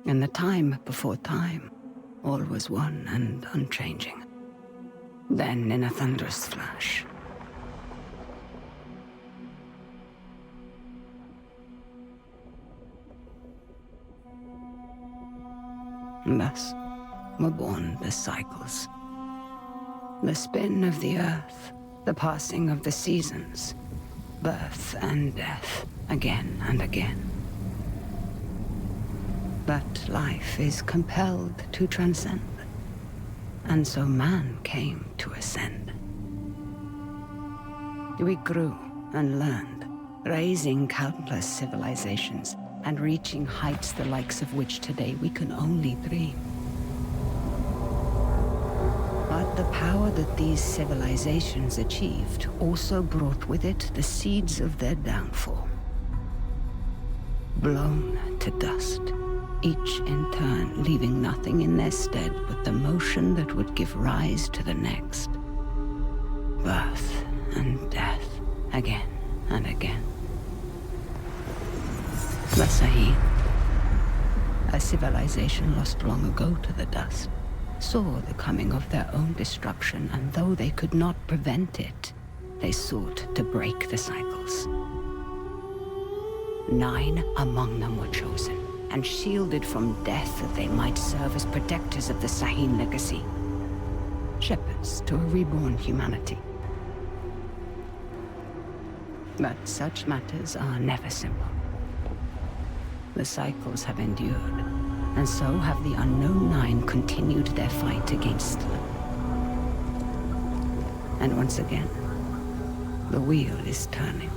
In the time before time, all was one and unchanging. Then, in a thunderous flash, thus were born the cycles. The spin of the earth, the passing of the seasons, birth and death, again and again. But life is compelled to transcend, and so man came to ascend. We grew and learned, raising countless civilizations and reaching heights the likes of which today we can only dream. But the power that these civilizations achieved also brought with it the seeds of their downfall. Blown to dust, each in turn leaving nothing in their stead but the motion that would give rise to the next. Birth and death, again and again. The Sahine, a civilization lost long ago to the dust, saw the coming of their own destruction, and though they could not prevent it, they sought to break the cycles. 9 among them were chosen, and shielded from death that they might serve as protectors of the Sahine legacy. Shepherds to a reborn humanity. But such matters are never simple. The cycles have endured, and so have the unknown 9 continued their fight against them. And once again, the wheel is turning.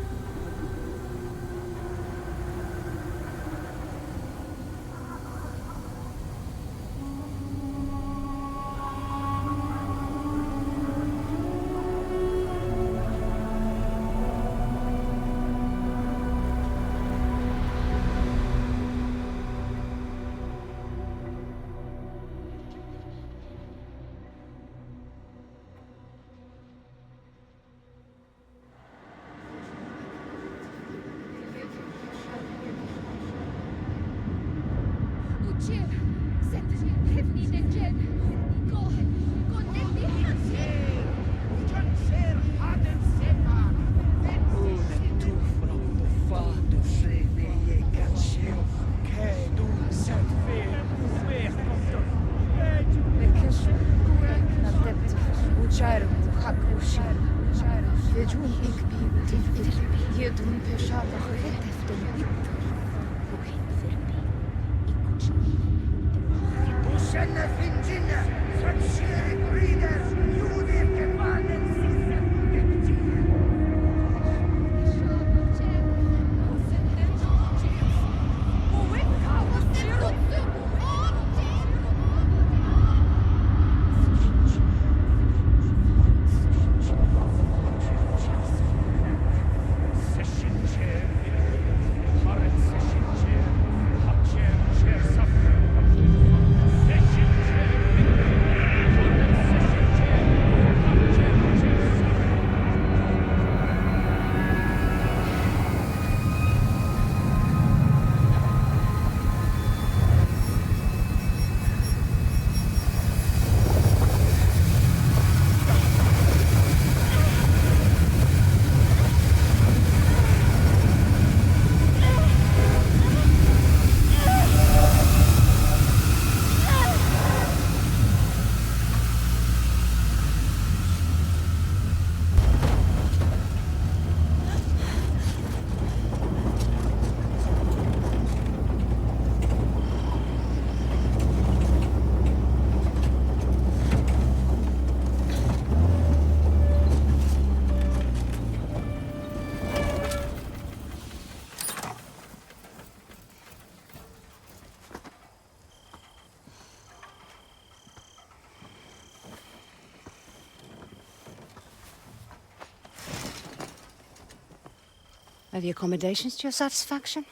Are the accommodations to your satisfaction?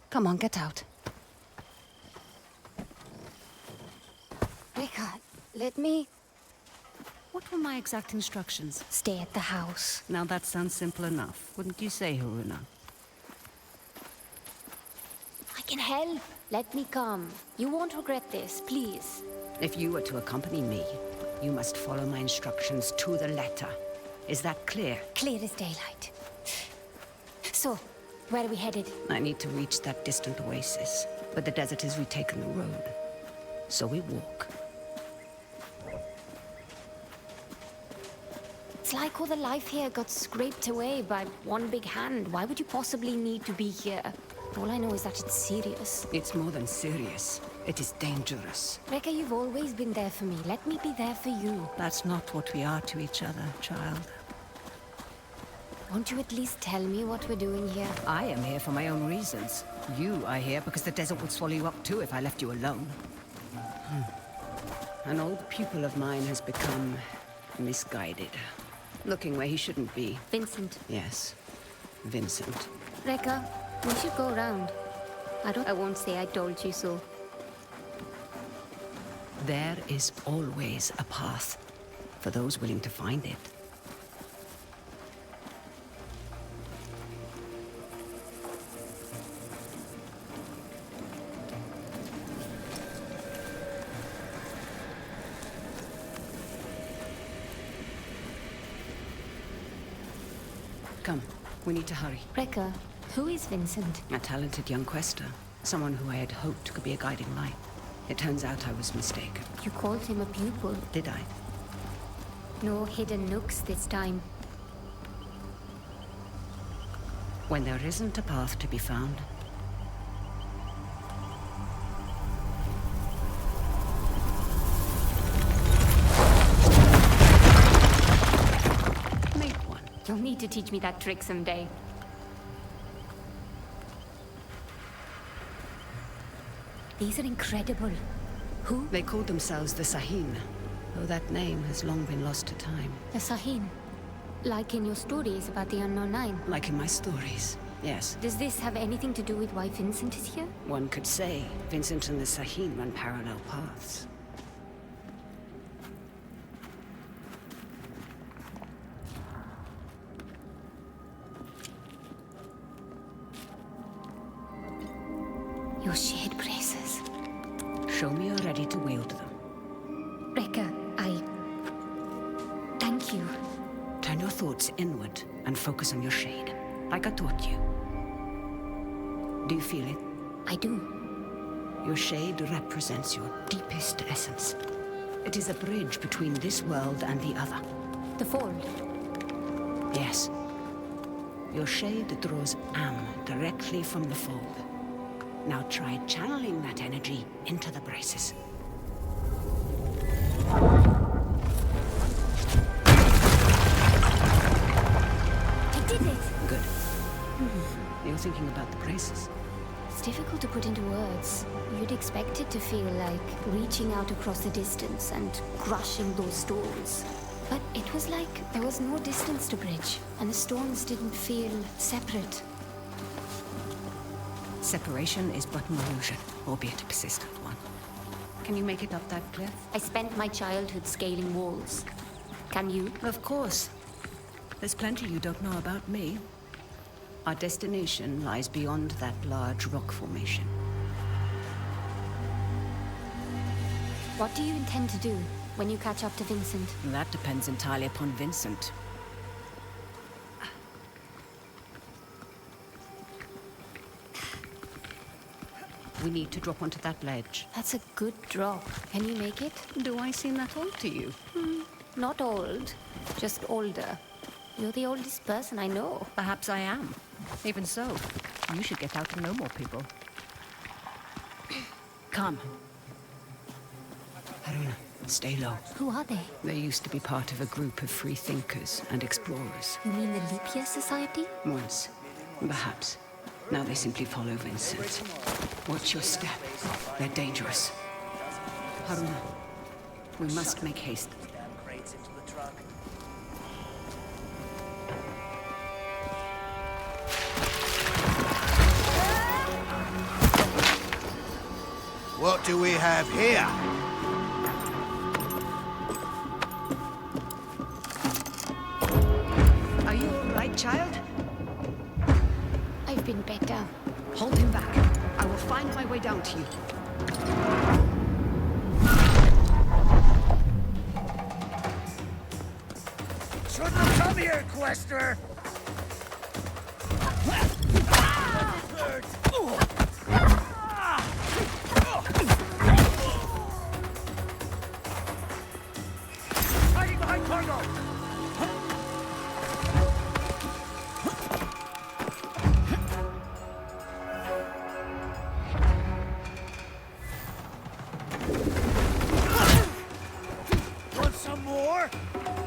Come on, get out. Rika, let me... What were my exact instructions? stay at the house. Now that sounds simple enough, wouldn't you say, Haruna? I can help. let me come. You won't regret this, please. If you were to accompany me, you must follow my instructions to the letter. Is that clear? Clear as daylight. So, where are we headed? I need to reach that distant oasis, but the desert has retaken the road. So we walk. It's like all the life here got scraped away by one big hand. Why would you possibly need to be here? All I know is that it's serious. It's more than serious. It is dangerous. Rekka, you've always been there for me. Let me be there for you. That's not what we are to each other, child. Won't you at least tell me what we're doing here? I am here for my own reasons. You are here because the desert would swallow you up too if I left you alone. An old pupil of mine has become misguided. Looking where he shouldn't be. Vincent. Yes, Vincent. Rekka, we should go around. I won't say I told you so. There is always a path for those willing to find it. Come, we need to hurry. Rekka, who is Vincent? A talented young quester. Someone who I had hoped could be a guiding light. It turns out I was mistaken. You called him a pupil. Did I? No hidden nooks this time. When there isn't a path to be found, make one. You'll need to teach me that trick someday. These are incredible. Who? They called themselves the Sahin, though that name has long been lost to time. The Sahin. Like in your stories about the Unknown Nine. Like in my stories, yes. Does this have anything to do with why Vincent is here? One could say Vincent and the Sahin run parallel paths. Your shade braces. Show me you're ready to wield them. Rekka, thank you. Turn your thoughts inward and focus on your shade, like I taught you. Do you feel it? I do. Your shade represents your deepest essence. It is a bridge between this world and the other. The fold. Yes. Your shade draws Am directly from the fold. Now try channeling that energy into the braces. I did it! Good. You're thinking about the braces. It's difficult to put into words. You'd expect it to feel like reaching out across the distance and crushing those stones. But it was like there was no distance to bridge, and the stones didn't feel separate. Separation is but an illusion, albeit a persistent one. Can you make it up that cliff? I spent my childhood scaling walls. Can you? Of course. There's plenty you don't know about me. Our destination lies beyond that large rock formation. What do you intend to do when you catch up to Vincent? That depends entirely upon Vincent. We need to drop onto that ledge. That's a good drop. Can you make it? Do I seem that old to you? Not old, just older. You're the oldest person I know. Perhaps I am. Even so, you should get out and know more people. Come. Haruna, stay low. Who are they? They used to be part of a group of free thinkers and explorers. You mean the Leap Year Society? Once. Perhaps. Now they simply follow Vincent. Watch your step. They're dangerous. Haruna, we must make haste. What do we have here? Are you all right, child? I've been better. Hold him back. I will fight. find my way down to you. Shouldn't have come here, Quester! Hiding behind cargo! Want some more?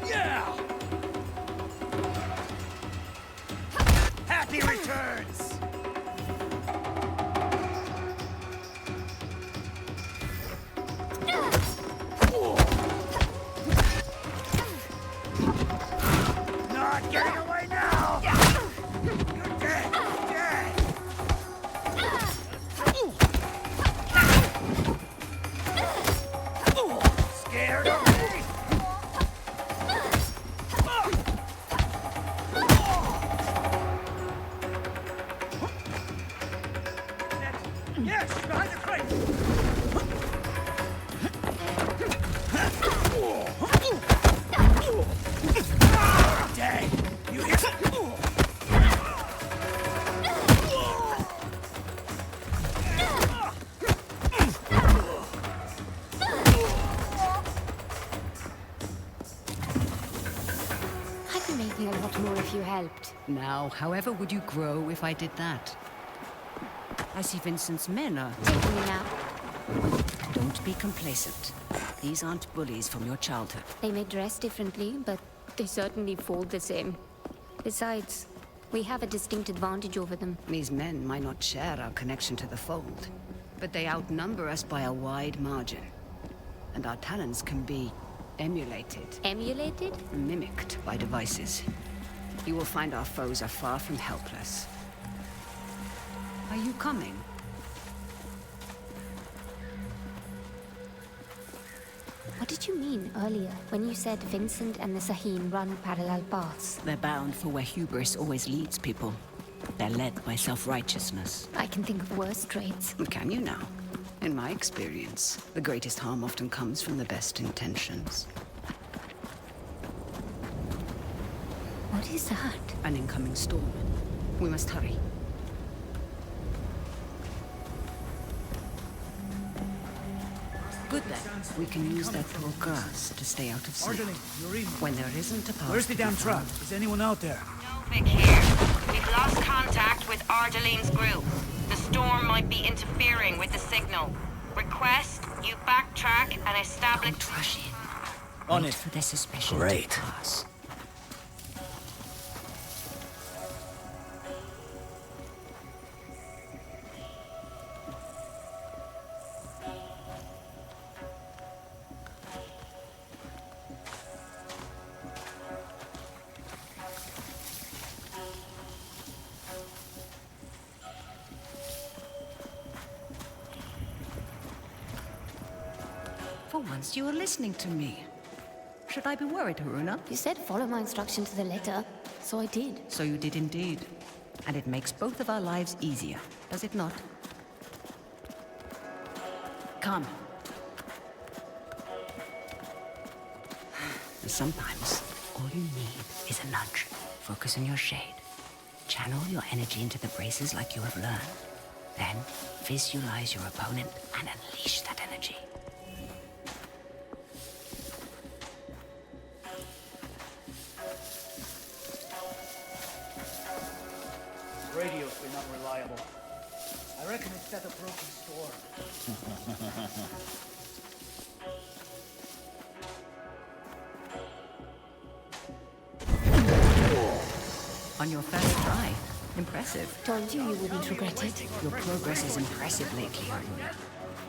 Yeah! Happy returns! Not getting away now! You're dead! Dead! Scared of me? Yes, behind the crate! Dead! You hear? I'd be making a lot more if you helped. Now, however would you grow if I did that? I see Vincent's men are... Taking me now. Don't be complacent. These aren't bullies from your childhood. They may dress differently, but they certainly fall the same. Besides, we have a distinct advantage over them. These men might not share our connection to the fold, but they outnumber us by a wide margin. And our talents can be emulated, Emulated? mimicked by devices. You will find our foes are far from helpless. Are you coming? What did you mean earlier when you said Vincent and the Saheen run parallel paths? They're bound for where hubris always leads people. They're led by self-righteousness. I can think of worse traits. Can you now? In my experience, the greatest harm often comes from the best intentions. What is that? An incoming storm. We must hurry. Good then. We can use that tall grass to stay out of sight. Ardeline, you're in. When there isn't a path. Where's the to be damn truck? found. Is anyone out there? Novik here. We've lost contact with Ardeline's group. The storm might be interfering with the signal. Request you backtrack and establish... Don't rush in. On Wait it. for their suspicion Great. to pass. For once, you are listening to me. Should I be worried, Haruna? You said follow my instruction to the letter, so I did. So you did indeed. And it makes both of our lives easier, does it not? Come. Sometimes, all you need is a nudge. Focus on your shade. Channel your energy into the braces like you have learned. Then, visualize your opponent and unleash that energy. Radio's been unreliable. I reckon it's at a broken storm. On your first try. Impressive. Told you you wouldn't regret it. Your progress is impressive lately, Haruna.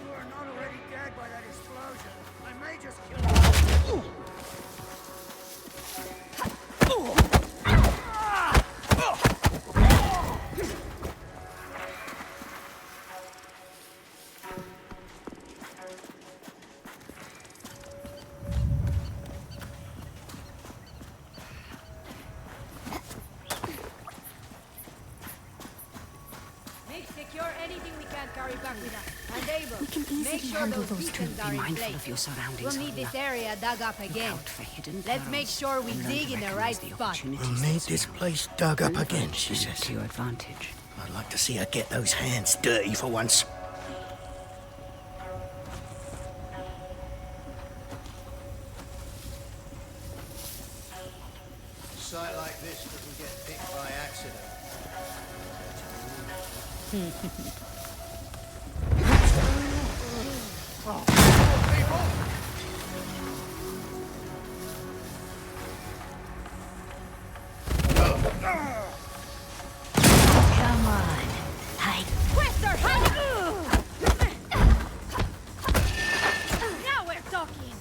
You are not already dead by that explosion. I may just kill you. Make secure anything we can't carry back with us. And Abel, We can easily make sure handle those those two. beacons are Be in mindful place. of your surroundings. We'll need this Arya. area dug up Look again. out for hidden Let's make perils sure we and learn dig to in the recognize right the spot. opportunities We'll they need this surround. place dug up Leverage again, she them says. to your advantage. I'd like to see her get those hands dirty for once. A site like this doesn't get picked by accident. Come on. Hide. Quester, hide! Now we're talking!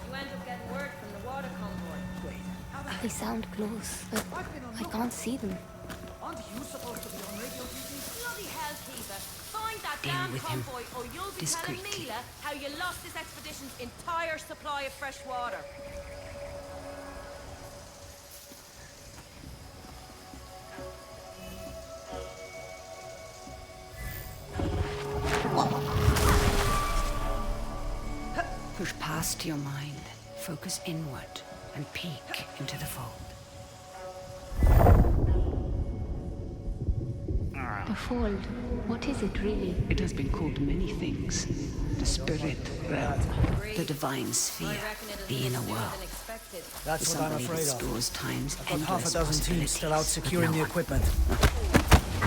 You end up getting word from the water convoy. They sound close, but I can't see them. Aren't you supposed to be on radio duty? Bloody hellkeeper. Find that Deal damn with him convoy or you'll be telling discreetly. Mila how you lost this expedition's entire supply of fresh water. Push past your mind, focus inward, and peek into the fold. The fold. What is it really? It has been called many things. The spirit realm, the divine sphere, the inner world. Expected. That's what I'm Somebody that afraid of. stores time's I've got half a endless dozen teams still out possibilities, but securing no the one. equipment.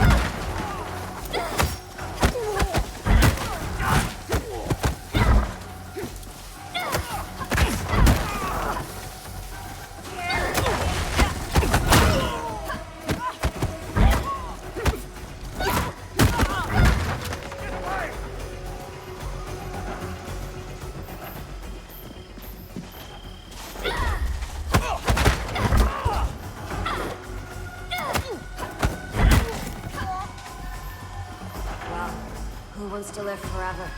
Well, who wants to live forever?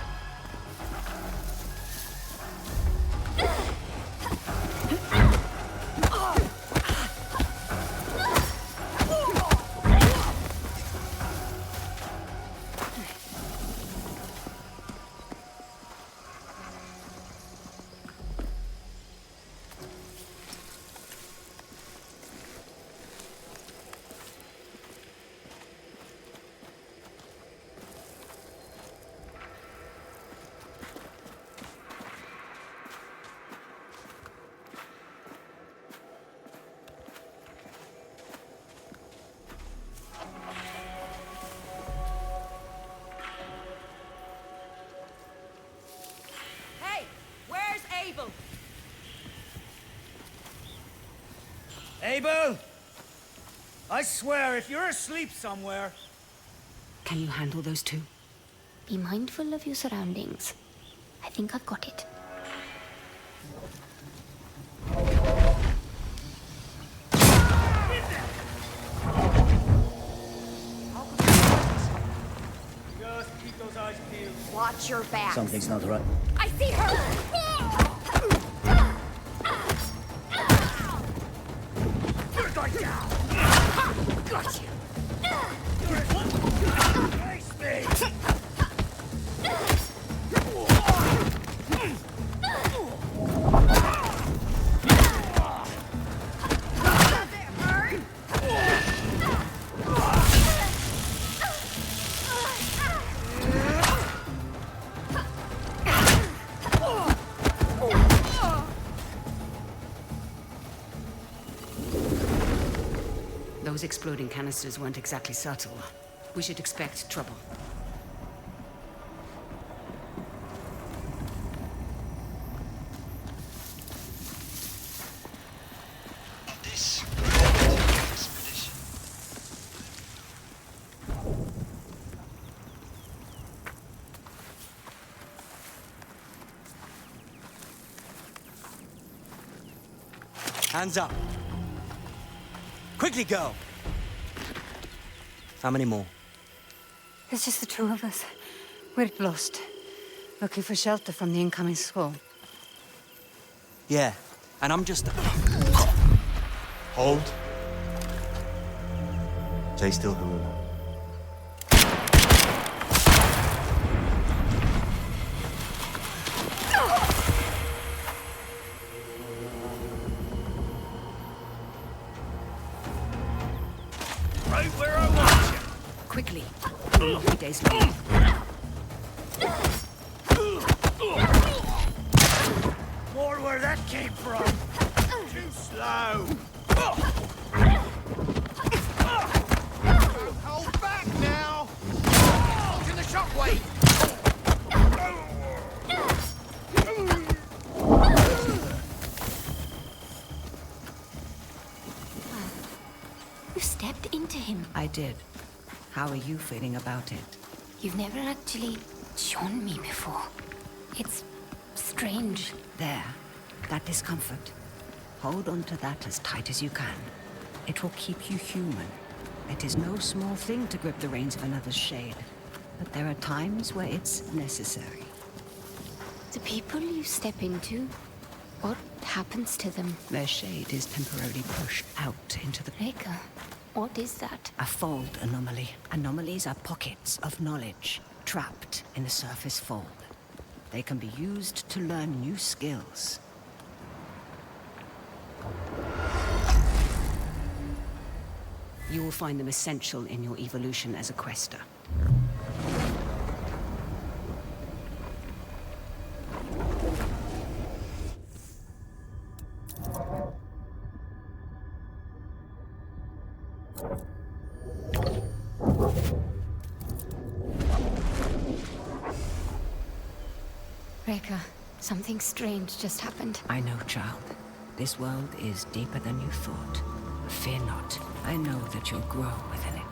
Hey, where's Abel? Abel! I swear, if you're asleep somewhere... Can you handle those two? Be mindful of your surroundings. I think I've got it. Just keep those eyes peeled. Watch your back. Something's not right. I see her! Got you! Face me! Those exploding canisters weren't exactly subtle. We should expect trouble. Hands up. Quickly go! How many more? There's just the two of us. We're lost. Looking for shelter from the incoming squall. Yeah, and I'm just... Hold. Stay still, Haruna. Right where I want you. Quickly. Will not be days long. More where that came from. Too slow. Hold back now. To the shockwave. You stepped into him. I did. How are you feeling about it? You've never actually shown me before. It's strange. There. That discomfort. Hold on to that as tight as you can. It will keep you human. It is no small thing to grip the reins of another's shade. But there are times where it's necessary. The people you step into, what happens to them? Their shade is temporarily pushed out into the... Reka, what is that? A fold anomaly. Anomalies are pockets of knowledge, trapped in the surface fold. They can be used to learn new skills. You will find them essential in your evolution as a quester. Reka, something strange just happened. I know, child. This world is deeper than you thought. Fear not. I know that you'll grow within it.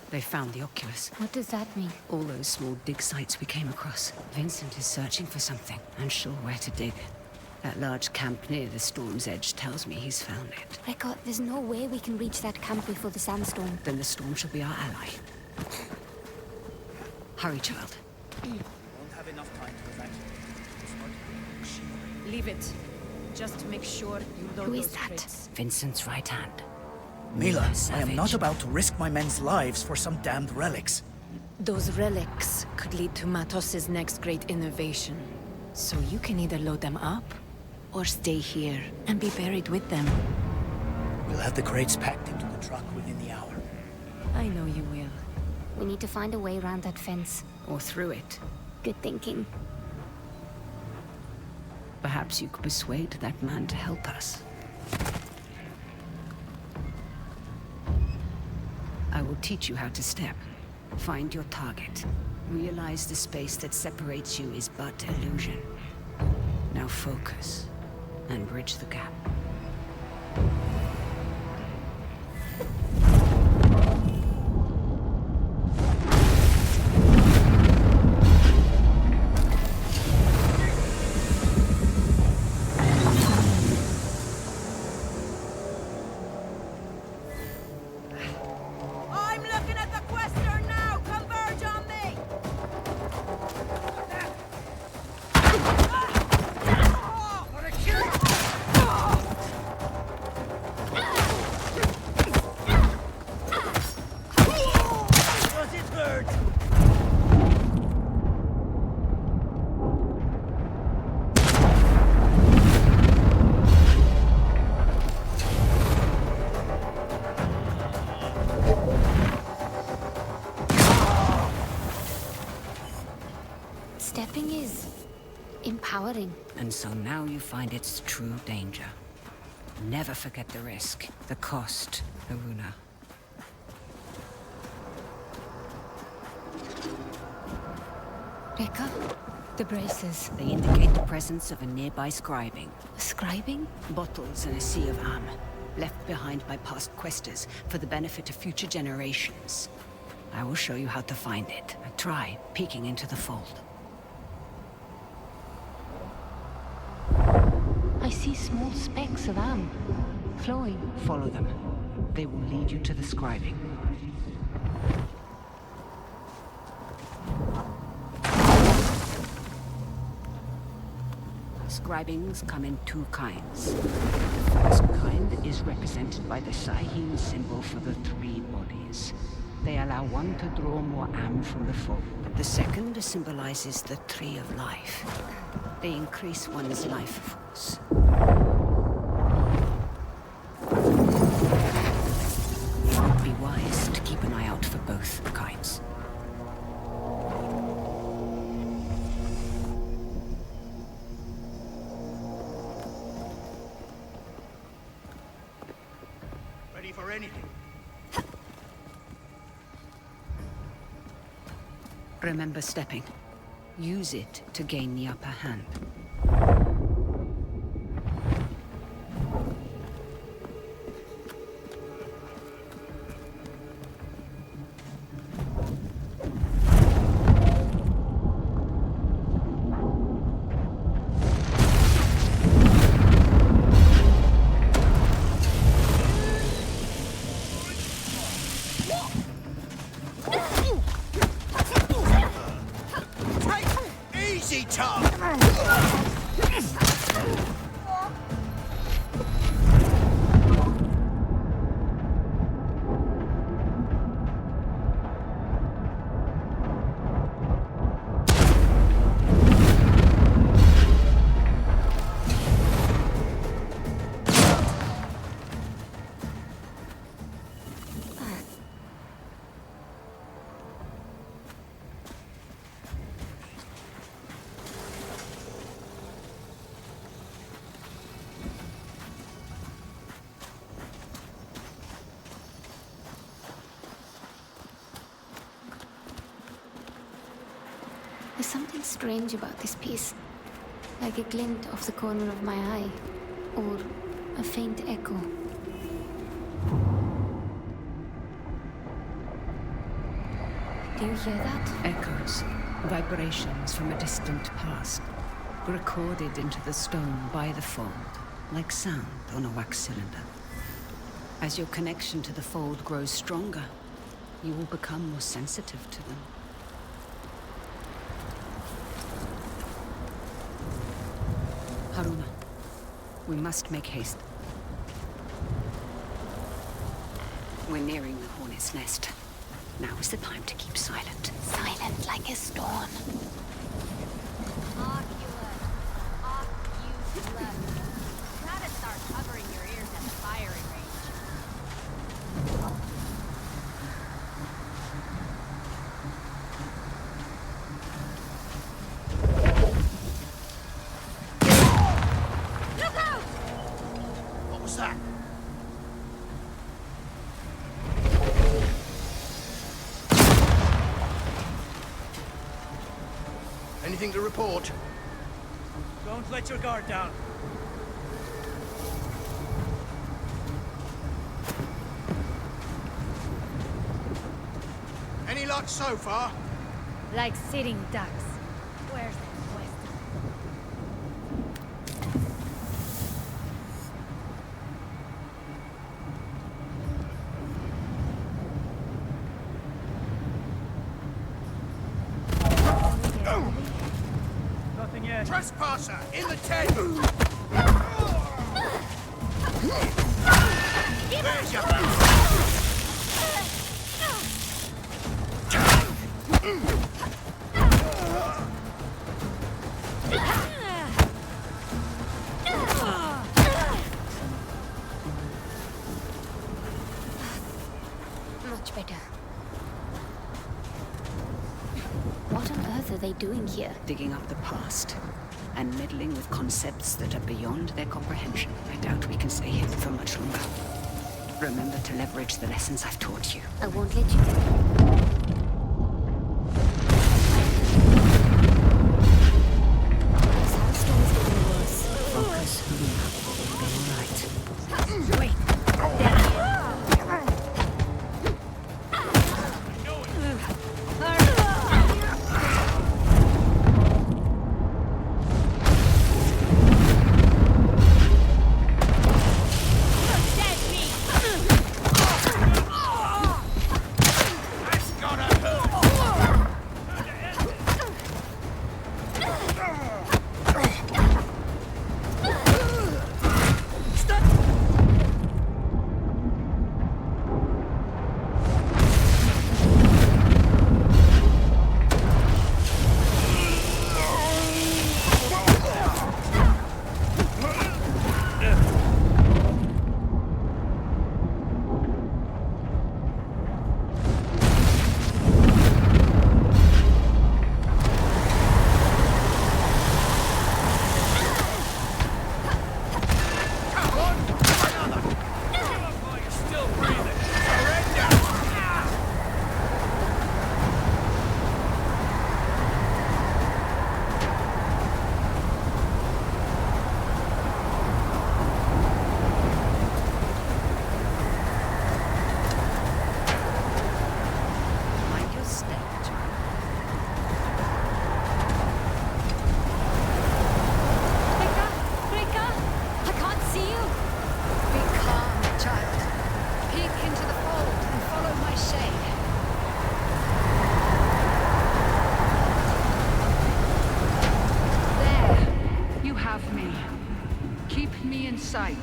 They found the Oculus. What does that mean? All those small dig sites we came across. Vincent is searching for something, unsure where to dig. That large camp near the storm's edge tells me he's found it. Reka, there's no way we can reach that camp before the sandstorm. Then the storm shall be our ally. Hurry, child. Won't have enough time to evacuate. This might be machinery. Leave it. Just make sure you load Who is those that? crates. Vincent's right hand. Mila, I Savage. am not about to risk my men's lives for some damned relics. Those relics could lead to Matos's next great innovation. So you can either load them up, or stay here and be buried with them. We'll have the crates packed into the truck within the hour. I know you will. We need to find a way around that fence. Or through it. Good thinking. Perhaps you could persuade that man to help us. I will teach you how to step. Find your target. Realize the space that separates you is but illusion. Now focus, and bridge the gap. I'm looking at the quester now! Converge on me! Does it hurt? Stepping is empowering. And so now you find its true danger. Never forget the risk, the cost, Haruna. Reka, the braces. They indicate the presence of a nearby scribing. Scribing? Bottles in a sea of armor. left behind by past questers for the benefit of future generations. I will show you how to find it. Try peeking into the fold. I see small specks of amp flowing. Follow them. They will lead you to the scribing. Scribings come in two kinds. The first kind is represented by the Sahim symbol for the three bodies. They allow one to draw more am from the fold. The second symbolizes the tree of life. They increase one's life force. It would be wise to keep an eye out for both kinds. Ready for anything. Remember stepping. Use it to gain the upper hand. Easy, Tom! There's something strange about this piece. Like a glint off the corner of my eye. Or a faint echo. Do you hear that? Echoes, vibrations from a distant past, recorded into the stone by the fold, like sound on a wax cylinder. As your connection to the fold grows stronger, you will become more sensitive to them. Haruna, we must make haste. We're nearing the hornet's nest. Now is the time to keep silent. Silent like a storm. Gotta start covering your ears at the firing range. What was that? Anything to report? Don't let your guard down. Any luck so far? Like sitting ducks. Where's the quest? Nothing yet. Trespasser, in the tent! There's your Much better. What on earth are they doing here? Digging up the past and meddling with concepts that are beyond their comprehension. I doubt we can stay hidden for much longer. Remember to leverage the lessons I've taught you. I won't let you. Sandstorm's getting worse. Focus, Luna. Be all right. Wait. in sight.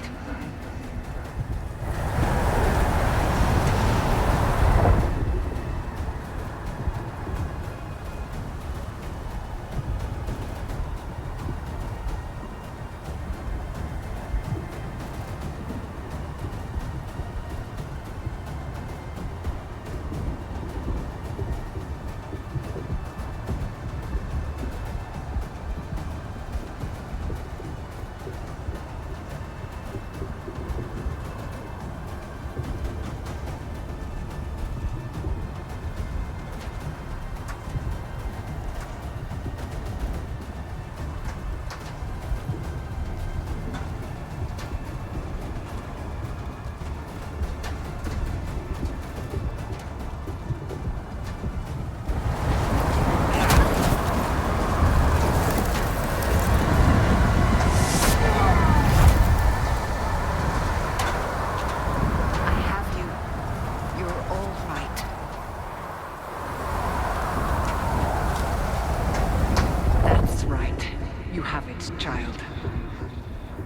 Child.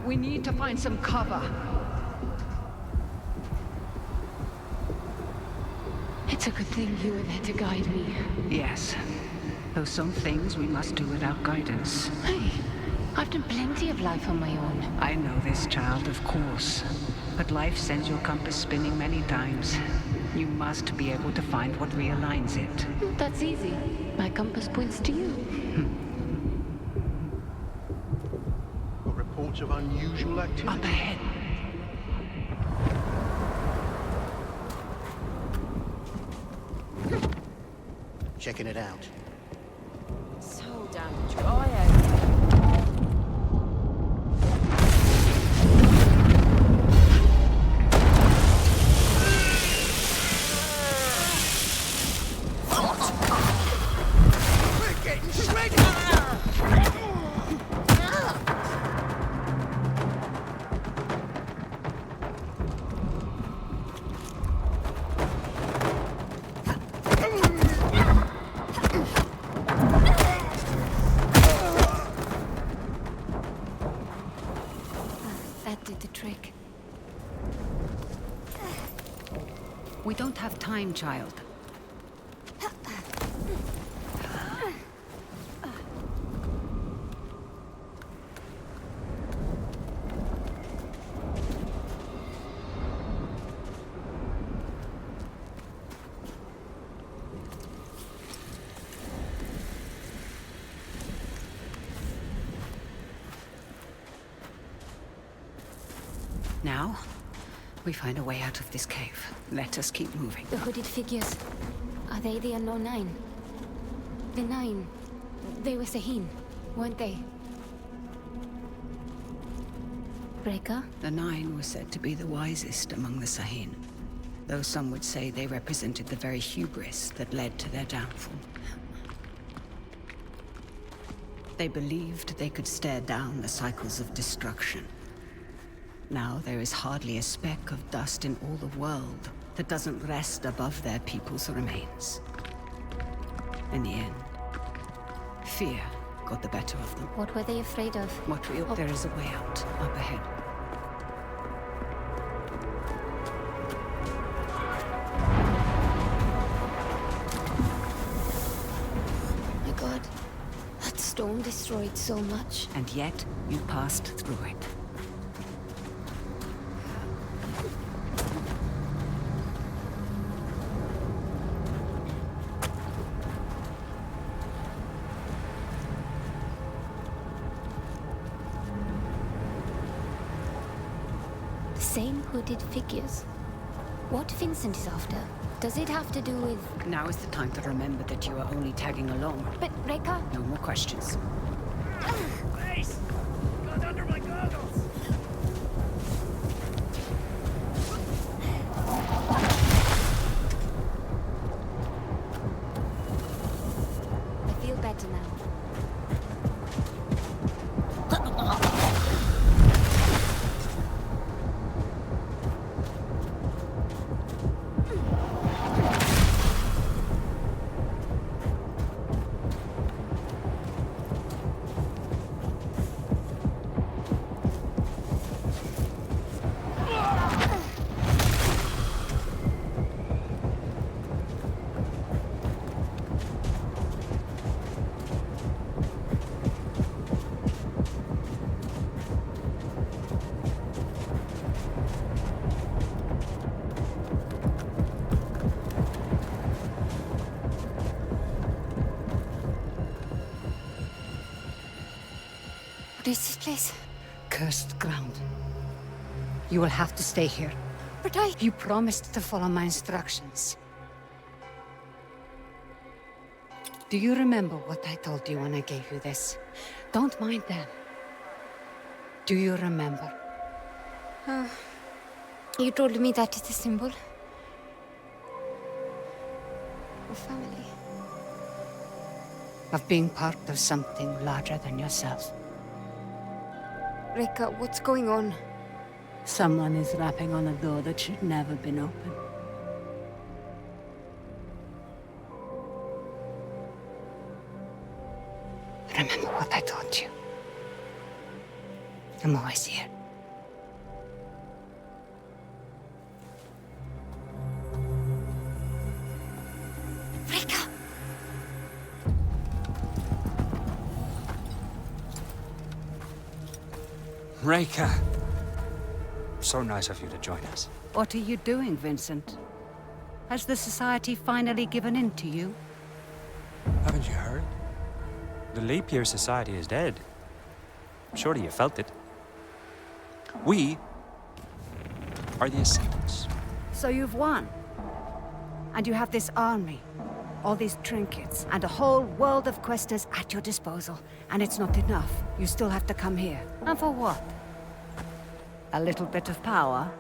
We need to find some cover. It's a good thing you were there to guide me. Yes. Though some things we must do without guidance. Hey, I've done plenty of life on my own. I know this, child, of course. But life sends your compass spinning many times. You must be able to find what realigns it. That's easy. My compass points to you. Reports of unusual activity. Up ahead. Checking it out. So damn dry out here. We're getting shredded! That did the trick. We don't have time, child. Now, we find a way out of this cave. Let us keep moving. The hooded figures. Are they the Unknown Nine? The Nine. They were Sahin, weren't they? Breaker? The Nine were said to be the wisest among the Sahin, though some would say they represented the very hubris that led to their downfall. They believed they could stare down the cycles of destruction. Now there is hardly a speck of dust in all the world that doesn't rest above their people's remains. In the end, fear got the better of them. What were they afraid of? What real? There is a way out, up ahead. My God, that storm destroyed so much. And yet, you passed through it. Same hooded figures. What Vincent is after? Does it have to do with... Now is the time to remember that you are only tagging along. But Rekka? No more questions. Face! Got under my goggles! I feel better now. What is this place? Cursed ground. You will have to stay here. But I... You promised to follow my instructions. Do you remember what I told you when I gave you this? Don't mind them. Do you remember? You told me that is the symbol of family. Of being part of something larger than yourself. Reka, what's going on? Someone is rapping on a door that should never been opened. Remember what I taught you. I'm always here. Reka! Reka! So nice of you to join us. What are you doing, Vincent? Has the Society finally given in to you? Haven't you heard? The Leap Year Society is dead. Surely you felt it. We are the Assailants. So you've won. And you have this army, all these trinkets, and a whole world of questers at your disposal. And it's not enough. You still have to come here. And for what? A little bit of power?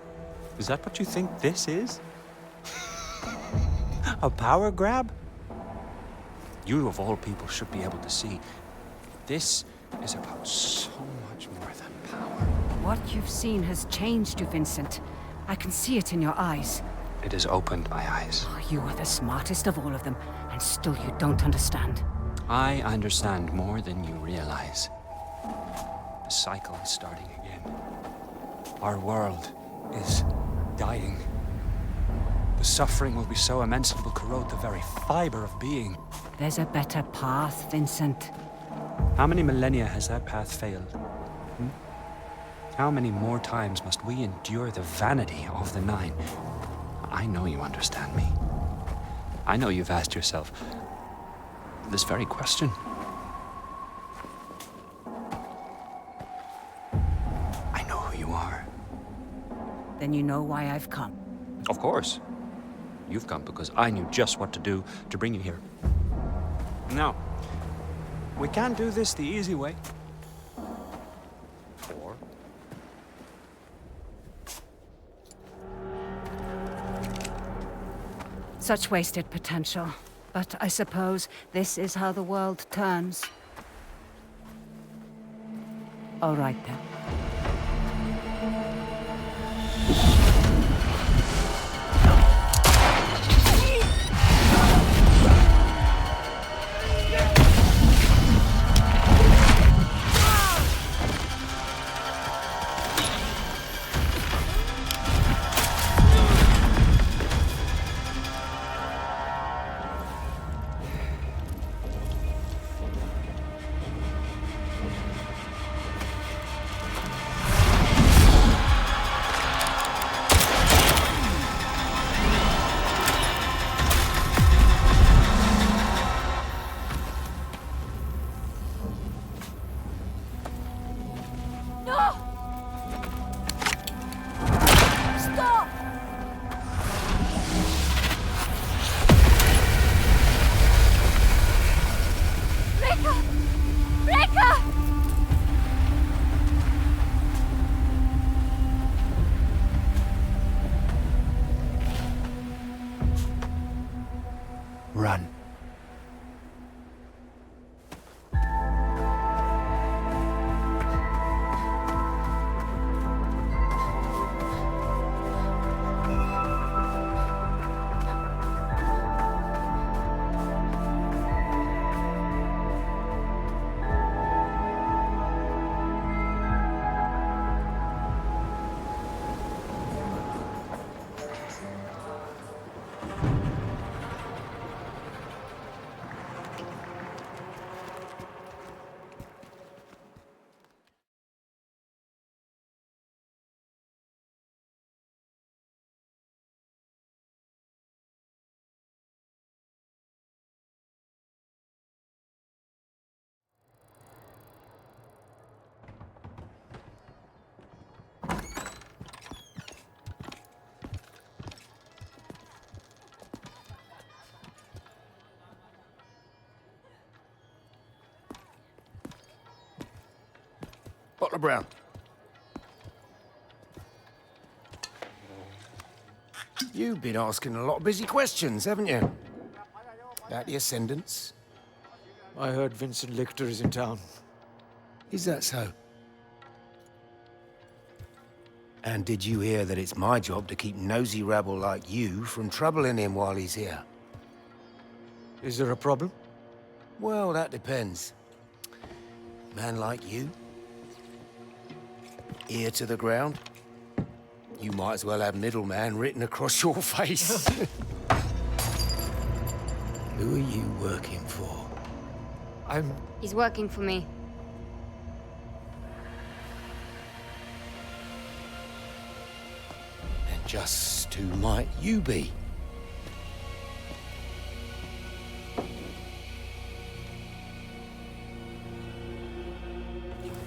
Is that what you think this is? A power grab? You of all people should be able to see. This is about so much more than power. What you've seen has changed you, Vincent. I can see it in your eyes. It has opened my eyes. Oh, you are the smartest of all of them, and still you don't understand. I understand more than you realize. The cycle is starting again. Our world is dying. The suffering will be so immense it will corrode the very fiber of being. There's a better path, Vincent. How many millennia has that path failed? How many more times must we endure the vanity of the Nine? I know you understand me. I know you've asked yourself this very question. I know who you are. Then you know why I've come. Of course. You've come because I knew just what to do to bring you here. Now, we can't do this the easy way. Or... Such wasted potential. But I suppose this is how the world turns. All right then. Run. bottle of brown. You've been asking a lot of busy questions, haven't you? About the Ascendants? I heard Vincent Lichter is in town. Is that so? And did you hear that it's my job to keep nosy rabble like you from troubling him while he's here? Is there a problem? Well, that depends. Man like you, ear to the ground, you might as well have middleman written across your face. Who are you working for? He's working for me. And just who might you be?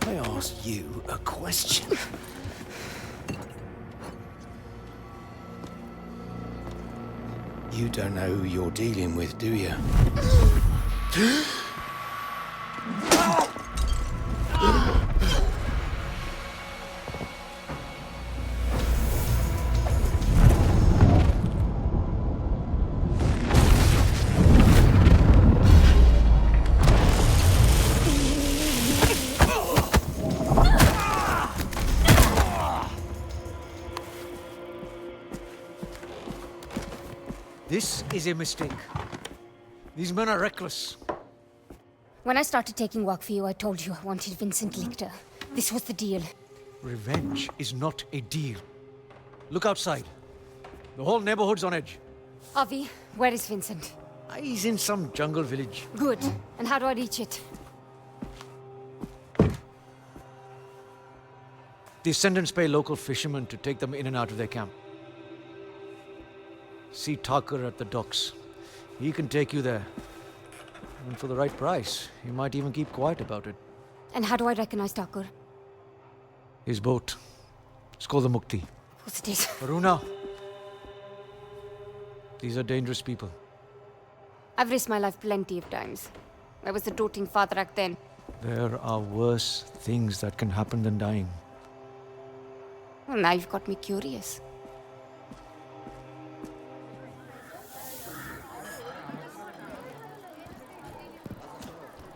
I asked you a question. You don't know who you're dealing with, do you? This is a mistake. These men are reckless. When I started taking work for you, I told you I wanted Vincent Lichter. This was the deal. Revenge is not a deal. Look outside. The whole neighborhood's on edge. Avi, where is Vincent? He's in some jungle village. Good. And how do I reach it? The Ascendants pay local fishermen to take them in and out of their camp. See Tucker at the docks. He can take you there. And for the right price, he might even keep quiet about it. And how do I recognize Tucker? His boat. It's called the Mukti. What's it is? Varuna. These are dangerous people. I've risked my life plenty of times. I was a doting father back then. There are worse things that can happen than dying. Well, now you've got me curious.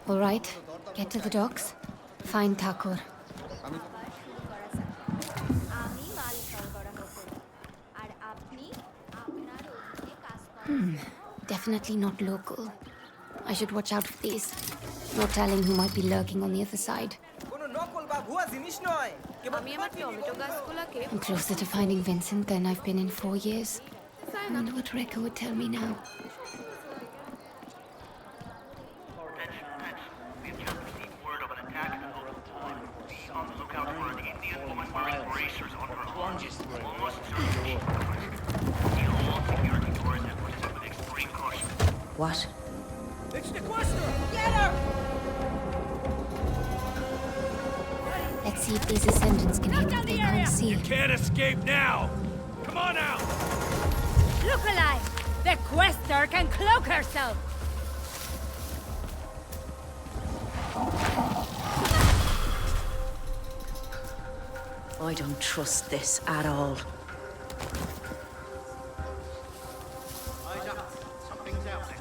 All right, get to the docks. Find Thakur. Definitely not local. I should watch out for these. No telling who might be lurking on the other side. I'm closer to finding Vincent than I've been in 4 years. I wonder what Rekka would tell me now. What? It's the Quester! Get her! Let's see if these Ascendants can hit what they can't see. Can't escape now! Come on out! Look alive! The Quester can cloak herself! I don't trust this at all. Something's out there.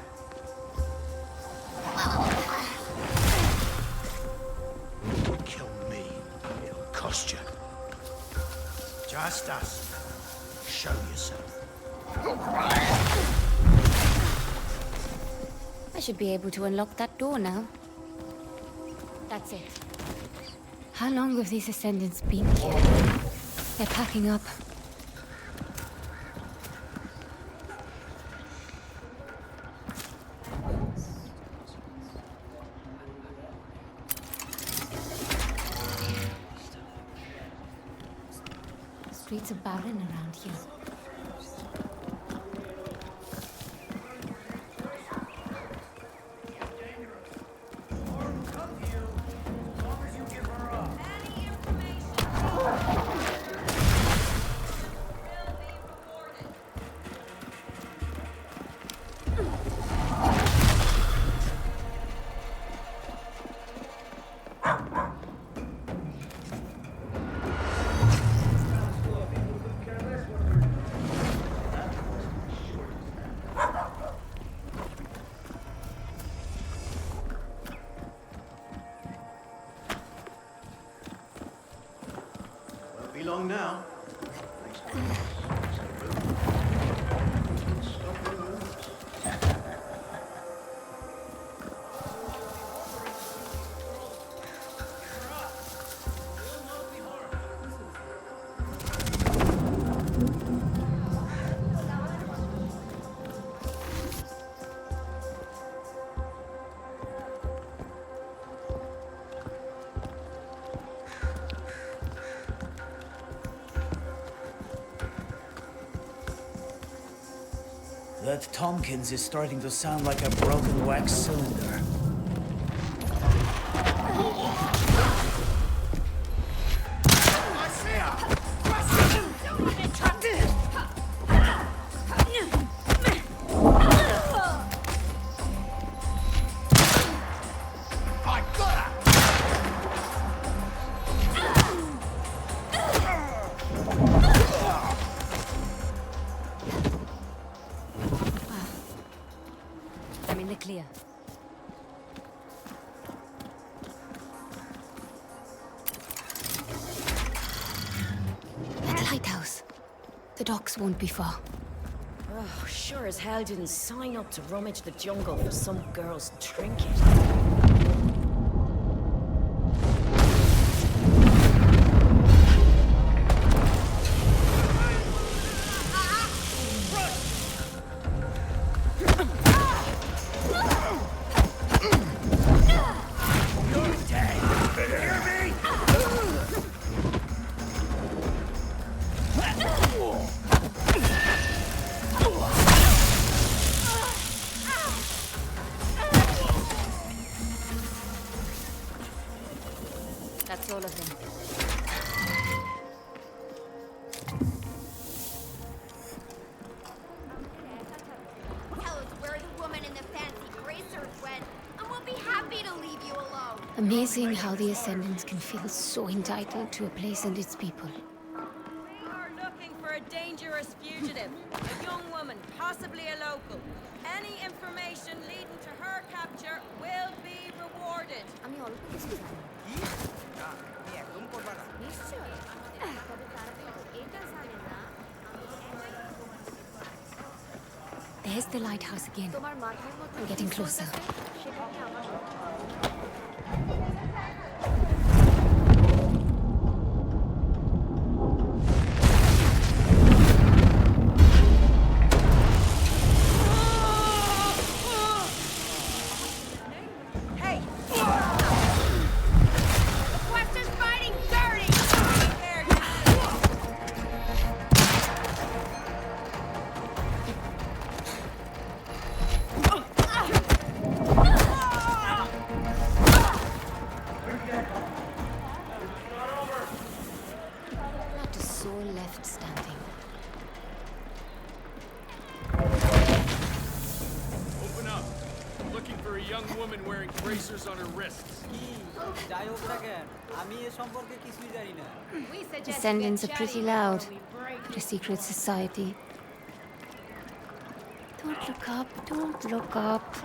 Kill me. It'll cost you. Just us. Show yourself. I should be able to unlock that door now. That's it. How long have these Ascendants been here? They're packing up. The streets are barren around here. along now. That Tompkins is starting to sound like a broken wax cylinder. I'm in the clear. That lighthouse. The docks won't be far. Oh, sure as hell didn't sign up to rummage the jungle for some girl's trinket. That's all of them. Tell us where the woman in the fancy bracers went, and we'll be happy to leave you alone. Amazing how the Ascendants can feel so entitled to a place and its people. We are looking for a dangerous fugitive, a young woman, possibly a local. Any information leading to her capture will be rewarded. আমি অল্প কিছু জানি। নিশ্চয়। তবে তারা তো এটা জানে না। There's the lighthouse again. তোমার মাথার মধ্যে I'm getting closer. সেটা কি আমার Not a soul left standing. Open up. I'm looking for a young woman wearing bracers on her wrists. Descendants are pretty loud. But a secret society. Don't look up, don't look up.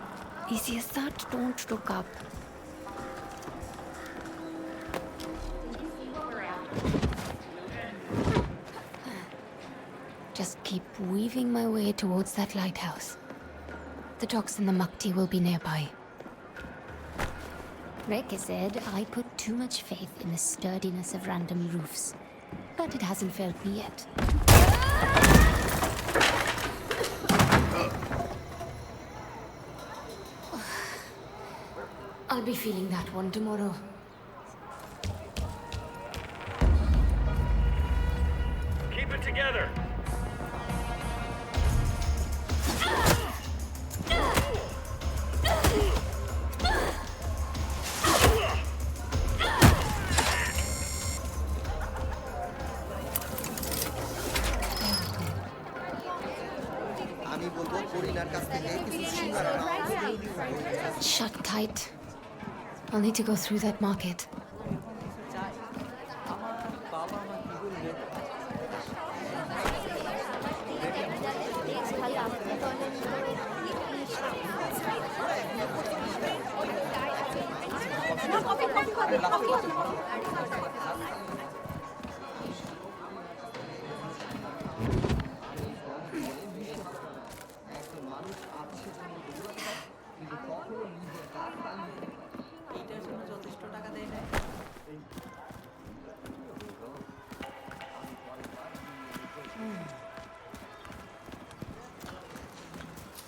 Easy as that, don't look up. Just keep weaving my way towards that lighthouse. The docks and the Mukti will be nearby. Rekka said I put too much faith in the sturdiness of random roofs. But it hasn't failed me yet. I'll be feeling that one tomorrow. Keep it together. Shut tight. I'll need to go through that market.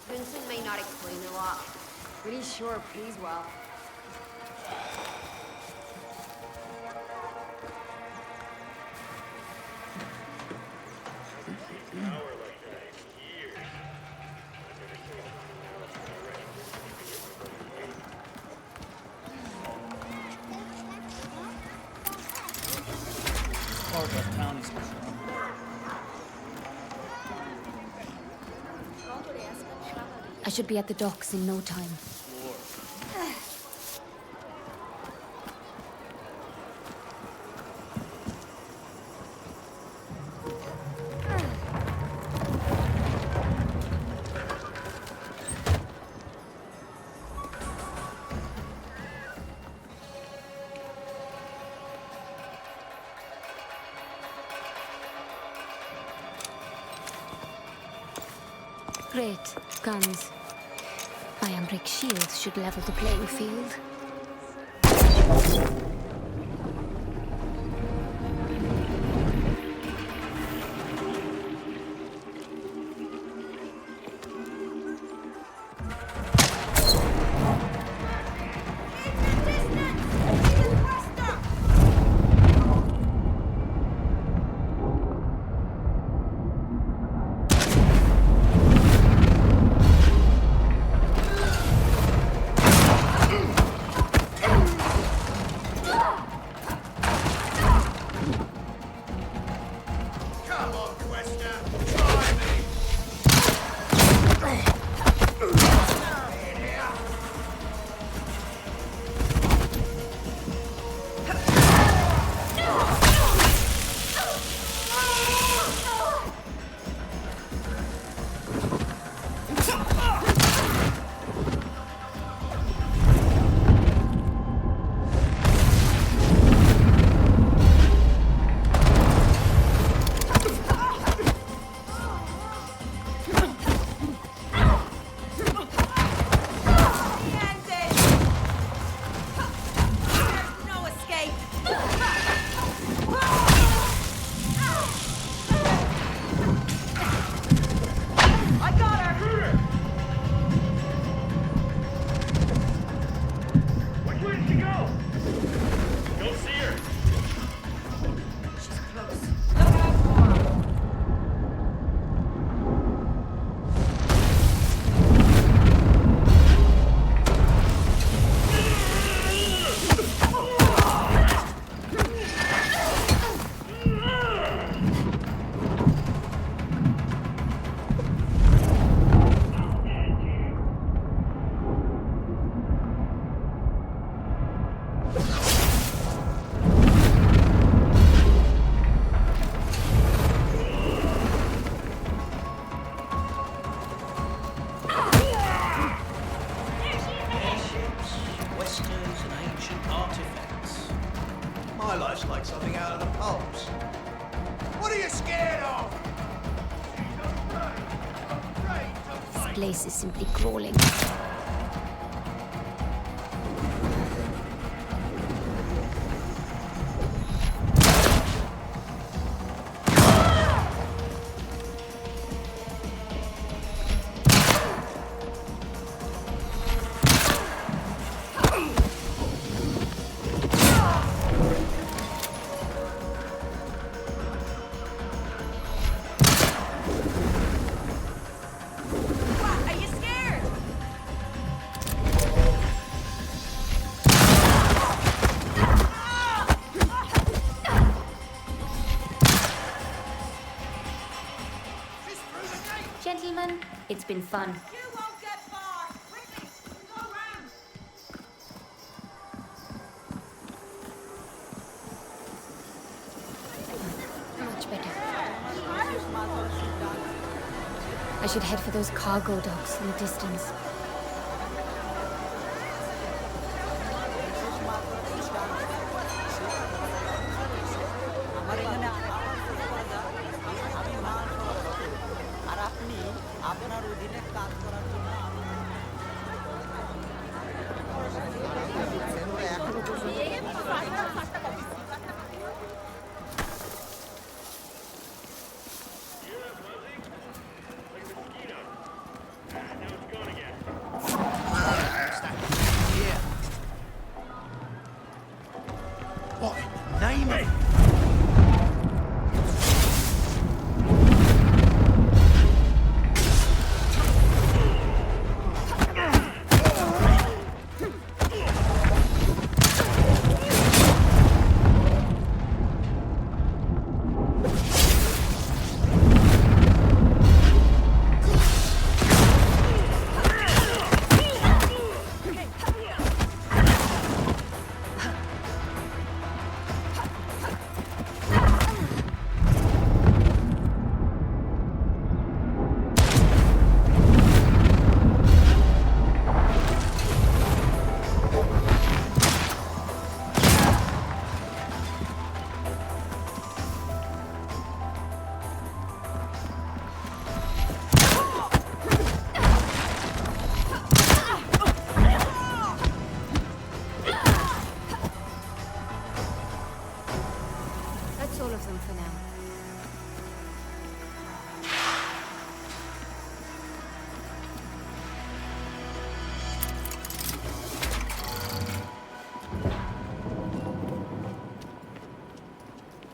Vincent may not explain a lot, but he sure pays well. Wardrop Town is I should be at the docks in no time. Great. Guns. Iron-brick shields should level the playing field. My life's like something out of the pulps. What are you scared of? This place is simply crawling. Gentlemen, it's been fun. You won't get far. Quickly, go round. Much better. I should head for those cargo docks in the distance.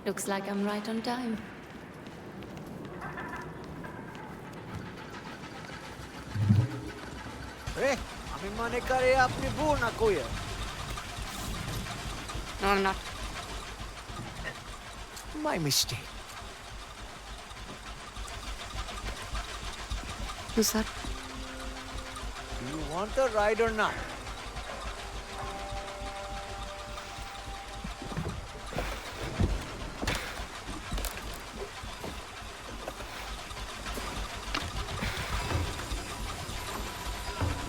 Looks like I'm right on time. আমি মনে করে আপনি ভুল না কইয়ে। No, I'm not. My mistake. Who's that? Do you want the ride or not?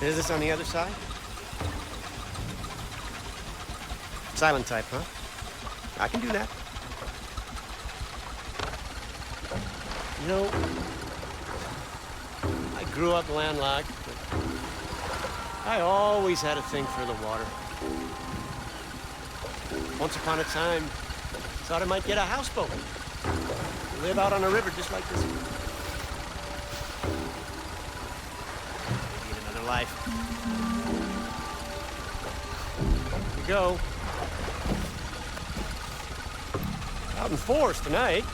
Is this on the other side? Silent type, huh? I can do that. You know, I grew up landlocked, but I always had a thing for the water. Once upon a time, thought I might get a houseboat. Live out on a river just like this one. Maybe in another life. Here we go. Out in force tonight.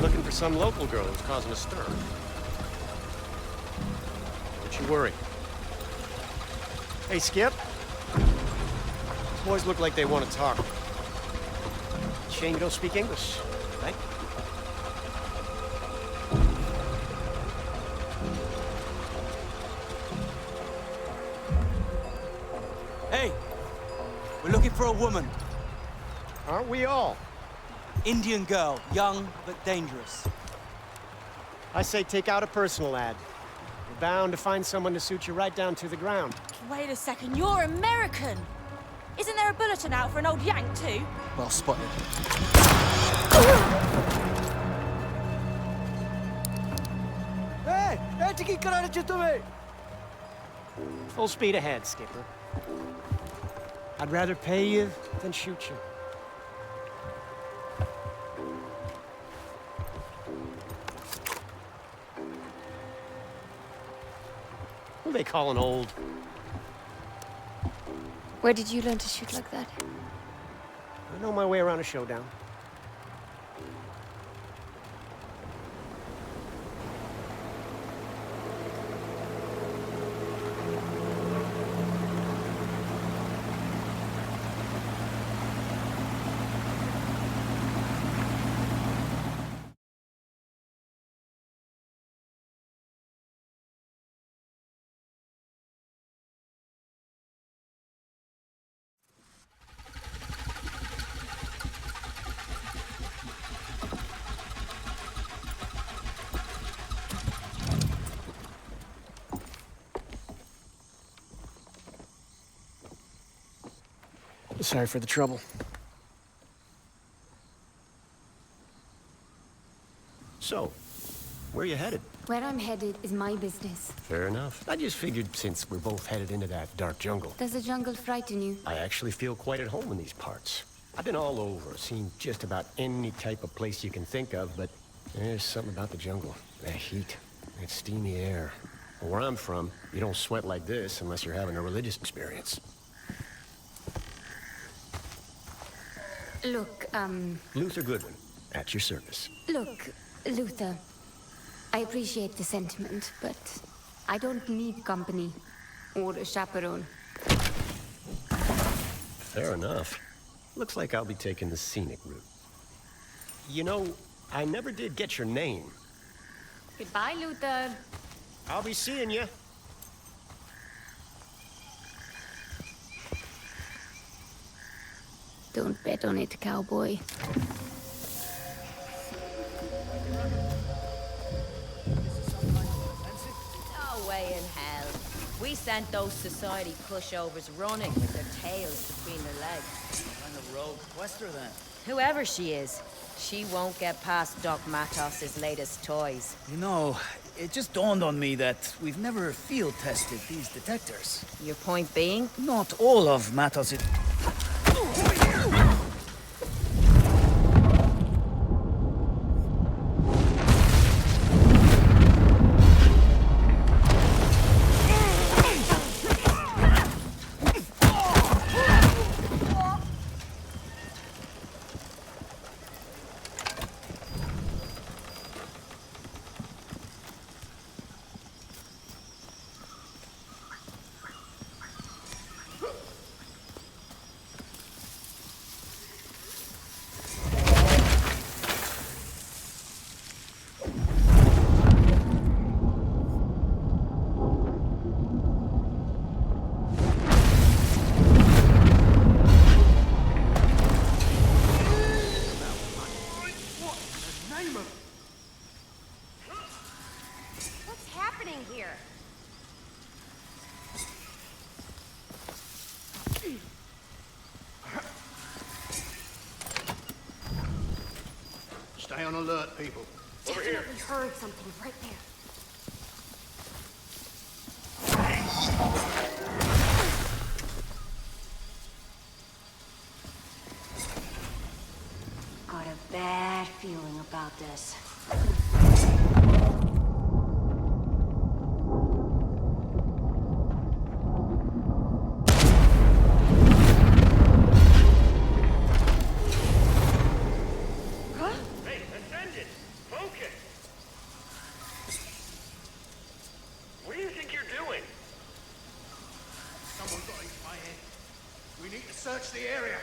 Looking for some local girl who's causing a stir. Don't you worry. Hey, Skip. These boys look like they want to talk. Shame you don't speak English, right? Hey, we're looking for a woman. Aren't we all? Indian girl, young but dangerous. I say take out a personal ad. You're bound to find someone to suit you right down to the ground. Wait a second, you're American! Isn't there a bulletin out for an old Yank too? Well spotted. Hey! Hey, Tiki Karate to me! Full speed ahead, Skipper. I'd rather pay you than shoot you. Who are they calling old? Where did you learn to shoot like that? I know my way around a showdown. Sorry for the trouble. So, where are you headed? Where I'm headed is my business. Fair enough. I just figured since we're both headed into that dark jungle, Does the jungle frighten you? I actually feel quite at home in these parts. I've been all over, seen just about any type of place you can think of, but there's something about the jungle. That heat, that steamy air. Where I'm from, you don't sweat like this unless you're having a religious experience. Look, Luther Goodwin, at your service. Look, Luther. I appreciate the sentiment, but I don't need company or a chaperone. Fair enough. Looks like I'll be taking the scenic route. You know, I never did get your name. Goodbye, Luther. I'll be seeing you. Don't bet on it, cowboy. No way in hell. We sent those society pushovers running with their tails between their legs. Kind of rogue quester then. Whoever she is, she won't get past Doc Matos's latest toys. You know, it just dawned on me that we've never field tested these detectors. Your point being? Not all of Matos's... on alert, people. Over here. Definitely heard something right there. Got a bad feeling about this. Hey, Ascendant! Focus! What do you think you're doing? Someone got into my head. We need to search the area.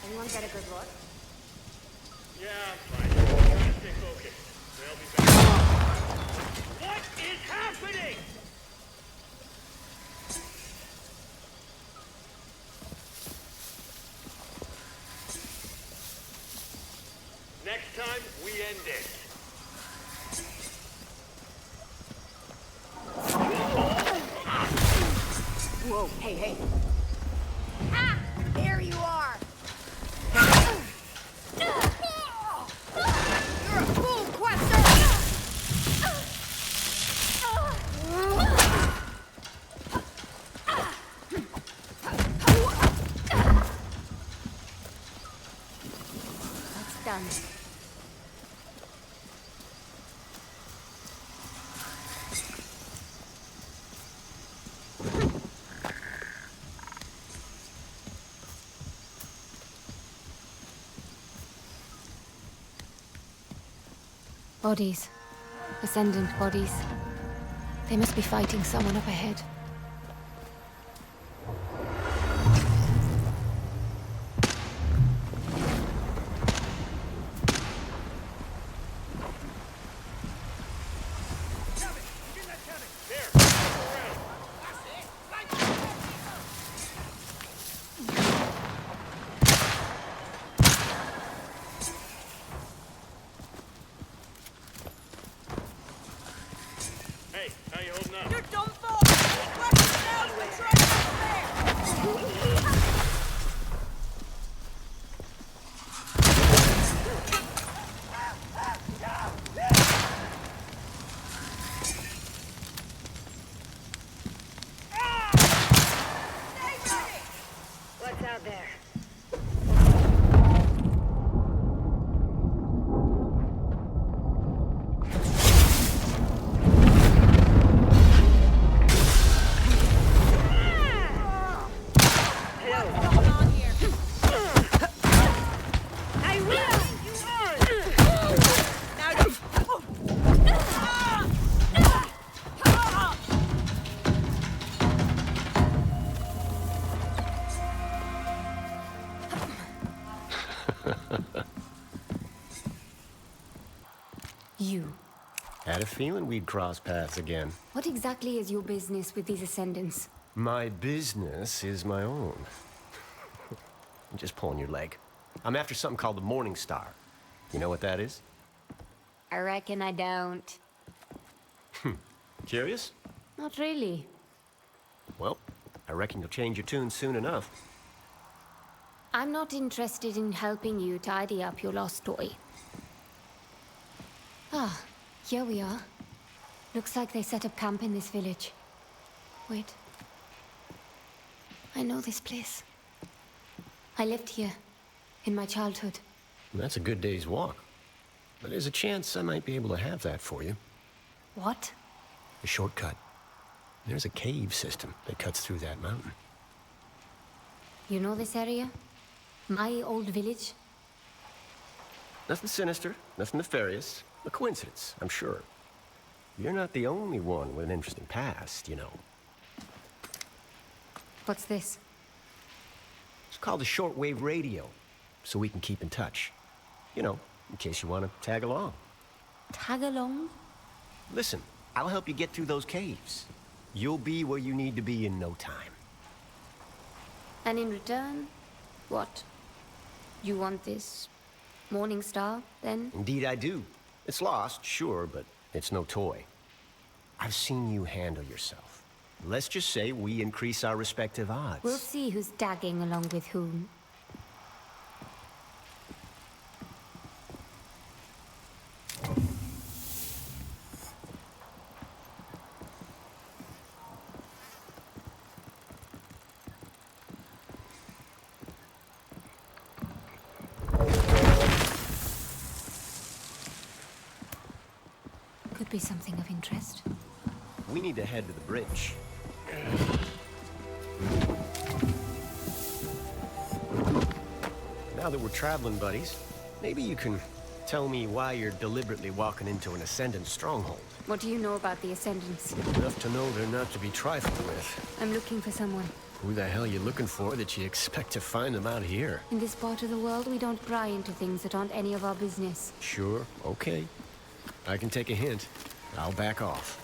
Anyone get a good look? Yeah, I'm fine. Just stay focused. They'll be back. What is happening? Next time, we end it. Whoa, hey, hey. Ah! There you are! You're a fool, Quester! That's done. Bodies. Ascendant bodies. They must be fighting someone up ahead. Hey, how you holding up? You're done for! Rush down and try to get there! What's out there? You. Had a feeling we'd cross paths again. What exactly is your business with these Ascendants? My business is my own. I'm just pulling your leg. I'm after something called the Morning Star. You know what that is? I reckon I don't. Curious? Not really. Well, I reckon you'll change your tune soon enough. I'm not interested in helping you tidy up your lost toy. Ah, here we are. Looks like they set up camp in this village. Wait. I know this place. I lived here, in my childhood. That's a good day's walk. But there's a chance I might be able to have that for you. What? A shortcut. There's a cave system that cuts through that mountain. You know this area? My old village? Nothing sinister, nothing nefarious. A coincidence, I'm sure. You're not the only one with an interesting past, you know. What's this? It's called a shortwave radio, so we can keep in touch. You know, in case you want to tag along. Tag along? Listen, I'll help you get through those caves. You'll be where you need to be in no time. And in return, what? You want this Morning Star, then? Indeed I do. It's lost, sure, but it's no toy. I've seen you handle yourself. Let's just say we increase our respective odds. We'll see who's tagging along with whom. be something of interest. We need to head to the bridge. Now that we're traveling buddies, maybe you can tell me why you're deliberately walking into an Ascendant stronghold. What do you know about the Ascendants? Enough to know they're not to be trifled with. I'm looking for someone. Who the hell you looking for that you expect to find them out here? In this part of the world, we don't pry into things that aren't any of our business. Sure, okay. I can take a hint. I'll back off.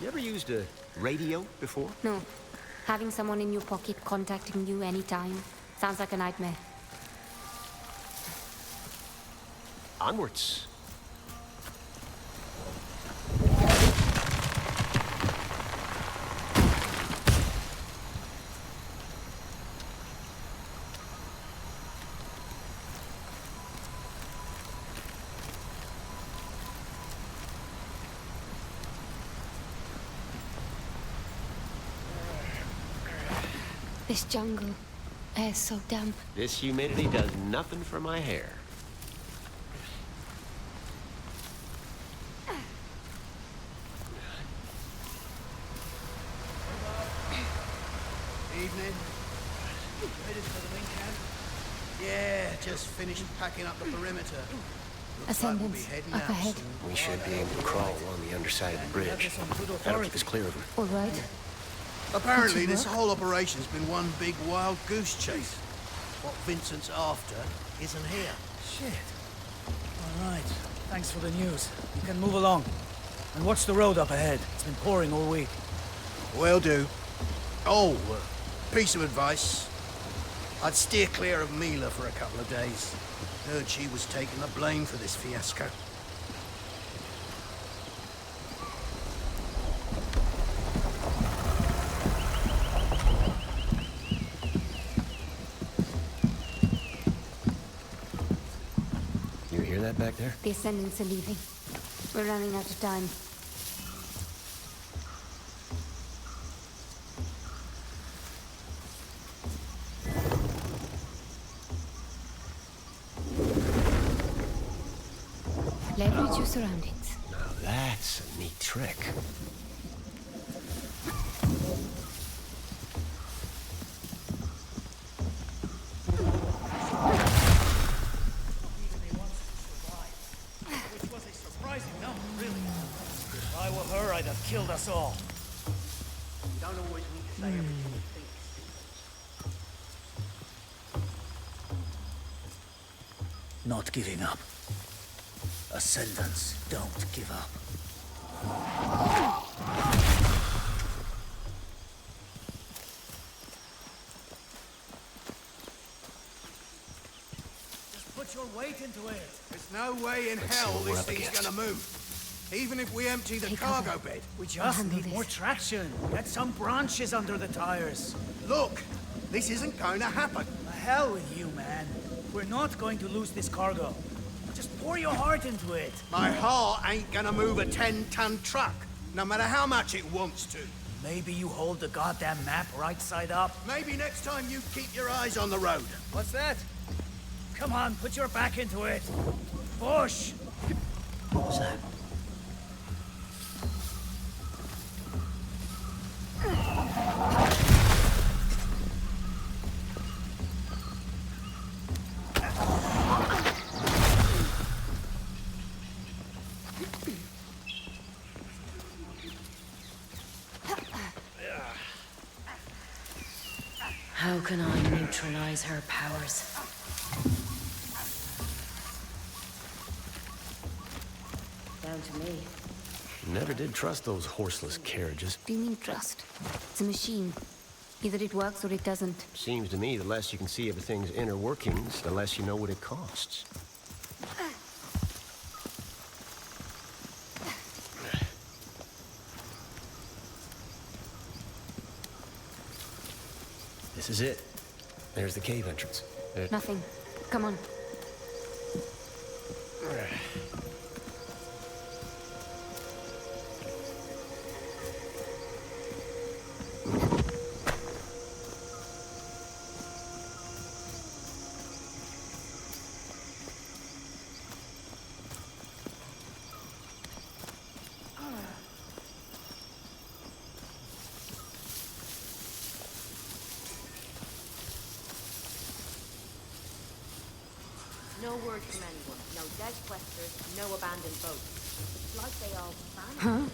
You ever used a radio before? No. Having someone in your pocket contacting you anytime sounds like a nightmare. Onwards. This jungle, air's so damp. This humidity does nothing for my hair. Evening. Headed for the main camp? Yeah, just finished packing up the perimeter. Looks like we'll be Ascendants, heading up out ahead. soon. We should be able to crawl along the underside of the bridge. That'll keep us clear of them. All right. Apparently, this whole operation's been one big wild goose chase. What Vincent's after isn't here. Shit. All right. Thanks for the news. You can move along. And watch the road up ahead. It's been pouring all week. Will do. Oh, piece of advice. I'd steer clear of Mila for a couple of days. Heard she was taking the blame for this fiasco. You hear that back there? The Ascendants are leaving. We're running out of time. Leverage your surroundings. Now that's a neat trick. Which was a surprising number, really. If I were her, I'd have killed us all. You don't always need to say everything you think. Not giving up. Ascendants don't give up. Just put your weight into it. There's no way in Let's see hell what we're this up thing's against. gonna move. Even if we empty the Take cargo cover. bed. We just handle need this. more traction. Get some branches under the tires. Look, this isn't going to happen. The hell with you, man. We're not going to lose this cargo. Just pour your heart into it. My heart ain't gonna move a 10-ton truck, no matter how much it wants to. Maybe you hold the goddamn map right side up. Maybe next time you keep your eyes on the road. What's that? Come on, put your back into it. Push! What was that? How can I neutralize her powers? Down to me. Never did trust those horseless carriages. Do you mean trust? It's a machine. Either it works or it doesn't. Seems to me the less you can see of a thing's inner workings, the less you know what it costs. This is it. There's the cave entrance. Nothing. Come on. No word from anyone. No dead questers, no abandoned boats. It's like they all vanished. Huh?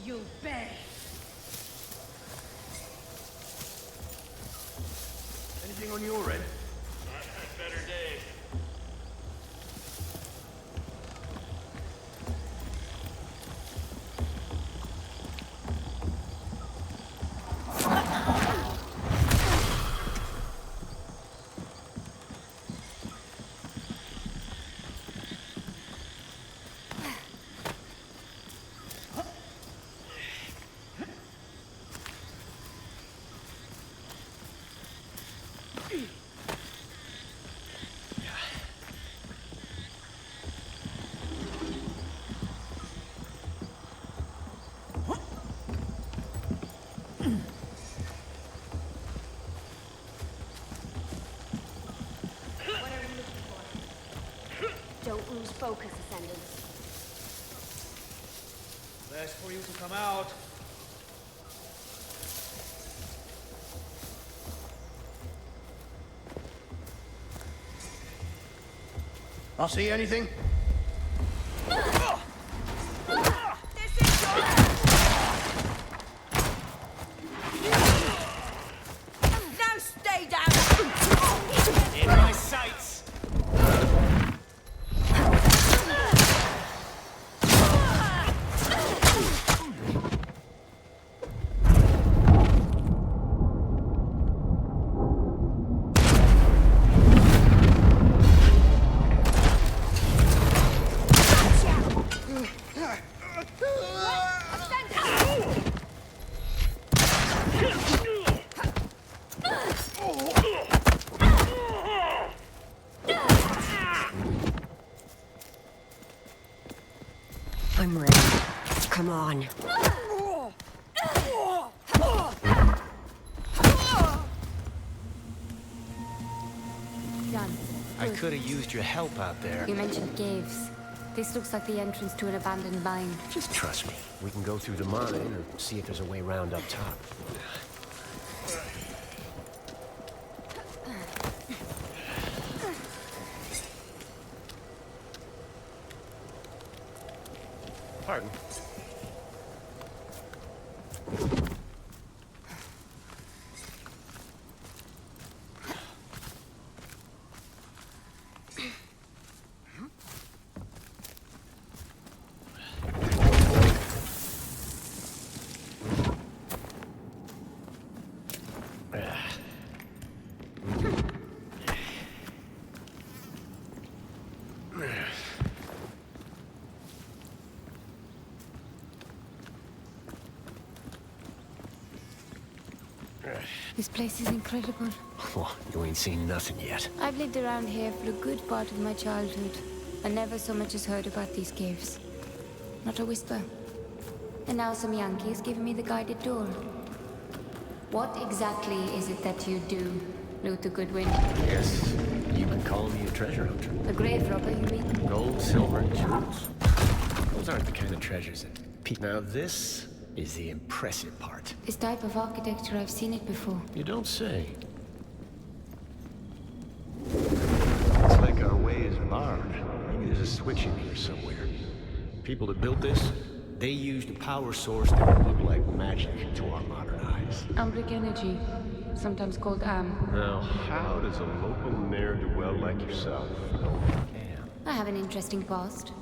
You bay. Anything on your end? I've had better days. Don't lose focus, Ascendant. Best for you to come out. I see anything? Now stay down! In my sights! I'm ready. Come on. Done. I could have used your help out there. You mentioned caves. This looks like the entrance to an abandoned mine. Just trust me. We can go through the mine and see if there's a way round up top. Pardon. This place is incredible. Well, you ain't seen nothing yet. I've lived around here for a good part of my childhood. I never so much as heard about these caves. Not a whisper. And now some Yankees giving me the guided door. What exactly is it that you do, Luther Goodwin? Yes, you can call me a treasure hunter. A grave robber, you mean? Gold, silver, and jewels. Those aren't the kind of treasures that peak. Now this is the impressive part. This type of architecture, I've seen it before. You don't say. It's like our way is barred. Maybe there's a switch in here somewhere. People that built this, they used a power source that would look like magic to our modern eyes. Umbric energy, sometimes called AM. Now, how does a local ne'er-do-well like yourself know AM? I have an interesting past.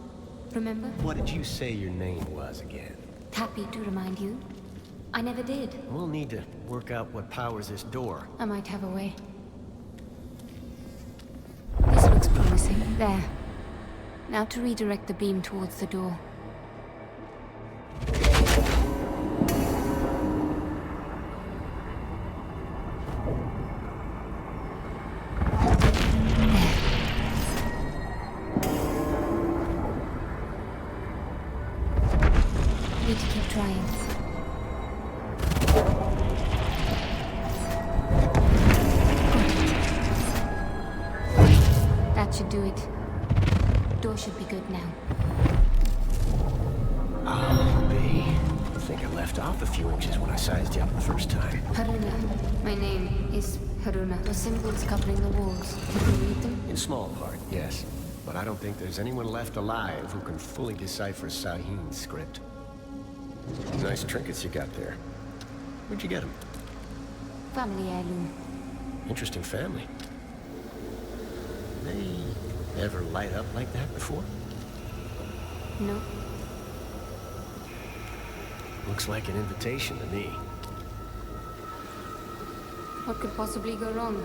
Remember? What did you say your name was again? Happy to remind you. I never did. We'll need to work out what powers this door. I might have a way. This looks promising. There. Now to redirect the beam towards the door. trying. That should do it. Door should be good now. I'll be. I think I left off a few inches when I sized you up the first time. Haruna. My name is Haruna. Those symbols covering the walls. Can you read them? In small part, yes. But I don't think there's anyone left alive who can fully decipher Sahin's script. Nice trinkets you got there. Where'd you get them? Family heirloom. Interesting family. They ever light up like that before? No. Looks like an invitation to me. What could possibly go wrong?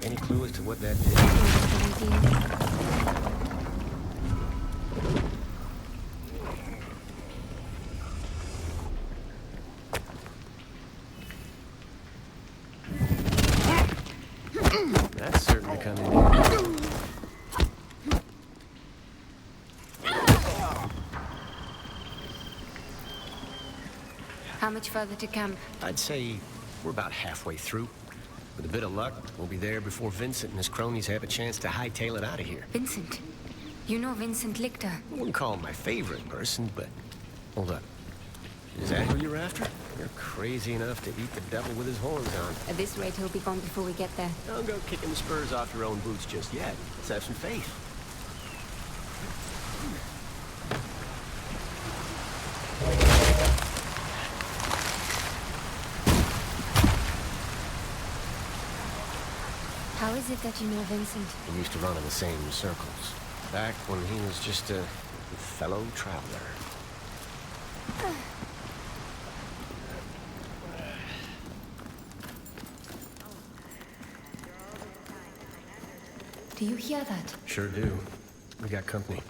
Any clue as to what that is? That's certainly coming in. How much further to camp? I'd say we're about halfway through. With a bit of luck, we'll be there before Vincent and his cronies have a chance to hightail it out of here. Vincent? You know Vincent Lichter? I wouldn't call him my favorite person, but... Hold up. Is that who you're after? You're crazy enough to eat the devil with his horns on. At this rate, he'll be gone before we get there. Don't go kicking the spurs off your own boots just yet. Let's have some faith. How is it that you know Vincent? We used to run in the same circles. Back when he was just a fellow traveler. Do you hear that? Sure do. We got company.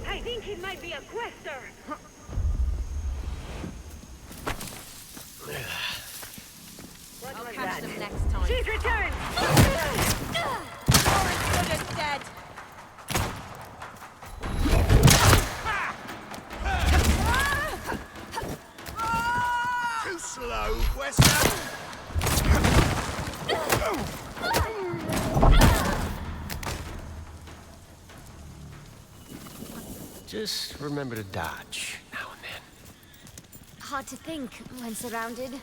I think he might be a quester. I'll catch them next time. She's returned! Lawrence Good is dead. Too slow, Quester! Just remember to dodge now and then. Hard to think when surrounded.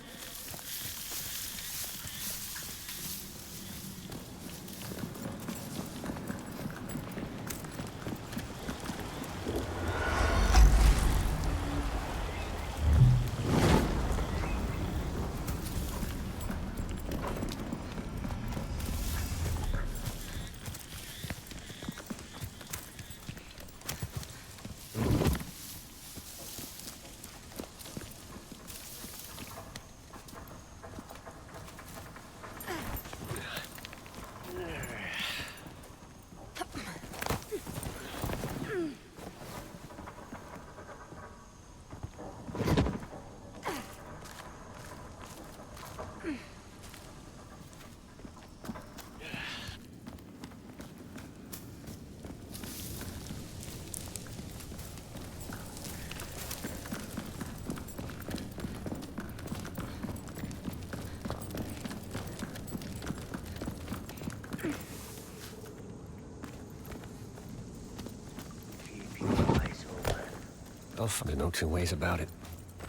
Oh, there's no two ways about it.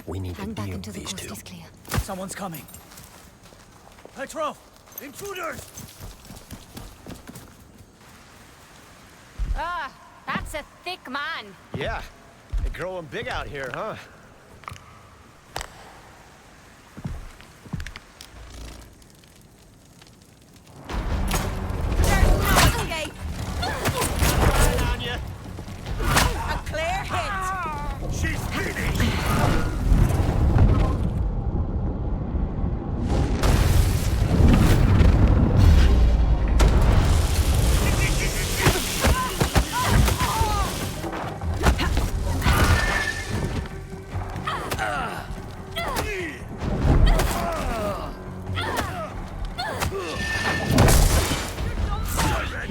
We need Hang to back deal until with the these coast two. is clear. Someone's coming. Petrov! Intruders! Ah, that's a thick man. Yeah, they're growing big out here, huh?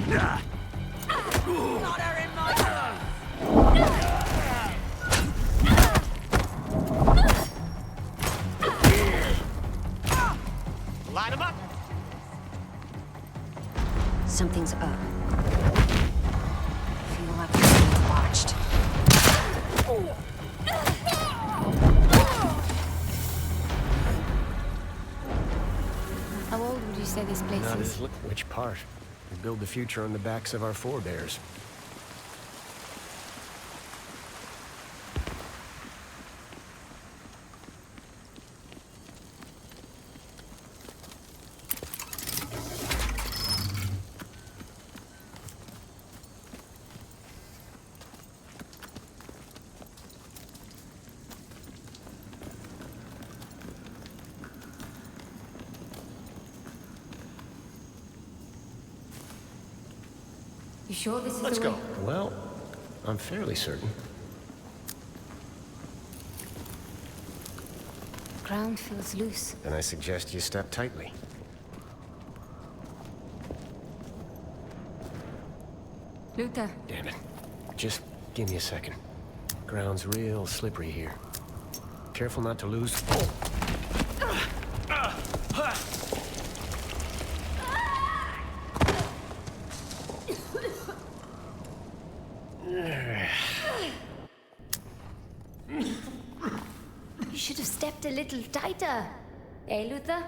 Not her in my... Line them up! Something's up. Feel like we're being watched. How old would you say this place Not is? as which part? We build the future on the backs of our forebears. You sure this is Let's the go. way? Well, I'm fairly certain. The ground feels loose. Then I suggest you step tightly. Luther, Damn it. Just give me a second. Ground's real slippery here. Careful not to lose... you should have stepped a little tighter. Eh, Luther?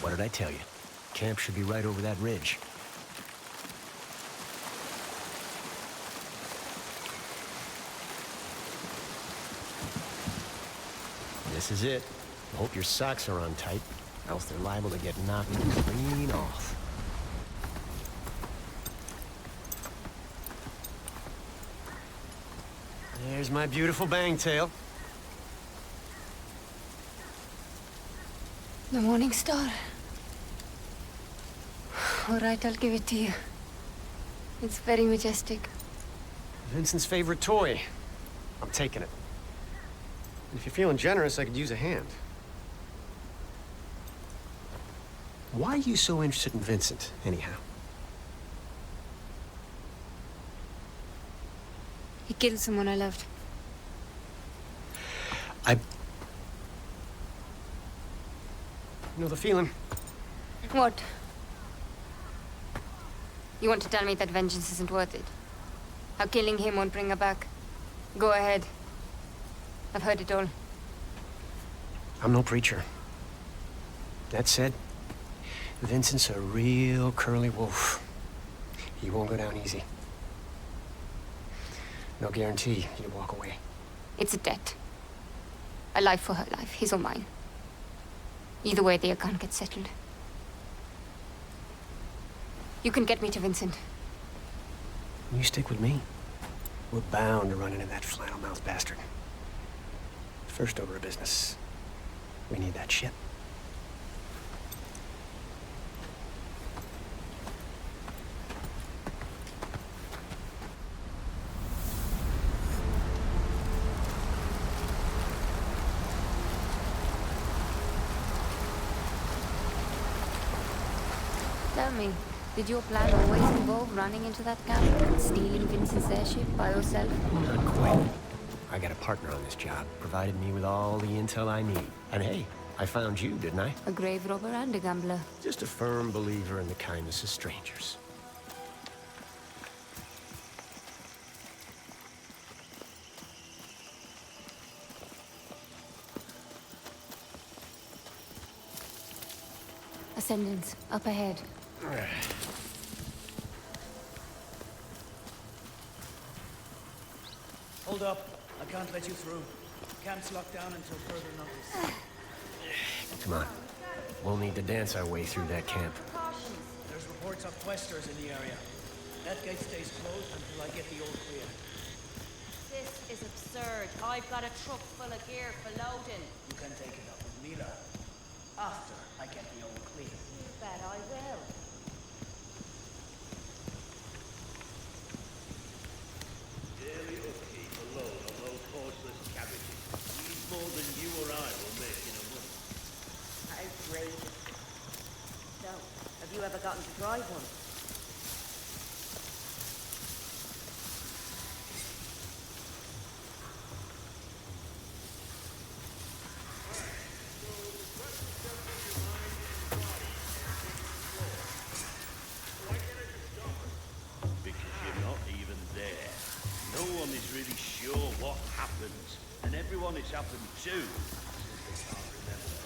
What did I tell you? Camp should be right over that ridge. This is it. Hope your socks are on tight, else they're liable to get knocked clean off. There's my beautiful bangtail. The Morning Star. All right, I'll give it to you. It's very majestic. Vincent's favorite toy. I'm taking it. And if you're feeling generous, I could use a hand. Why are you so interested in Vincent, anyhow? He killed someone I loved. You know the feeling. What? You want to tell me that vengeance isn't worth it? How killing him won't bring her back? Go ahead. I've heard it all. I'm no preacher. That said, Vincent's a real curly wolf. He won't go down easy. No guarantee he'd walk away. It's a debt. A life for her life, his or mine. Either way, the account gets settled. You can get me to Vincent. You stick with me. We're bound to run into that flannel-mouthed bastard. First order of business. We need that ship. Tell me, did your plan always involve running into that camp and stealing Vincent's airship by yourself? Not quite. I got a partner on this job. Provided me with all the intel I need. And hey, I found you, didn't I? A grave robber and a gambler. Just a firm believer in the kindness of strangers. Ascendants, up ahead. Hold up. I can't let you through. Camp's locked down until further notice. Come on. We'll need to dance our way through that camp. There's reports of questers in the area. That gate stays closed until I get the all clear. This is absurd. I've got a truck full of gear for loading. You can take it up with Mila. After I get the all clear. You bet I will. Daily upkeep alone on those horseless cabbages needs more than you or I will make in a month. Outrageous. So, have you ever gotten to drive one? Because you're not even there. No one is really sure what happens, and everyone it's happened to says they can't remember.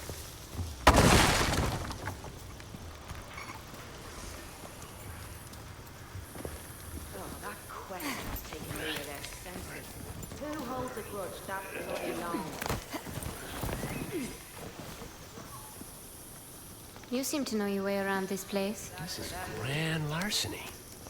Oh, that question's taking me to their senses. Who holds a grudge that bloody long? You seem to know your way around this place. This is grand larceny.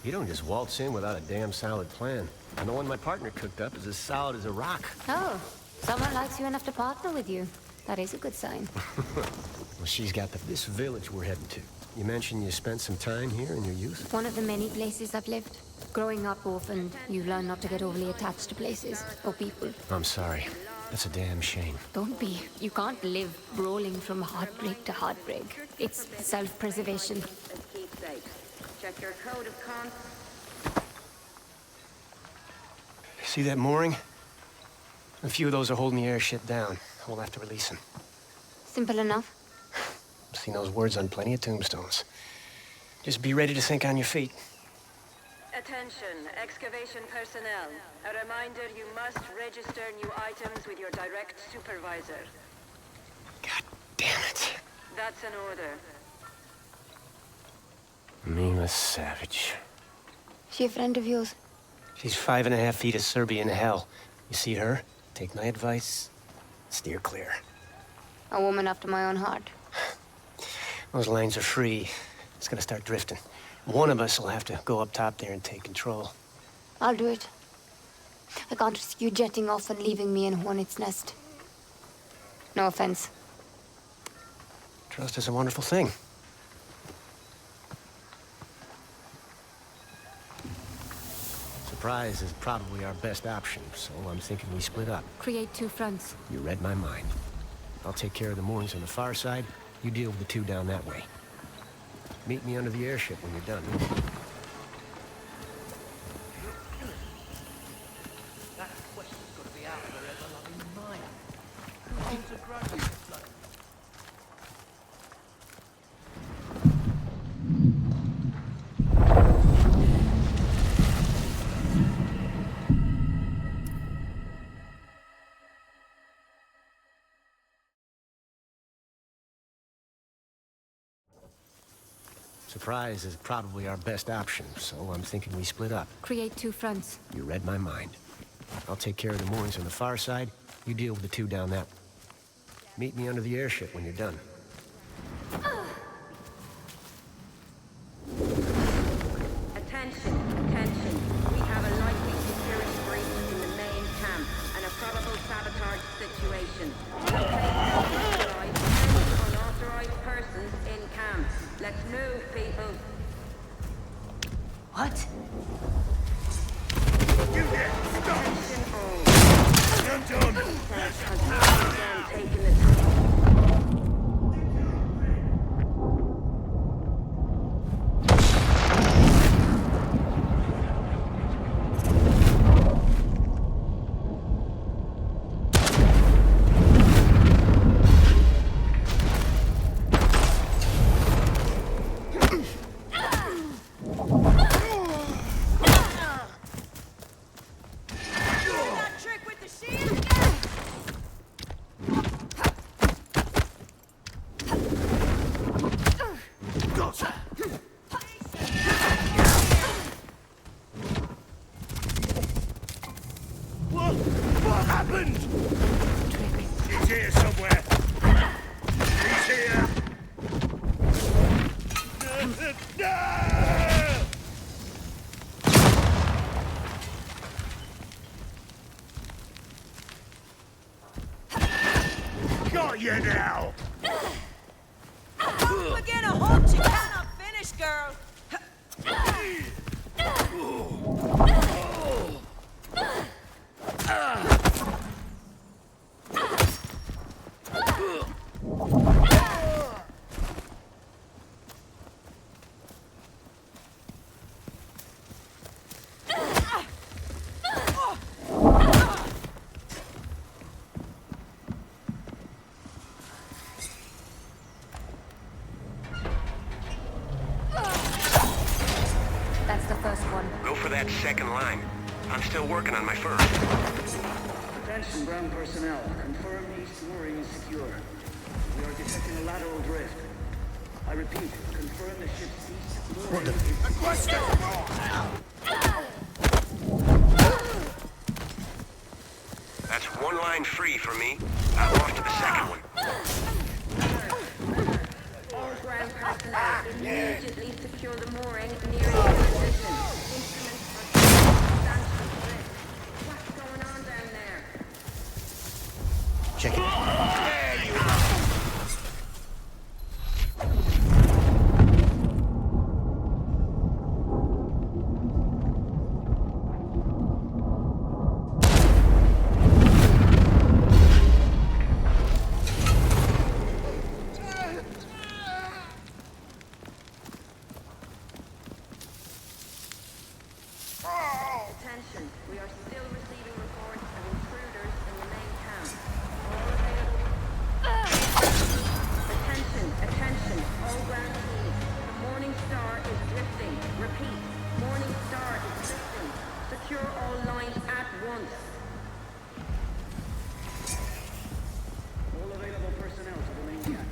You don't just waltz in without a damn solid plan. And the one my partner cooked up is as solid as a rock. Oh, someone likes you enough to partner with you. That is a good sign. Well, she's got this village we're heading to. You mentioned you spent some time here in your youth? One of the many places I've lived. Growing up orphaned, you learn not to get overly attached to places or people. I'm sorry. That's a damn shame. Don't be. You can't live rolling from heartbreak to heartbreak. It's self-preservation. Keepsake. Check your code of conduct. See that mooring? A few of those are holding the airship down. We'll have to release them. Simple enough. Seen those words on plenty of tombstones. Just be ready to think on your feet. Attention, excavation personnel. A reminder, you must register new items with your direct supervisor. God damn it. That's an order. Mila Savage. She a friend of yours? She's 5.5 feet of Serbian hell. You see her? Take my advice. Steer clear. A woman after my own heart. Those lines are free. It's gonna start drifting. One of us will have to go up top there and take control. I'll do it. I can't risk you jetting off and leaving me in Hornet's Nest. No offense. Trust is a wonderful thing. Surprise is probably our best option, so I'm thinking we split up. Create two fronts. You read my mind. I'll take care of the moorings on the far side. You deal with the two down that way. Meet me under the airship when you're done. That question's got to be out of their ever-loving mind. Who holds a grudge against blood? Surprise is probably our best option, so I'm thinking we split up. Create two fronts. You read my mind. I'll take care of the moorings on the far side. You deal with the two down that way. Meet me under the airship when you're done. Attention, attention. We have a likely security breach in the main camp and a probable sabotage situation. Locate any unauthorized persons in camp. Let's move, people. What? You there! Stop! I'm done! Has taken the time. That trick with the shield? happened? She's here somewhere. She's here. Got you now. Begin a hunt you cannot finish, girl. That's the first one. Go for that second line. I'm still working on my first. Attention, ground personnel. Confirm east mooring is secure. We are detecting a lateral drift. I repeat, confirm the ship's east mooring is That's one line free for me. I'm off to the second one. All ground personnel immediately secure the mooring near your position. Instruments are substantial drift. What's going on down there? Check it. Attention, we are still receiving reports of intruders in the main camp. All available. Attention, attention, all ground teams. The Morning Star is drifting. Repeat, Morning Star is drifting. Secure all lines at once. all available personnel to the main camp.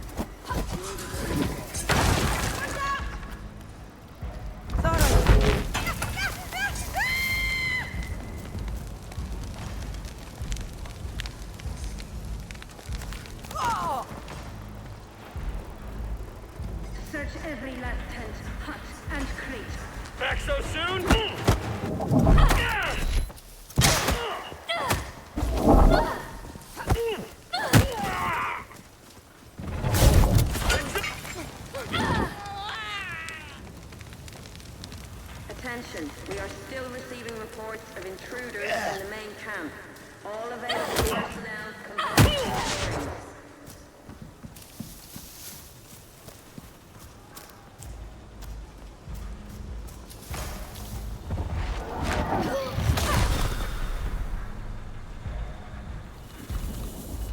Search every last tent, hut, and crate. Back so soon? Attention, we are still receiving reports of intruders in the main camp. All available personnel complete moorings.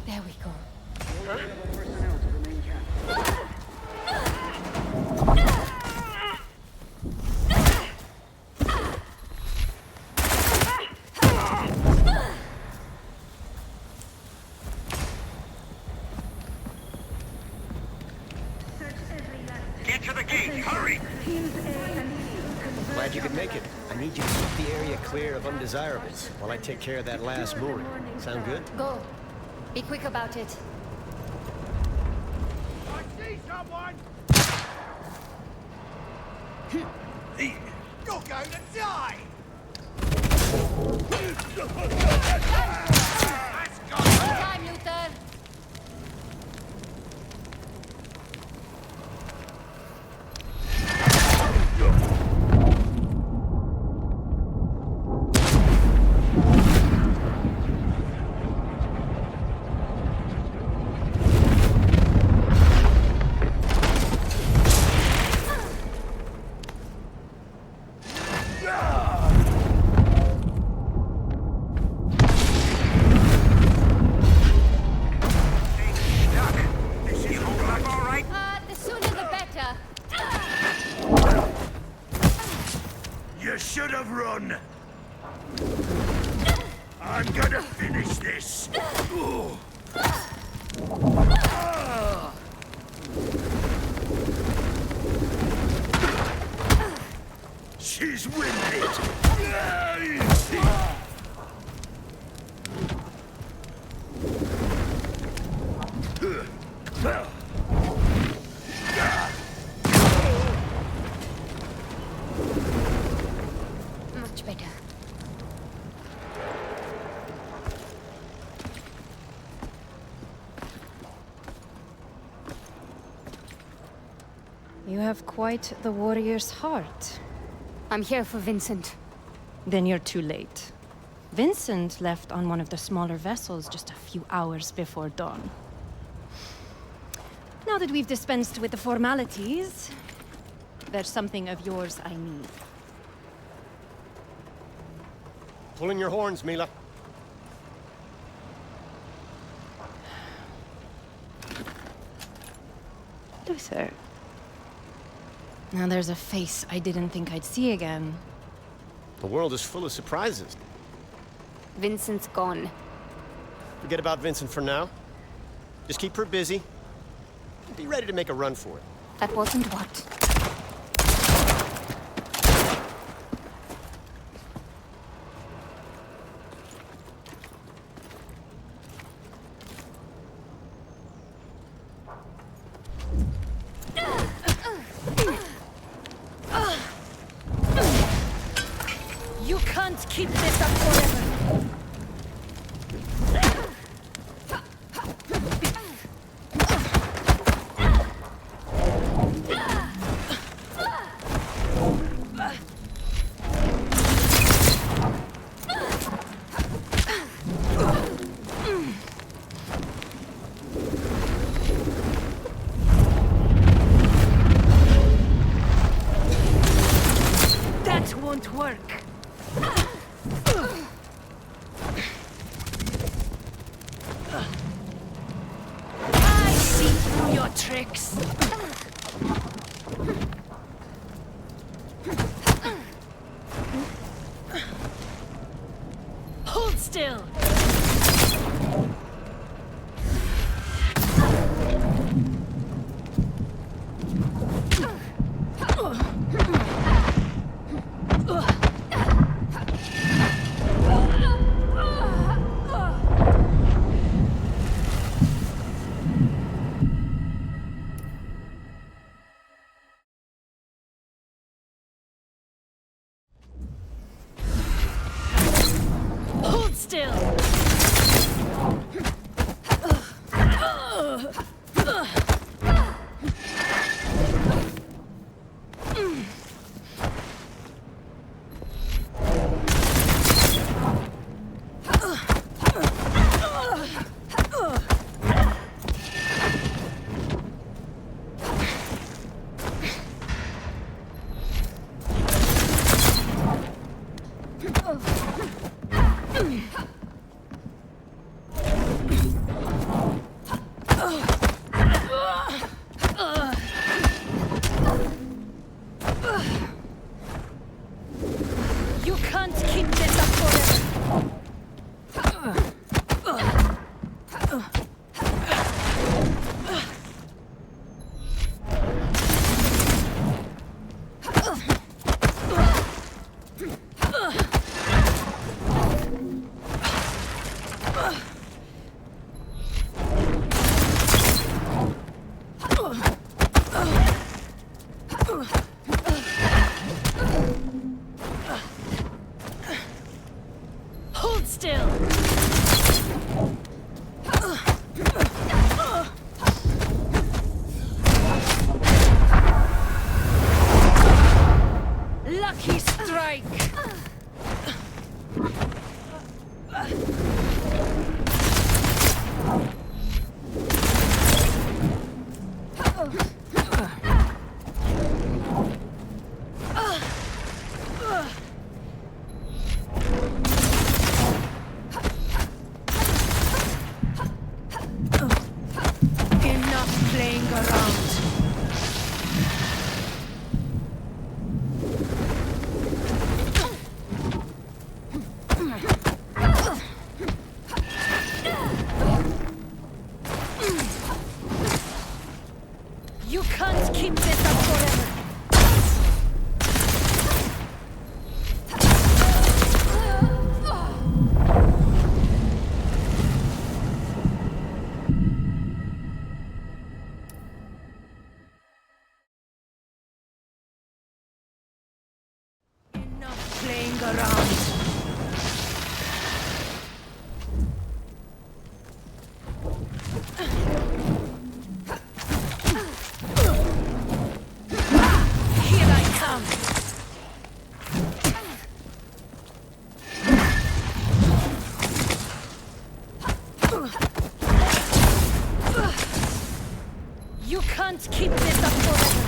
There we go. All available personnel to the main camp. Get to the gate, hurry! Glad you could make it. I need you to keep the area clear of undesirables while I take care of that last mooring. Sound good? Go. Be quick about it. I see someone! You're going to die! Time, Luther. The sooner the better. You should have run! I'm gonna finish this! Ooh. She's winded! much better. You have quite the warrior's heart. I'm here for Vincent. Then you're too late. Vincent left on one of the smaller vessels just a few hours before dawn. Now that we've dispensed with the formalities, there's something of yours I need. Pulling your horns, Mila. Luther. Now there's a face I didn't think I'd see again. The world is full of surprises. Vincent's gone. Forget about Vincent for now. Just keep her busy. Be ready to make a run for it. That wasn't what. You can't keep this up forever! That won't work. I see through your tricks. Hold still. Hold still. You can't keep this up forever. Hold still. Lucky strike. Look around. Here I come. You can't keep this up forever.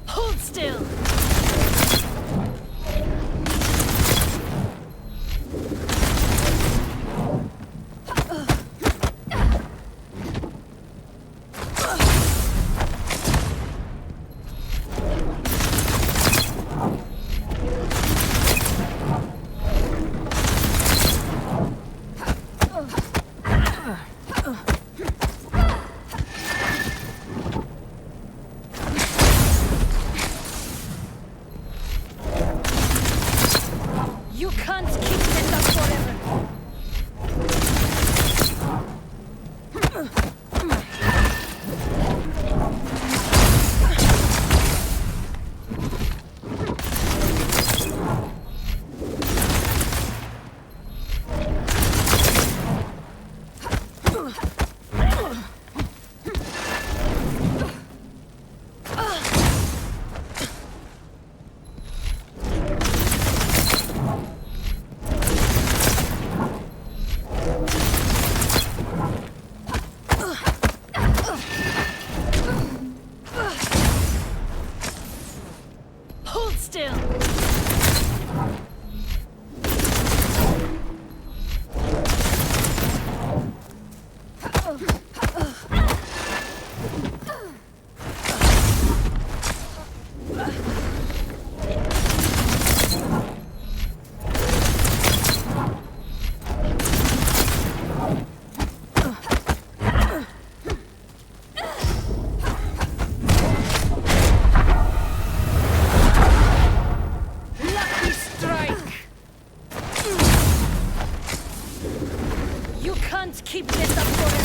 Hold still. You can't keep this up forever. Hold still. Lucky strike. You can't keep this up forever.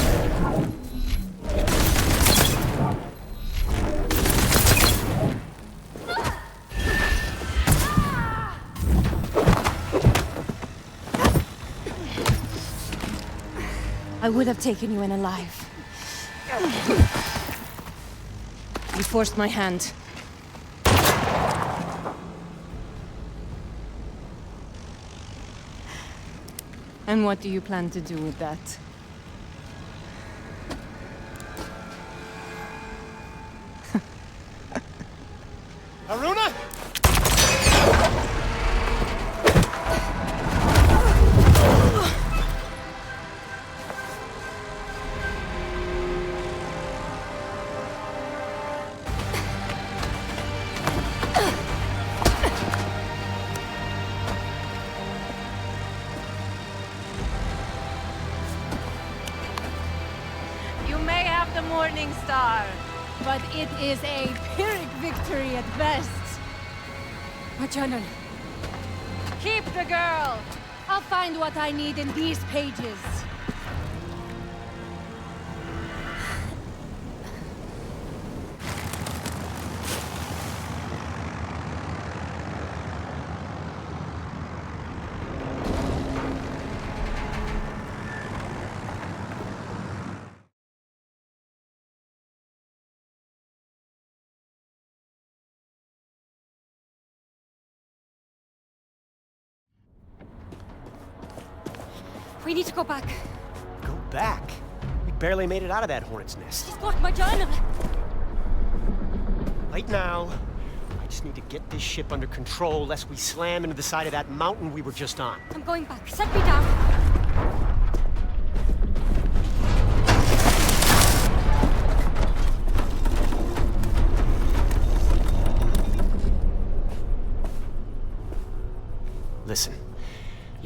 I would have taken you in alive. You forced my hand. And what do you plan to do with that? Aruna! You may have the Morning Star, but it is a Pyrrhic victory at best. My channel. Keep the girl. I'll find what I need in these pages. We need to go back. Go back? We barely made it out of that hornet's nest. She's got my journal. Right now, I just need to get this ship under control lest we slam into the side of that mountain we were just on. I'm going back. Set me down.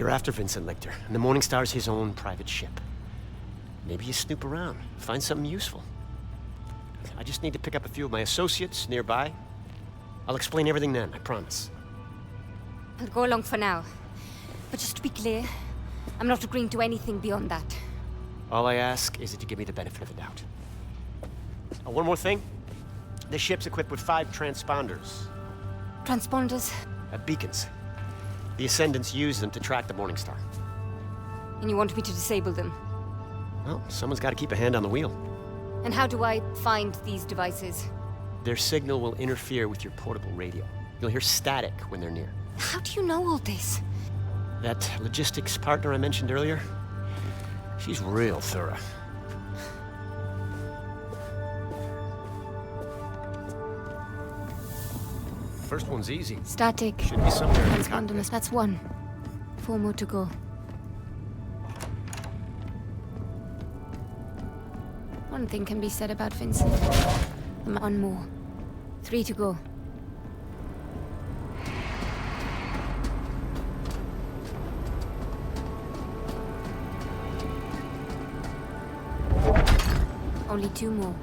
You're after Vincent Lichter, and the Morning Star's his own private ship. Maybe you snoop around, find something useful. I just need to pick up a few of my associates nearby. I'll explain everything then, I promise. I'll go along for now. But just to be clear, I'm not agreeing to anything beyond that. All I ask is that you give me the benefit of the doubt. Oh, one more thing. This ship's equipped with 5 transponders. Transponders? Beacons. The Ascendants use them to track the Morning Star. And you want me to disable them? Well, someone's got to keep a hand on the wheel. And how do I find these devices? Their signal will interfere with your portable radio. You'll hear static when they're near. How do you know all this? That logistics partner I mentioned earlier, she's real thorough. First one's easy. Static. Should be somewhere in the Transponders, that's 1. 4 more to go. One thing can be said about Vincent. 1 more. 3 to go. Only 2 more.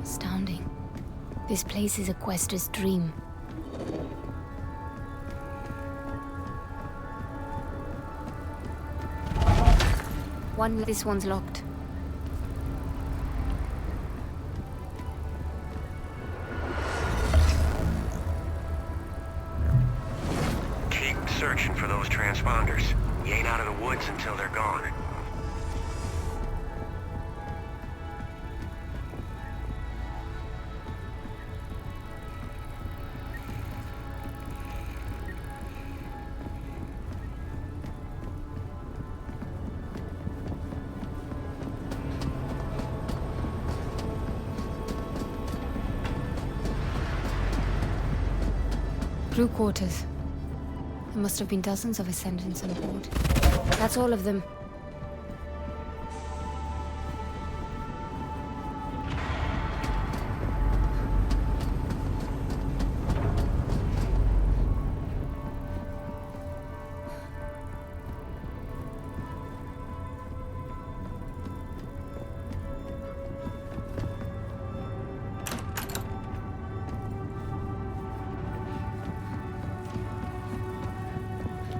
Astounding. This place is a quester's dream. This one's locked. Keep searching for those transponders. You ain't out of the woods until they're gone. Crew quarters. There must have been dozens of Ascendants on board. That's all of them.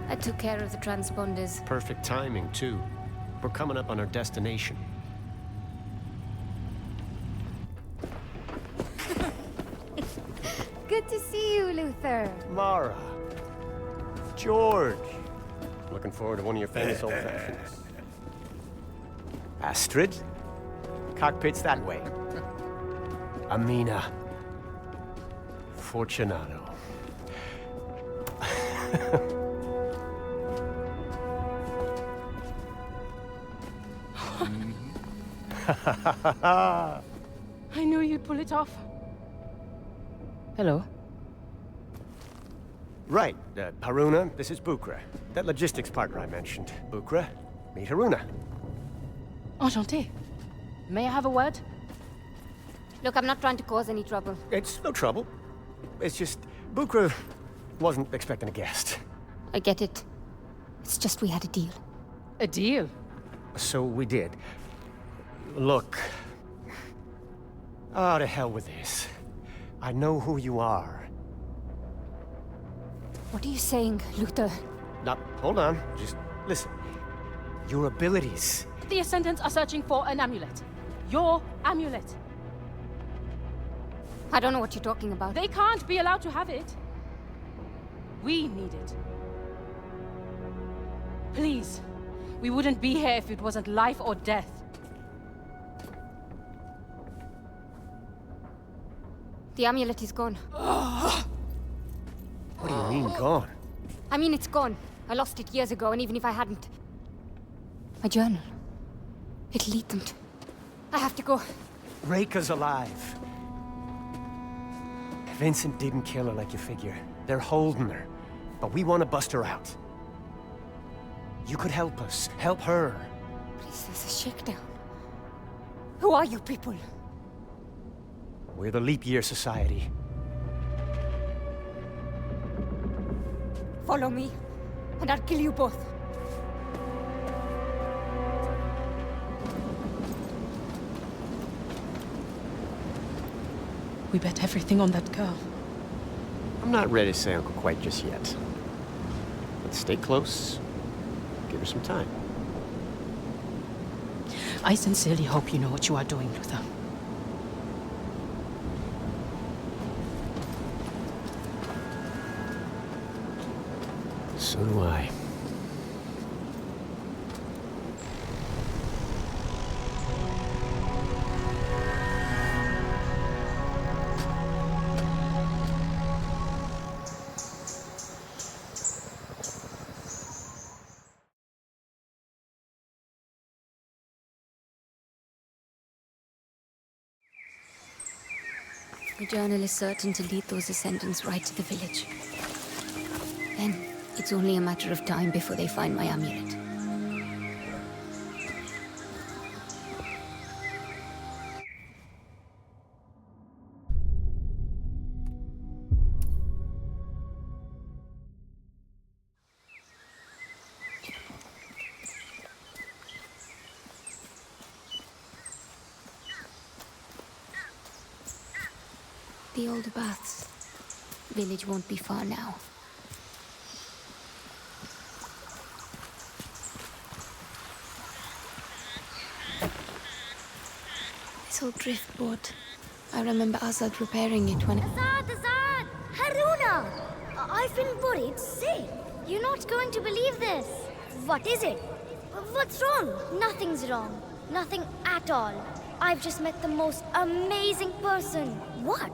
I took care of the transponders. Perfect timing, too. We're coming up on our destination. Good to see you, Luther. Mara. George. Looking forward to one of your famous old fashions. Astrid. Cockpit's that way. Amina. Fortunato. I knew you'd pull it off. Hello. Right, Haruna, this is Bukra. That logistics partner I mentioned. Bukra, meet Haruna. Enchanté. May I have a word? Look, I'm not trying to cause any trouble. It's no trouble. It's just, Bukra wasn't expecting a guest. I get it. It's just we had a deal. A deal? So we did. Look. Oh, to hell with this. I know who you are. What are you saying, Luther? Now, hold on. Just listen. Your abilities. The Ascendants are searching for an amulet. Your amulet. I don't know what you're talking about. They can't be allowed to have it. We need it. Please. We wouldn't be here if it wasn't life or death. The amulet is gone. What do you mean, gone? I mean, it's gone. I lost it years ago, and even if I hadn't... My journal. It'll lead them to... I have to go. Reika's alive. Vincent didn't kill her like you figure. They're holding her. But we want to bust her out. You could help us. Help her. Please, there's a shakedown. Who are you people? We're the Leap Year Society. Follow me, and I'll kill you both. We bet everything on that girl. I'm not ready to say Uncle quite just yet. But stay close. Give her some time. I sincerely hope you know what you are doing, Luther. So do I. The journal is certain to lead those ascendants right to the village. Then, it's only a matter of time before they find my amulet. The older baths. Village won't be far now. This old driftboard. I remember Azad repairing it when... Azad! Haruna! I've been worried. Say, you're not going to believe this. What is it? What's wrong? Nothing's wrong. Nothing at all. I've just met the most amazing person. What?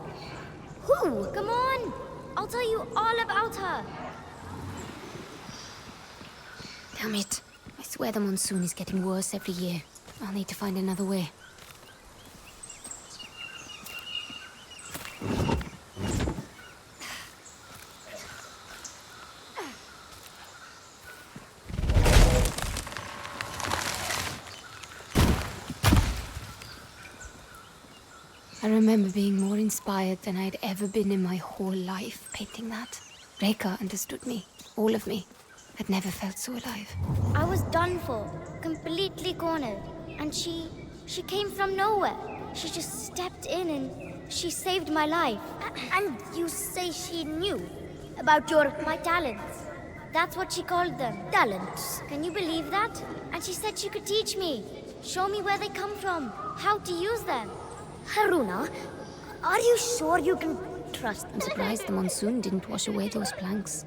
Who? Come on! I'll tell you all about her. Damn it. I swear the monsoon is getting worse every year. I'll need to find another way. I remember being more inspired than I'd ever been in my whole life painting that. Reka understood me. All of me. I'd never felt so alive. I was done for. Completely cornered. And she came from nowhere. She just stepped in and she saved my life. And you say she knew about my talents. That's what she called them. Talents. Can you believe that? And she said she could teach me. Show me where they come from. How to use them. Haruna, are you sure you can trust? I'm surprised the monsoon didn't wash away those planks.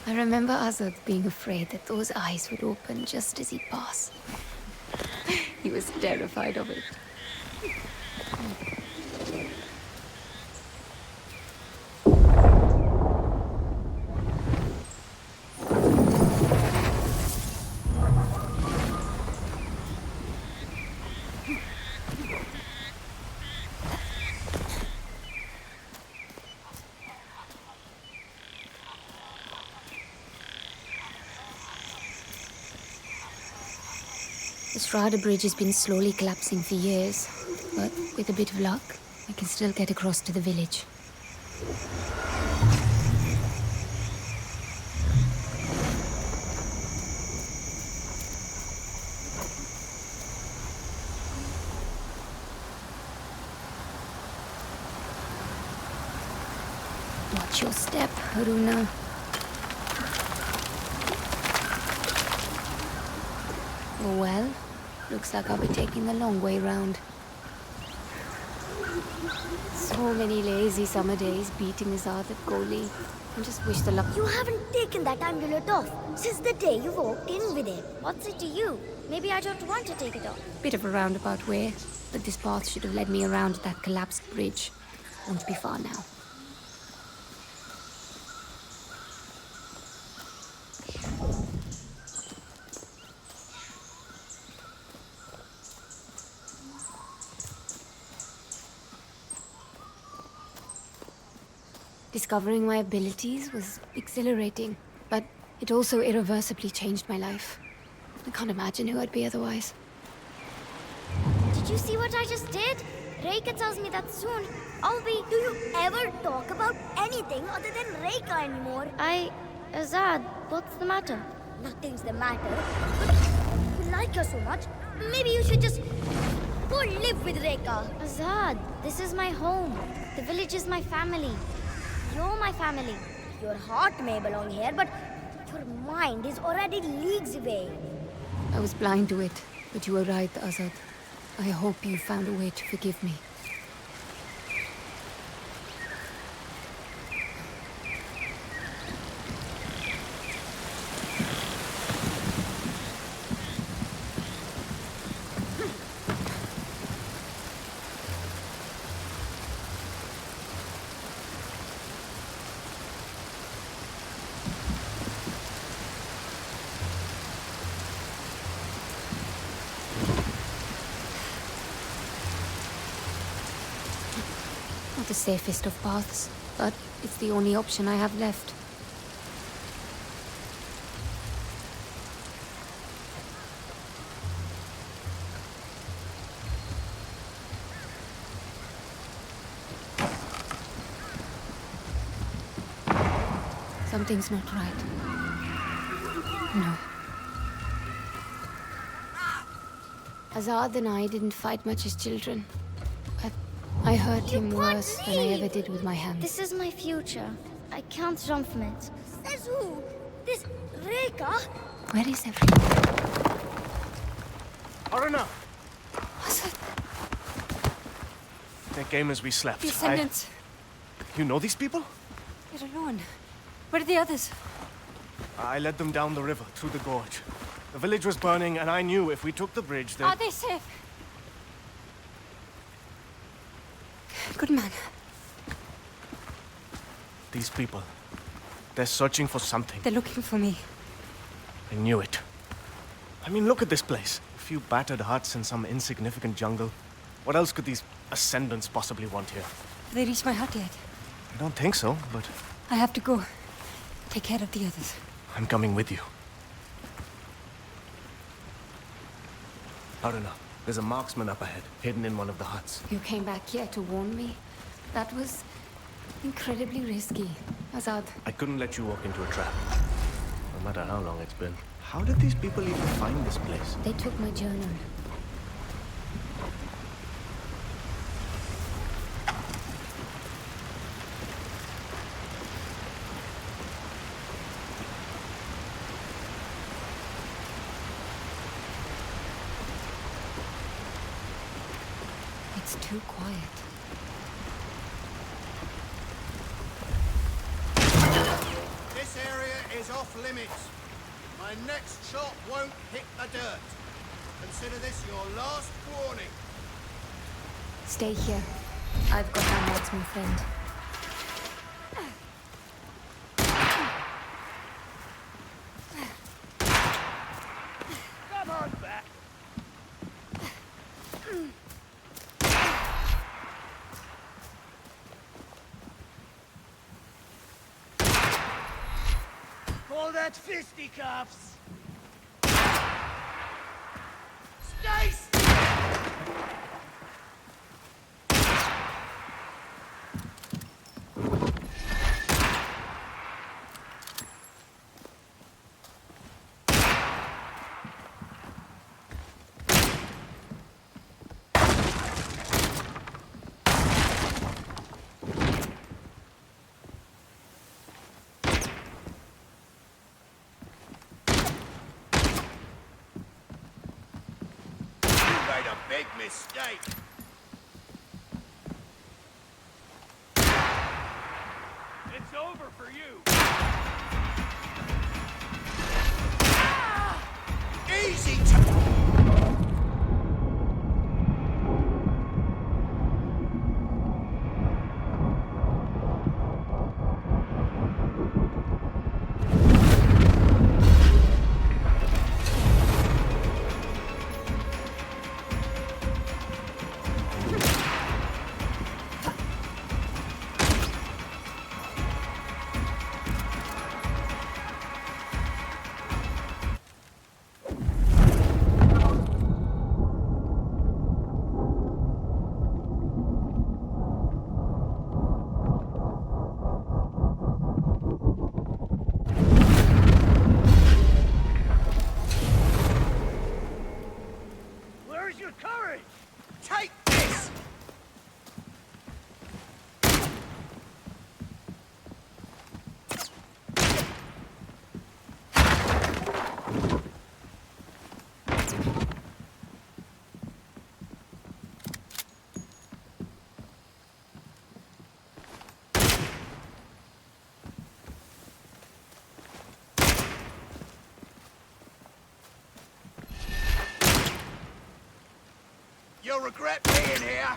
I remember Azad being afraid that those eyes would open just as he passed. He was terrified of it. The Strada Bridge has been slowly collapsing for years, but with a bit of luck, I can still get across to the village. Watch your step, Haruna. Oh well. Looks like I'll be taking the long way round. So many lazy summer days beating Azad at goalie. I just wish the luck... You haven't taken that amulet off since the day you walked in with it. What's it to you? Maybe I don't want to take it off. Bit of a roundabout way, but this path should have led me around that collapsed bridge. Won't be far now. Discovering my abilities was exhilarating, but it also irreversibly changed my life. I can't imagine who I'd be otherwise. Did you see what I just did? Reika tells me that soon I'll be... Do you ever talk about anything other than Reika anymore? Azad, what's the matter? Nothing's the matter. But you like her so much, maybe you should just go live with Reika. Azad, this is my home. The village is my family. You're my family. Your heart may belong here, but your mind is already leagues away. I was blind to it, but you were right, Azad. I hope you found a way to forgive me. Not the safest of paths, but it's the only option I have left. Something's not right. No. Azad and I didn't fight much as children. But I hurt him worse than I ever did with my hands. This is my future. I can't run from it. Says who? This Reika? Where is everyone? Aruna! Azad, They came as we slept. Descendants. You know these people? You're alone. Where are the others? I led them down the river, through the gorge. The village was burning, and I knew if we took the bridge, Are they safe? Good man. These people, they're searching for something. They're looking for me. I knew it. I mean, look at this place. A few battered huts in some insignificant jungle. What else could these ascendants possibly want here? Have they reached my hut yet? I don't think so, but I have to go. Take care of the others. I'm coming with you. Aruna, there's a marksman up ahead, hidden in one of the huts. You came back here to warn me? That was incredibly risky, Azad. I couldn't let you walk into a trap. No matter how long it's been. How did these people even find this place? They took my journal. It's too quiet. This area is off limits. My next shot won't hit the dirt. Consider this your last warning. Stay here. I've got my marksman friend. Come on back. Call that fisticuffs. Stay still. Made a big mistake. It's over for you. Easy regret being here.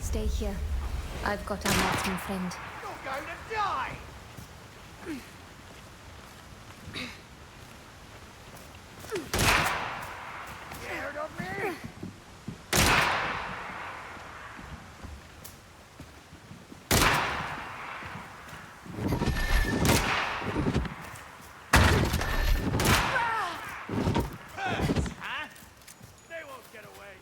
Stay here. I've got our marksman friend. You're going to die! Scared of me? Hurts, huh? They won't get away.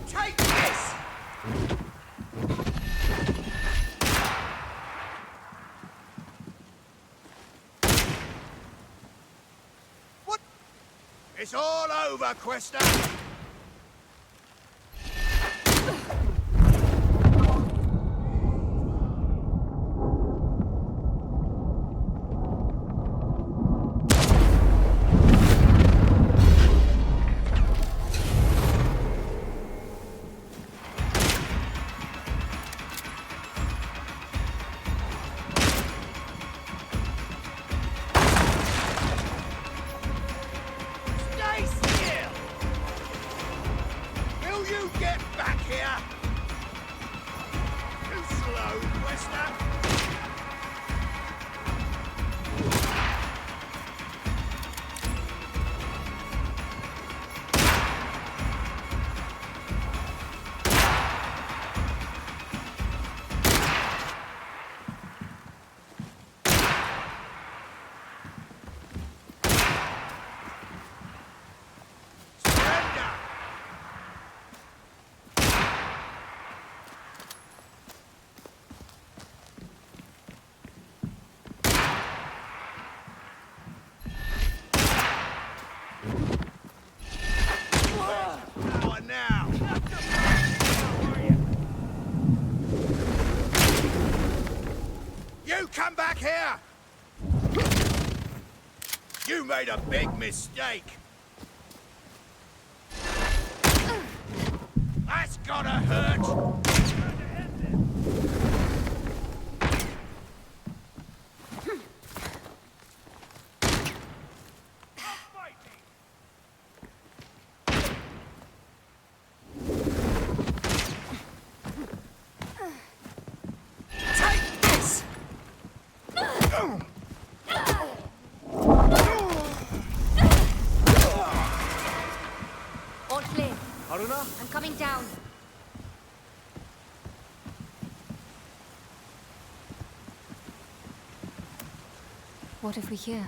Take this! What? It's all over, Questa! Stay still! Will you get back here? Too slow, Questa. Surrender! Power now! You come back here! You made a big mistake! That's gotta hurt! Take this! All clear. Haruna? I'm coming down. What have we here?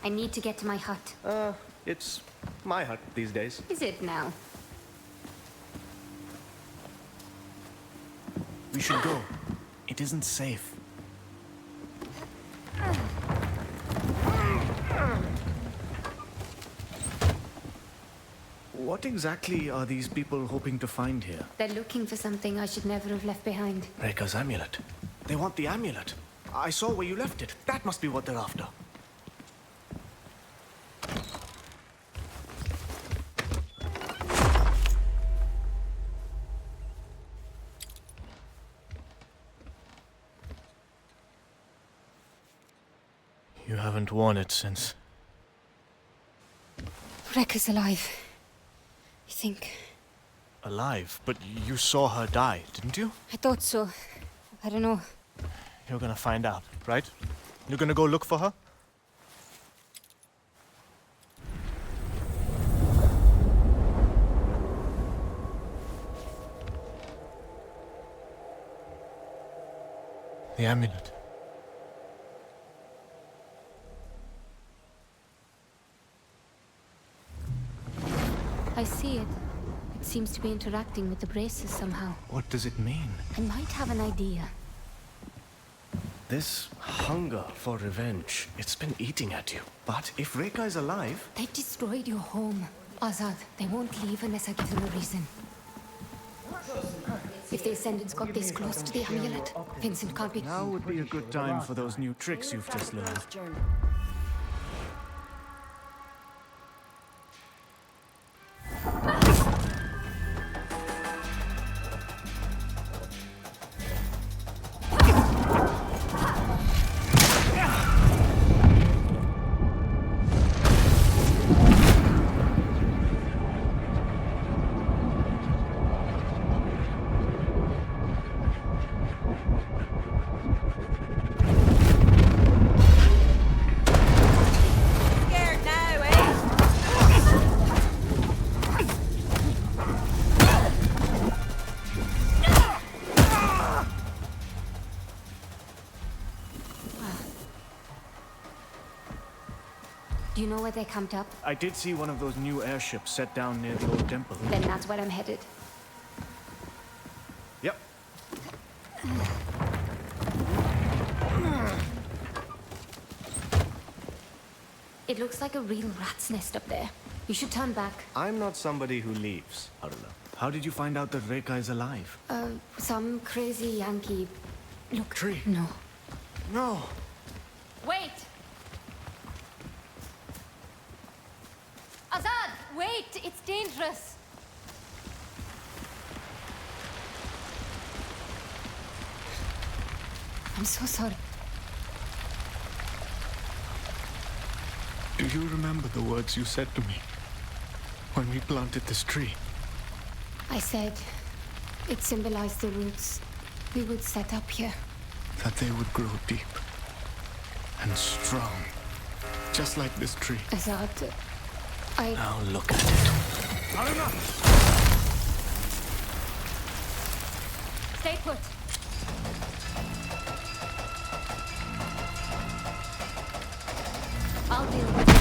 I need to get to my hut. It's my hut these days. Is it now? We should go. It isn't safe. What exactly are these people hoping to find here? They're looking for something I should never have left behind. Rekka's amulet. They want the amulet. I saw where you left it. That must be what they're after. You haven't worn it since. Rekka's alive. I think. Alive? But you saw her die, didn't you? I thought so. I don't know. You're gonna find out, right? You're gonna go look for her? The amulet. I see it. It seems to be interacting with the braces somehow. What does it mean? I might have an idea. This hunger for revenge, it's been eating at you. But if Rekka is alive... They've destroyed your home. Azad, they won't leave unless I give them a reason. If the Ascendants got this close to the amulet, Vincent can't be... Now would be a good time for those new tricks you've just learned. Do you know where they camped up? I did see one of those new airships set down near the old temple. Then that's where I'm headed. Yep. It looks like a real rat's nest up there. You should turn back. I'm not somebody who leaves, Aruna. How did you find out that Rekka is alive? Some crazy Yankee... Look. Tree. No. No. Wait! Azad, wait! It's dangerous! I'm so sorry. Do you remember the words you said to me when we planted this tree? I said it symbolized the roots we would set up here. That they would grow deep and strong, just like this tree. Azad, Now look at it. Stay put. I'll deal with it.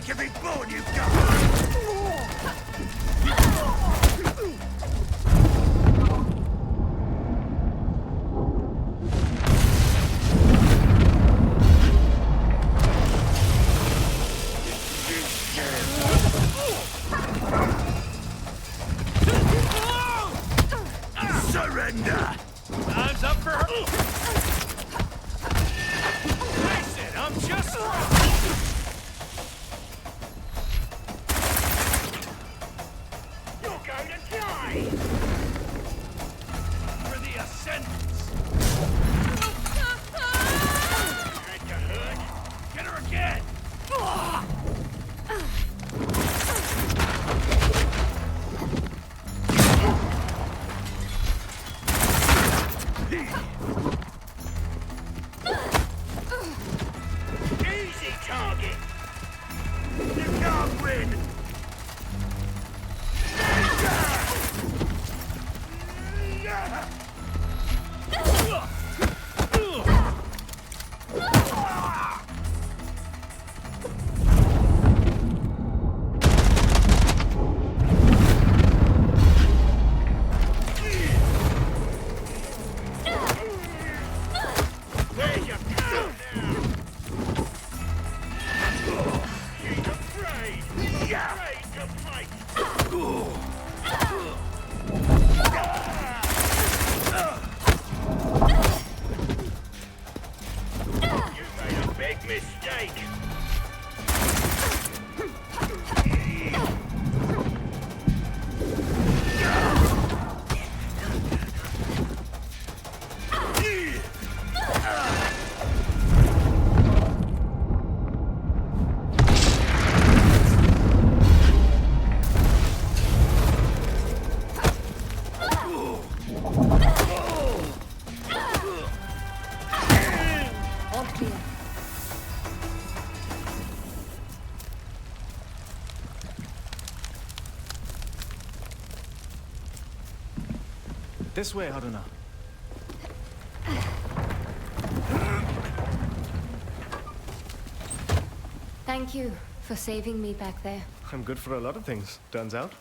can be born, you got. Surrender! Time's up for her. Face it, I'm just... You're going to die! For the Ascendants. Had to hurt. Get her again! Easy target! You can't win! Where's your power now? She's afraid! Afraid to fight! You made a big mistake! All clear. This way, Haruna. Thank you for saving me back there. I'm good for a lot of things, turns out.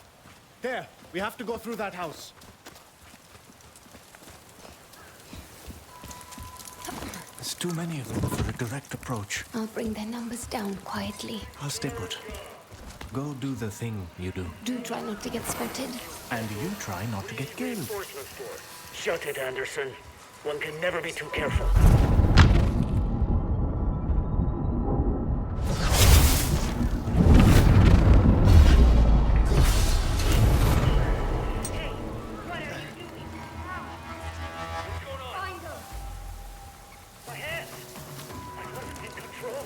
There, we have to go through that house. There's too many of them for a direct approach. I'll bring their numbers down quietly. I'll stay put. Go do the thing you do. Do try not to get spotted. And you try not to get killed. Reinforcement force. Shut it, Anderson. One can never be too careful. My hand! I wasn't in control.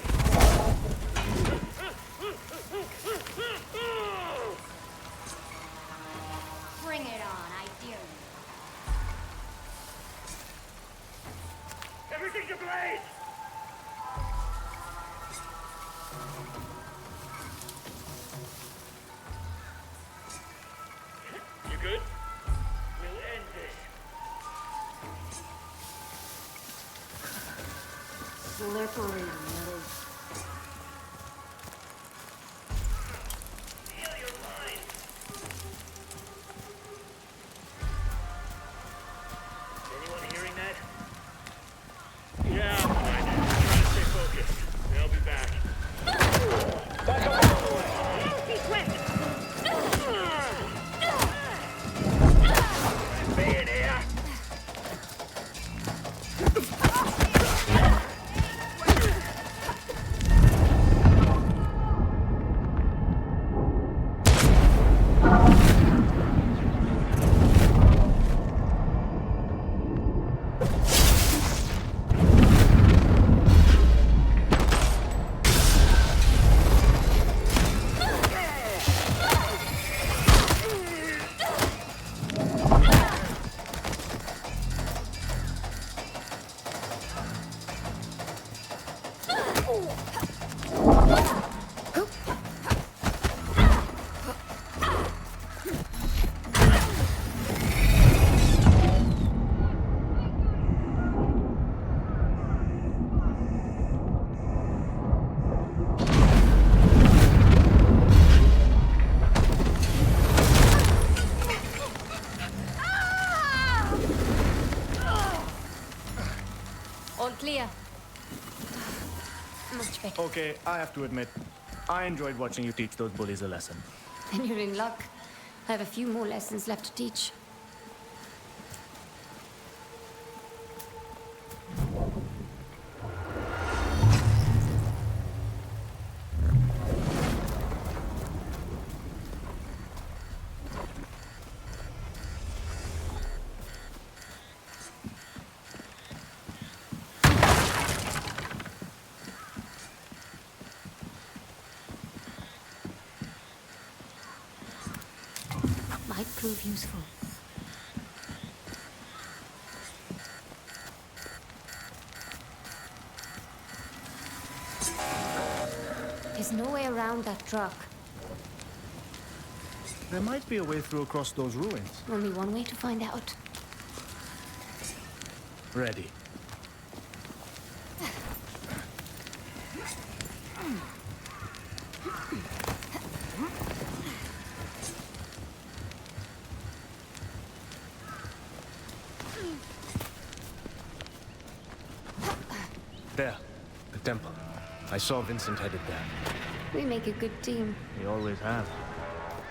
Bring it on, I dare you. Everything's ablaze! You good? We'll end this. Slippery little... Heal your mind. Anyone hearing that? Yeah, I'm fine. Trying to stay focused. They'll be back. Back up all the way. East-west! Being here. Much better. Okay, I have to admit, I enjoyed watching you teach those bullies a lesson. Then you're in luck. I have a few more lessons left to teach. Might prove useful. There's no way around that truck. There might be a way through across those ruins. Only one way to find out. Ready. There, the temple. I saw Vincent headed there. We make a good team. We always have.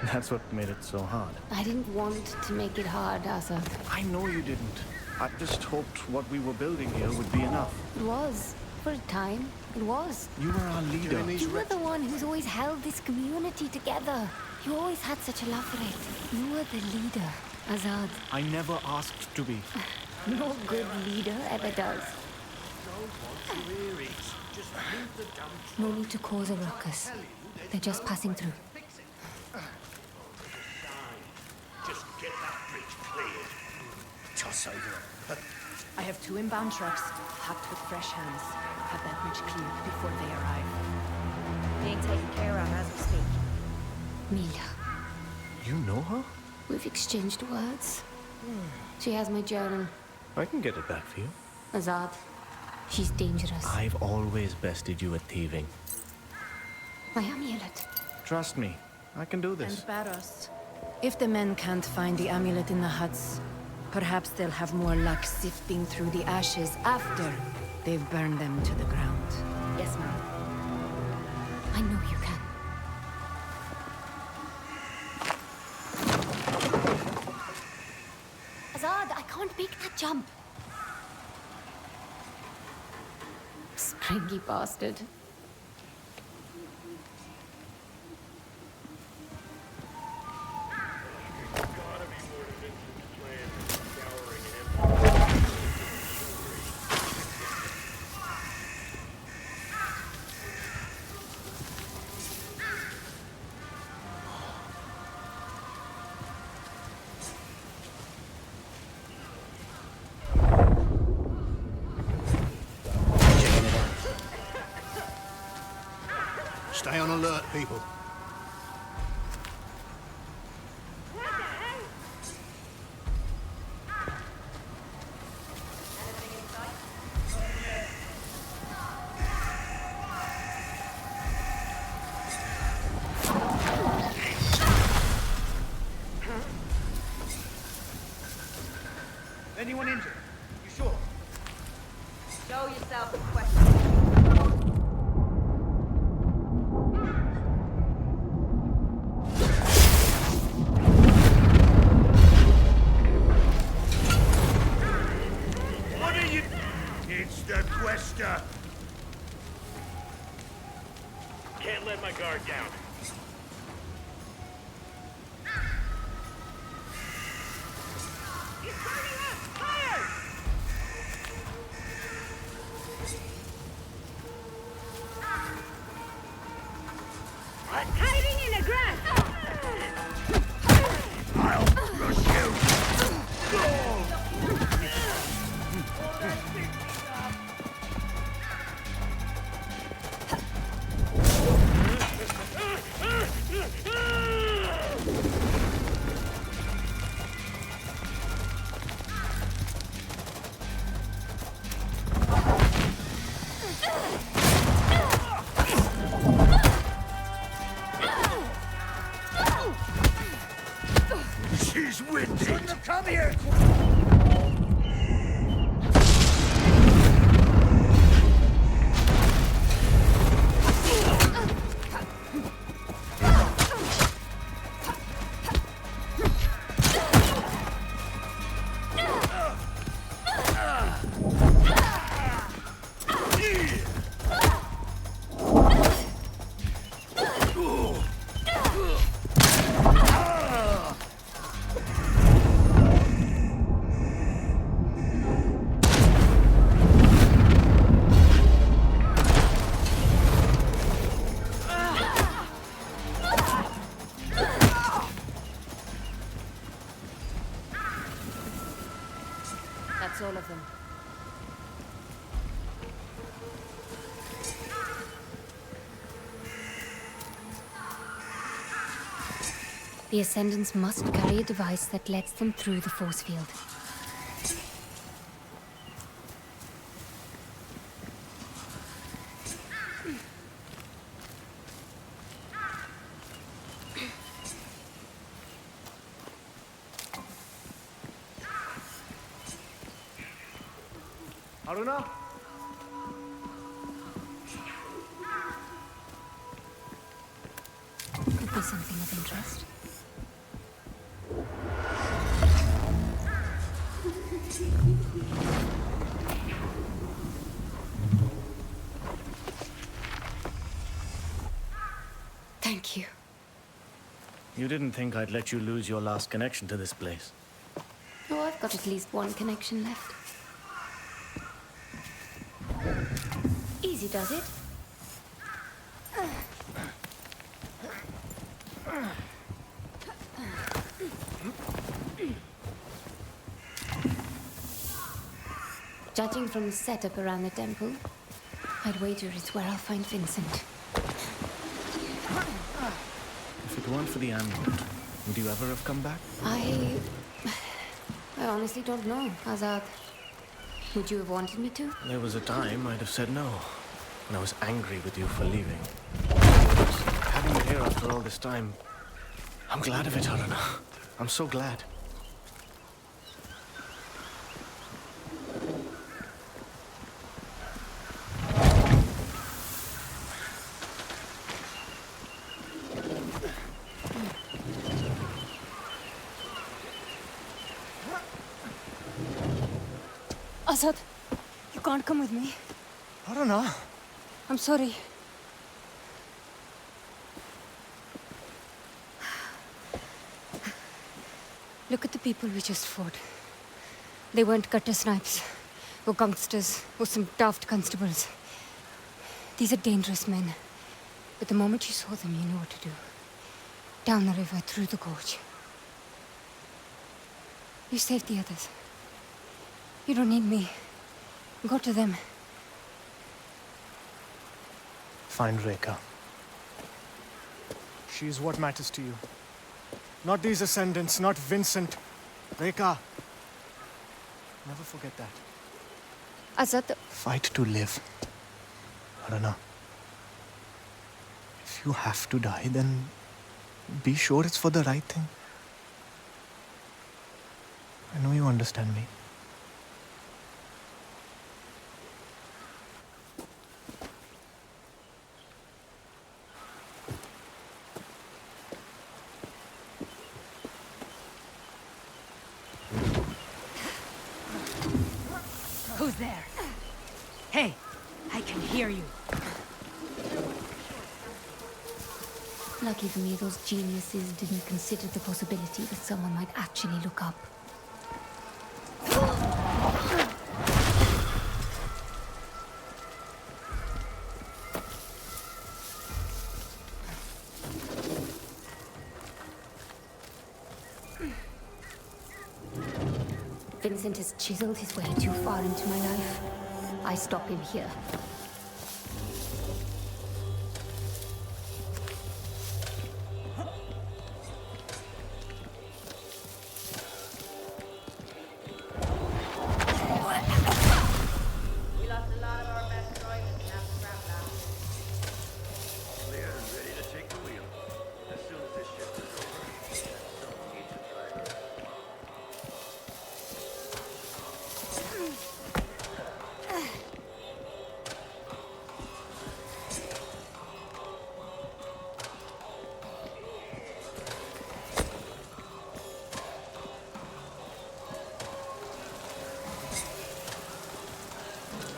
That's what made it so hard. I didn't want to make it hard, Asa. I know you didn't. I just hoped what we were building here would be enough. It was. For a time, it was. You were our leader. You were the one who's always held this community together. You always had such a love for it. You were the leader, Azad. I never asked to be. No good leader ever does. No need to cause a ruckus. They're just passing through. Just get that bridge cleared. Toss over. I have 2 inbound trucks, packed with fresh hands. Have that bridge cleared before they arrive. Being taken care of as we speak. Mila. You know her? We've exchanged words. She has my journal. I can get it back for you. Azad. She's dangerous. I've always bested you at thieving. My amulet. Trust me, I can do this. And Barros. If the men can't find the amulet in the huts, perhaps they'll have more luck sifting through the ashes after they've burned them to the ground. Yes, ma'am. I know you can. Azad, I can't make that jump. Springy bastard. Stay on alert, people. Anyone injured? You sure? Show yourself a question. What are you... It's the Quester. Can't let my guard down. He's burning up! Fire! Hiding in the grass! I'll crush She's winded. Shouldn't have come here. The Ascendants must carry a device that lets them through the force field. Aruna? Could be something of interest. Thank you. You didn't think I'd let you lose your last connection to this place. Oh, I've got at least one connection left. Easy does it. Judging from the setup around the temple, I'd wager it's where I'll find Vincent. If it weren't for the amulet, would you ever have come back? I honestly don't know, Azad. Would you have wanted me to? There was a time I'd have said no, and I was angry with you for leaving. Having you here after all this time, I'm glad of it, Aruna. I'm so glad. Azad, you can't come with me. Aruna. I'm sorry. Look at the people we just fought. They weren't gutter snipes, or gangsters, or some daft constables. These are dangerous men. But the moment you saw them, you knew what to do. Down the river, through the gorge. You saved the others. You don't need me. Go to them. Find Rekha. She is what matters to you. Not these Ascendants, not Vincent. Rekha. Never forget that. Azad... Fight to live. Aruna. If you have to die, then be sure it's for the right thing. I know you understand me. Who's there? Hey, I can hear you. Lucky for me, those geniuses didn't consider the possibility that someone might actually look up. Vincent has chiseled his way too far into my life. I stop him here. We lost a lot of our best drivers in that scrap lab. Clear and ready to take the wheel. As soon as this shift is over, someone needs a driver.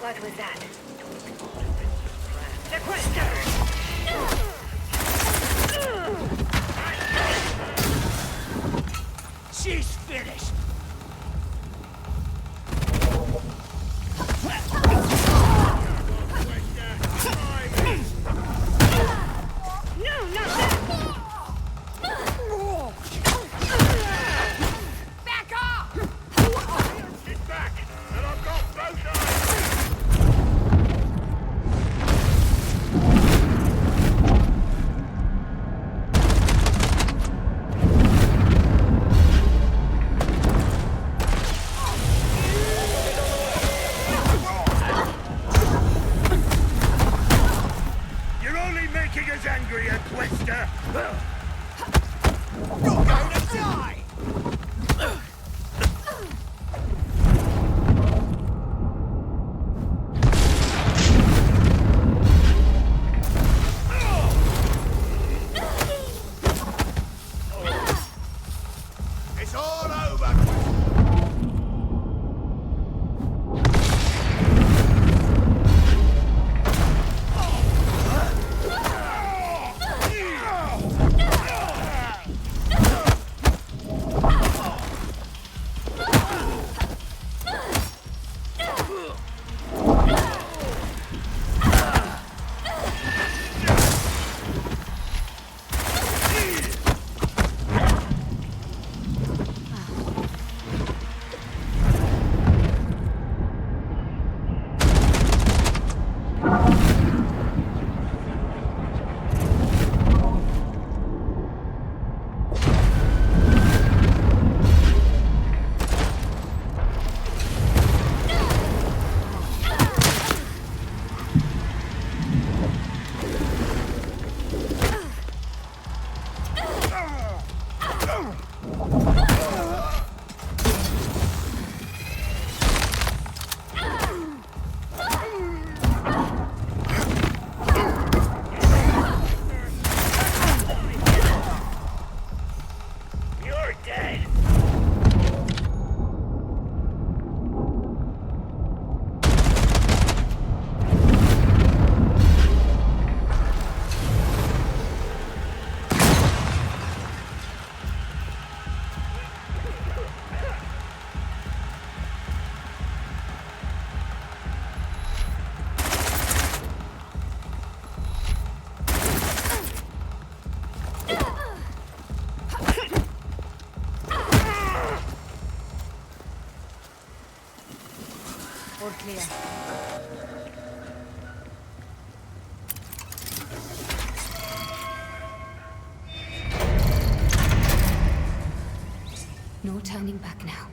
What was that? Sequester! She's finished. No, not that! Back off! Get back, and I've got both eyes! who's angry at Questa? You're going to die! It's all over! All clear. No turning back now.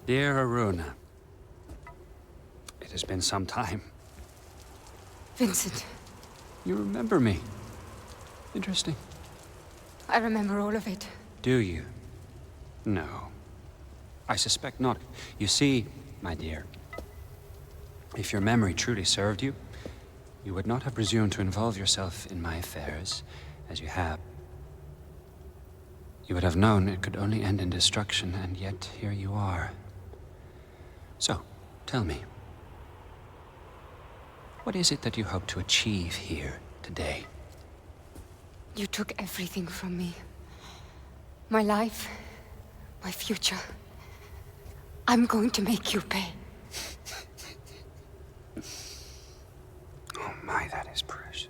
Dear Aruna, it has been some time. Vincent, You remember me. Interesting. I remember all of it. Do you? No. I suspect not. You see, my dear, if your memory truly served you, you would not have presumed to involve yourself in my affairs, as you have. You would have known it could only end in destruction, and yet here you are. So, tell me, what is it that you hope to achieve here today? You took everything from me. My life, my future. I'm going to make you pay. Oh my, that is precious.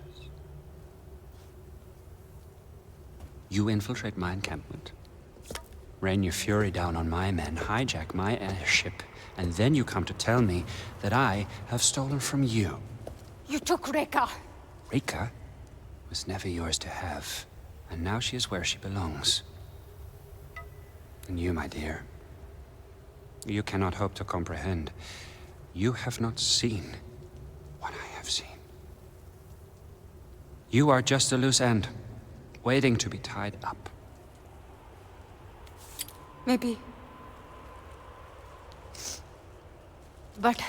You infiltrate my encampment, rain your fury down on my men, hijack my airship, and then you come to tell me that I have stolen from you. You took Reka. Reka? was never yours to have, and now she is where she belongs. And you, my dear, you cannot hope to comprehend. You have not seen what I have seen. You are just a loose end, waiting to be tied up. Maybe. But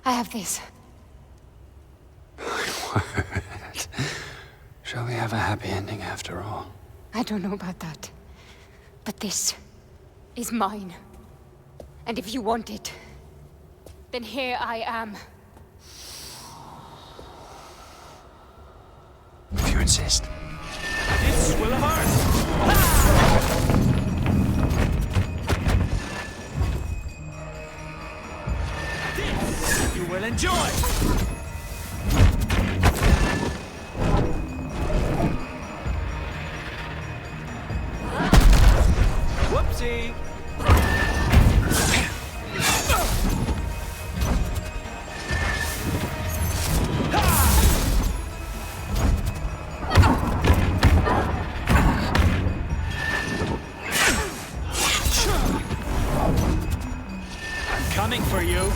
I have this. What? Shall we have a happy ending after all? I don't know about that. But this is mine. And if you want it, then here I am. If you insist. This will hurt! This you will enjoy! Whoopsie! Coming for you.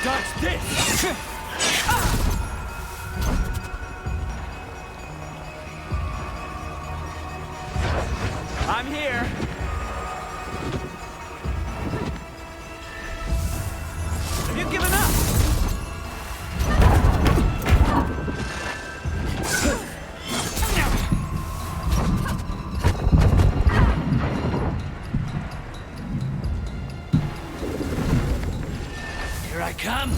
Dodge this. I'm here. Have you given up? Here I come.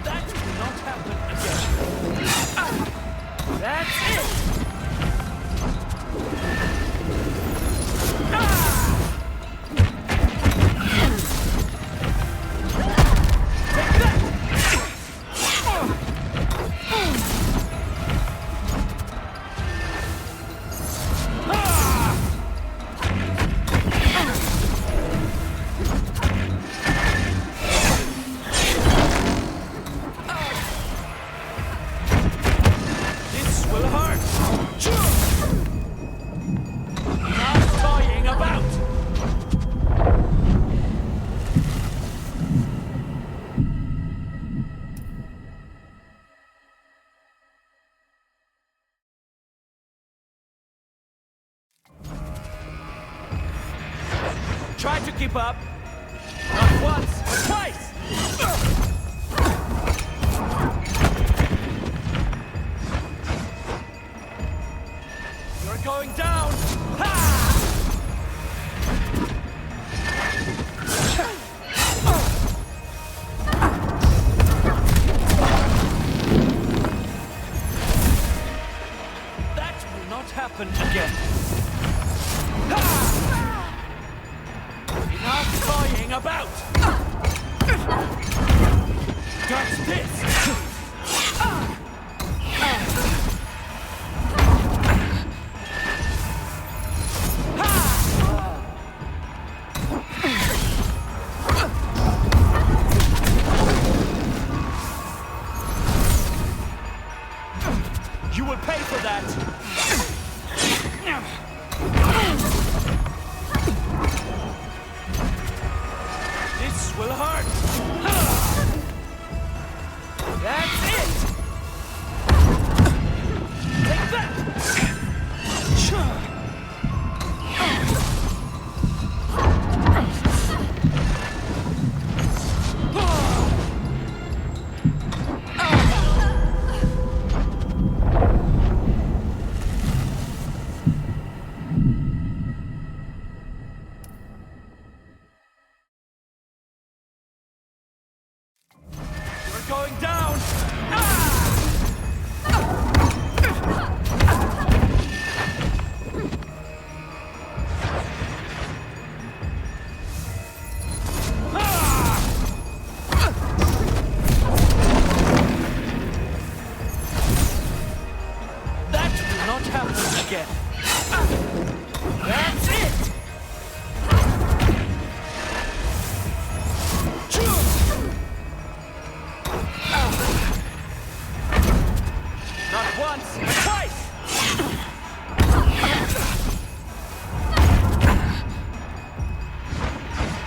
That will not happen again. That's it. This will hurt. Not toying about. Try to keep up. Not once, but twice. You're going down. That will not happen again. Enough toying about! Dodge this! You will pay for that! This will hurt!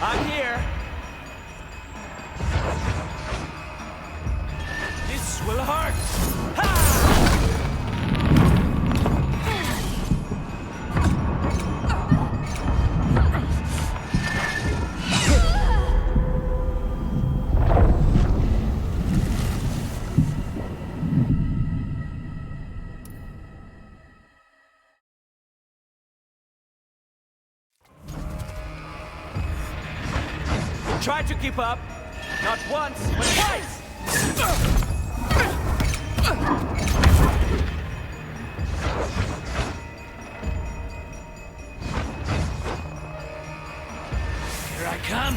I'm here. This will hurt. Try to keep up. Not once, but twice! Here I come!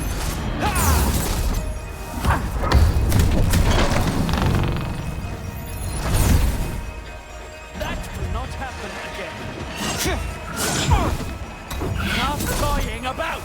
That will not happen again. Enough toying about!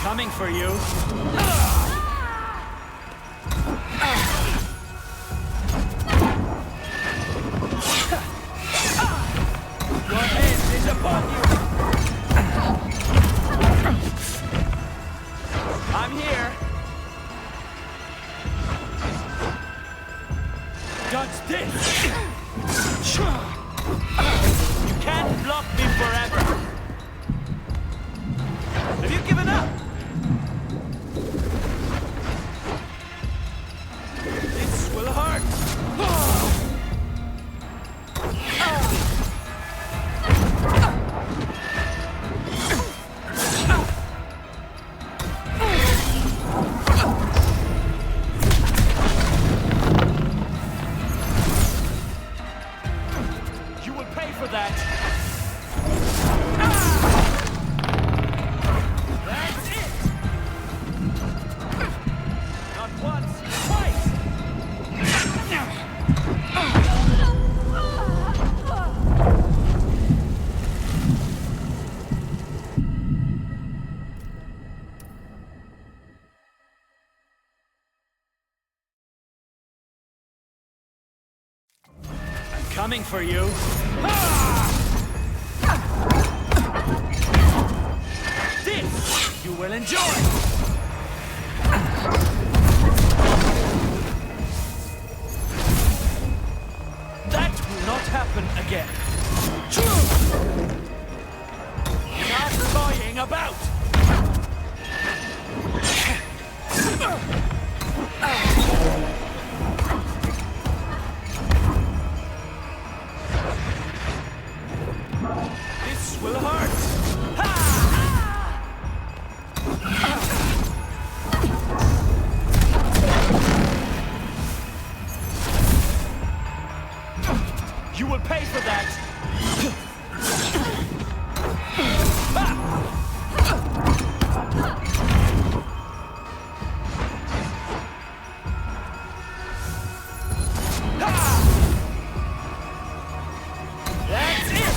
Coming for you. Your end is upon you. I'm here. Dodge this. You can't block me forever. Have you given up? This will hurt! You will pay for that! Coming for you. This you will enjoy. That will not happen again. Not toying about. This will hurt! You will pay for that! That's it!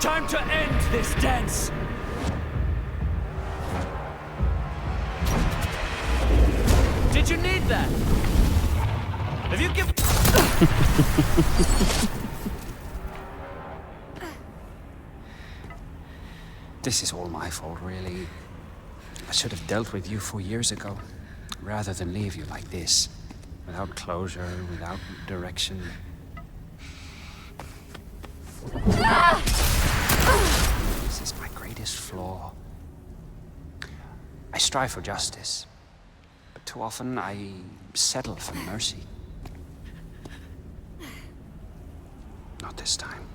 Time to end this dance! Did you need that? Have you given... This is all my fault, really. I should have dealt with you 4 years ago, rather than leave you like this. Without closure, without direction. This is my greatest flaw. I strive for justice, but too often I settle for mercy. Not this time.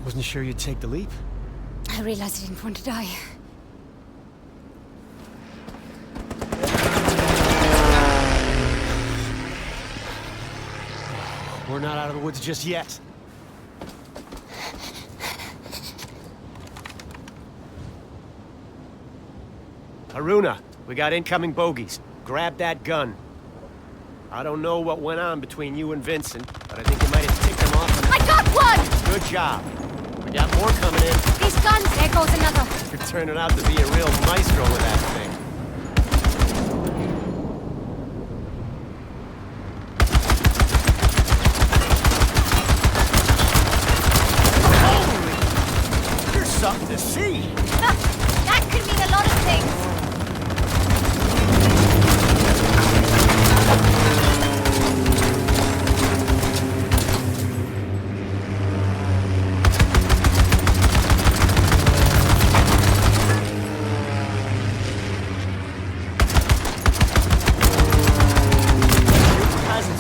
Wasn't sure you'd take the leap. I realized I didn't want to die. We're not out of the woods just yet. Haruna, we got incoming bogeys. Grab that gun. I don't know what went on between you and Vincent, but I think you might have ticked him off. I got one! Good job. We got more coming in. These guns, there goes another. You're turning out to be a real maestro with that thing. Holy! You're something to see. That could mean a lot of things.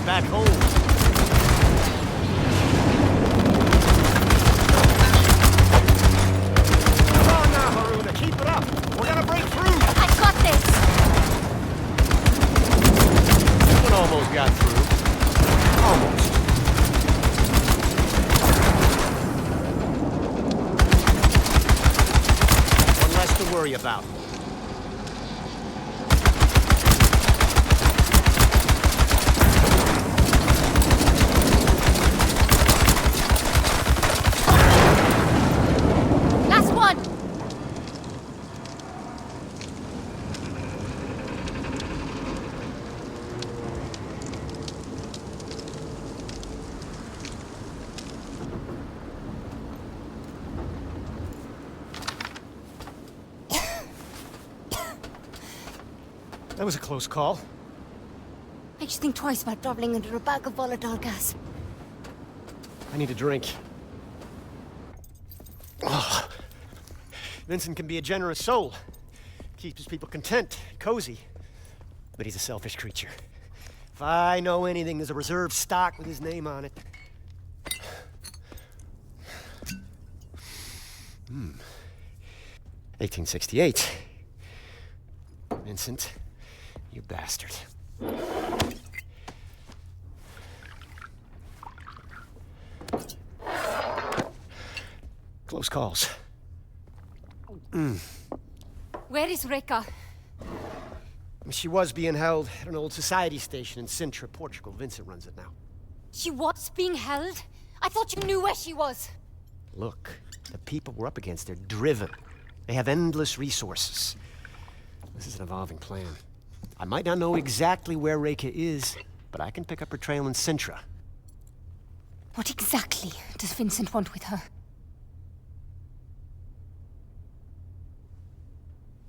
Back home. Come on now, Haruna, keep it up. We're gonna break through. I got this. One almost got through. Almost. One less to worry about. That was a close call. Makes you think twice about traveling under a bag of volatile gas. I need a drink. Oh. Vincent can be a generous soul. Keeps his people content, cozy. But he's a selfish creature. If I know anything, there's a reserve stock with his name on it. 1868. Vincent, you bastard. Close calls. Where is Reka? She was being held at an old society station in Sintra, Portugal. Vincent runs it now. She was being held? I thought you knew where she was. Look, the people we're up against, they're driven. They have endless resources. This is an evolving plan. I might not know exactly where Reka is, but I can pick up her trail in Sintra. What exactly does Vincent want with her?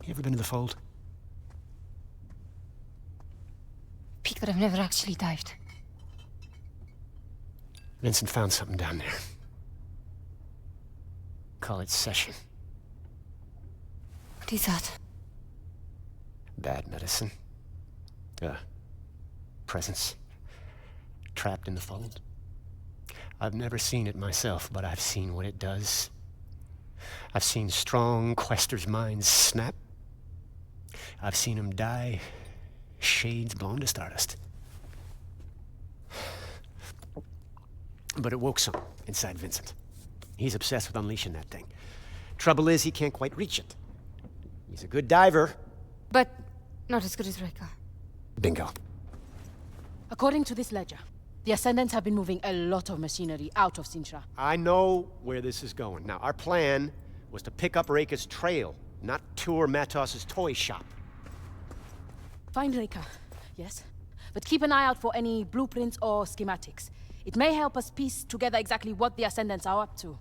You ever been to the Fold? Peak that I've never actually dived. Vincent found something down there. Call it Session. What is that? Bad medicine. Presence. Trapped in the Fold. I've never seen it myself, but I've seen what it does. I've seen strong questers' minds snap. I've seen them die, shades blown to stardust. But it woke some inside Vincent. He's obsessed with unleashing that thing. Trouble is, he can't quite reach it. He's a good diver. But not as good as Reka. Bingo. According to this ledger, the Ascendants have been moving a lot of machinery out of Sintra. I know where this is going. Now, our plan was to pick up Reka's trail, not tour Matos's toy shop. Find Reka, yes. But keep an eye out for any blueprints or schematics. It may help us piece together exactly what the Ascendants are up to.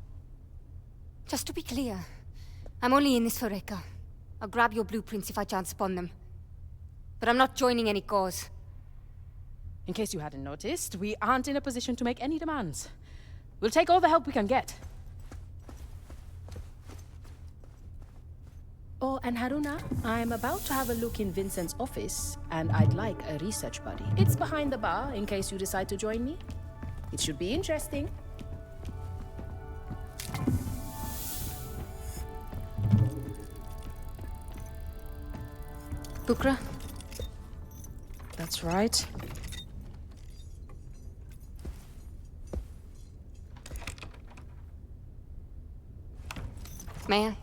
Just to be clear, I'm only in this for Reka. I'll grab your blueprints if I chance upon them. But I'm not joining any cause. In case you hadn't noticed, we aren't in a position to make any demands. We'll take all the help we can get. Oh, and Haruna, I'm about to have a look in Vincent's office, and I'd like a research buddy. It's behind the bar, in case you decide to join me. It should be interesting. Bukra? That's right. May I?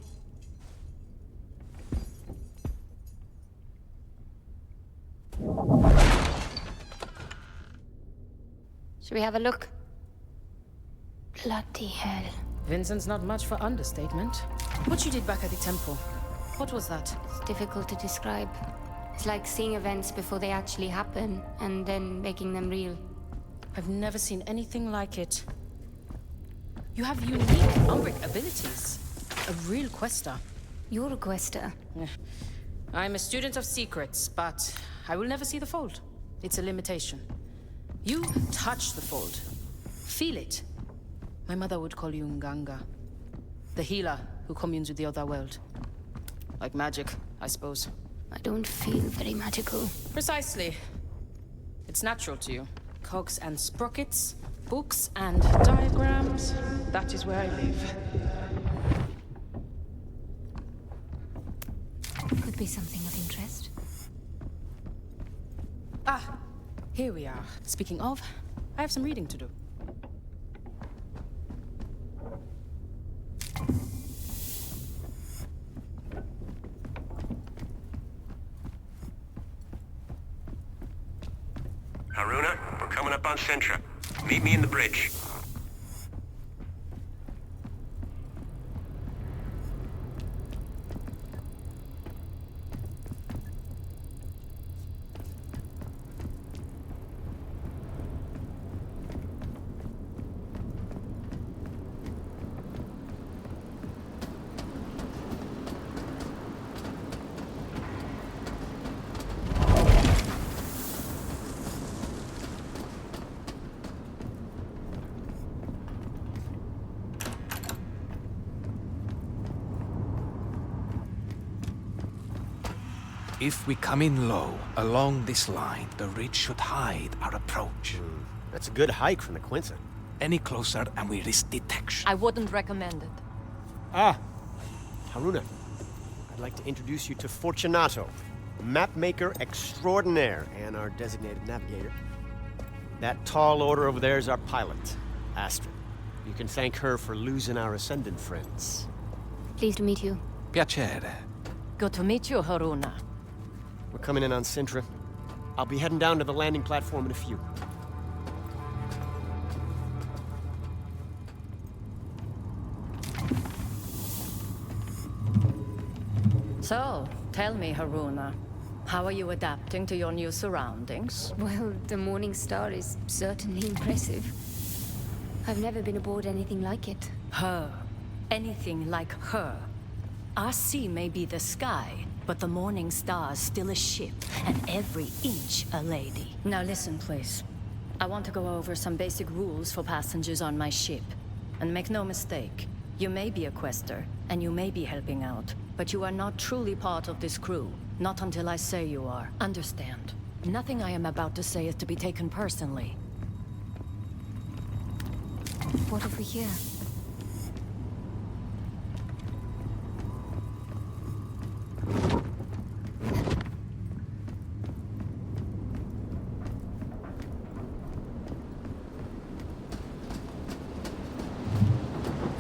Should we have a look? Bloody hell. Vincent's not much for understatement. What you did back at the temple, what was that? It's difficult to describe. It's like seeing events before they actually happen, and then making them real. I've never seen anything like it. You have unique Umbric abilities. A real quester. You're a quester. I'm a student of secrets, but I will never see the Fold. It's a limitation. You touch the Fold. Feel it. My mother would call you Nganga. The healer who communes with the other world. Like magic, I suppose. I don't feel very magical. Precisely. It's natural to you. Cogs and sprockets, books and diagrams. That is where I live. Could be something of interest. Ah, here we are. Speaking of, I have some reading to do. Haruna, we're coming up on Sintra. Meet me in the bridge. If we come in low, along this line, the ridge should hide our approach. That's a good hike from the Quincy. Any closer and we risk detection. I wouldn't recommend it. Ah, Haruna. I'd like to introduce you to Fortunato, mapmaker extraordinaire and our designated navigator. That tall order over there is our pilot, Astrid. You can thank her for losing our Ascendant friends. Pleased to meet you. Piacere. Good to meet you, Haruna. We're coming in on Sintra. I'll be heading down to the landing platform in a few. So, tell me, Haruna, how are you adapting to your new surroundings? Well, the Morning Star is certainly impressive. I've never been aboard anything like it. Her. Anything like her. Our sea may be the sky, but the Morning Star's still a ship, and every inch a lady. Now listen, please. I want to go over some basic rules for passengers on my ship. And make no mistake, you may be a quester, and you may be helping out, but you are not truly part of this crew. Not until I say you are. Understand? Nothing I am about to say is to be taken personally. What have we here?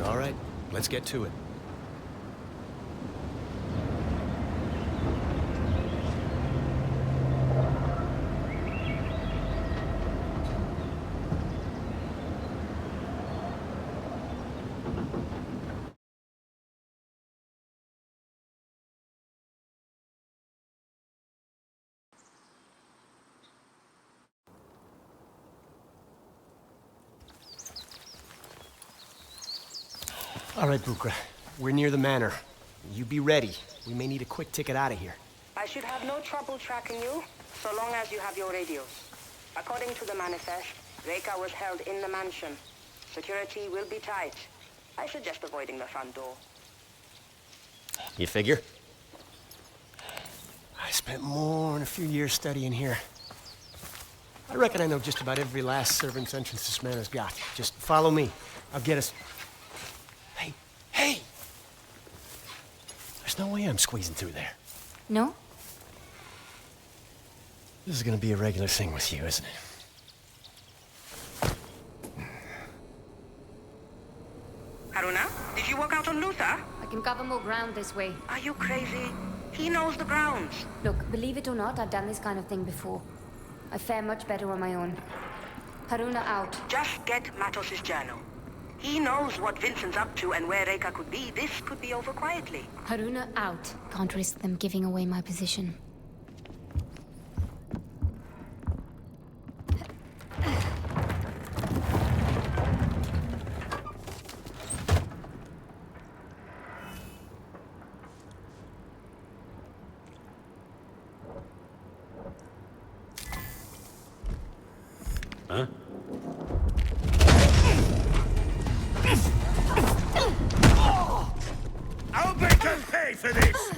All right, let's get to it. All right, Bukra. We're near the manor. You be ready. We may need a quick ticket out of here. I should have no trouble tracking you, so long as you have your radios. According to the manifest, Reka was held in the mansion. Security will be tight. I suggest avoiding the front door. You figure? I spent more than a few years studying here. I reckon I know just about every last servant's entrance this manor's got. Just follow me. I'll get us... Hey! There's no way I'm squeezing through there. No? This is gonna be a regular thing with you, isn't it? Haruna, did you walk out on Luther? I can cover more ground this way. Are you crazy? He knows the grounds. Look, believe it or not, I've done this kind of thing before. I fare much better on my own. Haruna out. Just get Matos' journal. He knows what Vincent's up to and where Reka could be. This could be over quietly. Haruna out. Can't risk them giving away my position. Huh? I'll make her pay for this!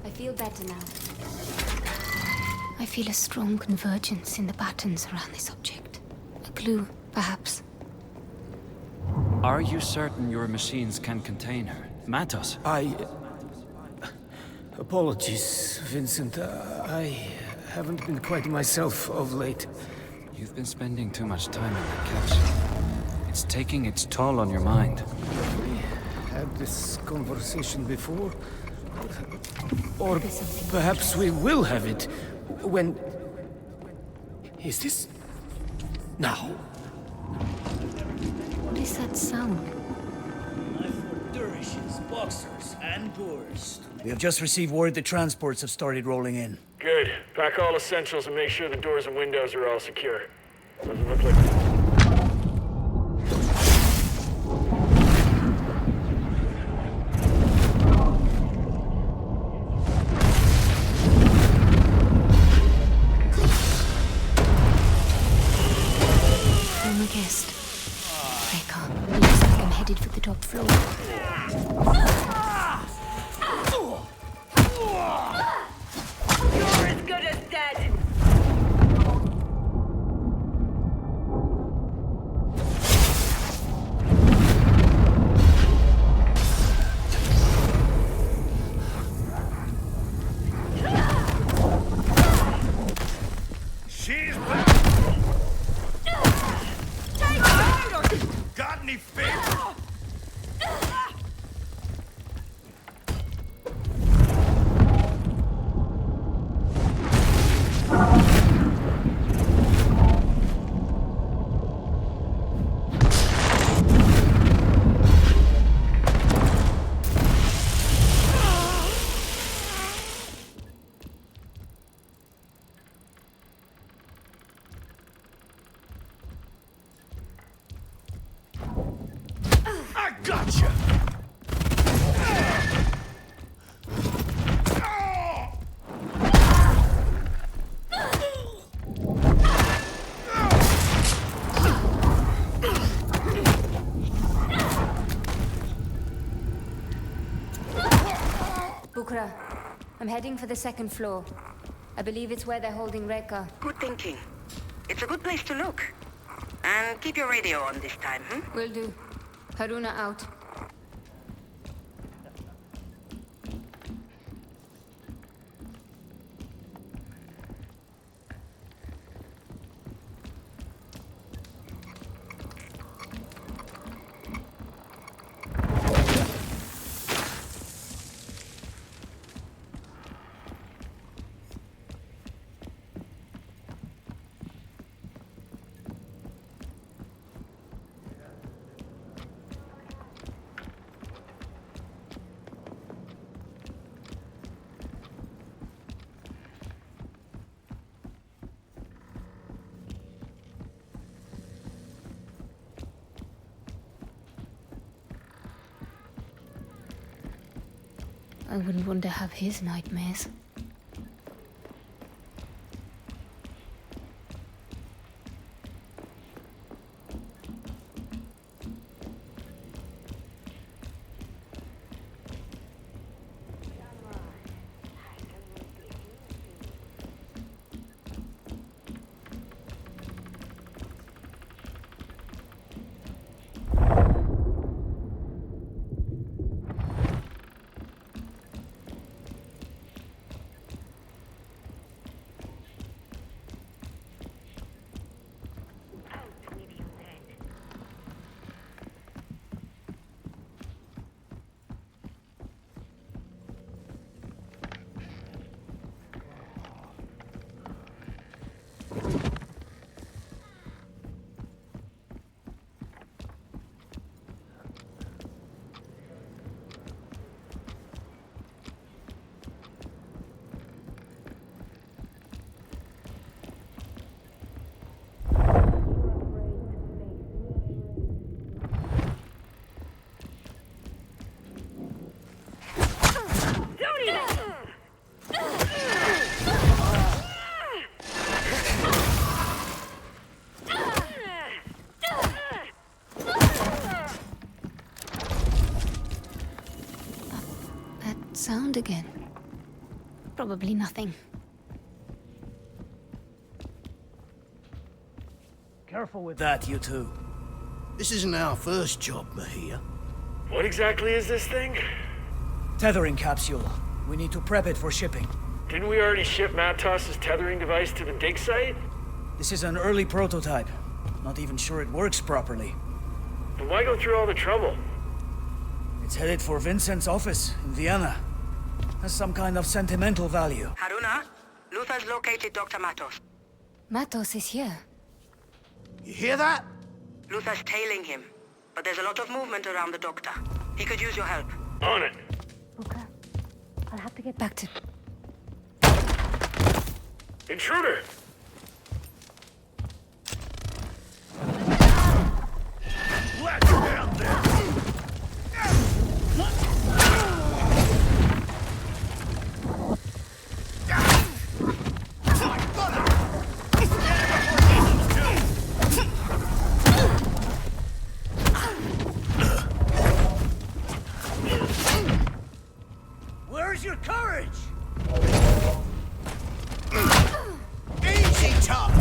I feel better now. I feel a strong convergence in the patterns around this object. A clue, perhaps. Are you certain your machines can contain her? Matos? Apologies, Vincent. I haven't been quite myself of late. You've been spending too much time in that capsule. It's taking its toll on your mind. We had this conversation before. Or perhaps we will have it when... Is this... now? What is that sound? Dervishes, boxers, and Boers. We have just received word that transports have started rolling in. Good. Pack all essentials and make sure the doors and windows are all secure. Doesn't look like... I'm a guest. Reka, looks like I'm headed for the top floor. You're as good as dead! She's back! Got any faith? I gotcha! Bukra, I'm heading for the second floor. I believe it's where they're holding Reka. Good thinking. It's a good place to look. And keep your radio on this time, Will do. Haruna out. I wouldn't want to have his nightmares. sound again? Probably nothing. Careful with that, you two. This isn't our first job, Mahia. What exactly is this thing? Tethering capsule. We need to prep it for shipping. Didn't we already ship Matos's tethering device to the dig site? This is an early prototype. Not even sure it works properly. Then why go through all the trouble? It's headed for Vincent's office in Vienna. Has some kind of sentimental value. Haruna, Luther's located Dr. Matos. Matos is here. You hear that? Luther's tailing him, but there's a lot of movement around the doctor. He could use your help. On it. Okay. I'll have to get back to... Intruder! Let's down there! Where's your courage? Easy, tough!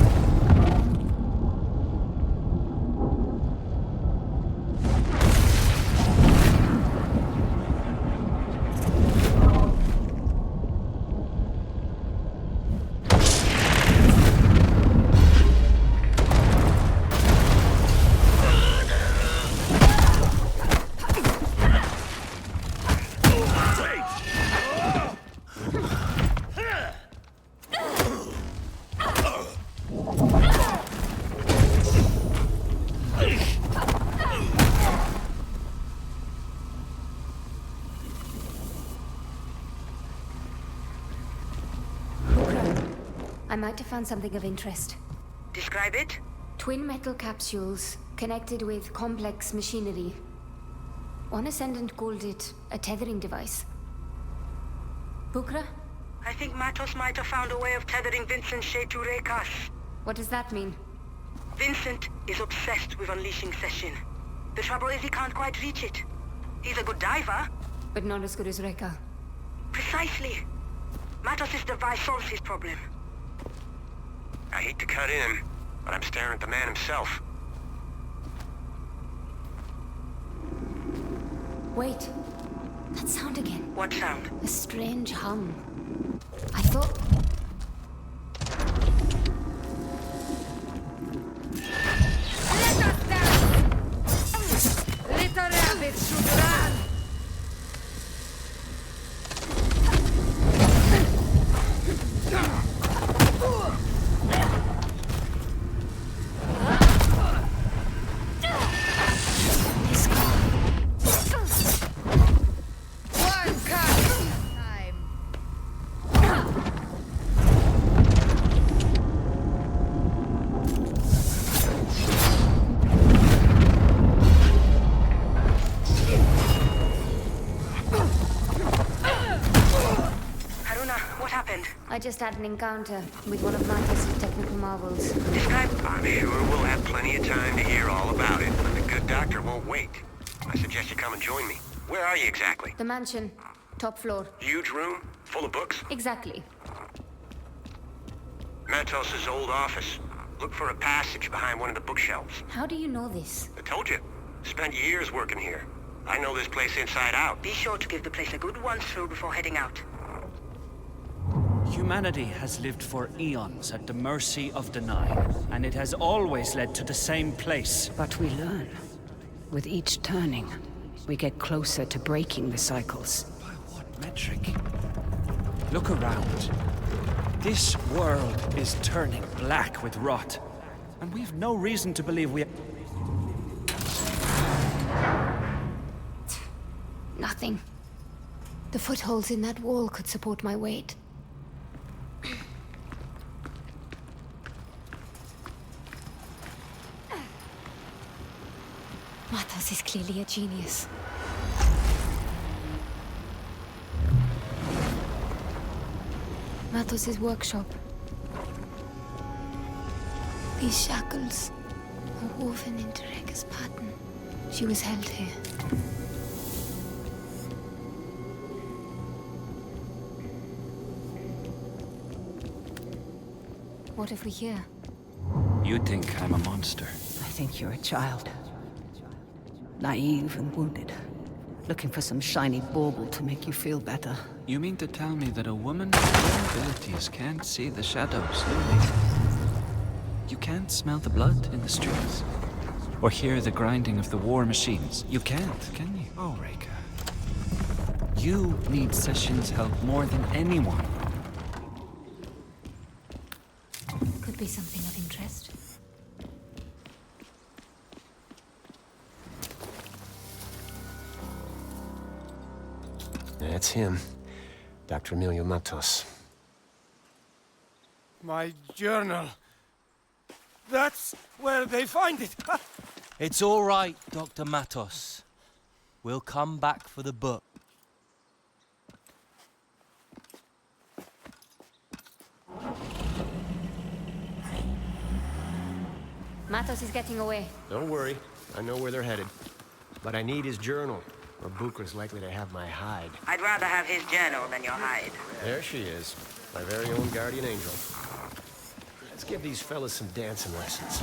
I might have found something of interest. Describe it? Twin metal capsules connected with complex machinery. One ascendant called it a tethering device. Bukra? I think Matos might have found a way of tethering Vincent Shea to Rekas. What does that mean? Vincent is obsessed with unleashing Session. The trouble is he can't quite reach it. He's a good diver. But not as good as Reka. Precisely. Matos' device solves his problem. I hate to cut in, but I'm staring at the man himself. Wait. That sound again. What sound? A strange hum. I thought... Little rabbits should run! I just had an encounter with one of Matos' technical marvels. Describe? I'm sure we'll have plenty of time to hear all about it, but the good doctor won't wait. I suggest you come and join me. Where are you exactly? The mansion. Top floor. Huge room? Full of books? Exactly. Matos' old office. Look for a passage behind one of the bookshelves. How do you know this? I told you. Spent years working here. I know this place inside out. Be sure to give the place a good once-through before heading out. Humanity has lived for eons at the mercy of the Nine, and it has always led to the same place. But we learn. With each turning, we get closer to breaking the cycles. By what metric? Look around. This world is turning black with rot, and we've no reason to believe we... Nothing. The footholds in that wall could support my weight. Matos is clearly a genius. Matos' workshop. These shackles are woven into Reka's pattern. She was held here. What if we hear? You think I'm a monster. I think you're a child. Naive and wounded. Looking for some shiny bauble to make you feel better. You mean to tell me that a woman with your abilities can't see the shadows, Lily? You can't smell the blood in the streets? Or hear the grinding of the war machines? You can't, can you? Oh, Reka. You need Sessions' help more than anyone. Could be something of interest. That's him. Dr. Emilio Matos. My journal. That's where they find it. It's all right, Dr. Matos. We'll come back for the book. Matos is getting away. Don't worry. I know where they're headed. But I need his journal, or Bukra's likely to have my hide. I'd rather have his journal than your hide. There she is. My very own guardian angel. Let's give these fellas some dancing lessons.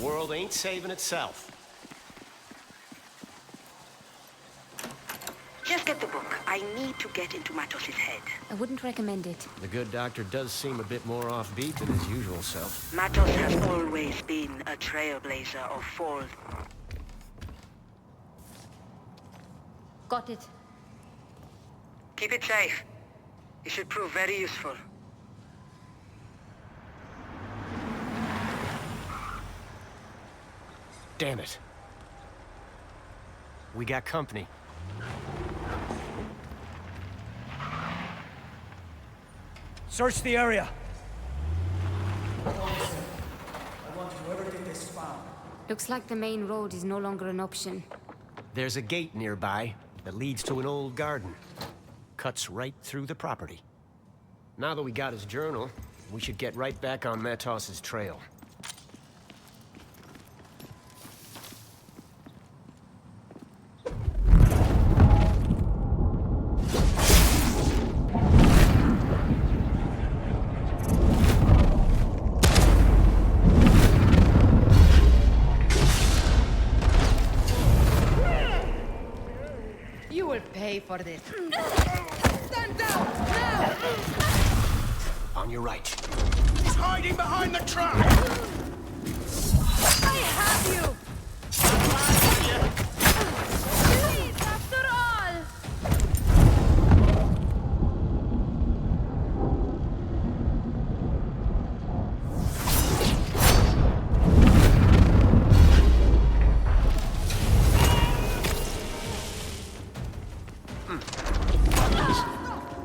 World ain't saving itself. Just get the book. I need to get into Matos' head. I wouldn't recommend it. The good doctor does seem a bit more offbeat than his usual self. Matos has always been a trailblazer of Fall. Got it. Keep it safe. It should prove very useful. Damn it. We got company. Search the area. I want whoever did this found. Looks like the main road is no longer an option. There's a gate nearby that leads to an old garden. Cuts right through the property. Now that we got his journal, we should get right back on Matos's trail. You will pay for this. Stand down now! On your right. He's hiding behind the truck! I have you! Please, after all!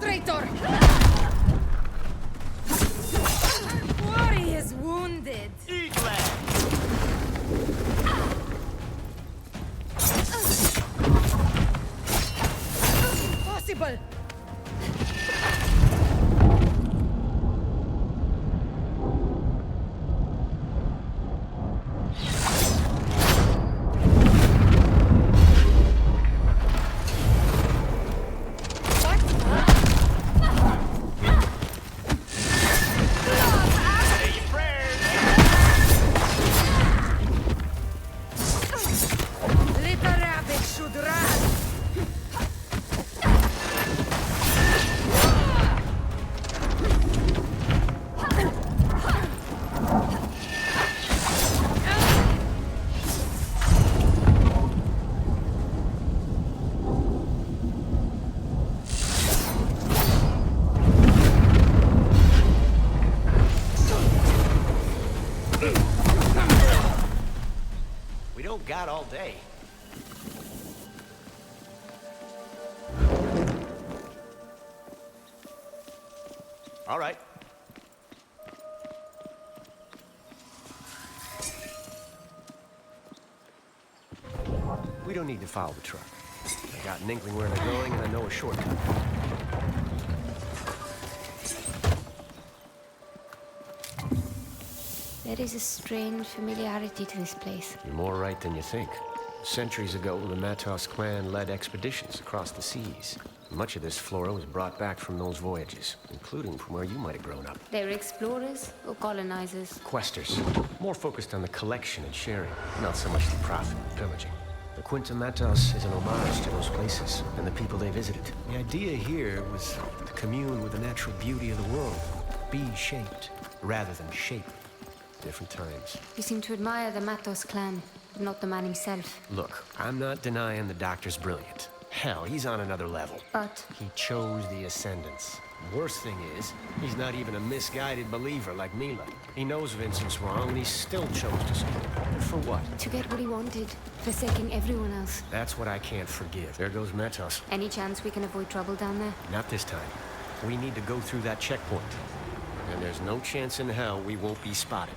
Traitor! Worry is wounded. Impossible! Little rabbit should run! We don't got all day. All right. We don't need to follow the truck. I got an inkling where they're going, and I know a shortcut. There is a strange familiarity to this place. You're more right than you think. Centuries ago, the Matos clan led expeditions across the seas. Much of this flora was brought back from those voyages, including from where you might have grown up. They were explorers or colonizers? Questers, more focused on the collection and sharing, not so much the profit and pillaging. The Quinta Matos is an homage to those places and the people they visited. The idea here was to commune with the natural beauty of the world, be shaped rather than shape. Different times. You seem to admire the Matos clan, but not the man himself. Look, I'm not denying the doctor's brilliant. Hell, he's on another level. But he chose the Ascendants. The worst thing is, he's not even a misguided believer like Mila. He knows Vincent's wrong, and he still chose to support her. For what? to get what he wanted, forsaking everyone else. That's what I can't forgive. There goes Matos. Any chance we can avoid trouble down there? Not this time. We need to go through that checkpoint. And there's no chance in hell we won't be spotted.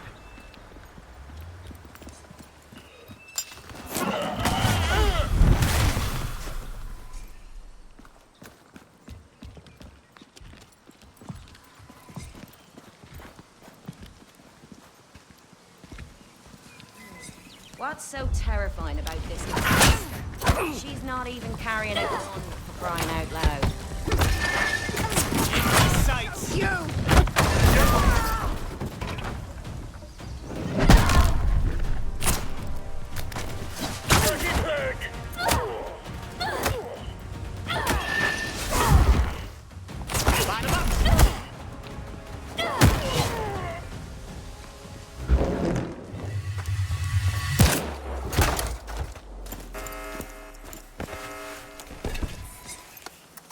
What's so terrifying about this? She's not even carrying a gun, for crying out loud. Sights! You!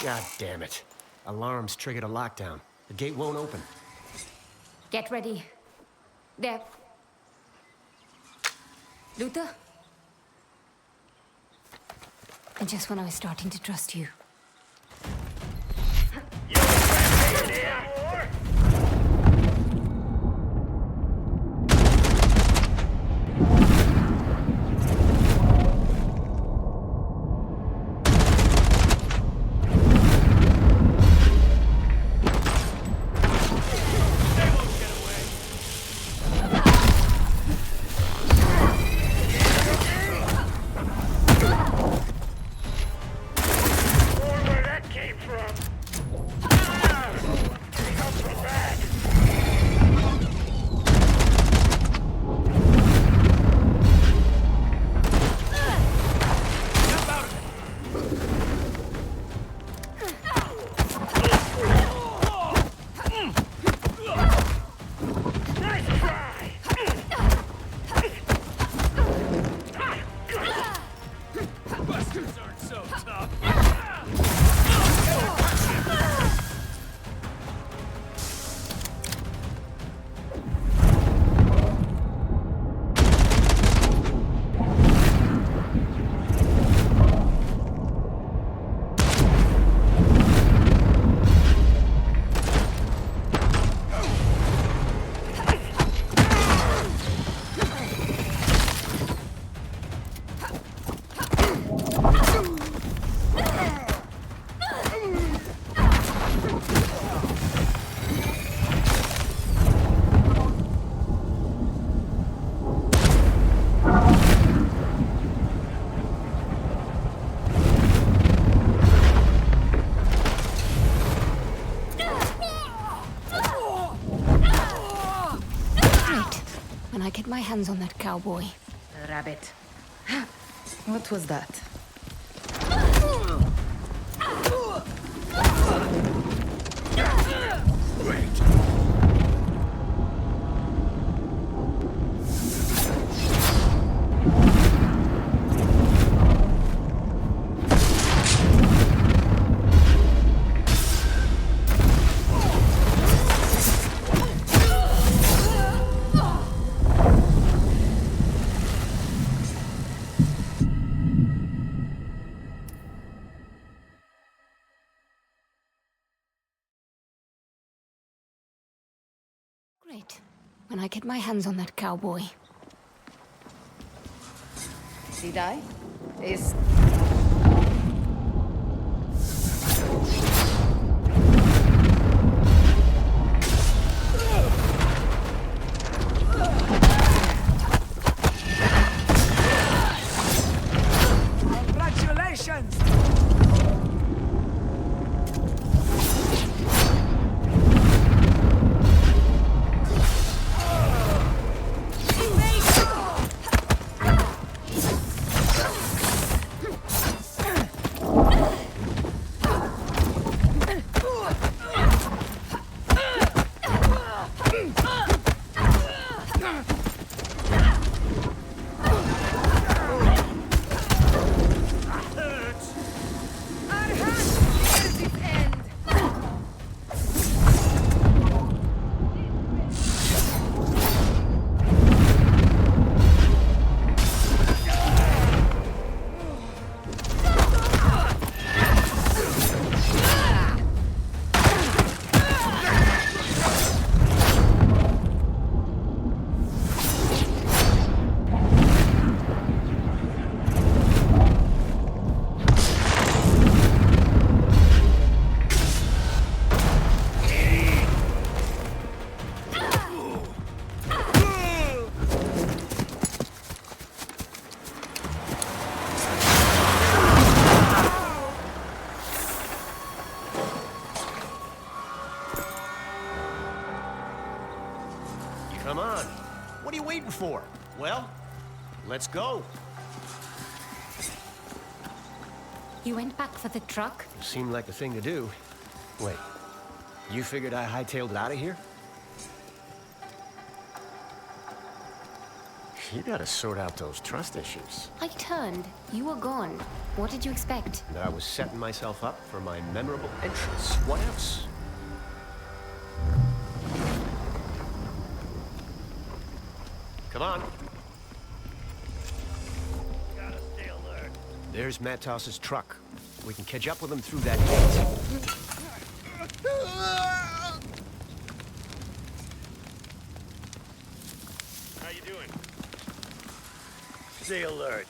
God damn it. Alarms triggered a lockdown. The gate won't open. Get ready. There. Luther? And just when I was starting to trust you. hands on that cowboy. Rabbit. What was that? Great. When I get my hands on that cowboy. Did I? Is... Congratulations! Come on. What are you waiting for? Well, let's go. You went back for the truck? Seemed like the thing to do. Wait, you figured I hightailed it out of here? You gotta sort out those trust issues. I turned. You were gone. What did you expect? That I was setting myself up for my memorable entrance. What else? Come on. Gotta stay alert. There's Matos's truck. We can catch up with him through that gate. How you doing? Stay alert.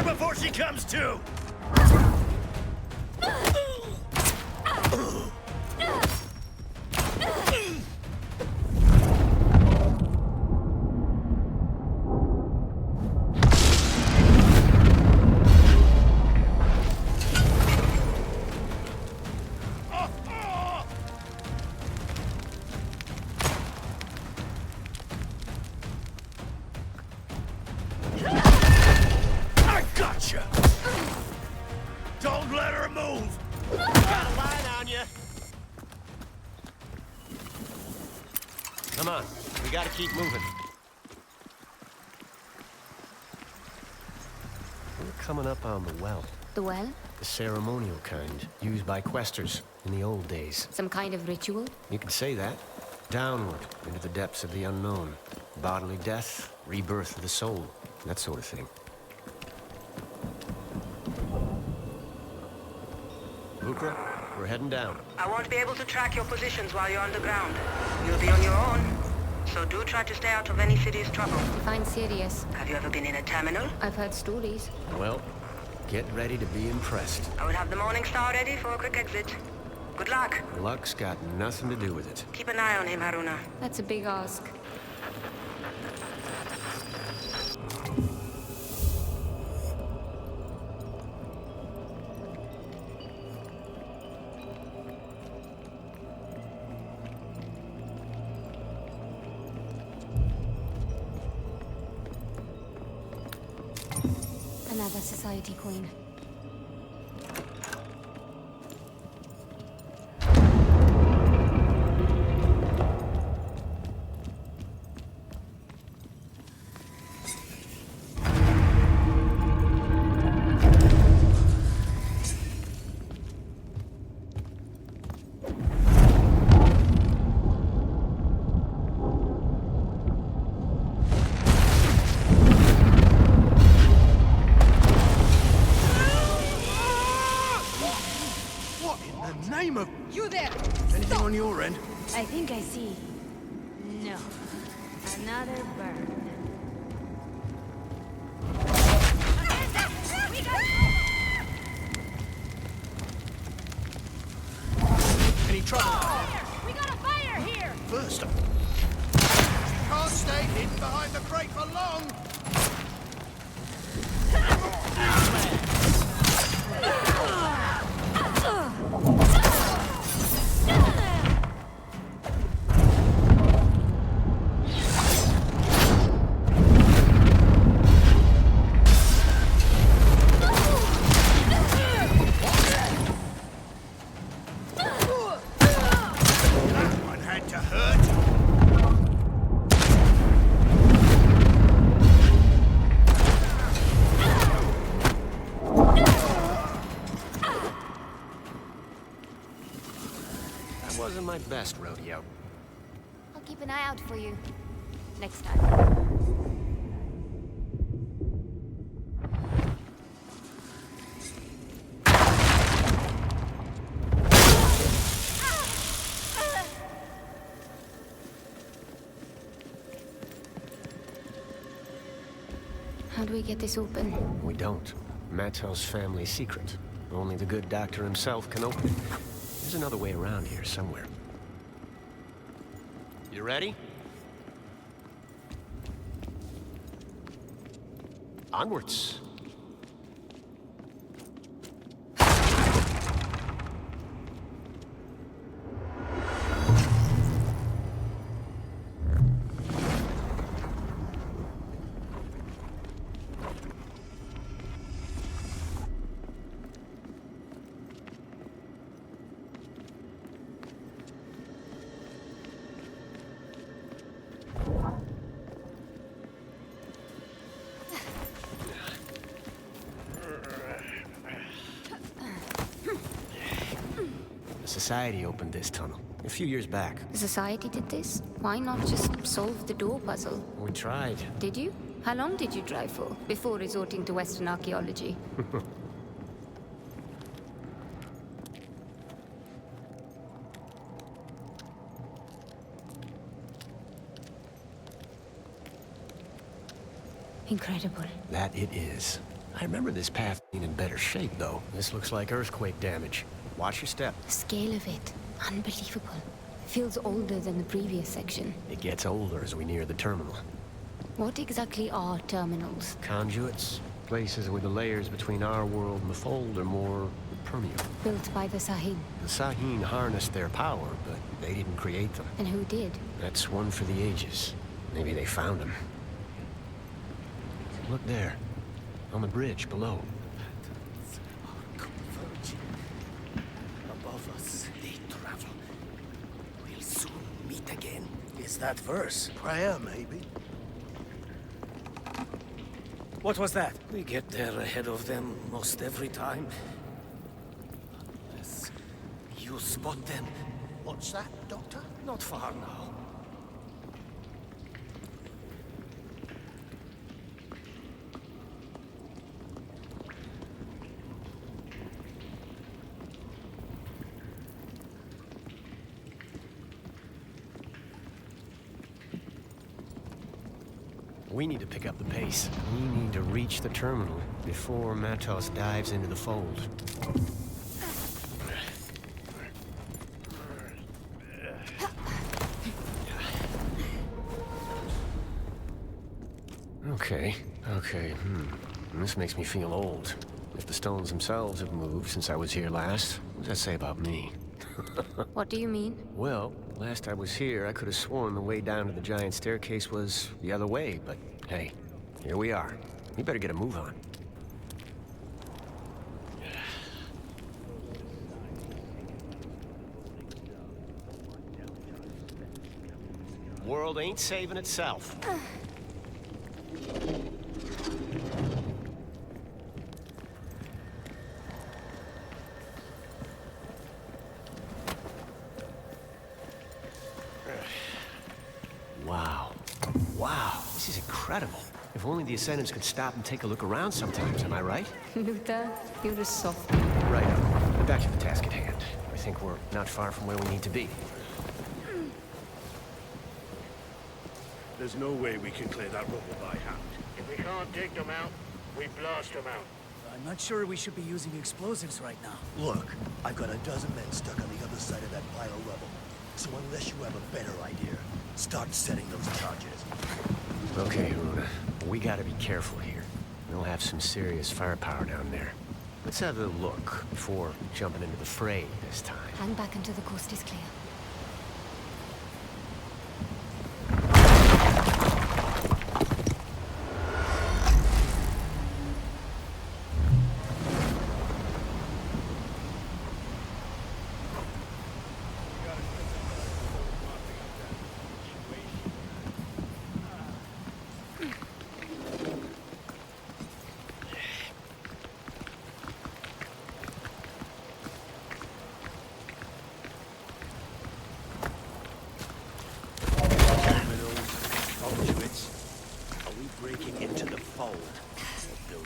Before she comes to! Don't let her move! Got a line on you. Come on, we gotta keep moving. We're coming up on the well. The well? The ceremonial kind, used by questers in the old days. Some kind of ritual? You can say that. Downward, into the depths of the unknown. Bodily death, rebirth of the soul, that sort of thing. Bukra, we're heading down. I won't be able to track your positions while you're underground. You'll be on your own, so do try to stay out of any city's trouble. Fine, serious. Have you ever been in a terminal? I've heard stories. Well, get ready to be impressed. I will have the Morning Star ready for a quick exit. Good luck. Luck's got nothing to do with it. Keep an eye on him, Haruna. That's a big ask. Another society coin. You there! Anything on your end? I think I see. No. Another burn. Any trouble? We got a fire here! First, can't stay hidden behind the crate for long. Wasn't my best rodeo. I'll keep an eye out for you. Next time. How do we get this open? We don't. Matos' family secret. Only the good doctor himself can open it. There's another way around here somewhere. You ready? Onwards. Society opened this tunnel a few years back. The Society did this? Why not just solve the door puzzle? We tried. Did you? How long did you try for, before resorting to Western archaeology? Incredible. That it is. I remember this path being in better shape, though. This looks like earthquake damage. Watch your step. The scale of it, unbelievable. Feels older than the previous section. It gets older as we near the terminal. What exactly are terminals? Conduits. Places where the layers between our world and the Fold are more permeable. Built by the Sahin. The Sahin harnessed their power, but they didn't create them. And who did? That's one for the ages. Maybe they found them. Look there. On the bridge below. Above us, they travel. We'll soon meet again. Is that verse? Prayer, maybe. What was that? We get there ahead of them most every time. Unless you spot them. What's that, Doctor? Not far now. We need to pick up the pace. We need to reach the terminal before Matos dives into the fold. Okay. This makes me feel old. If the stones themselves have moved since I was here last, what does that say about me? What do you mean? Well, last I was here, I could have sworn the way down to the giant staircase was the other way, but hey, here we are. We better get a move on. World ain't saving itself. Wow, this is incredible. If only the Ascendants could stop and take a look around sometimes, am I right? Luther, you're a soft. Right. Back to the task at hand. I think we're not far from where we need to be. There's no way we can clear that rubble by hand. If we can't dig them out, we blast them out. I'm not sure we should be using explosives right now. Look, I've got a dozen men stuck on the other side of that pile of rubble. So unless you have a better idea, start setting those charges. Okay, Haruna. We gotta be careful here. We'll have some serious firepower down there. Let's have a look before jumping into the fray this time. Hang back until the coast is clear.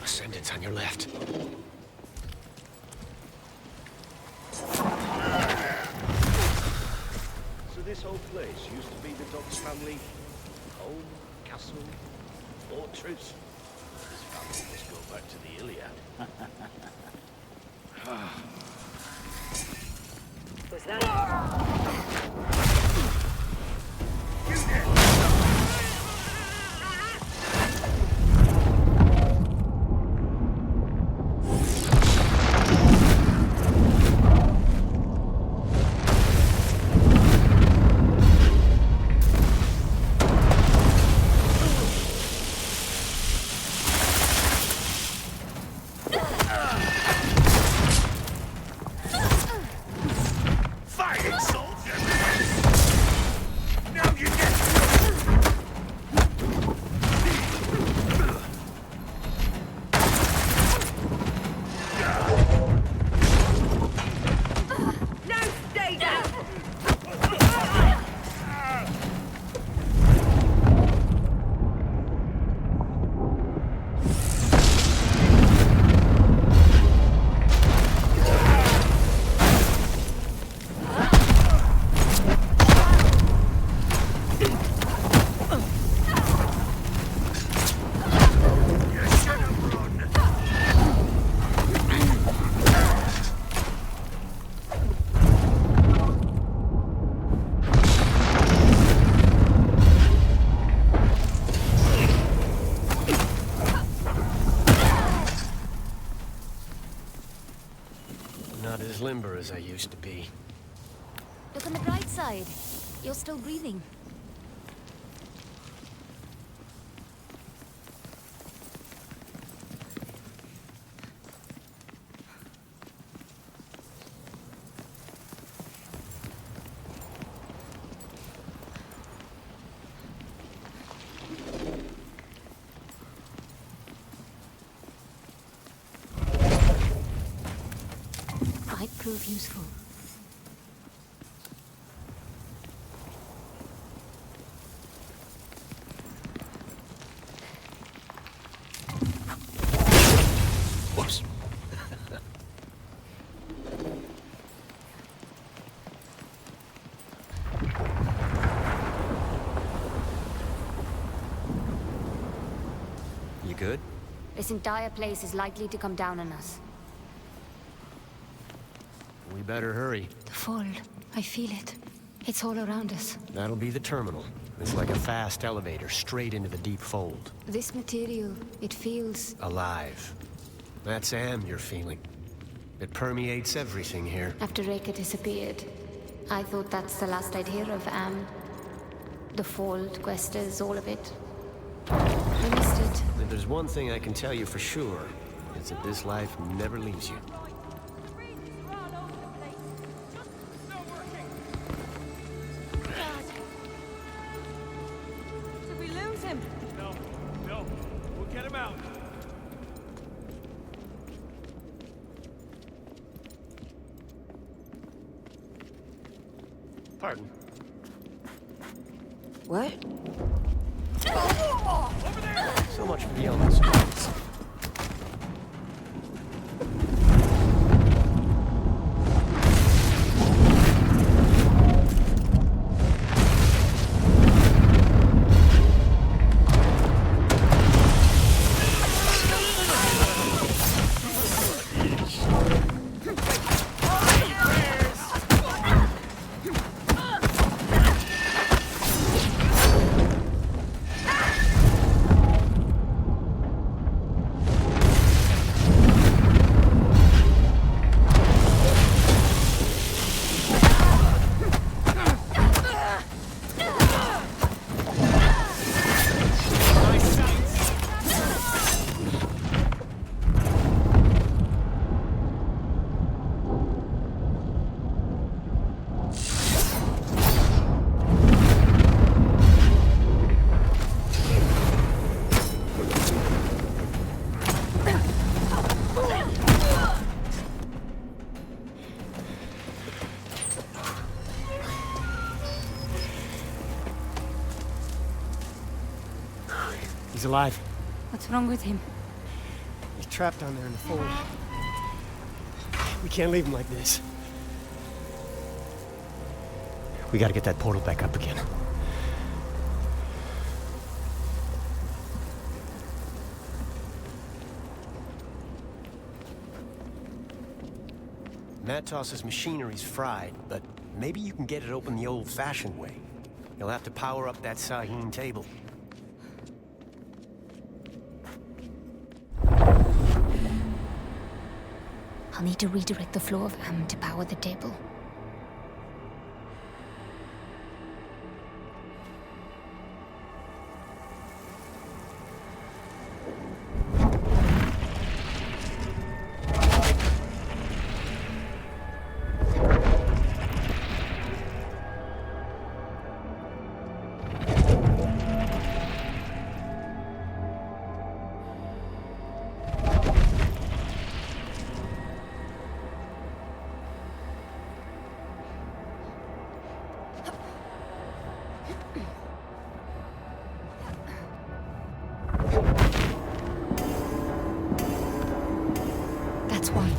Ascendants on your left. So this whole place used to be the Dodds family home, castle, fortress. This family must go back to the Iliad. Was that? Not as limber as I used to be. Look on the bright side. You're still breathing. Might prove useful. Whoops. You good? This entire place is likely to come down on us. We better hurry. The fold. I feel it. It's all around us. That'll be the terminal. It's like a fast elevator straight into the deep fold. This material, it feels... Alive. That's Am you're feeling. It permeates everything here. After Reka disappeared, I thought that's the last I'd hear of Am. The fold, Questers, all of it. I missed it. If there's one thing I can tell you for sure, it's that this life never leaves you. Did we lose him? No. We'll get him out. Pardon. What? So much for the elements. He's alive. What's wrong with him? He's trapped down there in the fold. We can't leave him like this. We gotta get that portal back up again. Matos's machinery's fried, but maybe you can get it open the old-fashioned way. You'll have to power up that Sahin table. I'll need to redirect the flow of Am to power the table. That's why.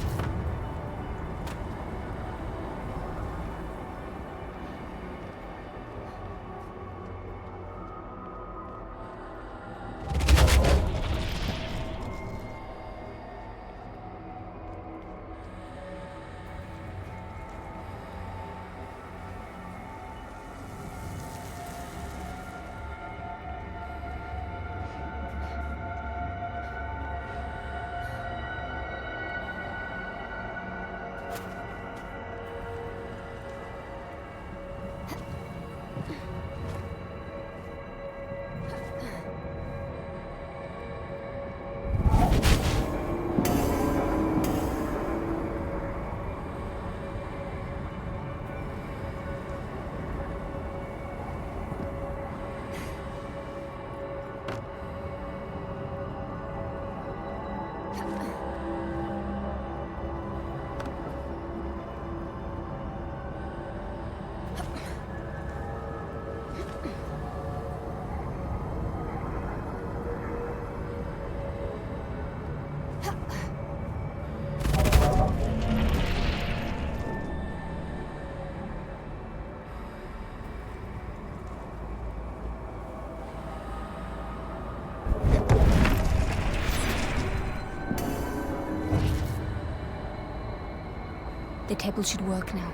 The table should work now.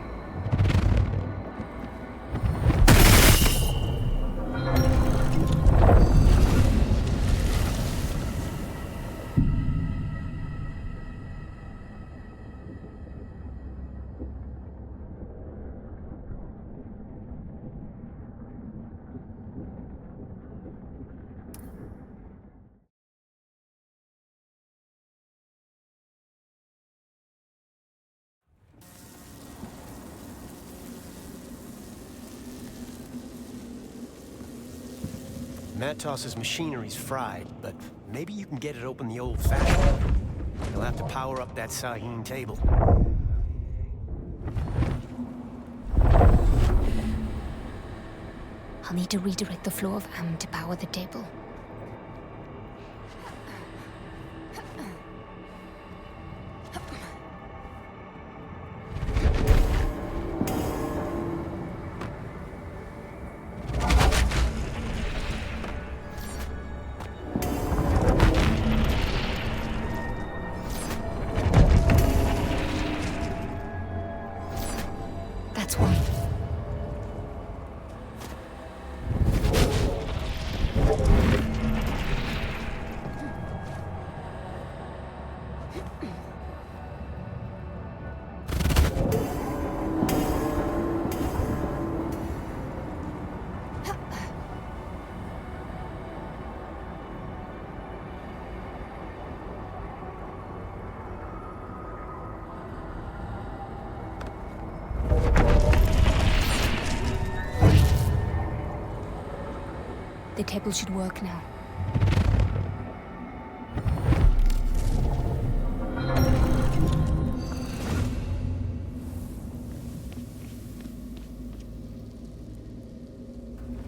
Matos's machinery's fried, but maybe you can get it open the old-fashioned way. You'll have to power up that Sahine table. I'll need to redirect the flow of Am to power the table. That's one. The table should work now.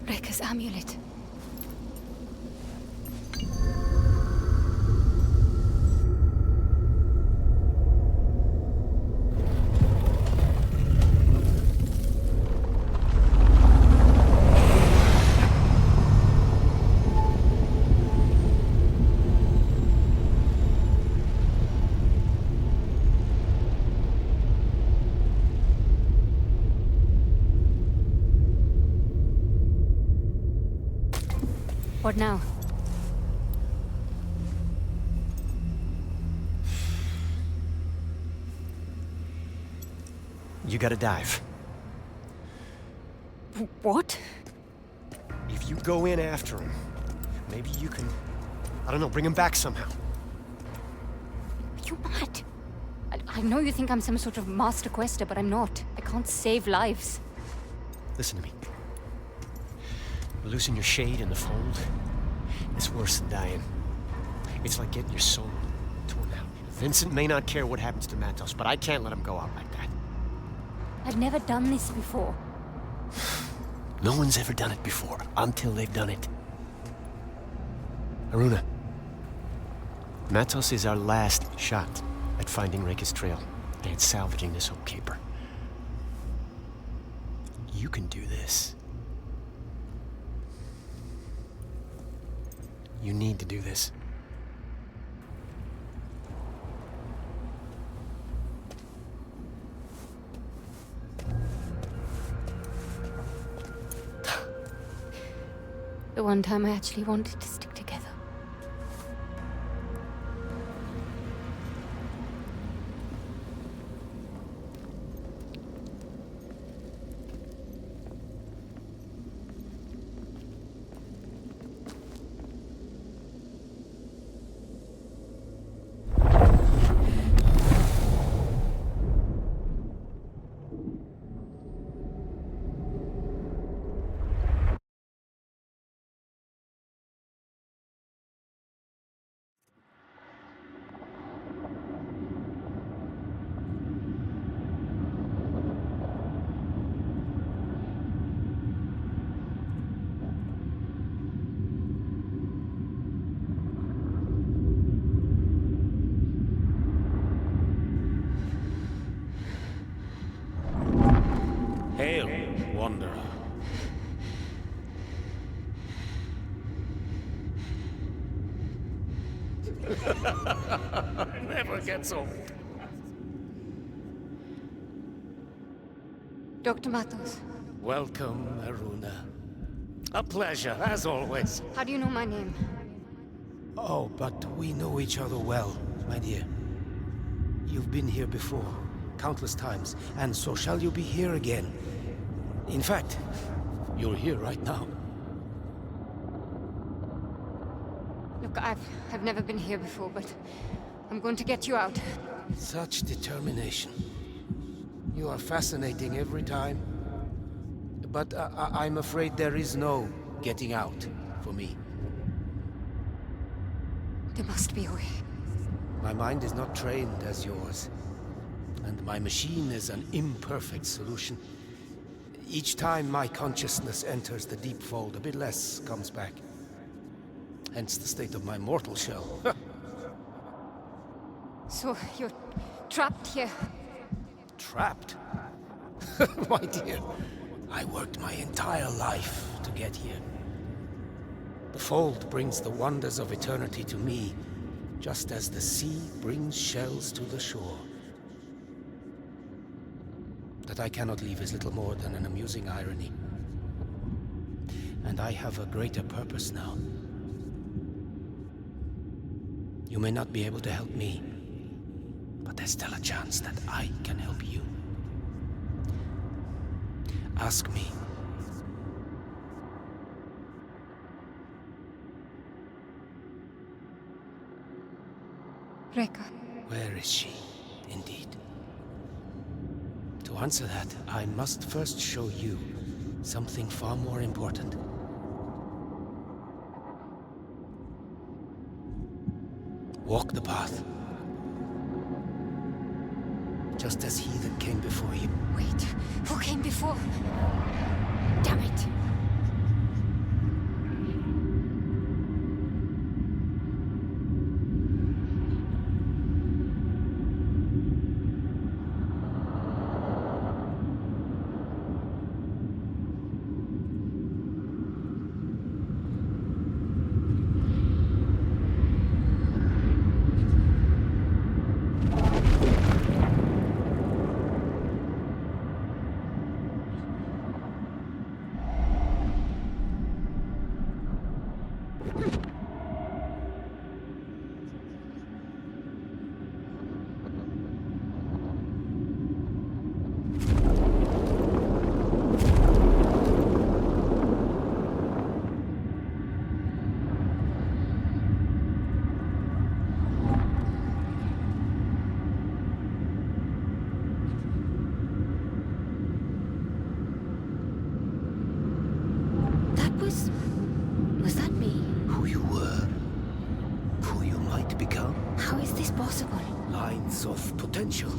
Rekka's amulet. What now? You gotta dive. What? If you go in after him, maybe you can, I don't know, bring him back somehow. Are you mad? I know you think I'm some sort of master quester, but I'm not. I can't save lives. Listen to me. Losing your shade in the fold, it's worse than dying. It's like getting your soul torn out. Vincent may not care what happens to Matos, but I can't let him go out like that. I've never done this before. No one's ever done it before, until they've done it. Aruna, Matos is our last shot at finding Rekka's trail and salvaging this old caper. You can do this. You need to do this. The one time I actually wanted to stick together. Hail, Wanderer. Never gets old. Dr. Matos, Welcome, Aruna. A pleasure, as always. how do you know my name? Oh, but we know each other well, my dear. You've been here before, countless times, and so shall you be here again. In fact, you're here right now. Look, I've never been here before, but I'm going to get you out. Such determination. You are fascinating every time. But I'm afraid there is no getting out for me. There must be a way. My mind is not trained as yours. And my machine is an imperfect solution. Each time my consciousness enters the deep fold, a bit less comes back. Hence the state of my mortal shell. So, you're trapped here? Trapped? My dear, I worked my entire life to get here. The fold brings the wonders of eternity to me, just as the sea brings shells to the shore. That I cannot leave is little more than an amusing irony. And I have a greater purpose now. You may not be able to help me, but there's still a chance that I can help you. Ask me. Rekka. Where is she, indeed? To answer that, I must first show you something far more important. Walk the path. Just as he that came before you. Wait, who came before? Damn it! Was that me? Who you were. Who you might become. How is this possible? Lines of potential.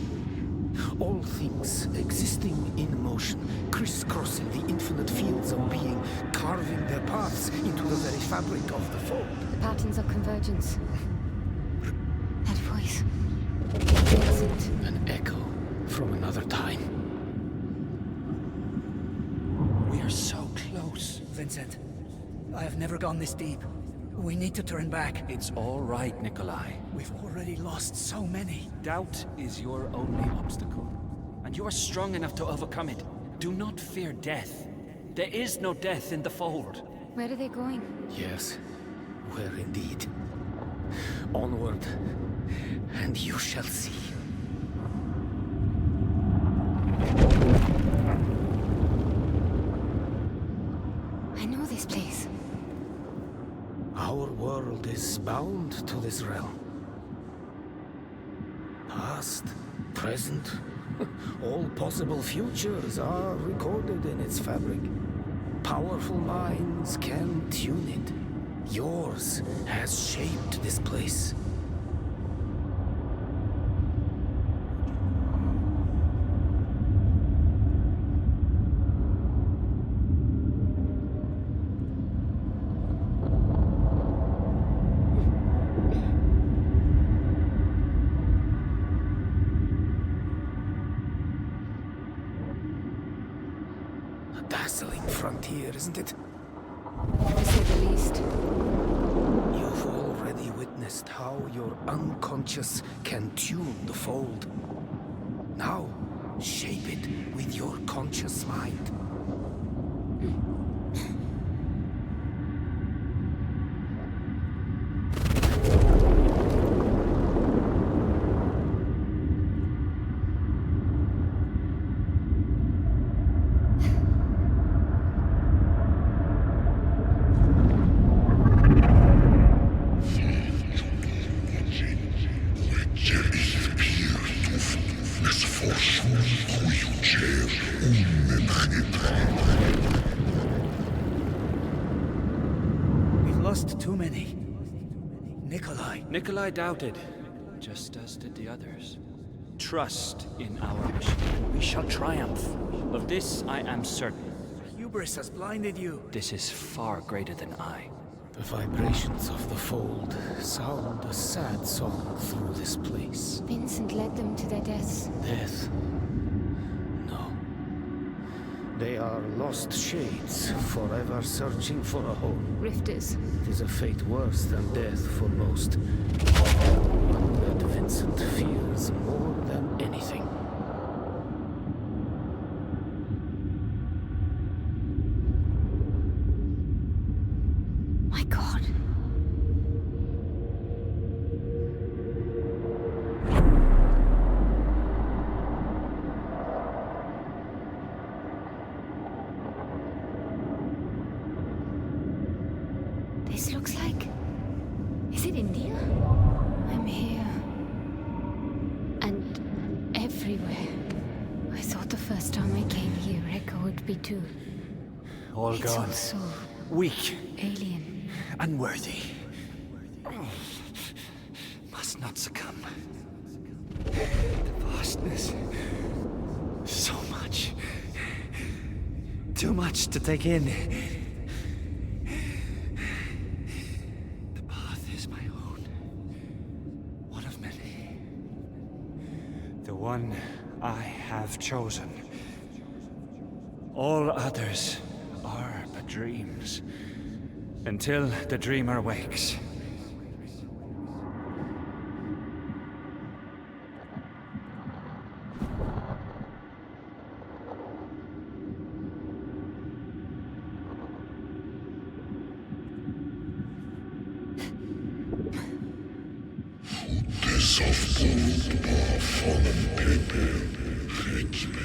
All things existing in motion, crisscrossing the infinite fields of being, carving their paths into the very fabric of the fold. The patterns of convergence. That voice. What is it? An echo from another time. We are so close. Vincent, I have never gone this deep. We need to turn back. It's all right, Nikolai. We've already lost so many. Doubt is your only obstacle, and you are strong enough to overcome it. Do not fear death. There is no death in the fold. Where are they going? Yes, where indeed. Onward, and you shall see. I know this place. Our world is bound to this realm. Past, present, all possible futures are recorded in its fabric. Powerful minds can tune it. Yours has shaped this place. Dazzling frontier, isn't it? To say the least. You've already witnessed how your unconscious can tune the fold. Now, Shape it with your conscious mind. We've lost too many. Nikolai. Nikolai doubted, just as did the others. Trust in our machine. We shall triumph. Of this I am certain. Hubris has blinded you. This is far greater than I. The vibrations of the Fold sound a sad song through this place. Vincent led them to their deaths. Death? No. They are lost shades, forever searching for a home. Rifters. It is a fate worse than death for most. One that Vincent fears more than anything. My God. This looks like... Is it India? I'm here. And everywhere. I thought the first time I came here, Rekka would be too. All It's gone. all so Weak. alien. Unworthy. Must not succumb. The vastness. So much. Too much to take in. The path is my own. One of many. The one I have chosen. All others are but dreams. Until the dreamer wakes. The soft gold bar fallen paper fits me.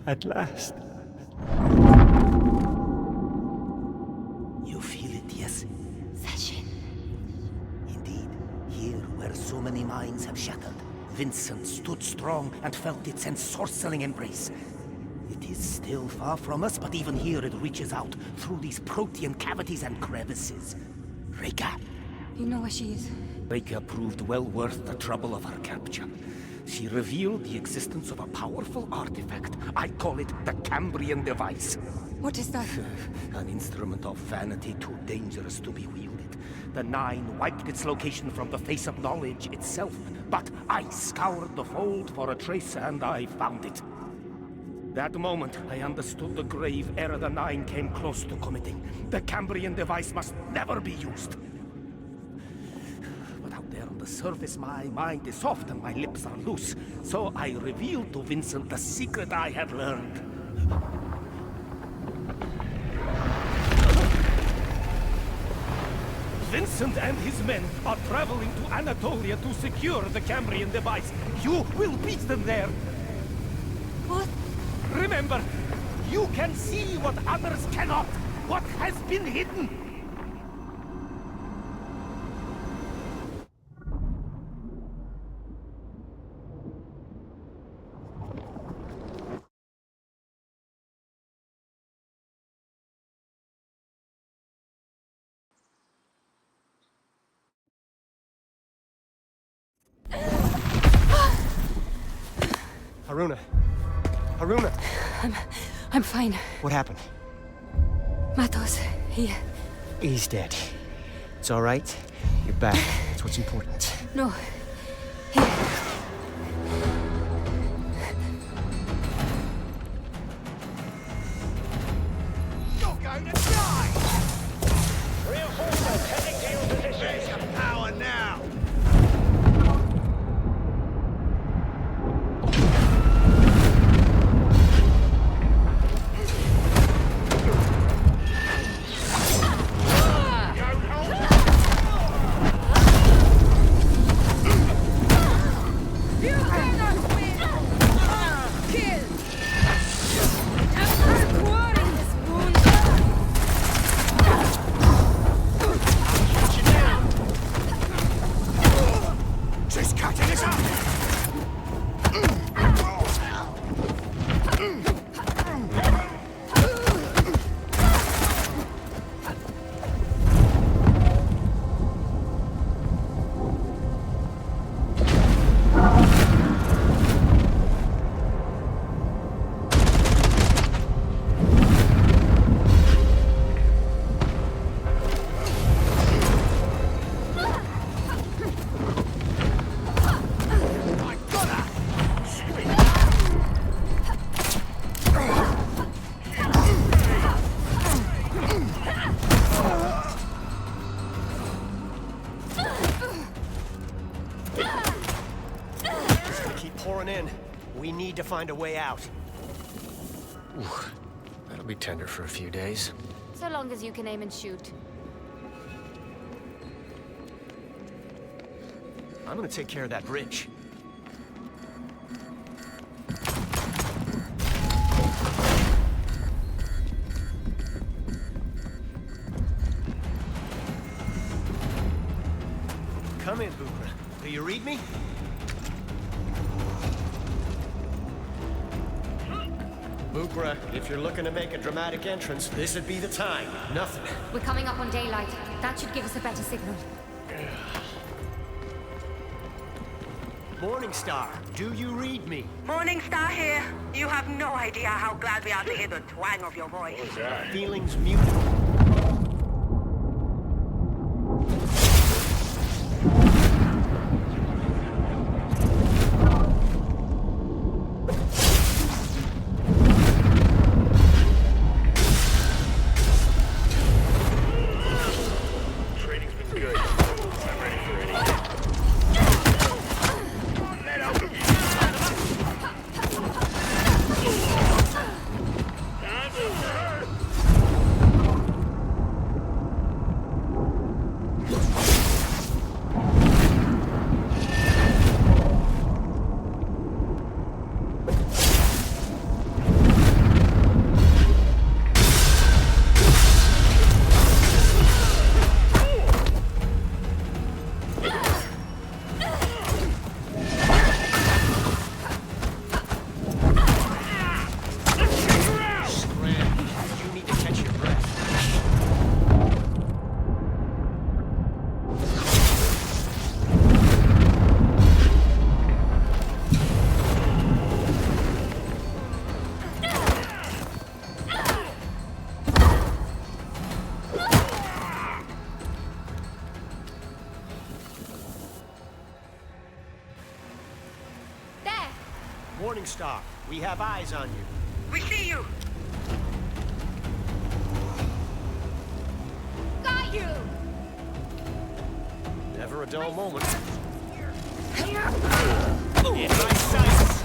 At last. You feel it, yes? Sachin. Indeed, here where so many minds have shattered, Vincent stood strong and felt its ensorceling embrace. It is still far from us, but even here it reaches out through these protean cavities and crevices. Rekka. You know where she is? Rekka proved well worth the trouble of her capture. She revealed the existence of a powerful artifact. I call it the Cambrian device. What is that? An instrument of vanity too dangerous to be wielded. The Nine wiped its location from the face of knowledge itself, but I scoured the Fold for a trace and I found it. That moment, I understood the grave error the Nine came close to committing. The Cambrian device must never be used. But out there on the surface, my mind is soft and my lips are loose. So I revealed to Vincent the secret I had learned. Vincent and his men are traveling to Anatolia to secure the Cambrian device. You will beat them there. What? Remember, you can see what others cannot. What has been hidden. Haruna. Haruna! I'm fine. What happened? Matos, He's dead. It's all right. You're back. That's what's important. No. You're going to die! Reinforcements heading to your position. Where's your power now? She's cutting us up! It's gonna keep pouring in. We need to find a way out. Ooh, that'll be tender for a few days. So long as you can aim and shoot. I'm gonna take care of that bridge. Come in, Bukra. Do you read me? Bukra, if you're looking to make a dramatic entrance, this would be the time. Nothing. We're coming up on daylight. That should give us a better signal. Morningstar, do you read me? Morningstar here. You have no idea how glad we are to hear the twang of your voice. Feelings muted. Training's been good. I'm ready for anything. You need to catch your breath. There! Morningstar, we have eyes on you. We see you. Got you! Never a dull moment. In my sights.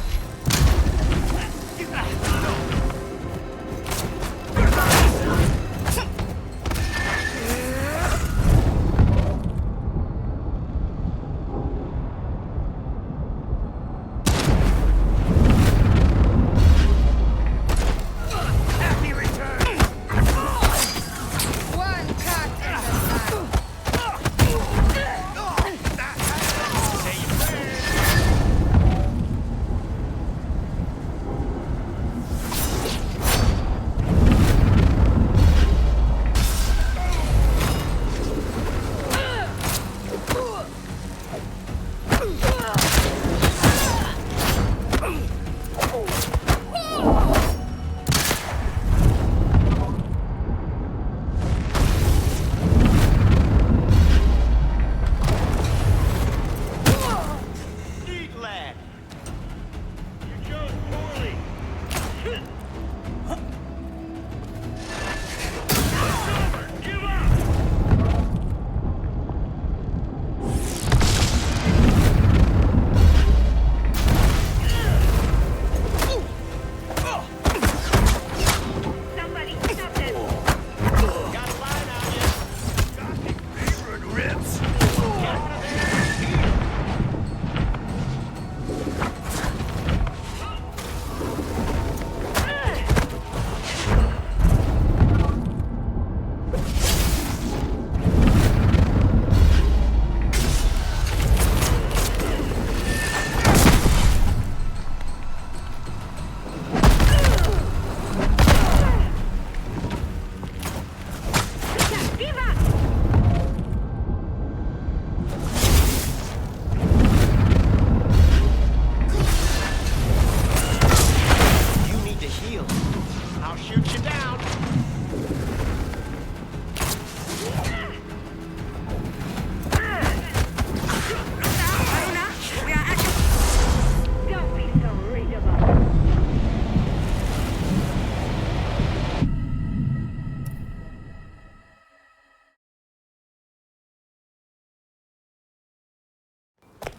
Happy return! One cut in the ribs!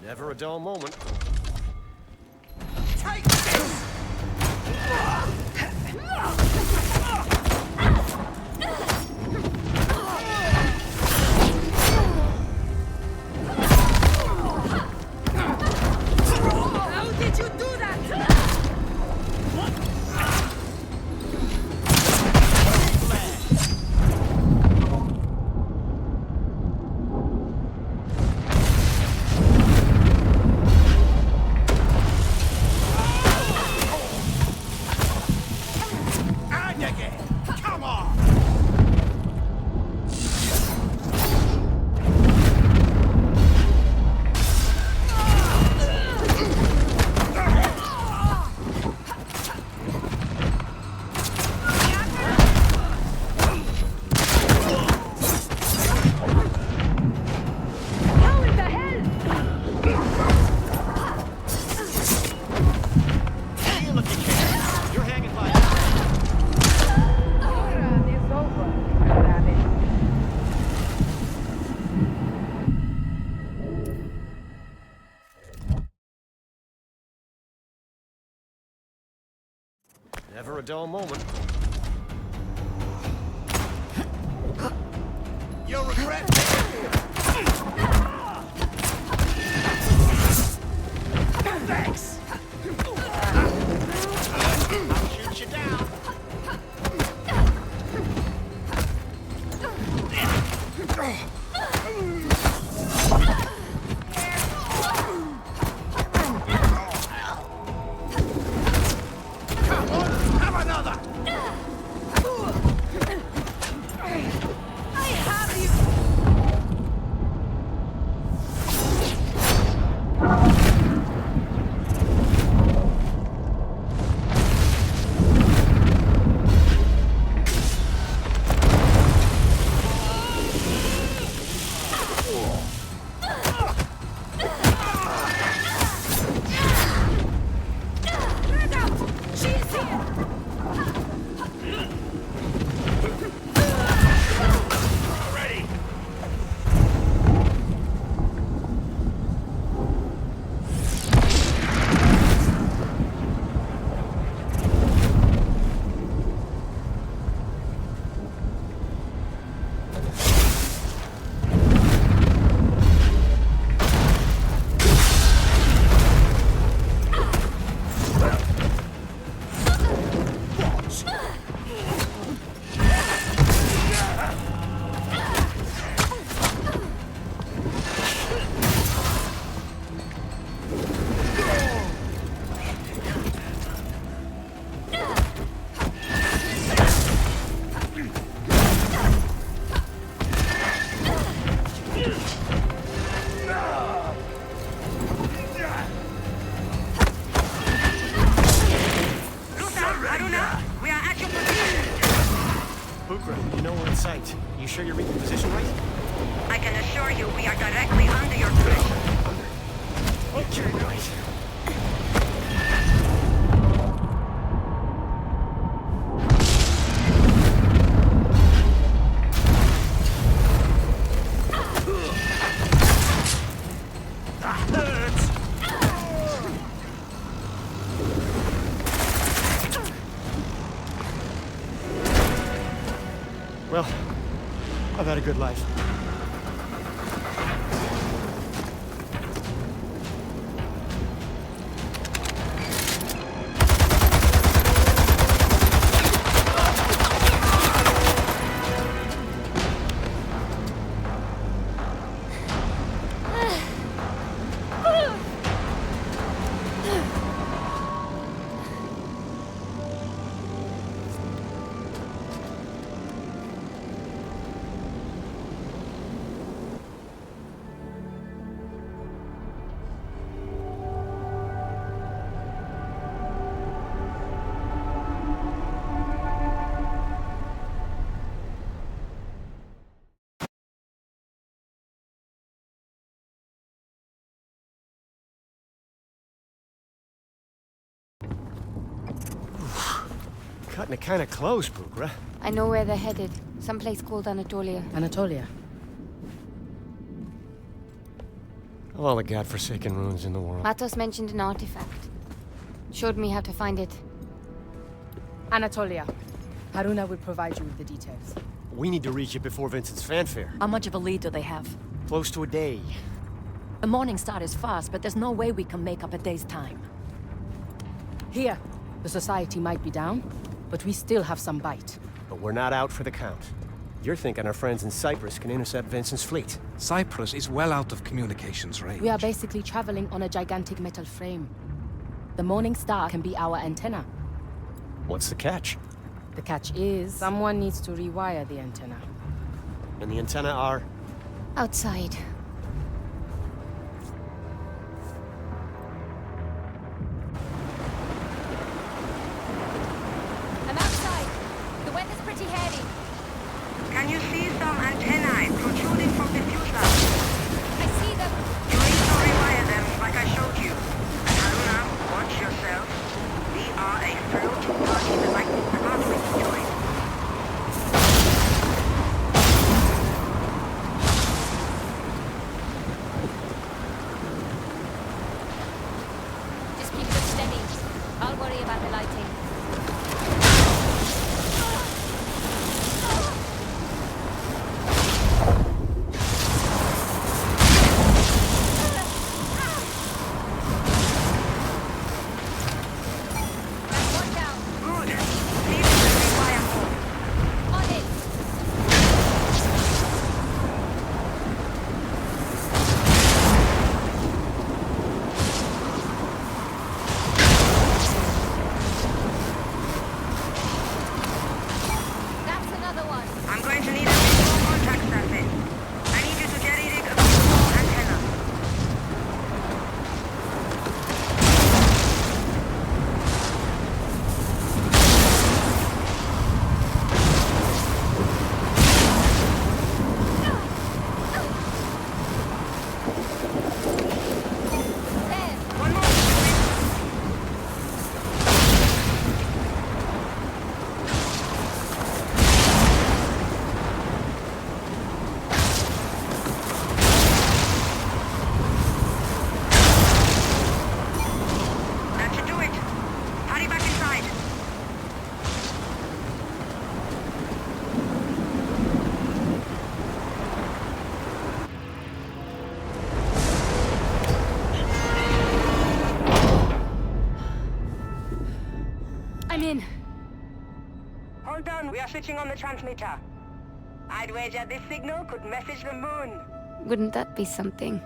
Never a dull moment. Take this! How did you do that? Never a dull moment. You'll regret Thanks! I'll shoot you down. Come on, have another! I have you! You know we're in sight. You sure you're reading the position right? I can assure you we are directly under your position. Okay, right. Well, I've had a good life. cutting it kind of close, Bugra. I know where they're headed. Someplace called Anatolia. Anatolia? Of all the godforsaken ruins in the world. Matos mentioned an artifact. Showed me how to find it. Anatolia. Haruna will provide you with the details. We need to reach it before Vincent's fanfare. How much of a lead do they have? Close to a day. The morning start is fast, but there's no way we can make up a day's time. Here, the society might be down, but we still have some bite. But we're not out for the count. You're thinking our friends in Cyprus can intercept Vincent's fleet. Cyprus is well out of communications range. We are basically traveling on a gigantic metal frame. The Morning Star can be our antenna. What's the catch? The catch is, someone needs to rewire the antenna. And the antenna are? Outside. I'm outside. The weather's pretty heady. Can you see some antennae protruding from the fuselage? I see them. You need to rewire them like I showed you. And Haruna, watch yourself. We are a floating body that might be pathway to join. Just keep it steady. I'll worry about the lighting. I'm going to need a visual contact surface. I need you to get ready a visual antenna. One more. That should do it. Hurry back inside. I'm in. Hold on, we are switching on the transmitter. I'd wager this signal could message the moon. Wouldn't that be something?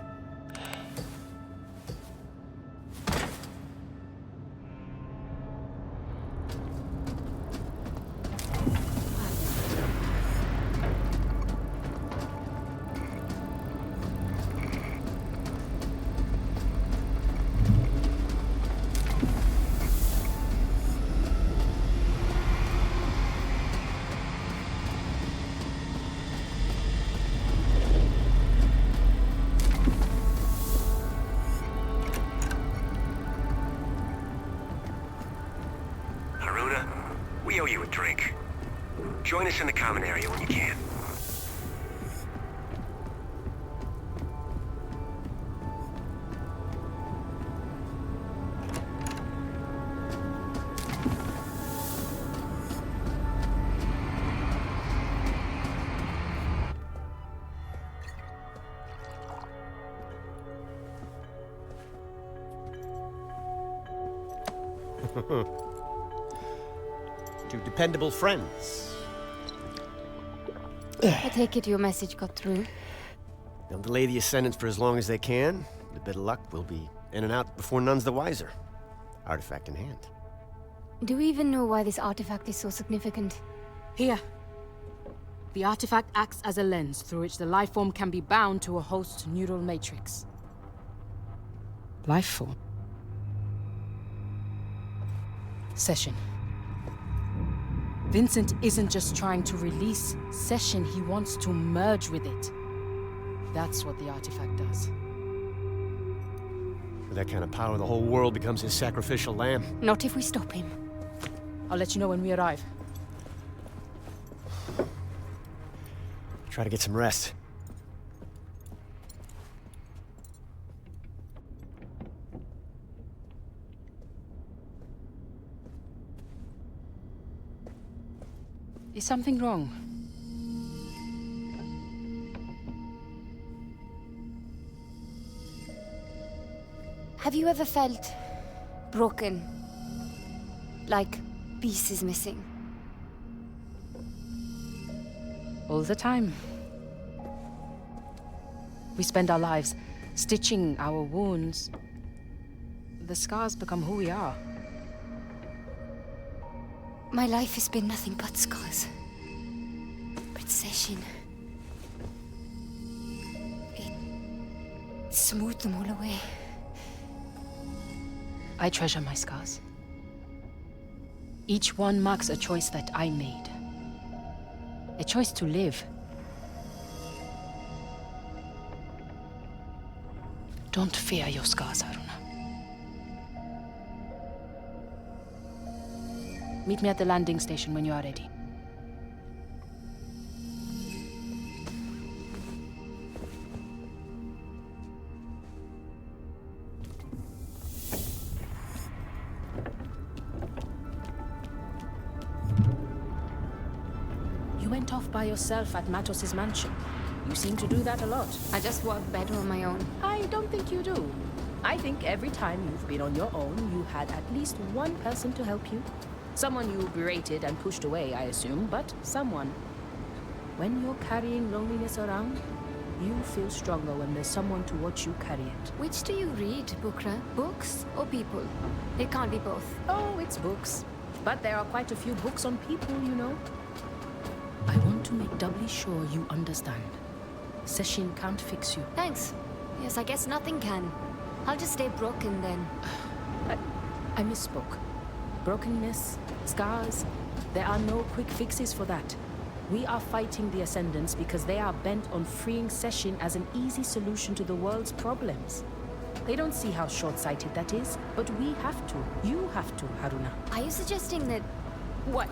Haruna, we owe you a drink. Join us in the common area when you can. To dependable friends. I take it your message got through. They'll delay the ascendance for as long as they can. With a bit of luck, we'll be in and out before none's the wiser. Artifact in hand. Do we even know why this artifact is so significant? Here. The artifact acts as a lens through which the life form can be bound to a host neural matrix. Life form. Session. Vincent isn't just trying to release Session, he wants to merge with it. That's what the artifact does. With that kind of power, the whole world becomes his sacrificial lamb. Not if we stop him. I'll let you know when we arrive. Try to get some rest. Is something wrong? Have you ever felt broken? Like pieces missing? All the time. We spend our lives stitching our wounds. The scars become who we are. My life has been nothing but scars. But Session... it smoothed them all away. I treasure my scars. Each one marks a choice that I made. A choice to live. Don't fear your scars, Haruna. Meet me at the landing station when you are ready. You went off by yourself at Matos's mansion. You seem to do that a lot. I just work better on my own. I don't think you do. I think every time you've been on your own, you had at least one person to help you. Someone you berated and pushed away, I assume, but someone. When you're carrying loneliness around, you feel stronger when there's someone to watch you carry it. Which do you read, Bukra? Books or people? It can't be both. Oh, it's books. But there are quite a few books on people, you know. I want to make doubly sure you understand. Session can't fix you. Thanks. Yes, I guess nothing can. I'll just stay broken then. I misspoke. Brokenness, scars, there are no quick fixes for that. We are fighting the Ascendants because they are bent on freeing Session as an easy solution to the world's problems. They don't see how short-sighted that is, but we have to. You have to, Haruna. Are you suggesting that... what?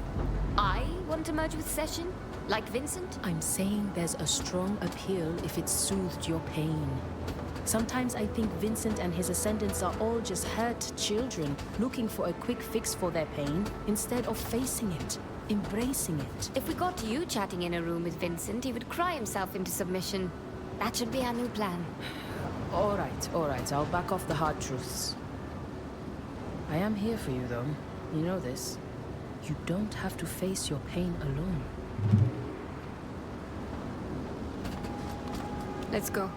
I want to merge with Session? Like Vincent? I'm saying there's a strong appeal if it soothed your pain. Sometimes I think Vincent and his Ascendants are all just hurt children looking for a quick fix for their pain instead of facing it, embracing it. If we got you chatting in a room with Vincent, he would cry himself into submission. That should be our new plan. All right, I'll back off the hard truths. I am here for you, though. You know this. You don't have to face your pain alone. Let's go.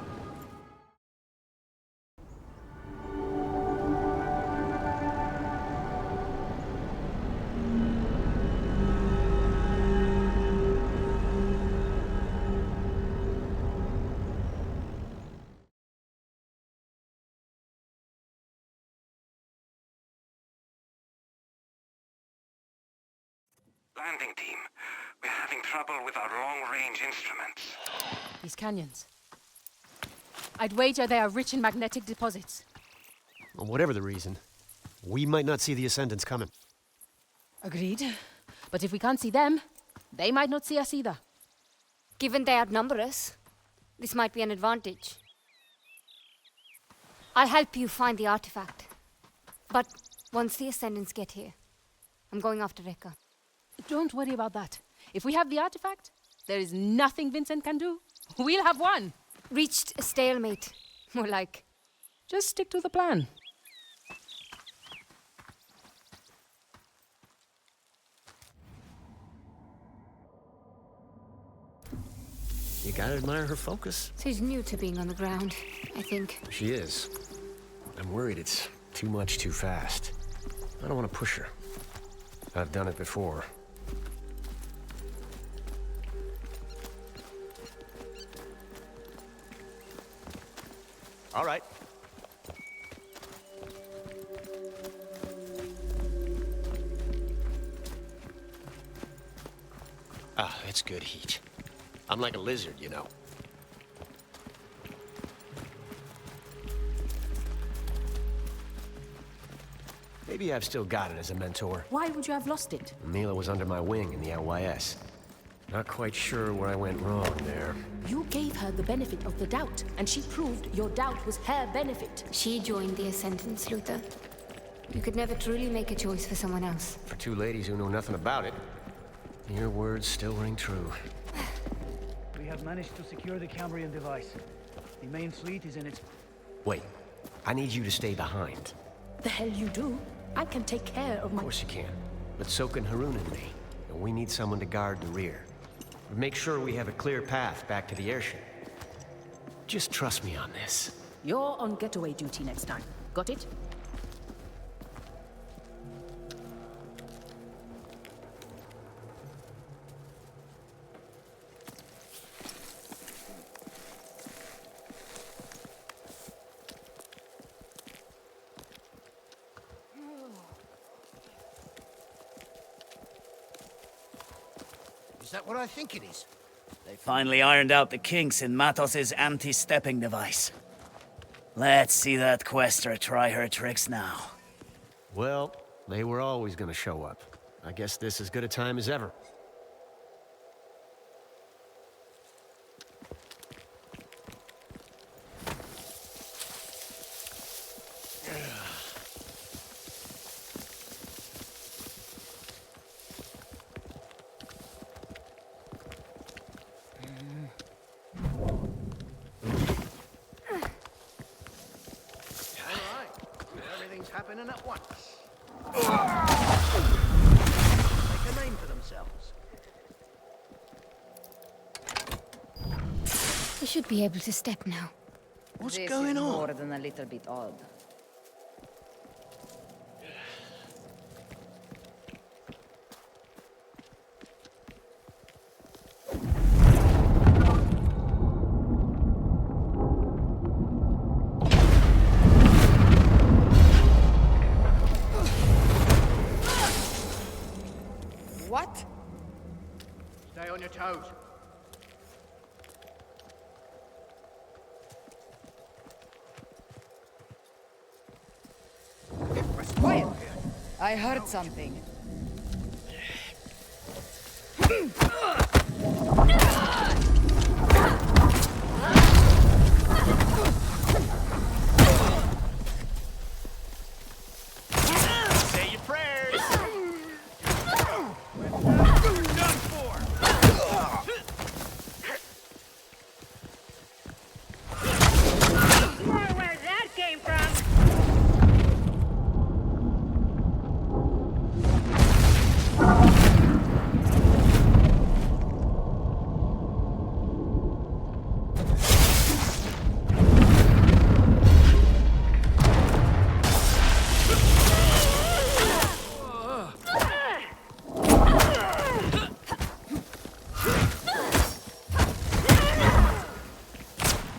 Landing team, we're having trouble with our long-range instruments. These canyons. I'd wager they are rich in magnetic deposits. Well, whatever the reason, we might not see the Ascendants coming. Agreed. But if we can't see them, they might not see us either. Given they outnumber us, this might be an advantage. I'll help you find the artifact. But once the Ascendants get here, I'm going after Rekka. Don't worry about that. If we have the artifact, there is nothing Vincent can do. We'll have one. Reached a stalemate. More like. Just stick to the plan. You gotta admire her focus. She's new to being on the ground, I think. She is. I'm worried it's too much too fast. I don't want to push her. I've done it before. All right. Ah, it's good heat. I'm like a lizard, you know. Maybe I've still got it as a mentor. Why would you have lost it? Mila was under my wing in the LYS. Not quite sure where I went wrong there. You gave her the benefit of the doubt, and she proved your doubt was her benefit. She joined the Ascendants, Luther. You could never truly make a choice for someone else. For two ladies who know nothing about it, your words still ring true. We have managed to secure the Cambrian device. The main fleet is in its... Wait, I need you to stay behind. The hell you do? I can take care of my... Of course you can, but so can Harun and me. And we need someone to guard the rear. Make sure we have a clear path back to the airship. Just trust me on this. You're on getaway duty next time. Got it? Is that what I think it is? They finally ironed out the kinks in Matos' anti-stepping device. Let's see that quester try her tricks now. Well, they were always gonna show up. I guess this is as good a time as ever. Happening at once. Make a name for themselves. They should be able to step now. What's This going is on? more than a little bit odd. What? Stay on your toes. Quiet. I heard something. Say your prayers! Where that came from?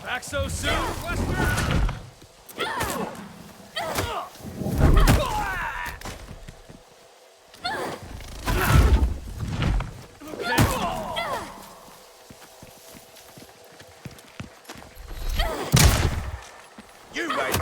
Back so soon, Quester? You wait.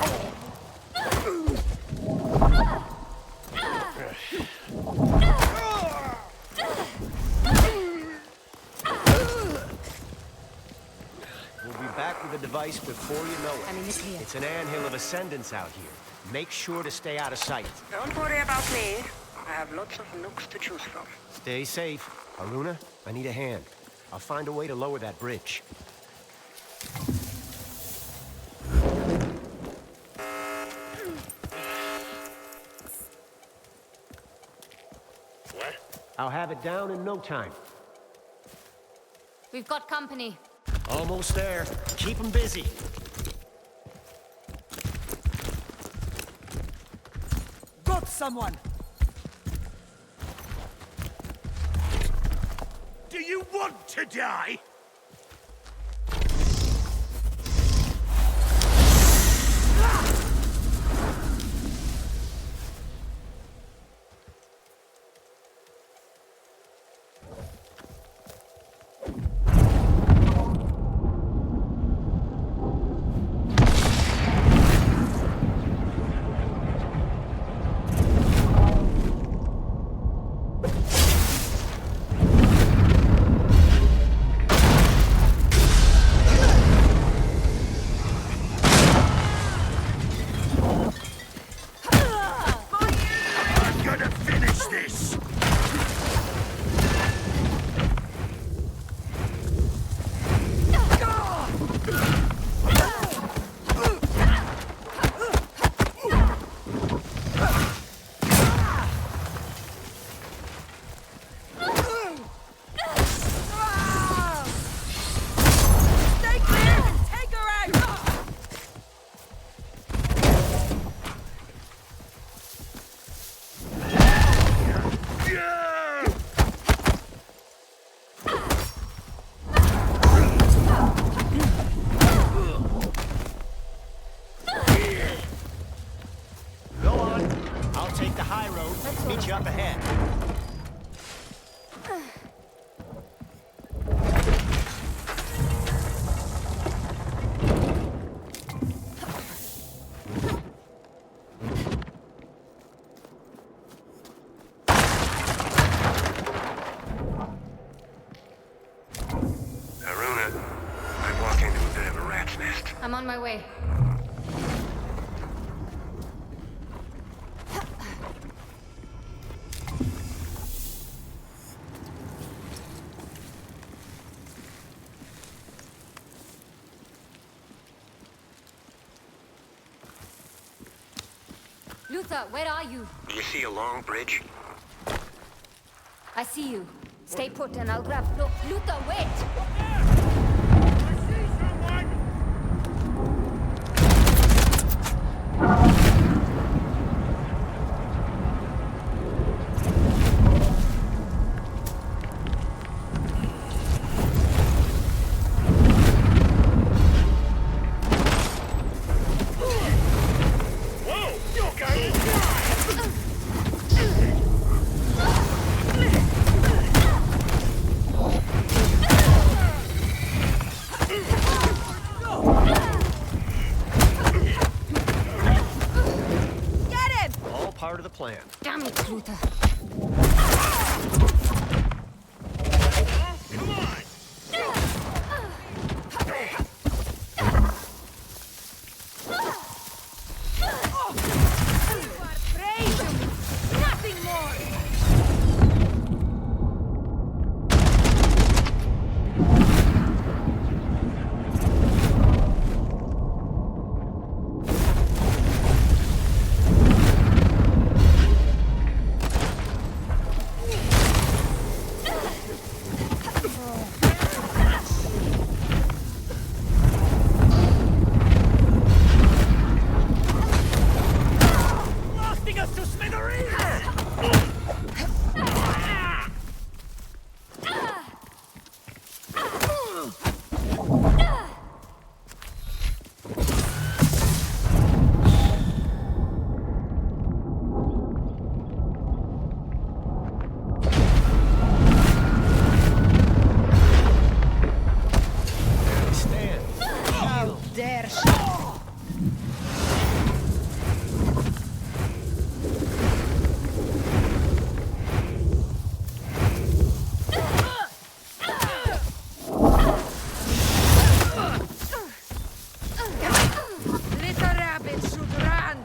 We'll be back with the device before you know it. I mean, it's here. It's an anthill of ascendants out here. Make sure to stay out of sight. Don't worry about me. I have lots of nooks to choose from. Stay safe. Haruna, I need a hand. I'll find a way to lower that bridge. What? I'll have it down in no time. We've got company. Almost there. Keep them busy. Got someone! Do you want to die? meet you up ahead. Haruna, I walked into a bit of a rat's nest. I'm on my way. Luther, where are you? Do you see a long bridge? I see you. Stay put and I'll grab Flo. Luther, wait! All part of the plan. Damn it, Luther. Nothing more! Blasting us to smithereens! Stand. How dare she? Little rabbit should run.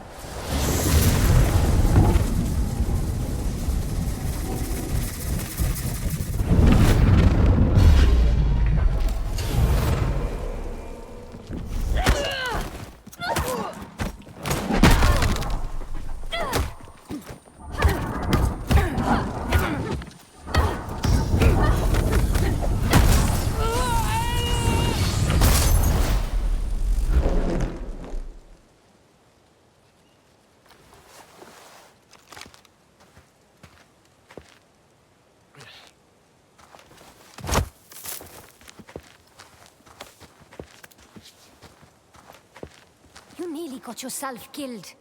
You nearly got yourself killed.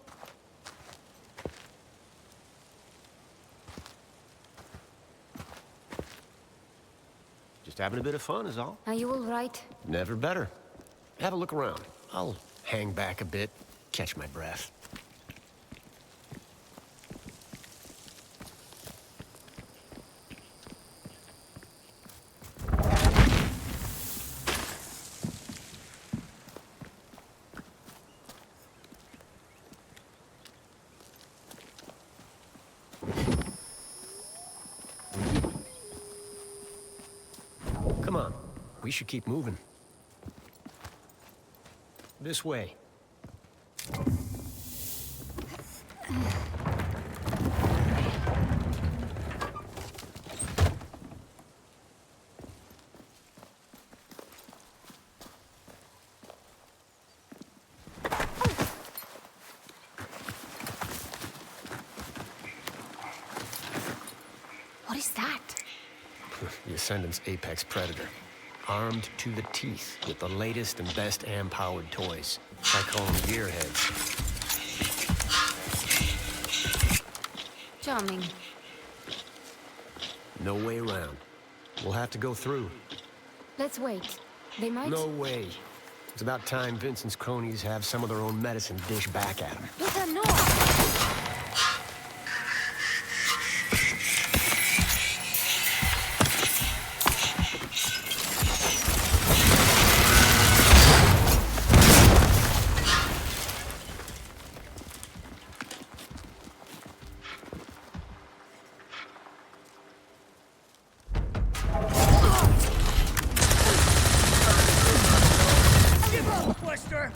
Just having a bit of fun is all. Are you all right? Never better. Have a look around. I'll hang back a bit, catch my breath. Come on, we should keep moving. This way. What is that? The Ascendant's apex predator. Armed to the teeth with the latest and best AM-powered toys. I call them gearheads. Charming. No way around. We'll have to go through. Let's wait. They might... No way. It's about time Vincent's cronies have some of their own medicine dish back at him. Peter, no! Give up, Wester!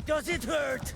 Does it hurt?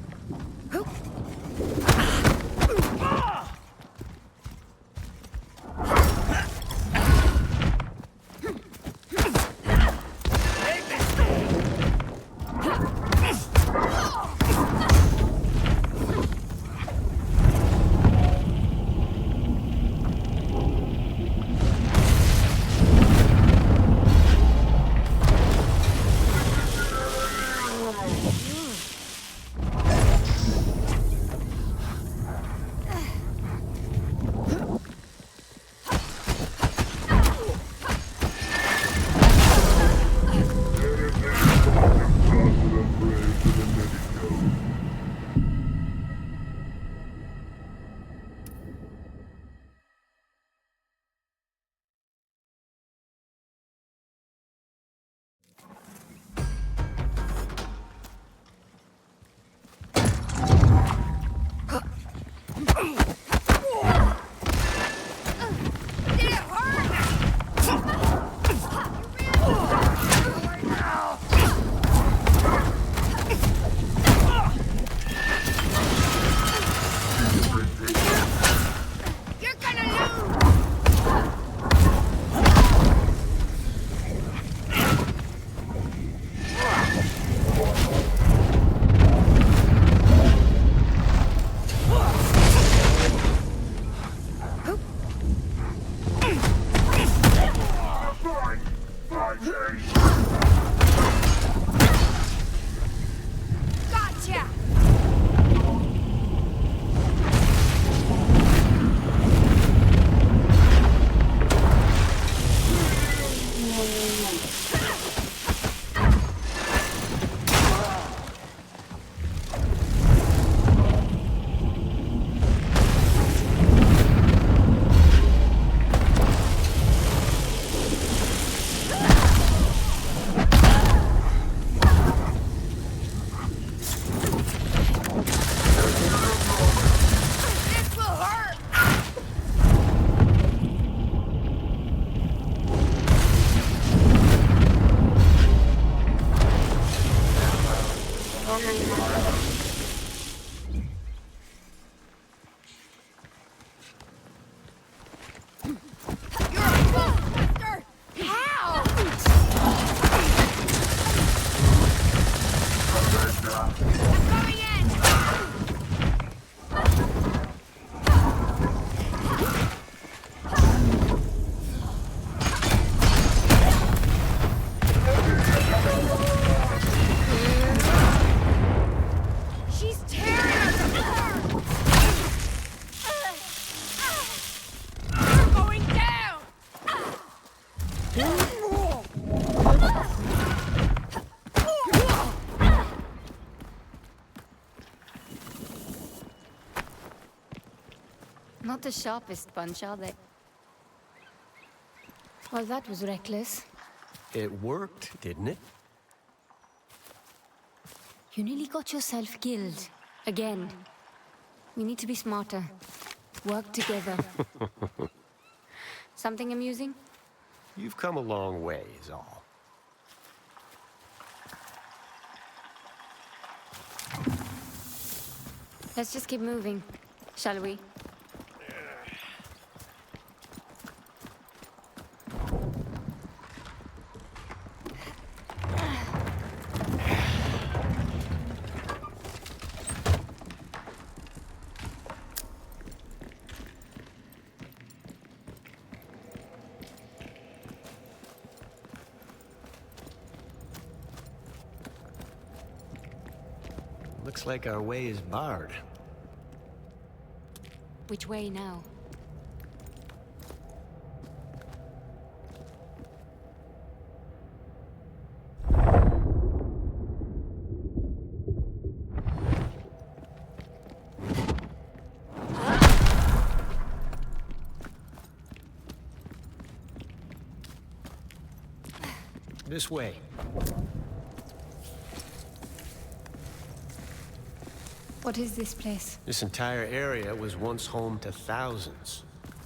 Not the sharpest bunch, are they? Well, that was reckless. It worked, didn't it? You nearly got yourself killed. Again. We need to be smarter. Work together. Something amusing? You've come a long way, is all. Let's just keep moving, shall we? Looks like our way is barred. Which way now? This way. What is this place? This entire area was once home to thousands.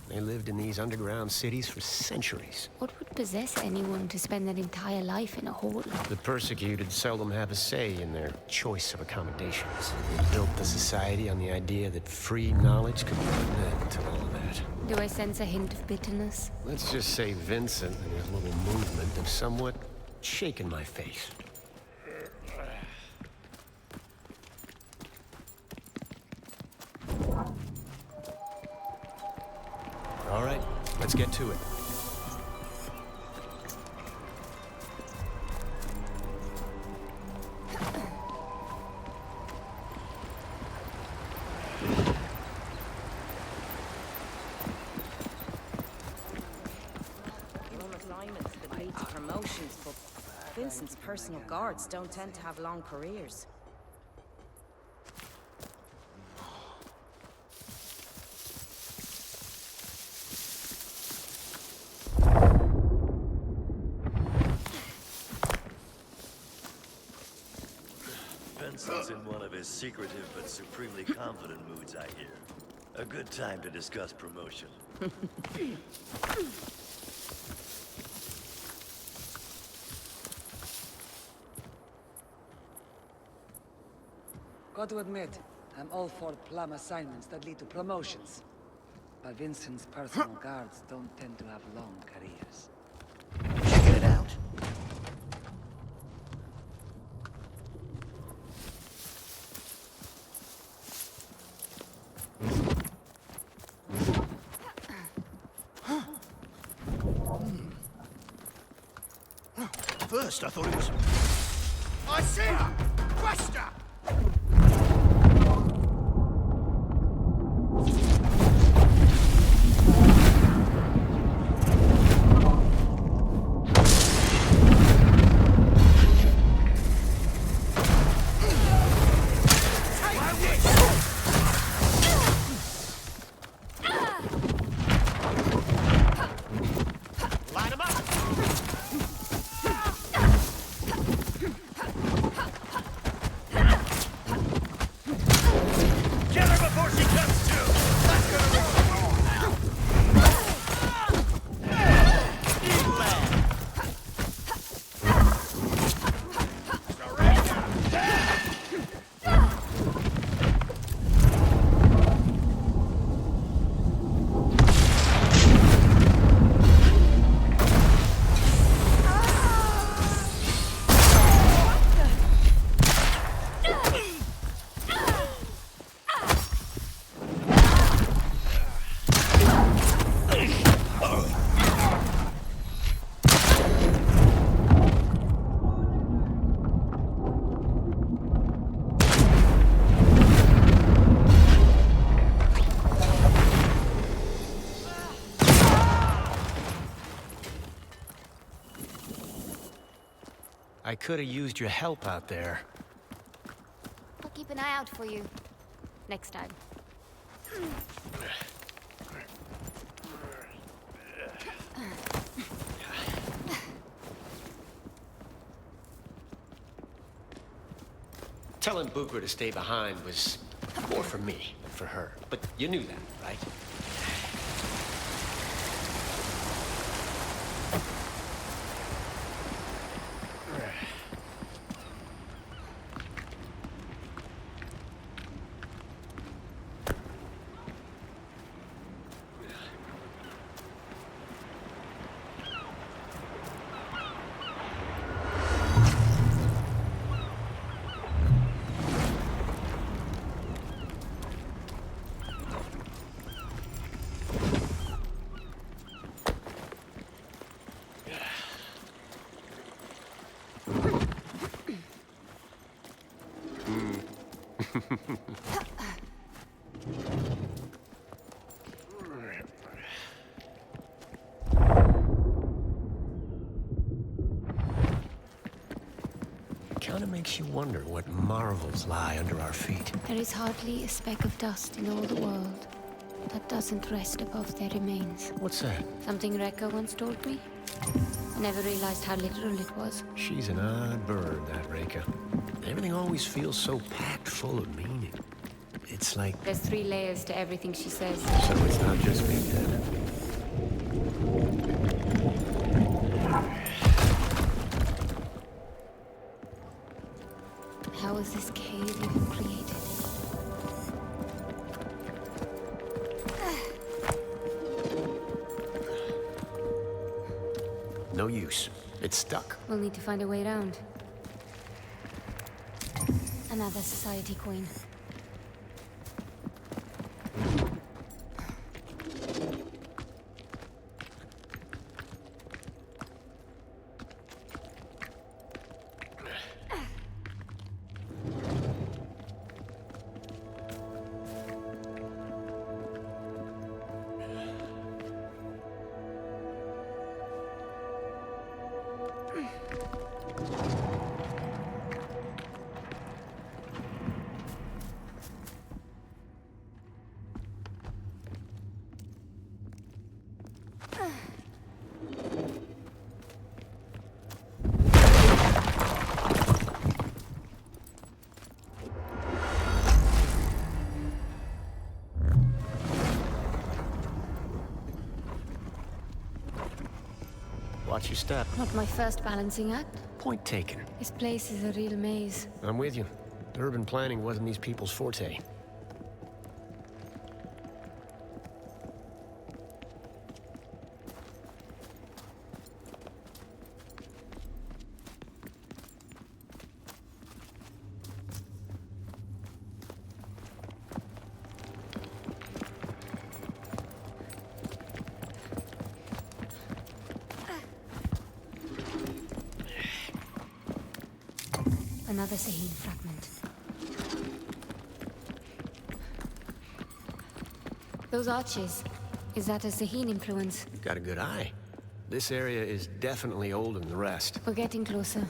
They lived in these underground cities for centuries. What would possess anyone to spend their entire life in a hole? The persecuted seldom have a say in their choice of accommodations. They built the society on the idea that free knowledge could put an end to all of that. Do I sense a hint of bitterness? Let's just say Vincent and his little movement have somewhat shaken my faith. All right, let's get to it. Assignments that lead to promotions, but Vincent's personal guards don't tend to have long careers. Vincent's in one of his secretive but supremely confident moods, I hear. A good time to discuss promotion. Got to admit, I'm all for plum assignments that lead to promotions. But Vincent's personal guards don't tend to have long careers. Checking it out. First, I thought it was... I see her! Questa! I could have used your help out there. I'll keep an eye out for you. Next time. Telling Booker to stay behind was more for me than for her. But you knew that, right? Kinda makes you wonder what marvels lie under our feet. There is hardly a speck of dust in all the world that doesn't rest above their remains. What's that? Something Rekka once told me. I never realized how literal it was. She's an odd bird, that Rekka. Everything always feels so packed full of meaning. It's like... There's 3 layers to everything she says. So it's not just me, then. How was this cave even created? No use. It's stuck. We'll need to find a way around. Another society coin. Watch your step. Not my first balancing act. Point taken. This place is a real maze. I'm with you. Urban planning wasn't these people's forte. Another Sahine fragment. Those arches. Is that a Sahine influence? Got a good eye. This area is definitely older than the rest. We're getting closer.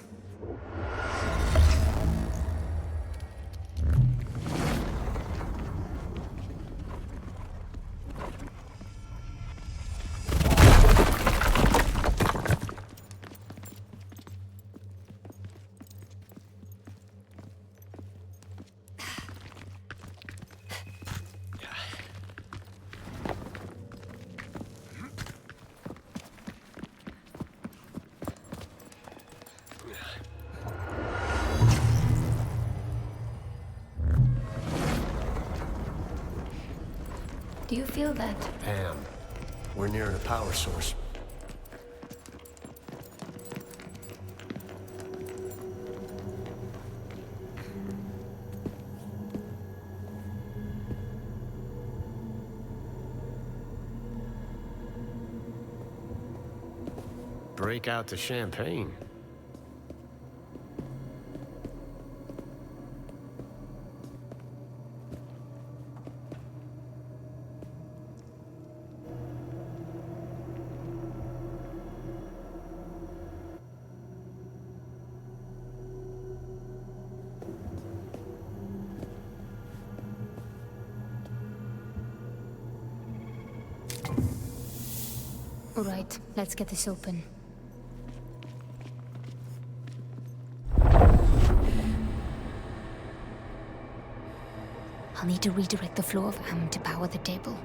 Do you feel that? Pam, we're nearing a power source. Break out the champagne. All right, let's get this open. I'll need to redirect the flow of Am to power the table.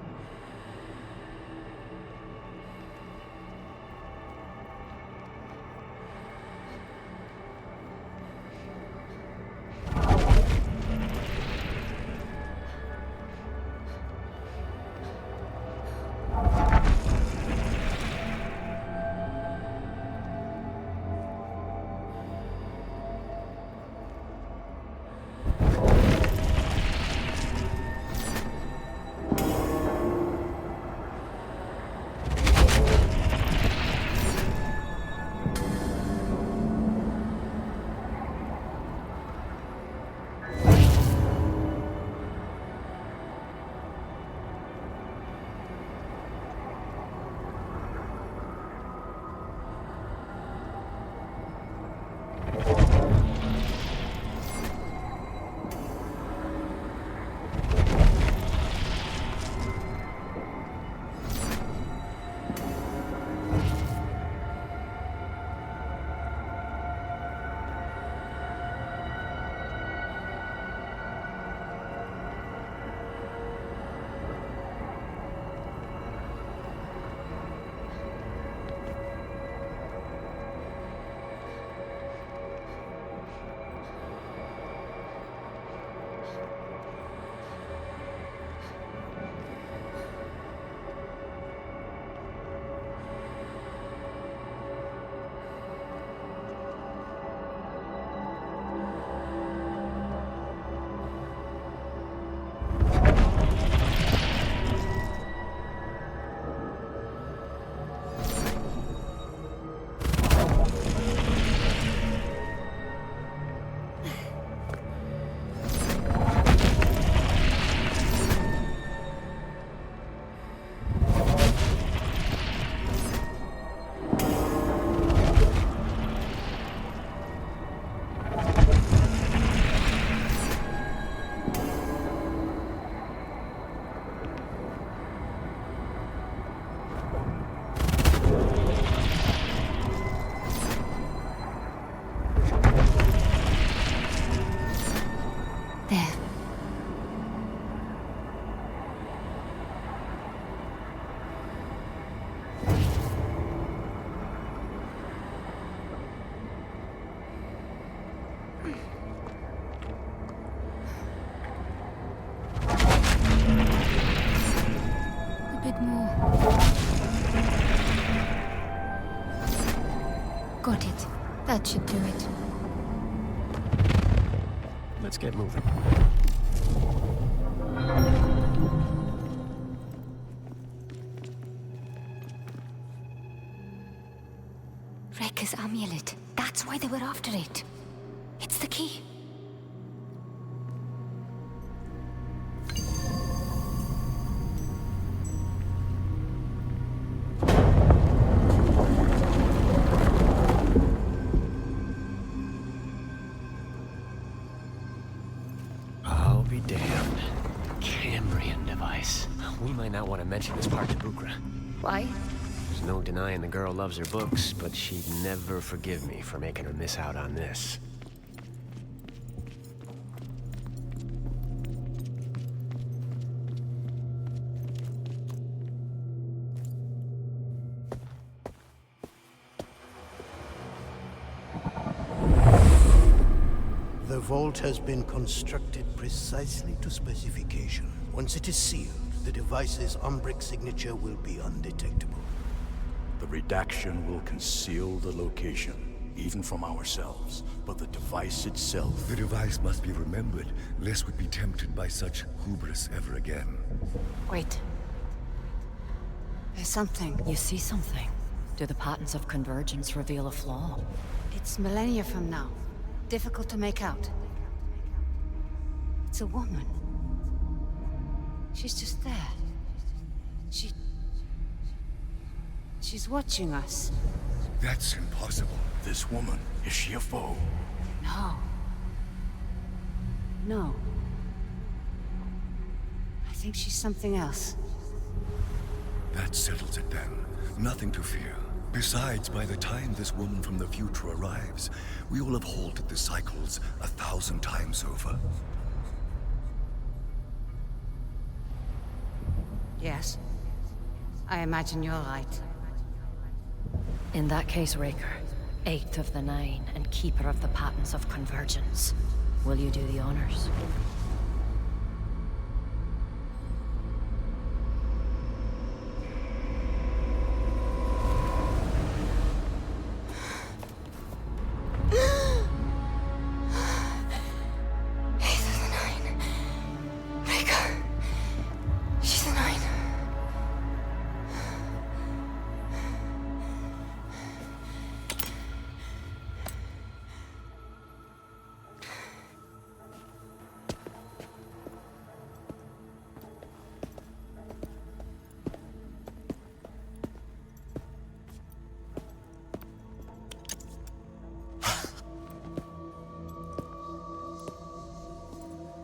Got it. That should do it. Let's get moving. Rekka's amulet. That's why they were after it. It's the key. I'll be damned. Cambrian device. We might not want to mention this part to Bukra. Why? There's no denying the girl loves her books, but she'd never forgive me for making her miss out on this. The vault has been constructed precisely to specification. Once it is sealed, the device's Umbric signature will be undetectable. The redaction will conceal the location, even from ourselves, but the device itself... The device must be remembered, lest we be tempted by such hubris ever again. Wait. There's something. You see something? Do the patterns of convergence reveal a flaw? It's millennia from now. Difficult to make out. It's a woman. She's just there. She's watching us. That's impossible. This woman, is she a foe? No. No. I think she's something else. That settles it then. Nothing to fear. Besides, by the time this woman from the future arrives, we will have halted the cycles 1,000 times over. Yes. I imagine you're right. In that case, Raker, 8th of the 9 and keeper of the patterns of convergence, will you do the honors?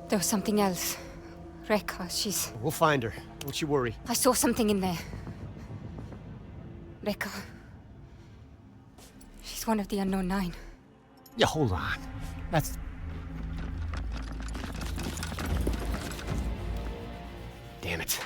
There was something else. Rekka, she's... We'll find her. Don't you worry. I saw something in there. Rekka. She's one of the Unknown Nine. Yeah, hold on. That's... Damn it.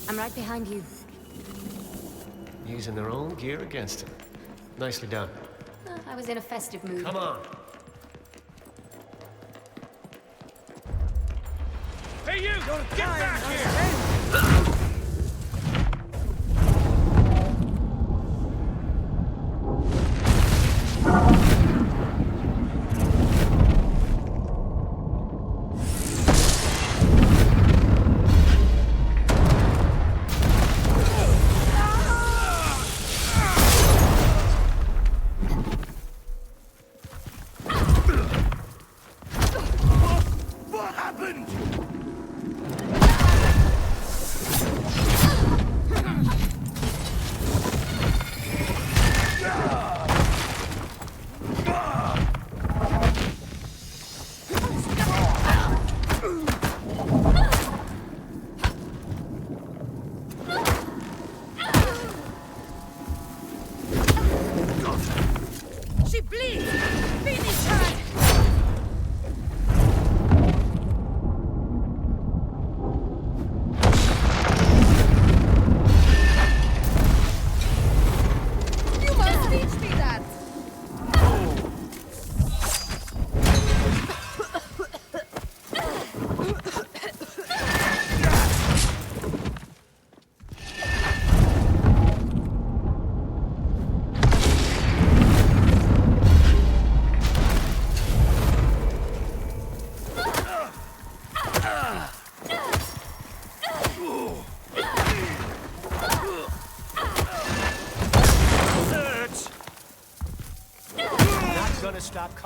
I'm right behind you. Using their own gear against him. Nicely done. I was in a festive mood. Come on. Hey, you! Get back here!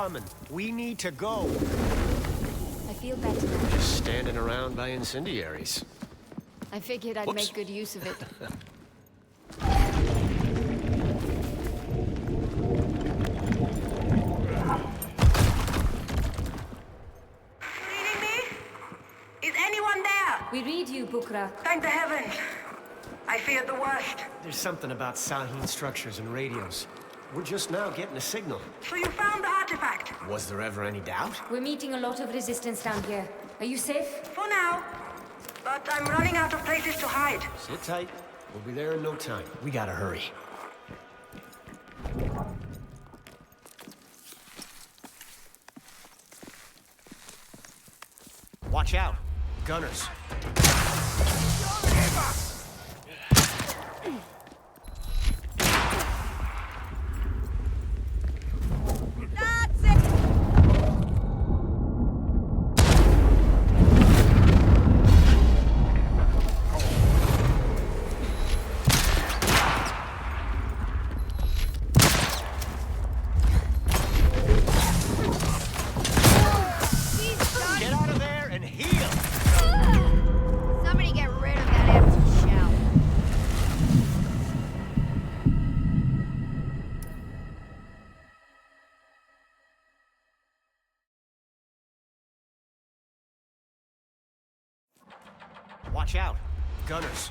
coming. We need to go. I feel better now. Just standing around by incendiaries. I figured I'd make good use of it. Reading me? Is anyone there? We read you, Bukra. Thank the heavens. I feared the worst. There's something about Sahin structures and radios. We're just now getting a signal. So you found the artifact? Was there ever any doubt? We're meeting a lot of resistance down here. Are you safe? For now. But I'm running out of places to hide. Sit tight. We'll be there in no time. We gotta hurry. Watch out. Gunners. Get out of there and heal! Somebody get rid of that empty shell. Watch out. Gunners.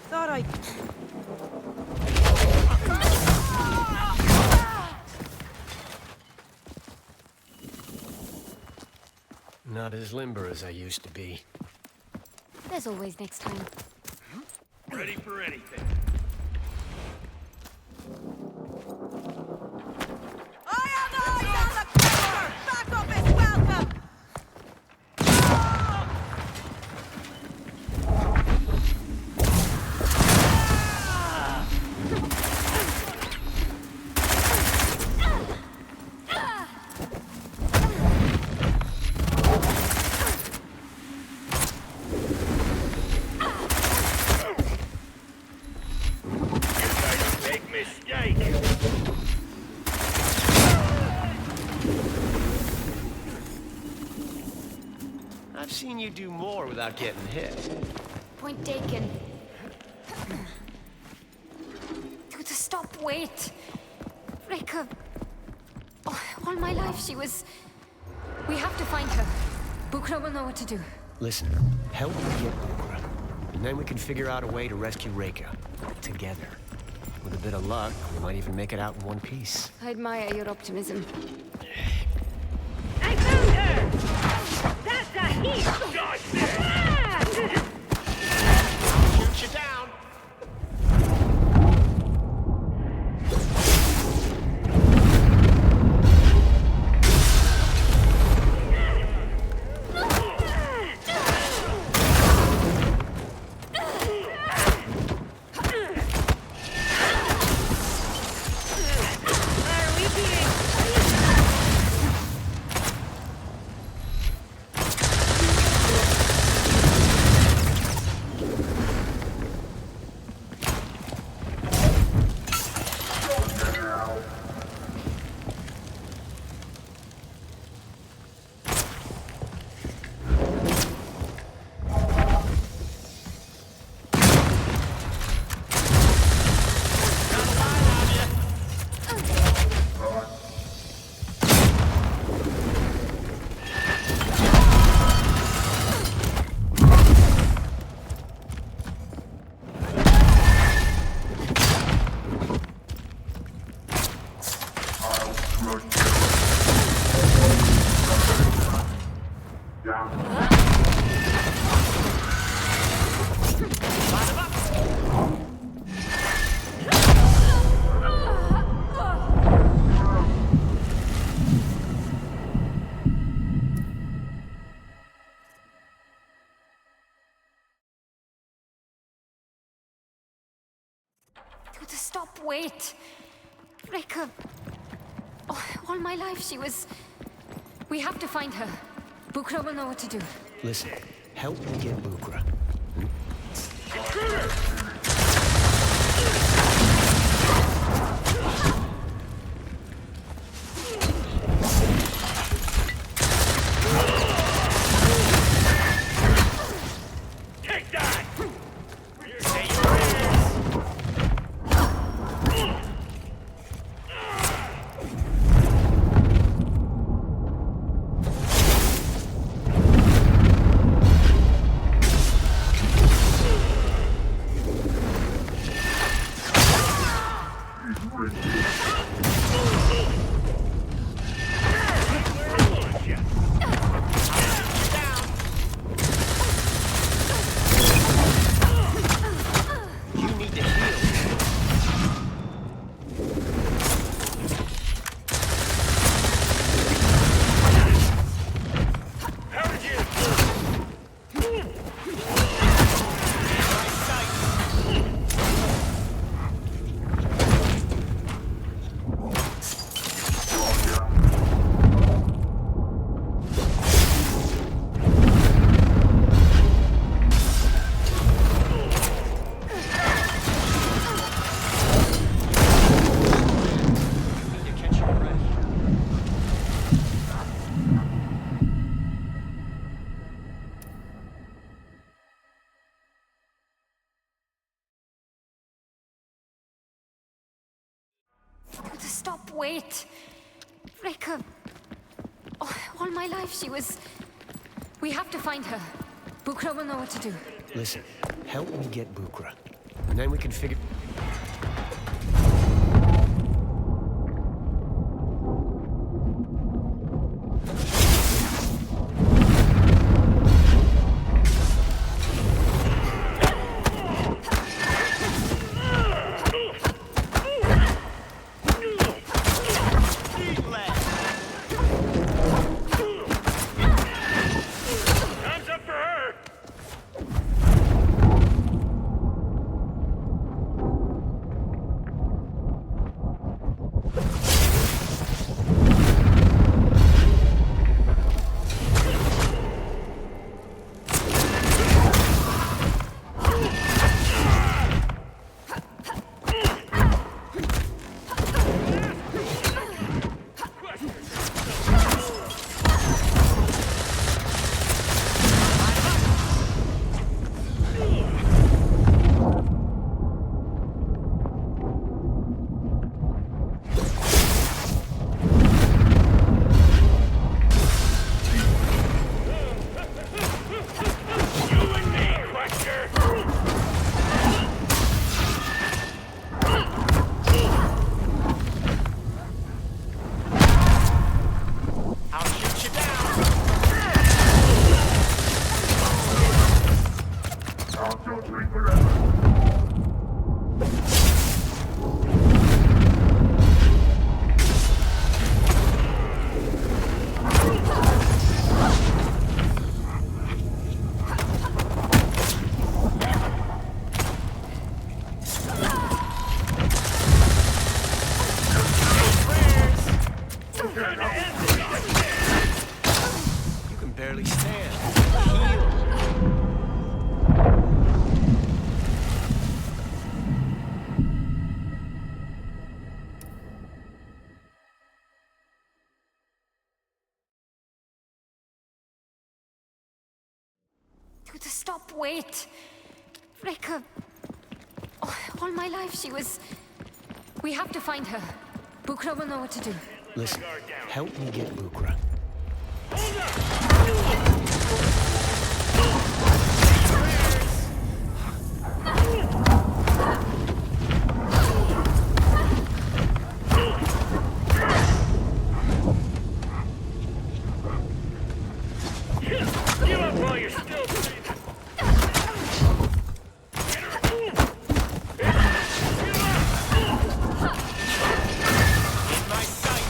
Thought I... Not as limber as I used to be. There's always next time. Ready for anything. Backup is welcome! Big mistake. I've seen you do more without getting hit. Point taken. Dude, stop, wait. Reka. Oh, all my life she was... We have to find her. Bukra will know what to do. Listen, help me get Bukra, and then we can figure out a way to rescue Reka. Together. With a bit of luck, we might even make it out in one piece. I admire your optimism. I found her! That's a heat! Shoot you down! Stop, wait. Rika. Oh, all my life she was... We have to find her. Bukra will know what to do. Listen, help me get Bukra. Take that! Stop, wait. Rika. Oh, all my life she was... We have to find her. Bukra will know what to do. Listen, help me get Bukra. And then we can figure... You can barely stand. Stop, wait. Rika. Oh, all my life she was... We have to find her. Bukra will know what to do. Listen, help me get Bukra. Give up while you're still breathing. In my sight.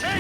Hey!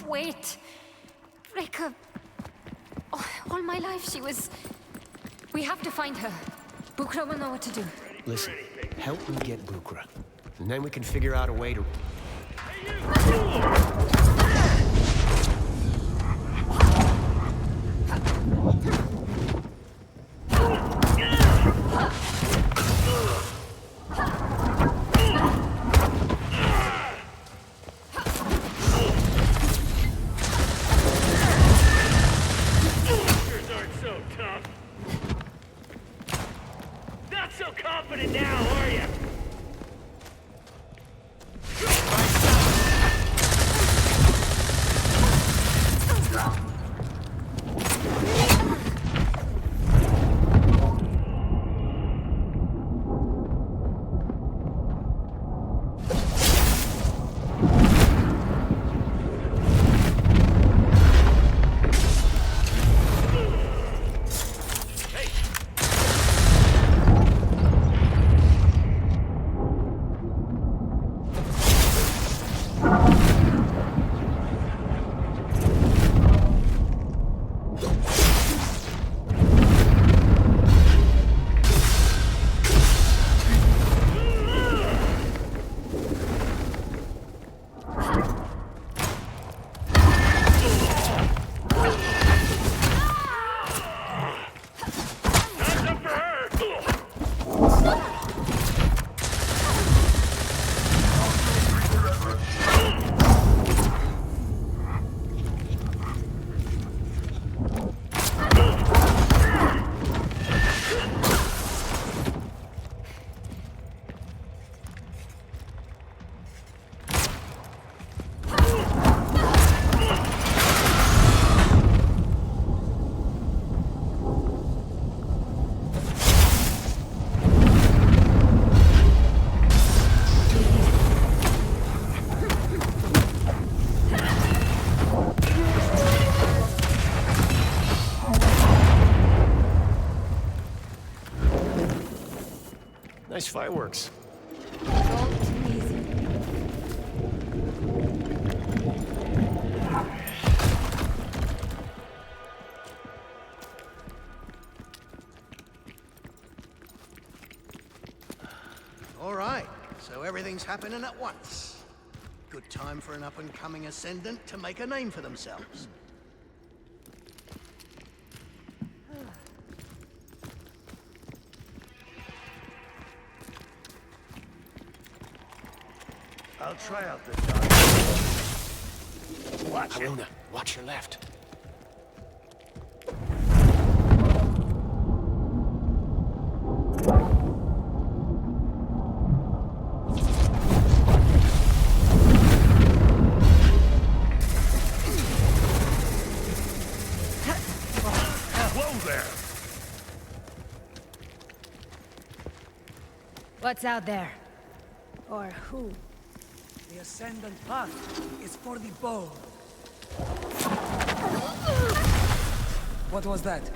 wait. Reka... Oh, all my life she was... We have to find her. Bukra will know what to do. Listen, help me get Bukra. And then we can figure out a way to... Not so confident now, are you? Nice fireworks. All right, so everything's happening at once. Good time for an up-and-coming Ascendant to make a name for themselves. I'll try out the dark. Watch it. Haruna, watch your left. Whoa there! What's out there? Or who? The Ascendant path is for the bold. What was that?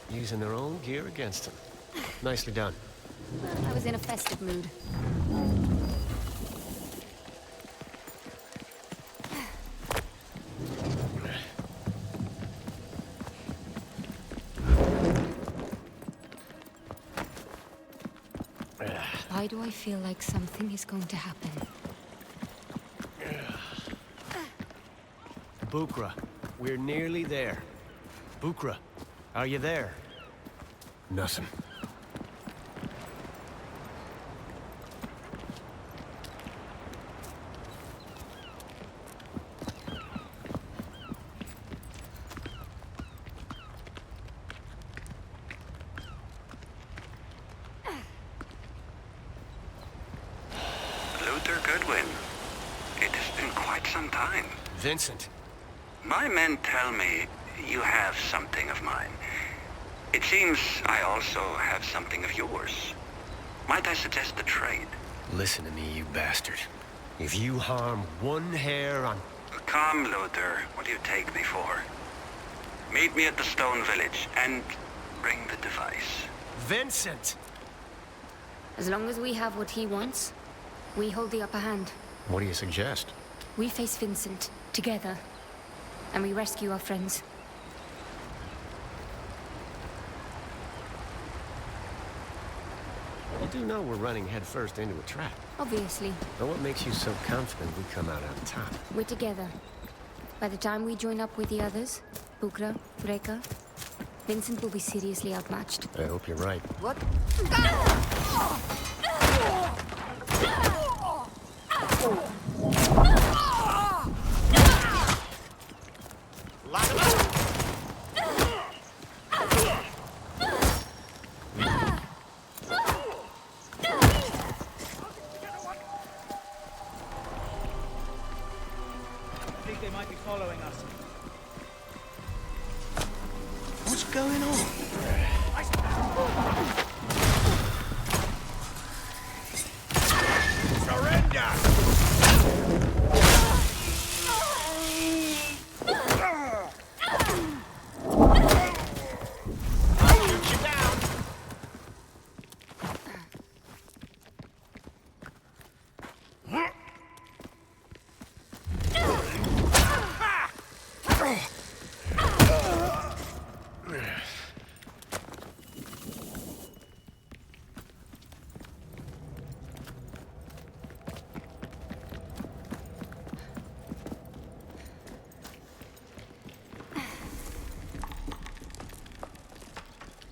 Using their own gear against them. Nicely done. I was in a festive mood. Why do I feel like something is going to happen? Bukra, we're nearly there. Bukra, are you there? Nothing. Luther Goodwin. It has been quite some time. Vincent. My men tell me you have something of mine. It seems I also have something of yours. Might I suggest a trade? Listen to me, you bastard. If you harm one hair on... Come, Luther. What do you take me for? Meet me at the Stone Village and bring the device. Vincent! As long as we have what he wants, we hold the upper hand. What do you suggest? We face Vincent, together. And we rescue our friends. You do know we're running headfirst into a trap. Obviously. But what makes you so confident we come out on top? We're together. By the time we join up with the others, Bukra, Reka, Vincent will be seriously outmatched. I hope you're right. What? I think they might be following us. What's going on?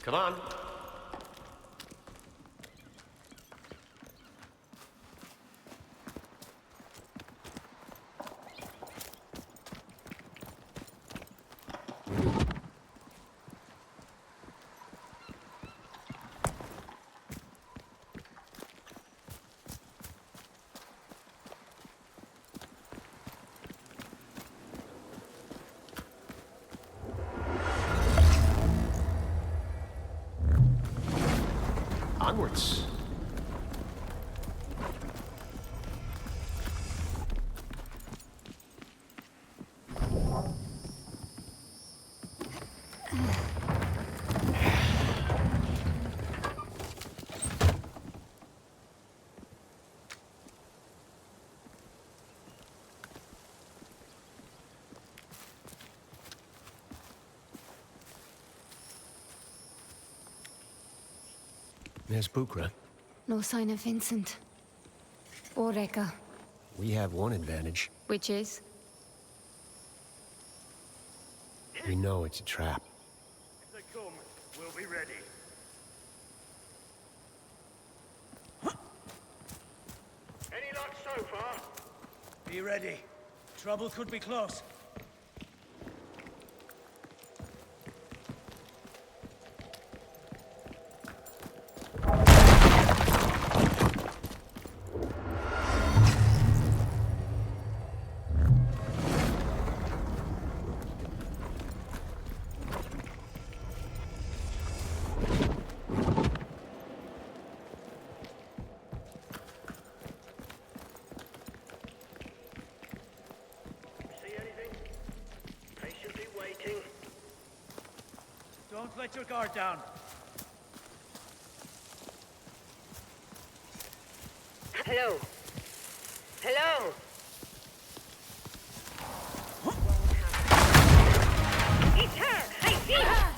Come on. Onwards. There's Bukra. No sign of Vincent. Or Reka. We have one advantage. Which is? We know it's a trap. If they come, we'll be ready. Any luck so far? Be ready. Trouble could be close. Don't let your guard down. Hello. Hello. It's her. I see her.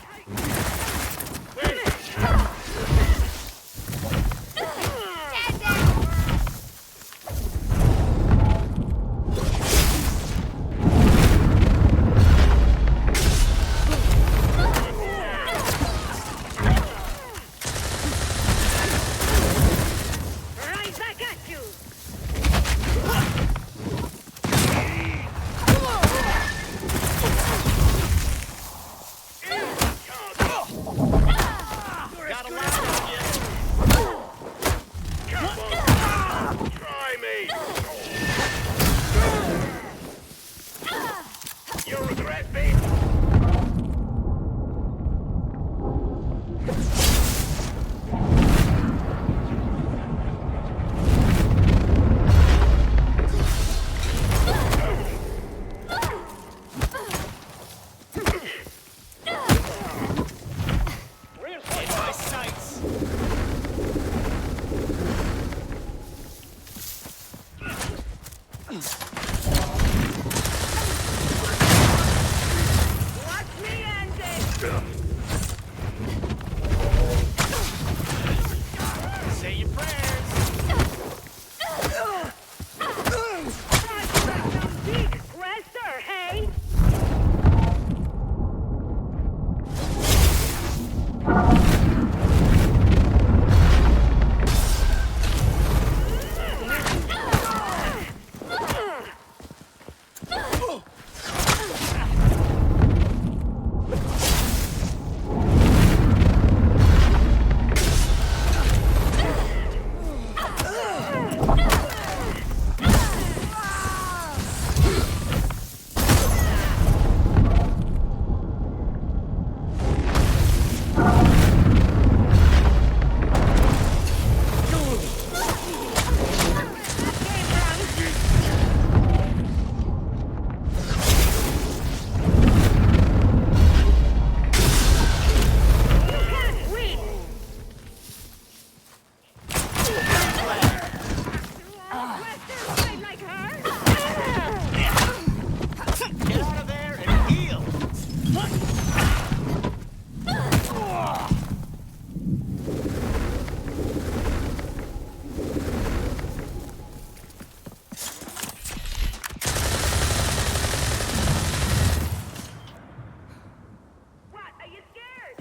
Try me! You'll regret being... Say your prayers. Rester, hey? Get out of there and heal. What? Are you scared?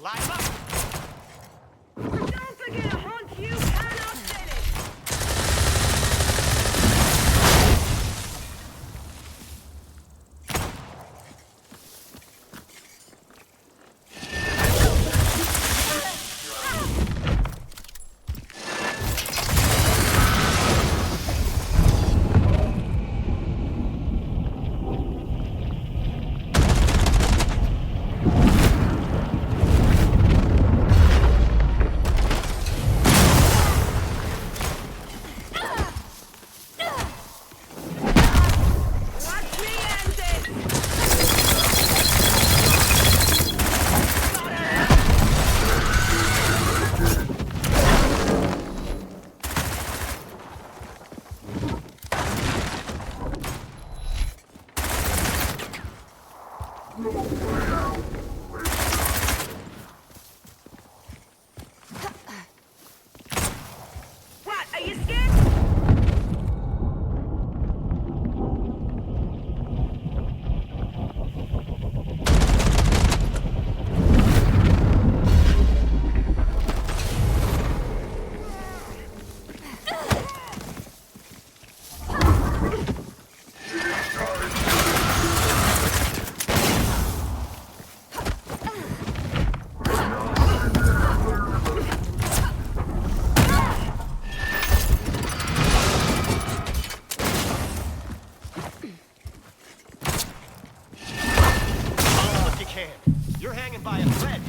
Line up. Don't forget a hunt you cannot finish. What? Are you scared? hand. You're hanging by a thread.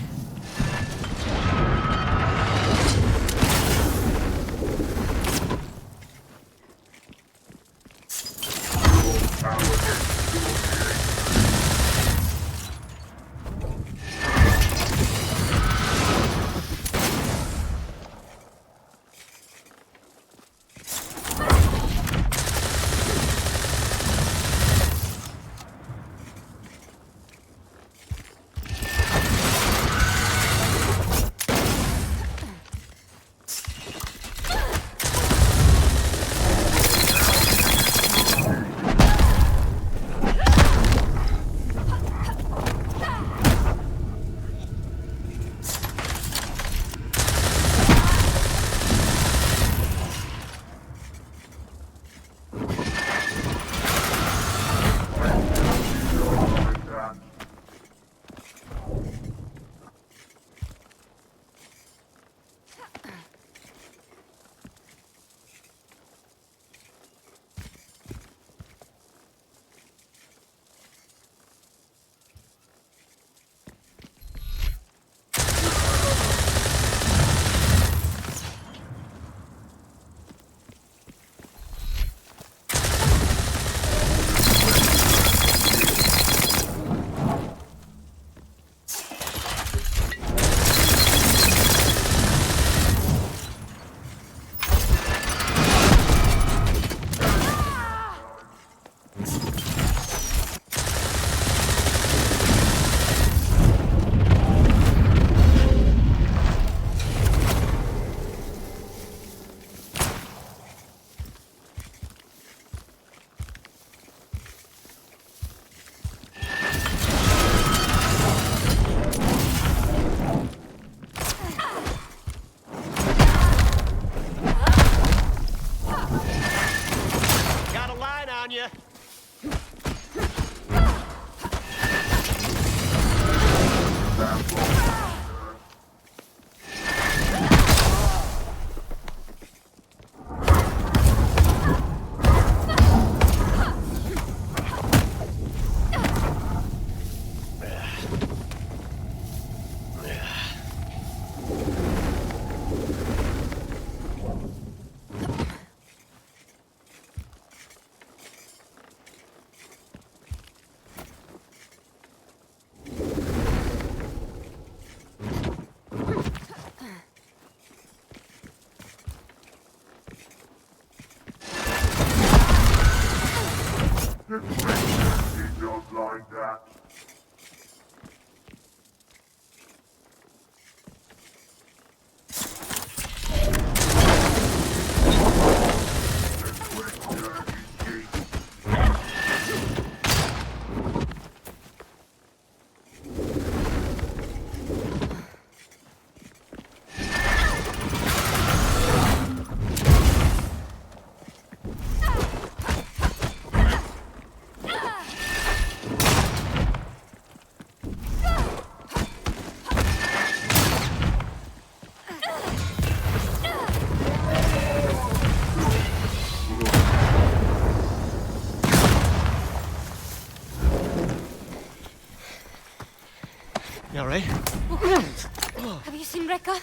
You all right? Have you seen Rekka?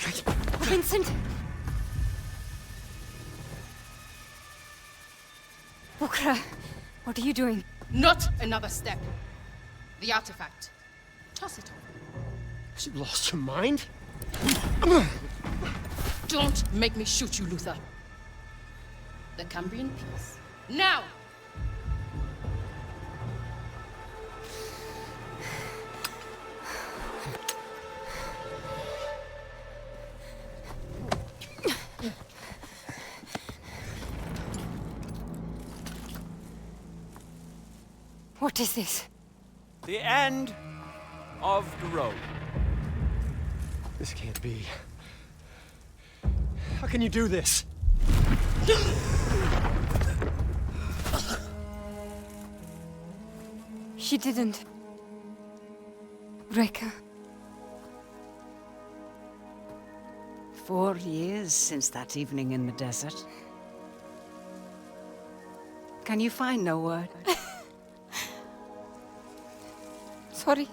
Or Vincent? Ukra, what are you doing? Not another step. The artifact. Toss it off. Has you lost your mind? Don't make me shoot you, Luther. The Cambrian piece. Now! What is this? The end of the road. This can't be. How can you do this? She didn't. Rekka. 4 years since that evening in the desert. Can you find no word? Sorry.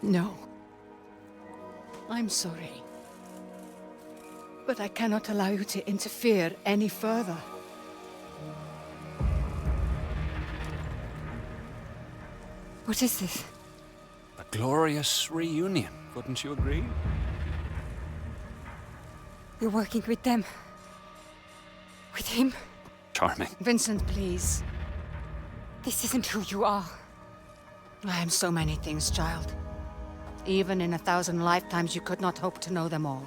No. I'm sorry. But I cannot allow you to interfere any further. What is this? A glorious reunion, wouldn't you agree? You're working with them. With him? Charming. Vincent, please. This isn't who you are. I am so many things, child. Even in 1,000 lifetimes, you could not hope to know them all.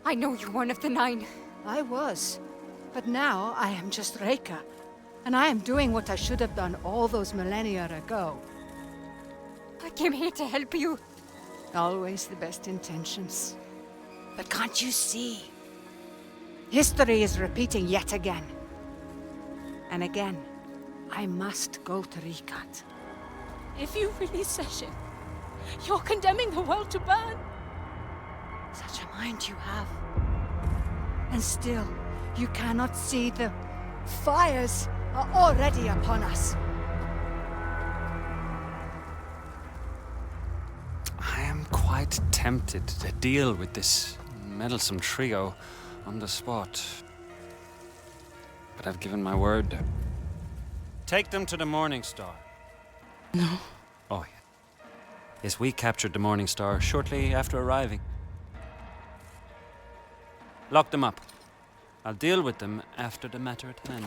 I know you're one of the 9. I was. But now I am just Reika. And I am doing what I should have done all those millennia ago. I came here to help you. Always the best intentions. But can't you see? History is repeating yet again. And again, I must go to Rikat. If you release Session, you're condemning the world to burn. Such a mind you have. And still, you cannot see the fires are already upon us. I am quite tempted to deal with this meddlesome trio on the spot. But I've given my word. Take them to the Morning Star. No. Oh, yeah. Yes, we captured the Morning Star shortly after arriving. Lock them up. I'll deal with them after the matter at hand.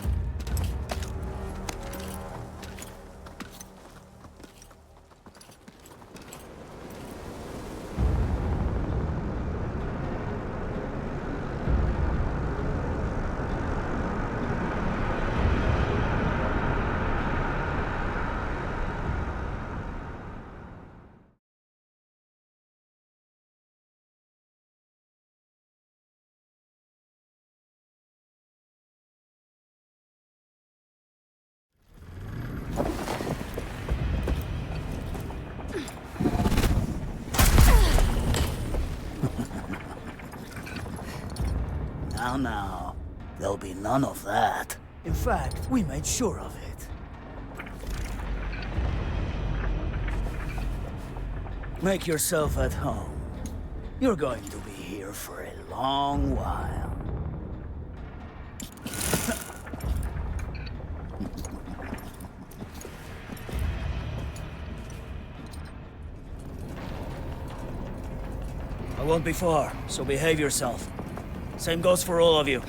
Now, there'll be none of that. In fact, we made sure of it. Make yourself at home. You're going to be here for a long while. I won't be far, so behave yourself. Same goes for all of you.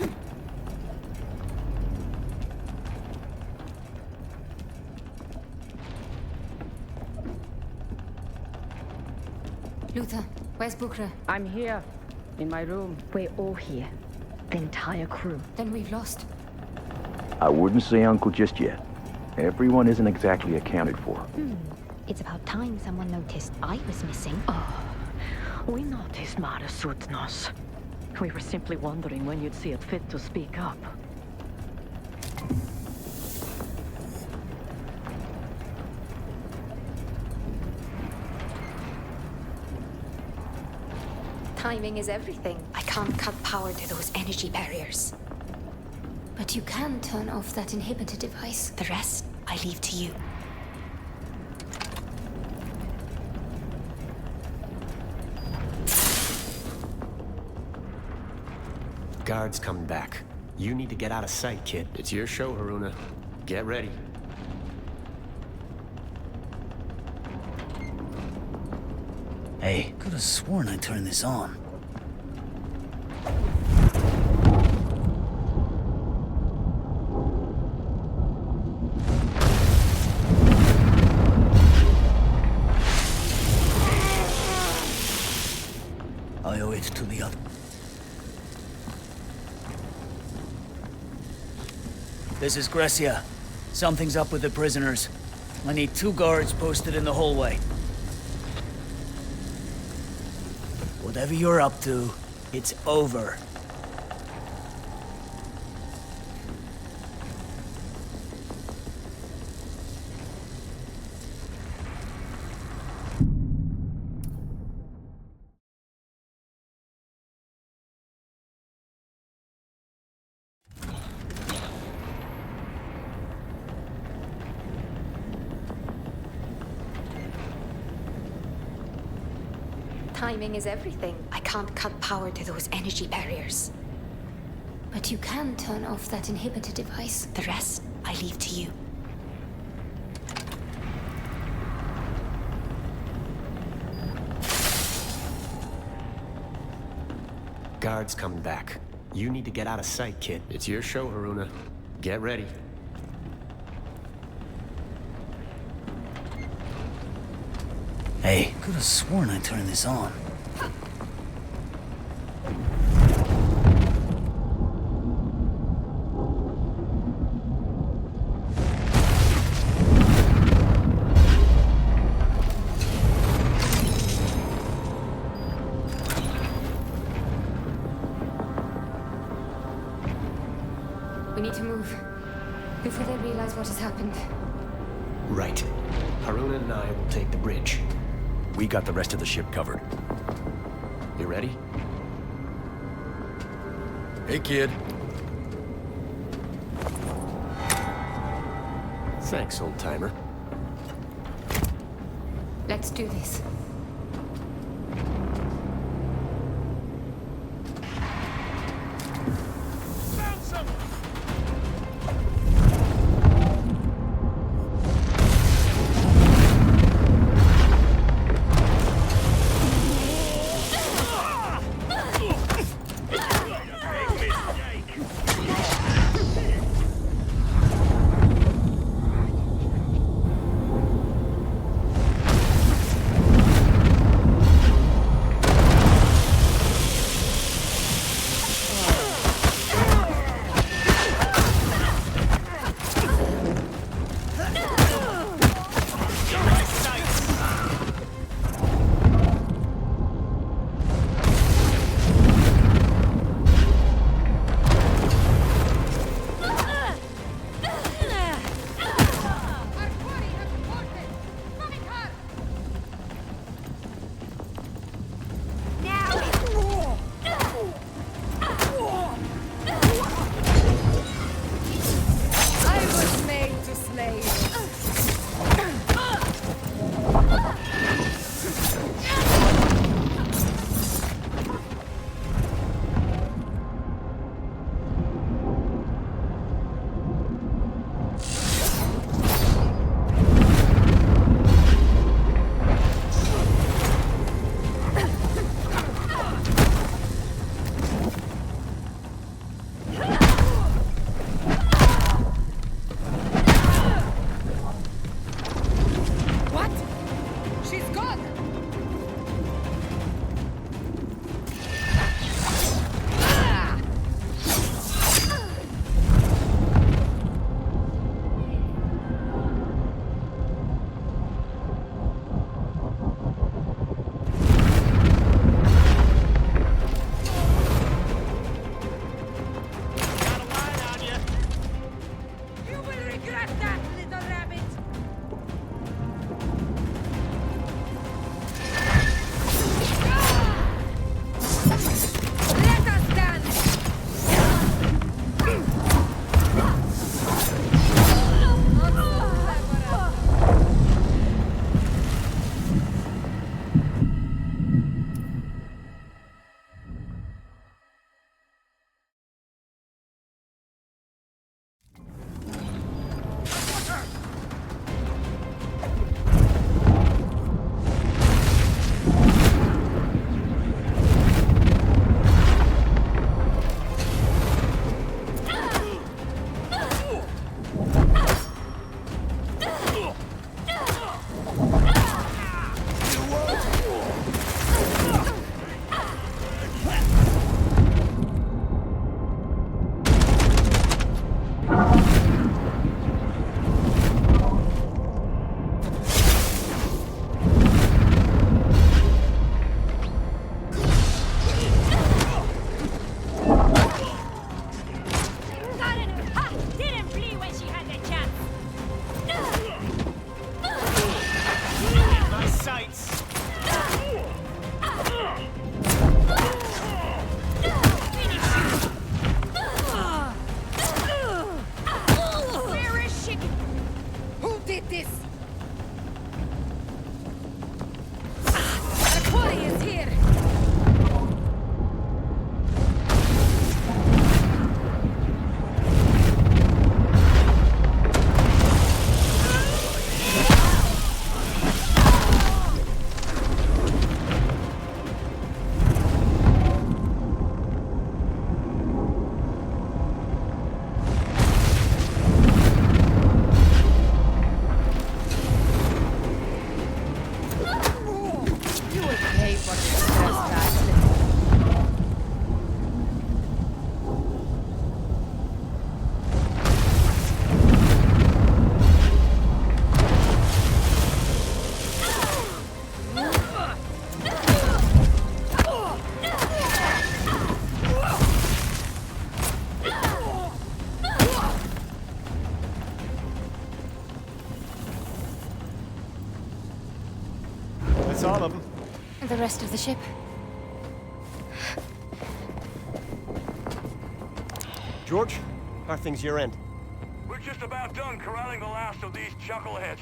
Luther, where's Bukra? I'm here, in my room. We're all here. The entire crew. Then we've lost. I wouldn't say uncle just yet. Everyone isn't exactly accounted for. It's about time someone noticed I was missing. Oh, we noticed, Mara Sutnos. We were simply wondering when you'd see it fit to speak up. Timing is everything. I can't cut power to those energy barriers. But you can turn off that inhibitor device. The rest, I leave to you. Guard's coming back. You need to get out of sight, kid. It's your show, Haruna. Get ready. Hey, could have sworn I turned this on. I owe it to the other. This is Grecia. Something's up with the prisoners. I need 2 guards posted in the hallway. Whatever you're up to, it's over. Timing is everything. I can't cut power to those energy barriers. But you can turn off that inhibitor device. The rest, I leave to you. Guard's coming back. You need to get out of sight, kid. It's your show, Haruna. Get ready. Hey, could have sworn I turned this on. We need to move before they realize what has happened. Right. Haruna and I will take the bridge. We got the rest of the ship covered. You ready? Hey, kid. Thanks, old-timer. Let's do this. Aquari is here! for this trespass. That's all of them. And the rest of the ship? George, how are things your end? We're just about done corralling the last of these chuckleheads.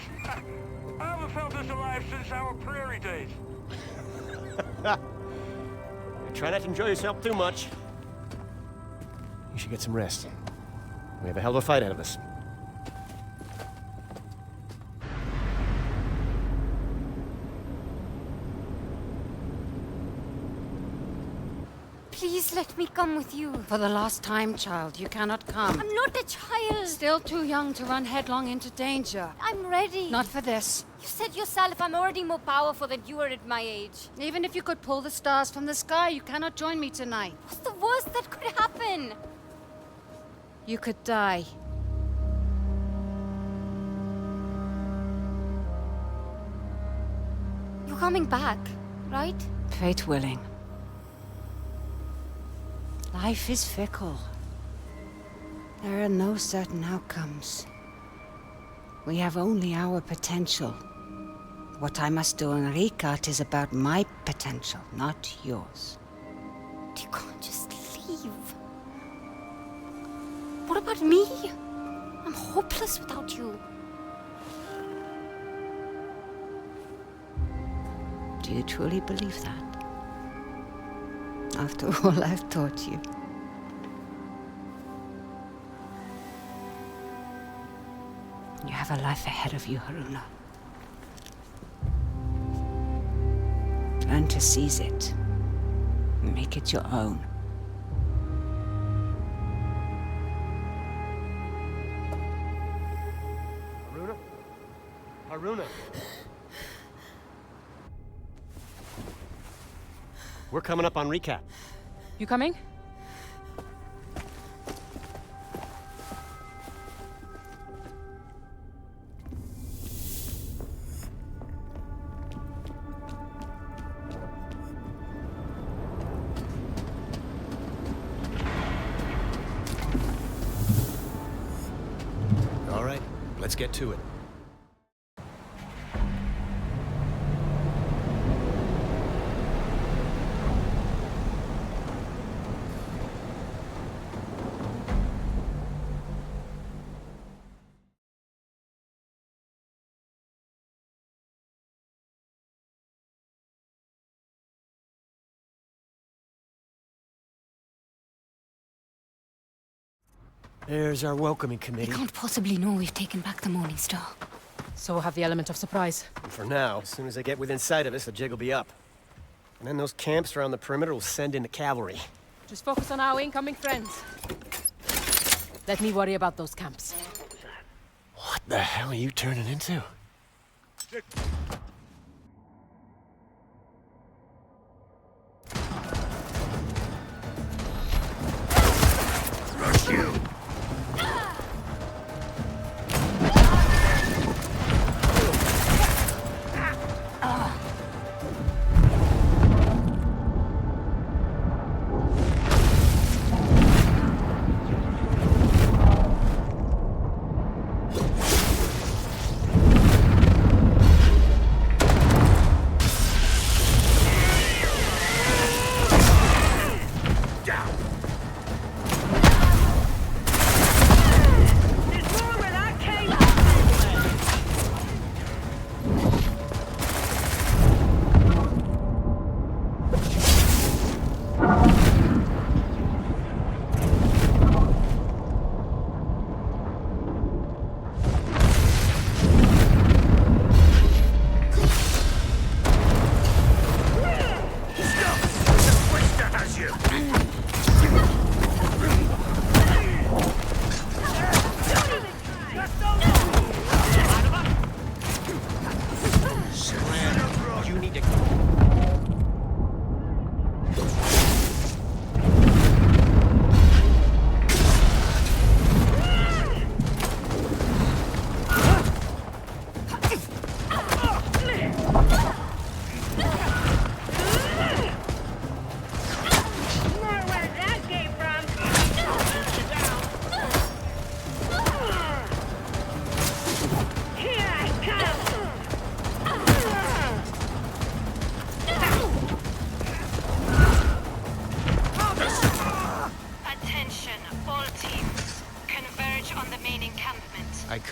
I haven't felt this alive since our prairie days. Try not to enjoy yourself too much. You should get some rest. We have a hell of a fight ahead of us. Please let me come with you. For the last time, child, you cannot come. I'm not a child. Still too young to run headlong into danger. I'm ready. Not for this. You said yourself I'm already more powerful than you are at my age. Even if you could pull the stars from the sky, you cannot join me tonight. What's the worst that could happen? You could die. You're coming back, right? Fate willing. Life is fickle. There are no certain outcomes. We have only our potential. What I must do in Rikard is about my potential, not yours. You can't just leave. What about me? I'm hopeless without you. Do you truly believe that? After all I've taught you. You have a life ahead of you, Haruna. Learn to seize it. And make it your own. Haruna? Haruna! We're coming up on recap. You coming? All right, let's get to it. There's our welcoming They committee. can't possibly know we've taken back the Morning Star. So we'll have the element of surprise. And for now, as soon as they get within sight of us, the jig will be up. And then those camps around the perimeter will send in the cavalry. Just focus on our incoming friends. Let me worry about those camps. What the hell are you turning into? Rush you!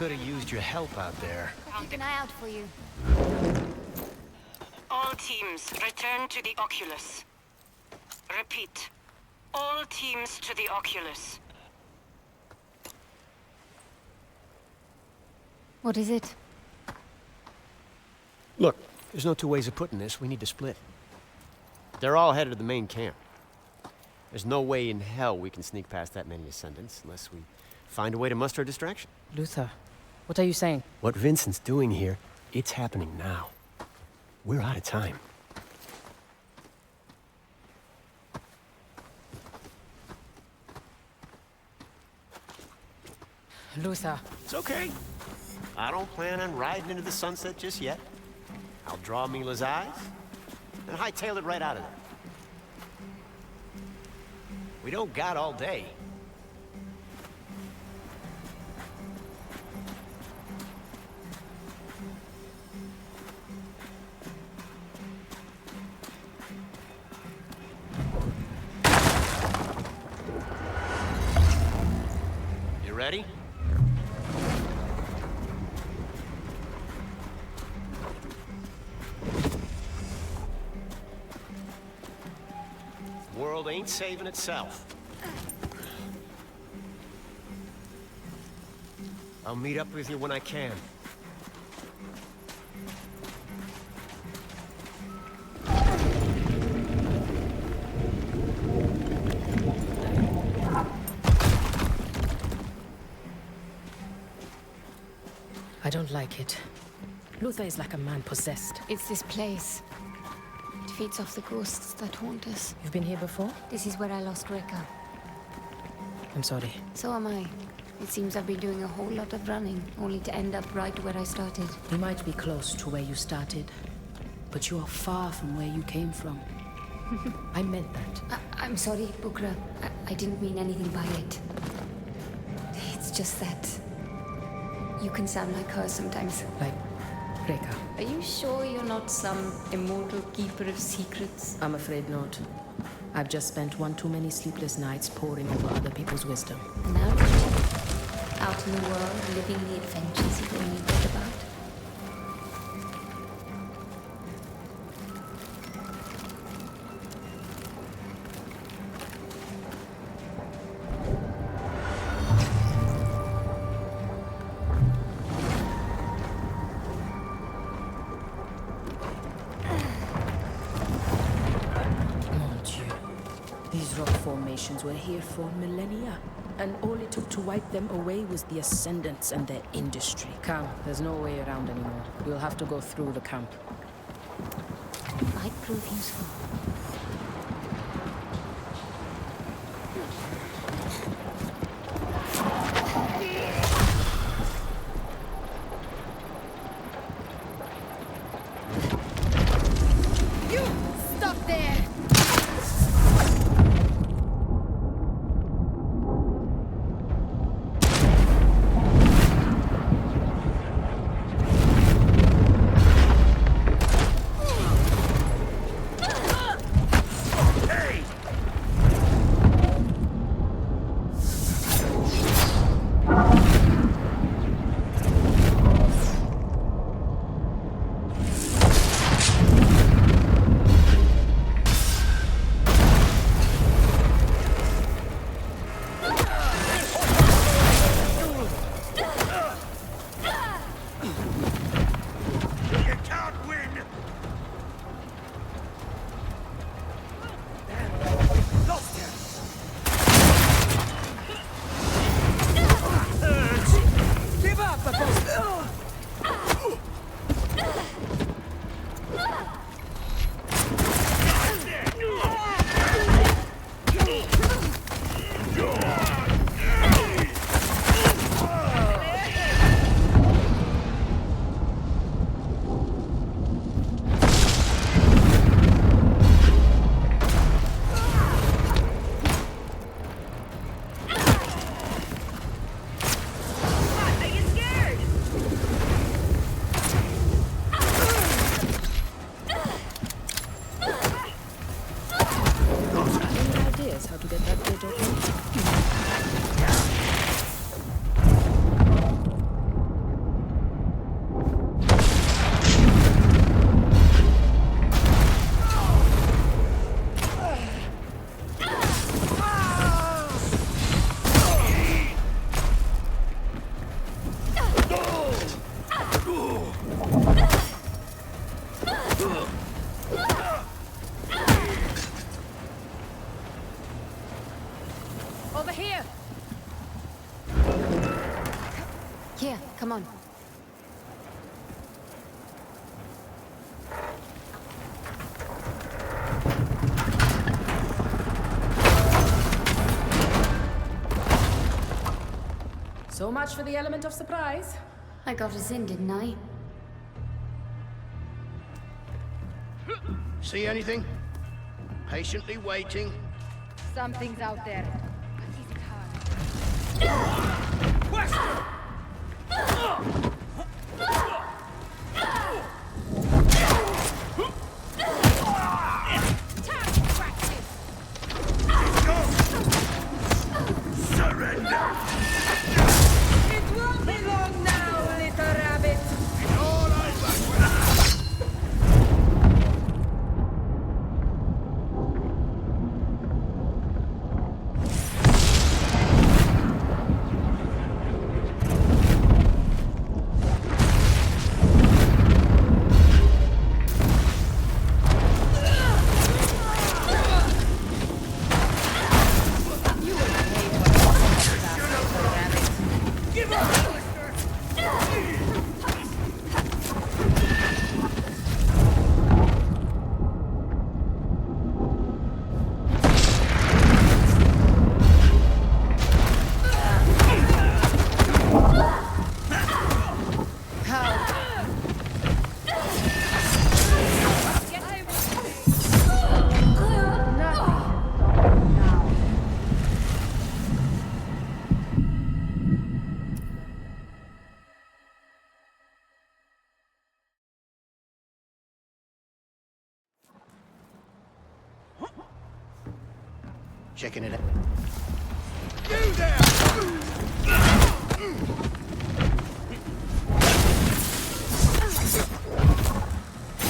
could have used your help out there. I'll keep an eye out for you. All teams, return to the Oculus. Repeat. All teams to the Oculus. What is it? Look, there's no two ways of putting this. We need to split. They're all headed to the main camp. There's no way in hell we can sneak past that many Ascendants unless we find a way to muster a distraction. Luther, what are you saying? What Vincent's doing here, it's happening now. We're out of time. Luther. It's okay. I don't plan on riding into the sunset just yet. I'll draw Mila's eyes and hightail it right out of there. We don't got all day. You ready? World ain't saving itself. I'll meet up with you when I can. I don't like it. Luther is like a man possessed. It's this place. It feeds off the ghosts that haunt us. You've been here before? This is where I lost Rekka. I'm sorry. So am I. It seems I've been doing a whole lot of running, only to end up right where I started. You might be close to where you started, but you are far from where you came from. I meant that. I'm sorry, Bukra. I didn't mean anything by it. It's just that you can sound like her sometimes. Like Rekka. Are you sure you're not some immortal keeper of secrets? I'm afraid not. I've just spent one too many sleepless nights poring over other people's wisdom. Now, out in the world, living the adventures you only read about. Were here for millennia, and all it took to wipe them away was the Ascendants and their industry. Come, there's no way around anymore. We'll have to go through the camp. Might prove useful. Over here! Here, come on. So much for the element of surprise. I got us in, didn't I? See anything? Patiently waiting. Something's out there. It won't be long now, little rabbit. Checking it out. You there!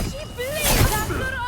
She bleeds after all!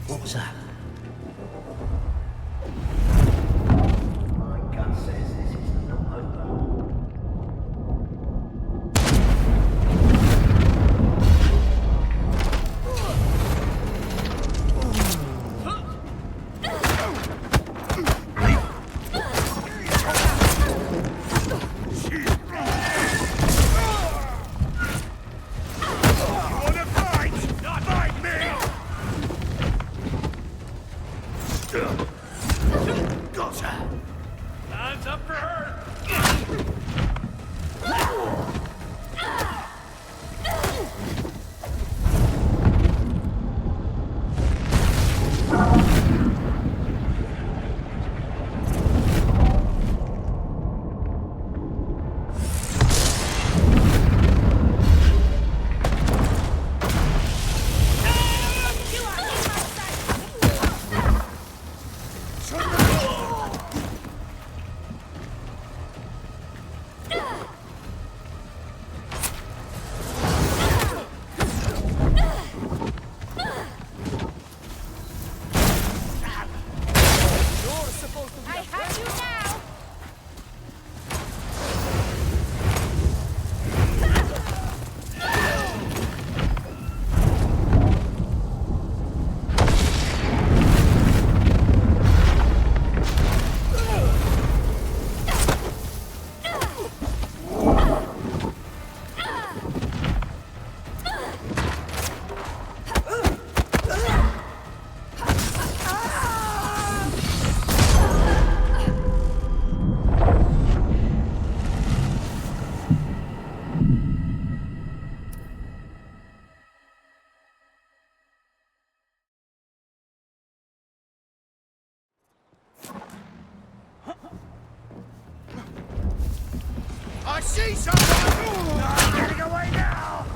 What was that? My gut says this is not over. Hands up for her! supposed to be I have you now! I see someone! I'm getting away now!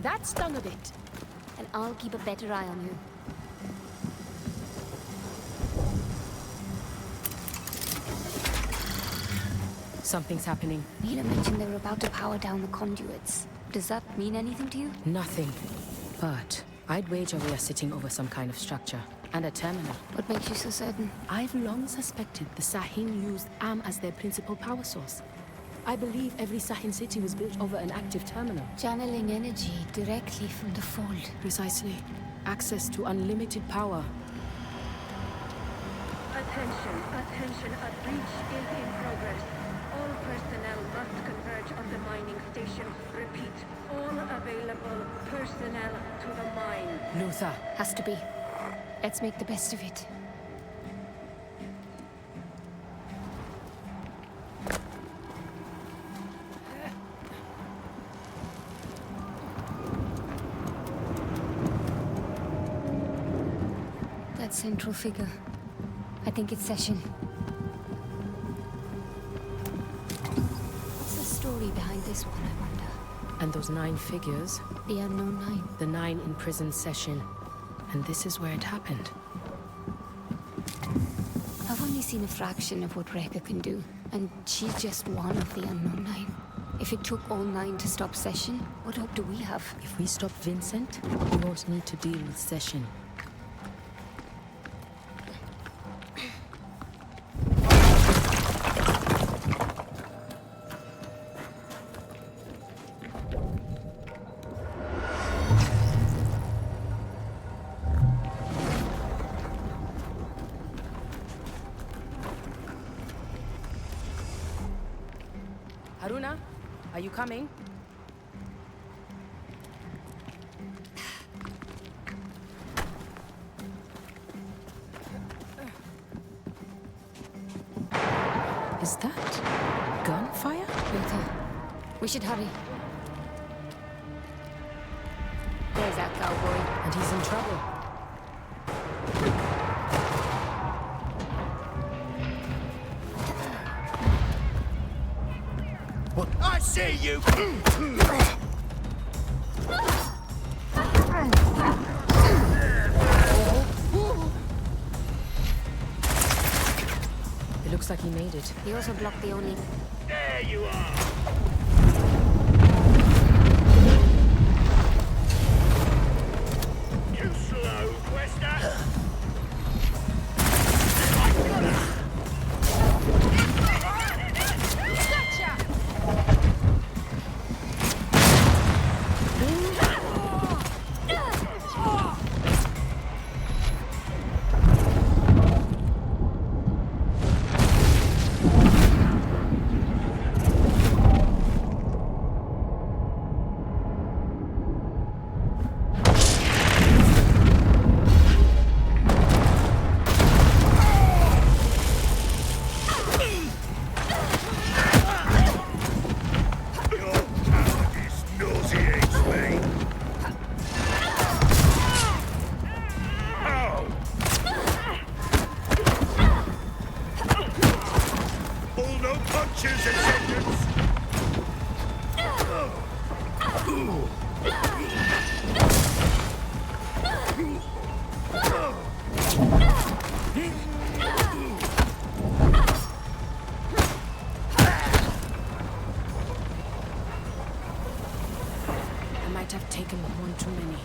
That stung a bit. And I'll keep a better eye on you. Something's happening. Mila mentioned they were about to power down the conduits. Does that mean anything to you? Nothing. But I'd wager we are sitting over some kind of structure. And a terminal. What makes you so certain? I've long suspected the Sahin used Am as their principal power source. I believe every Sahin city was built over an active terminal. Channeling energy directly from the Fold. Precisely. Access to unlimited power. Attention, attention, a breach is in progress. All personnel must converge on the mining station. Repeat, all available personnel to the mine. Luther. Has to be. Let's make the best of it. That central figure. I think it's Session. What's the story behind this one, I wonder? And those 9 figures? The unknown 9. The 9 imprisoned Session. And this is where it happened. I've only seen a fraction of what Rekka can do, and she's just one of the unknown 9. If it took all 9 to stop Session, what hope do we have? If we stop Vincent, we won't need to deal with Session. Haruna, are you coming? Is that gunfire? Luther, we should hurry. There's that cowboy. And he's in trouble. I see you! It looks like he made it. He also blocked the only... There you are! Too slow, Questa! choose a sentence. I might have taken one too many.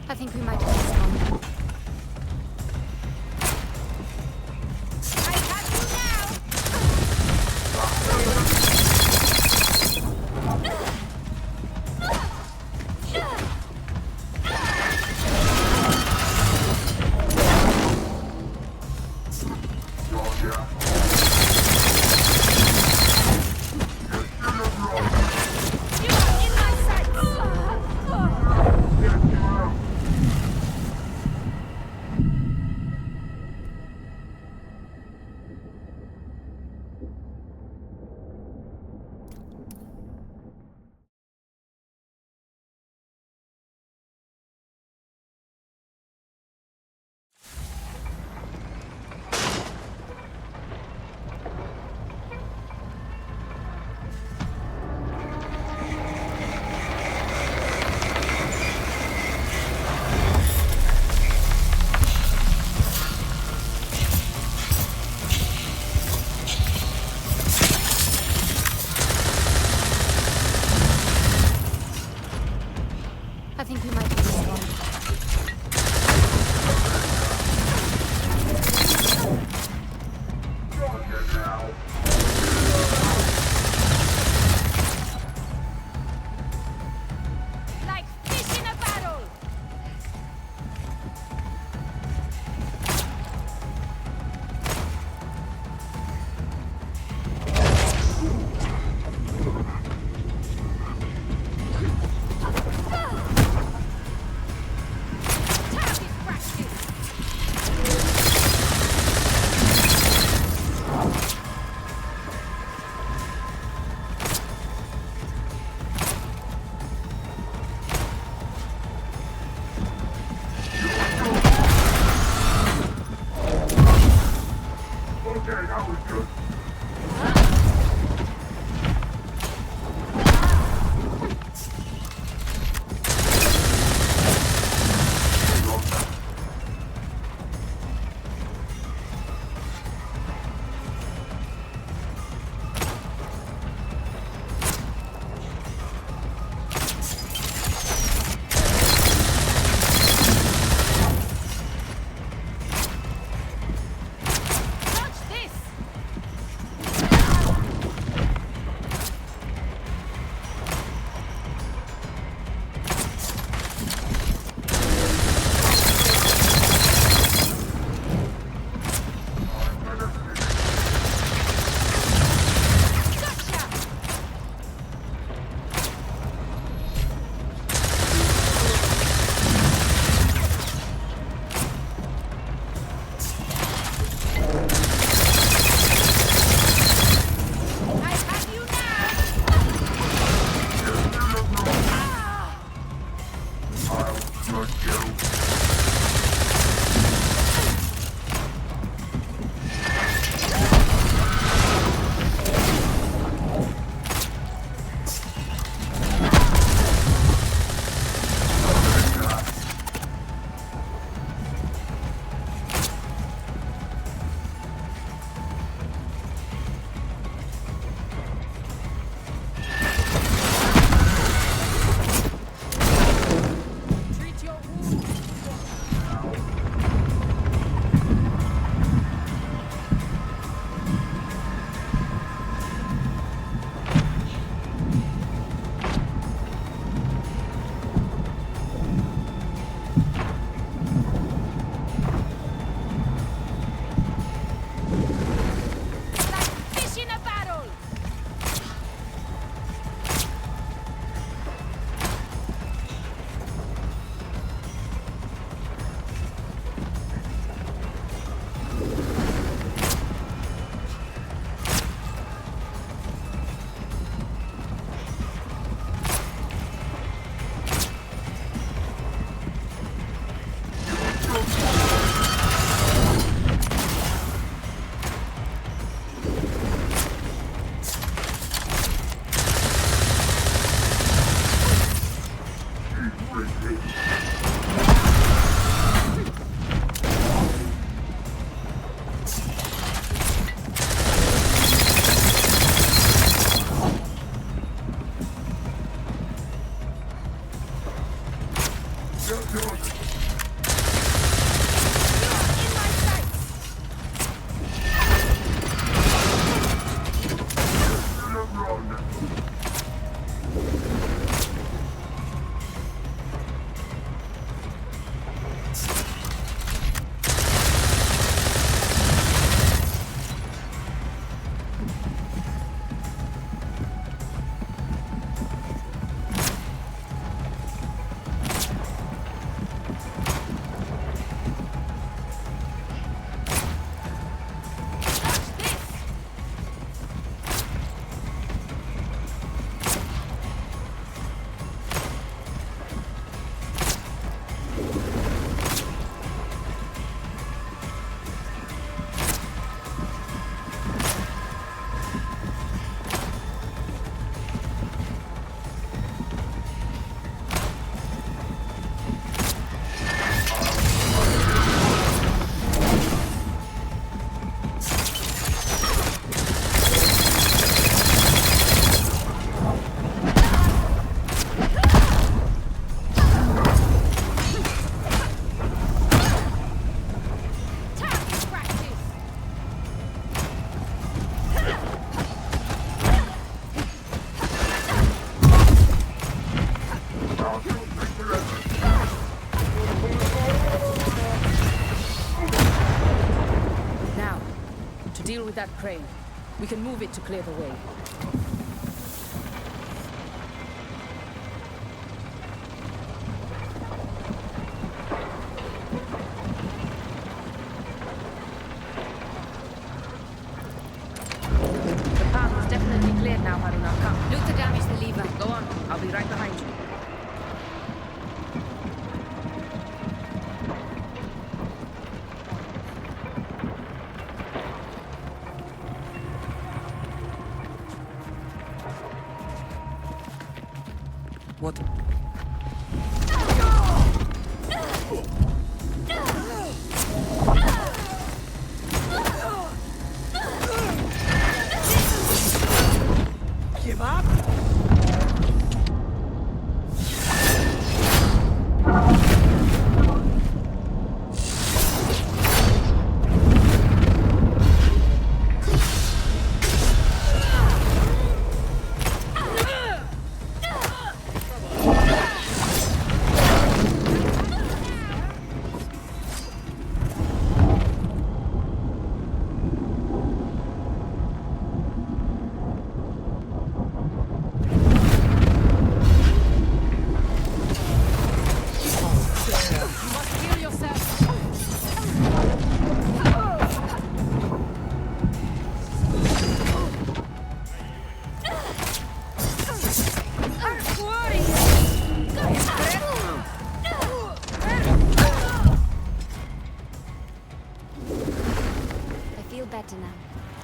I think we might have missed one. I think we might have missed one. Like fish in a barrel! Deal with that crane. We can move it to clear the way. The path is definitely cleared now, Haruna. Come. Luther, damage the lever. Go on. I'll be right behind you. What? Give up?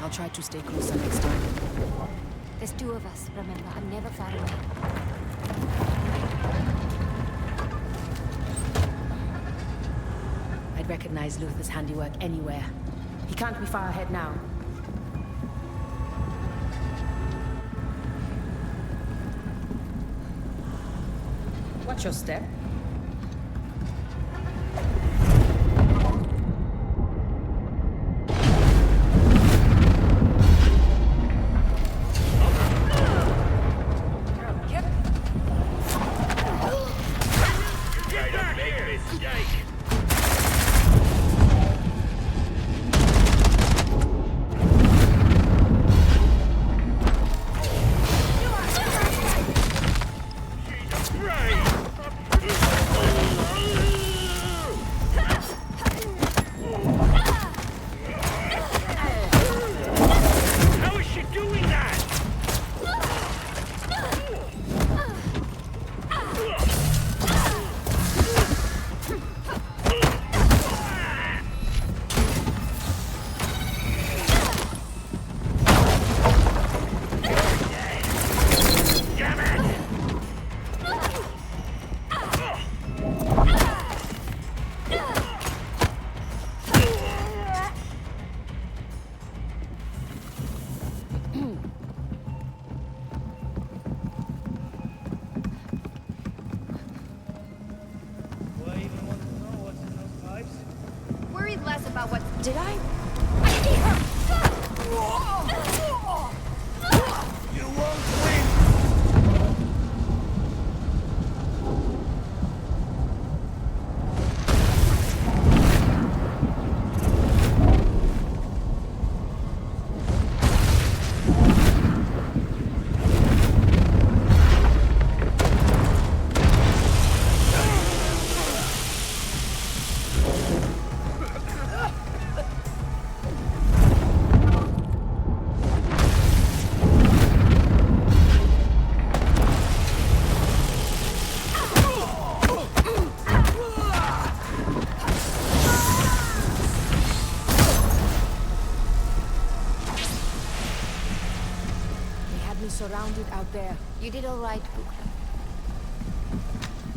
I'll try to stay closer next time. There's two of us, remember. I'm never far away. I'd recognize Luther's handiwork anywhere. He can't be far ahead now. Watch your step. about what... Did I? I see her! You won't win! Surrounded out there. You did all right, Bukla.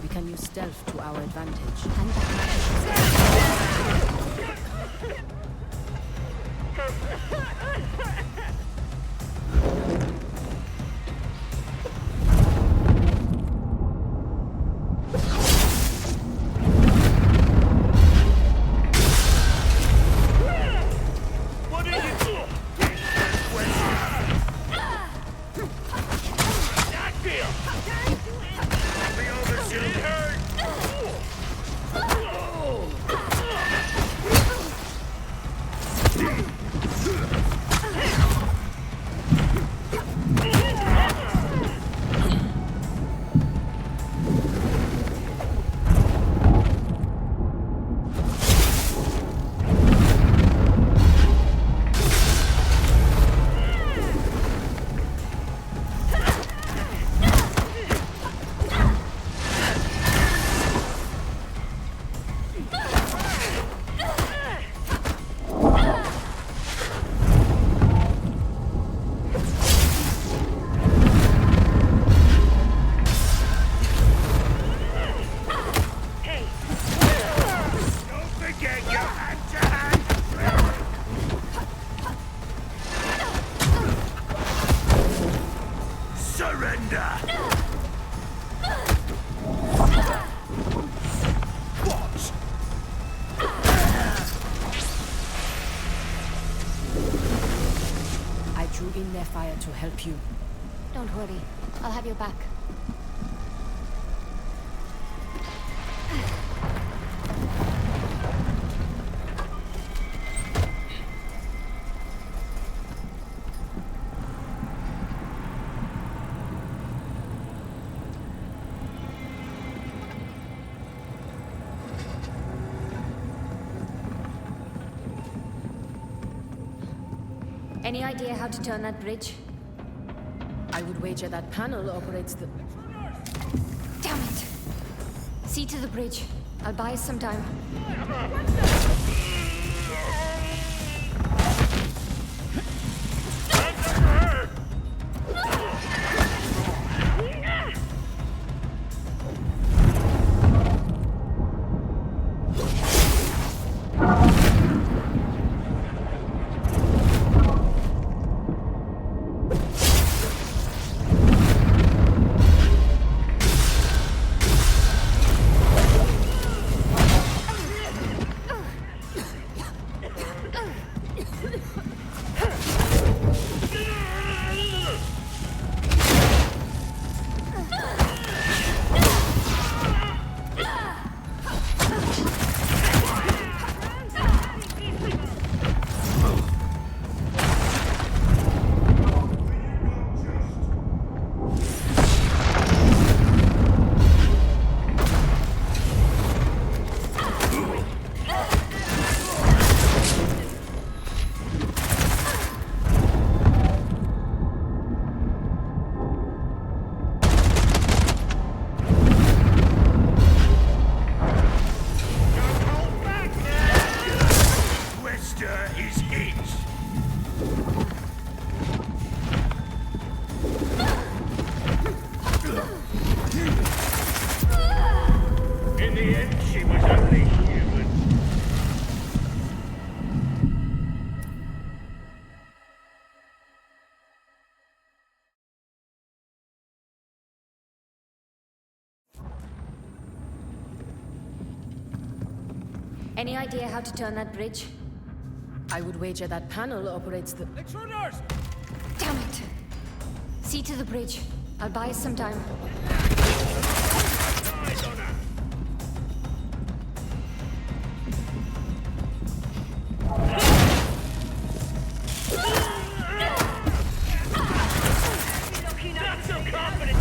We can use stealth to our advantage. And What are you doing? In their fire to help you. don't worry. I'll have your back. Any idea how to turn that bridge? I would wager that panel operates the... Damn it! See to the bridge. I'll buy us some time. Any idea how to turn that bridge? I would wager that panel operates the... Intruders! Damn it! See to the bridge. I'll buy us some time. Eyes on her! Not so confident!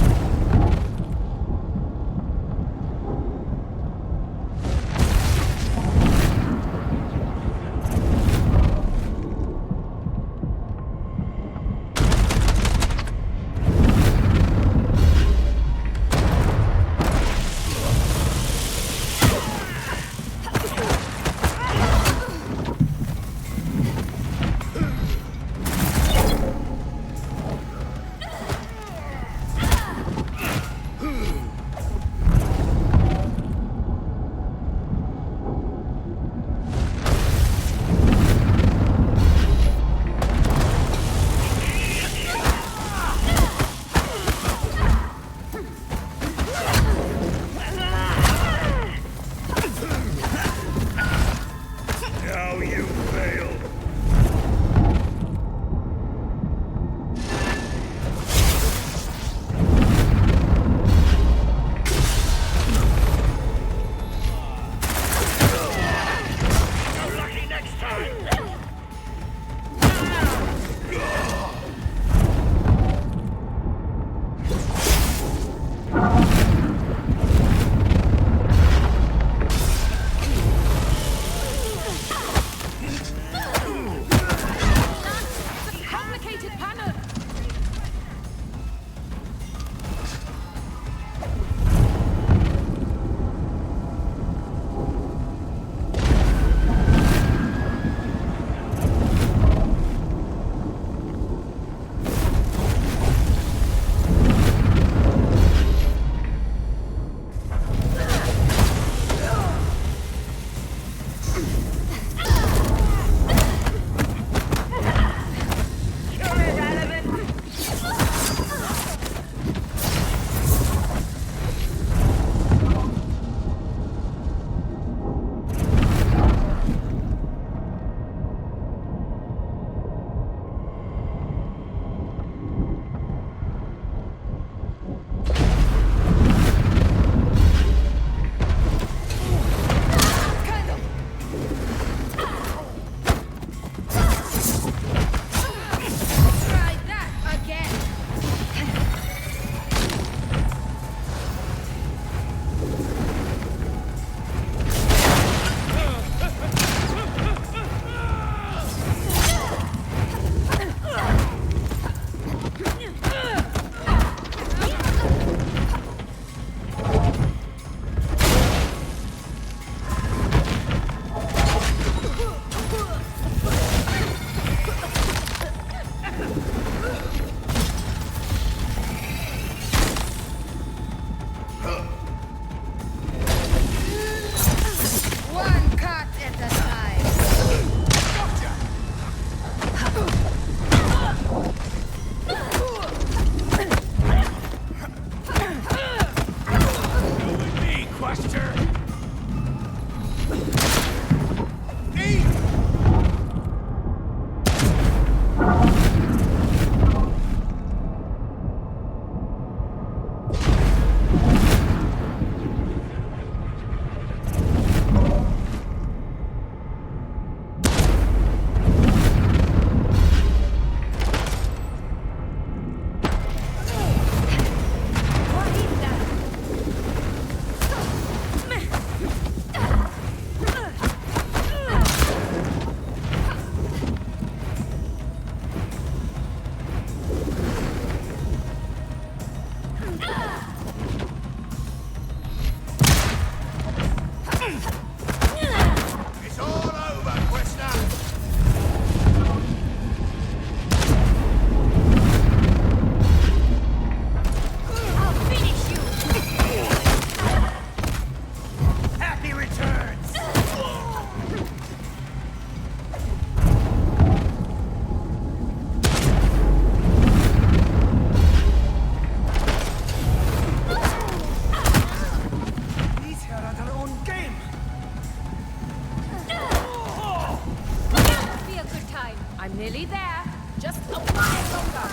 I'm nearly there. Just a while longer.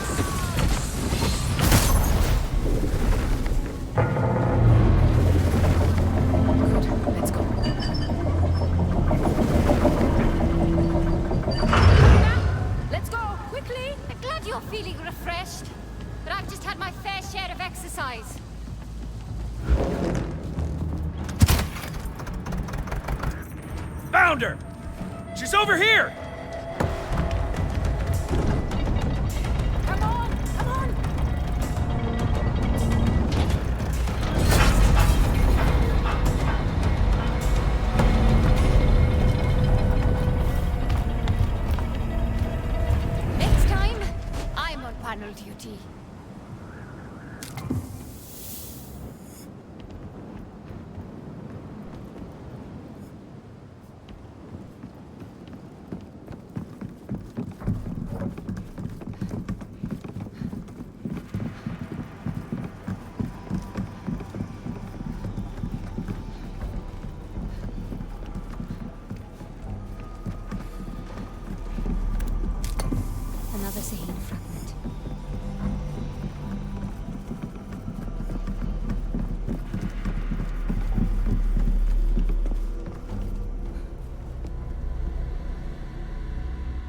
Good. Let's go. Let's go, quickly! I'm glad you're feeling refreshed, but I've just had my fair share of exercise. Found her! She's over here! Come on, come on! Next time, I'm on panel duty. Another Sahine fragment.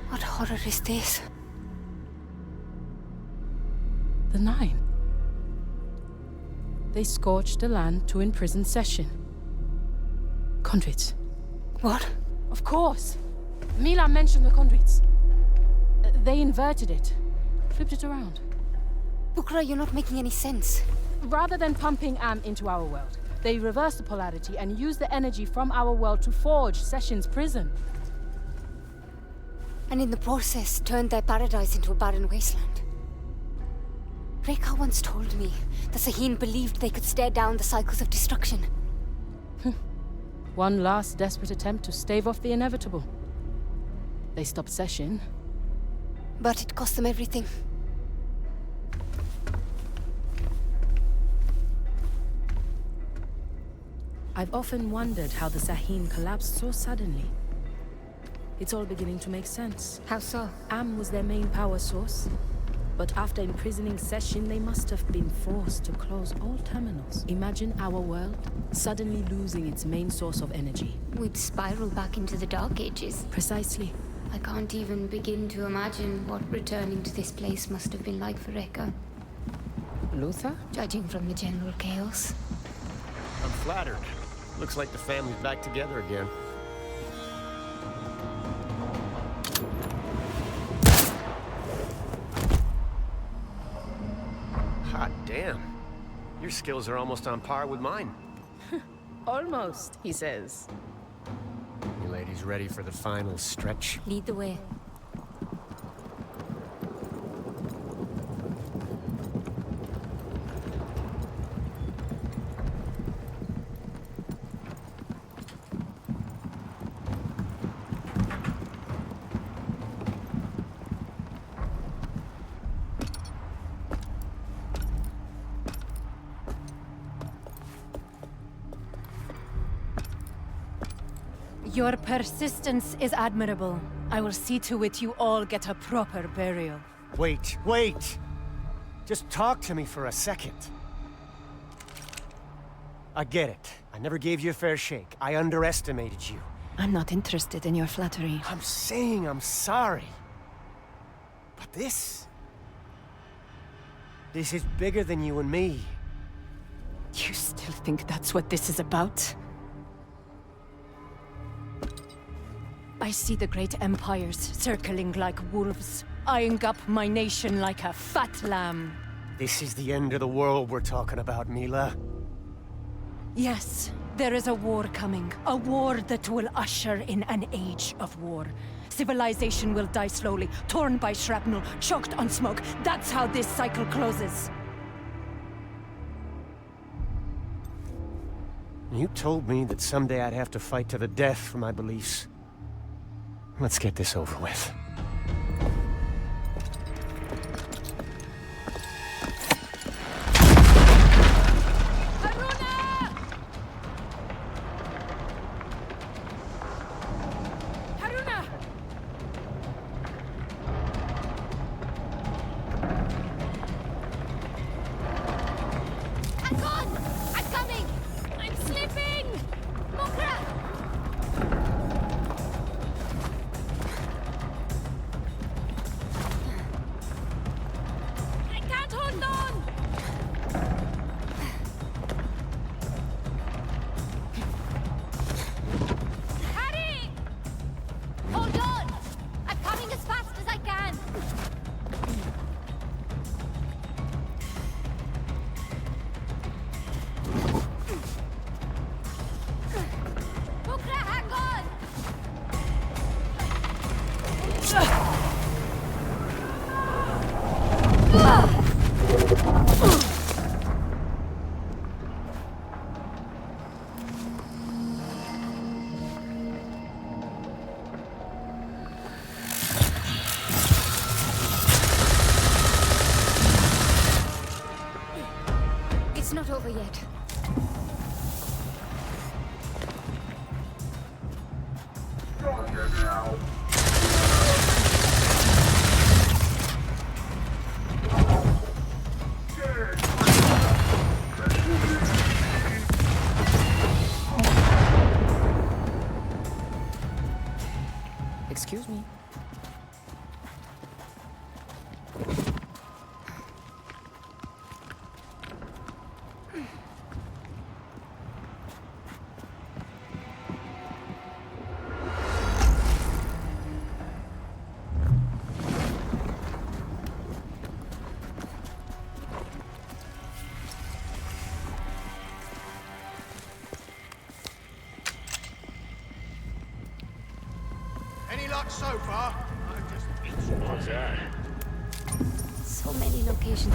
What horror is this? The Nine. They scorched the land to imprison Session. Conduits. What? Of course! Mila mentioned the conduits. They inverted it. Flipped it around. Bukra, you're not making any sense. Rather than pumping Am into our world, they reversed the polarity and used the energy from our world to forge Session's prison. And in the process, turned their paradise into a barren wasteland. Rekha once told me the Sahine believed they could stare down the cycles of destruction. One last desperate attempt to stave off the inevitable. They stopped Session. But it cost them everything. I've often wondered how the Sahine collapsed so suddenly. It's all beginning to make sense. How so? Am was their main power source. But after imprisoning Session, they must have been forced to close all terminals. Imagine our world suddenly losing its main source of energy. We'd spiral back into the Dark Ages. Precisely. I can't even begin to imagine what returning to this place must have been like for Rekha. Luther? Judging from the general chaos. I'm flattered. Looks like the family's back together again. Hot damn. Your skills are almost on par with mine. Almost, he says. You ladies ready for the final stretch? Lead the way. Your persistence is admirable. I will see to it you all get a proper burial. Wait, wait! Just talk to me for a second. I get it. I never gave you a fair shake. I underestimated you. I'm not interested in your flattery. I'm saying I'm sorry. But this is bigger than you and me. You still think that's what this is about? I see the great empires circling like wolves, eyeing up my nation like a fat lamb. This is the end of the world we're talking about, Mila. Yes, there is a war coming. A war that will usher in an age of war. Civilization will die slowly, torn by shrapnel, choked on smoke. That's how this cycle closes. You told me that someday I'd have to fight to the death for my beliefs. Let's get this over with. Excuse me. Any luck so far? I'm just itching. What's that? So many locations.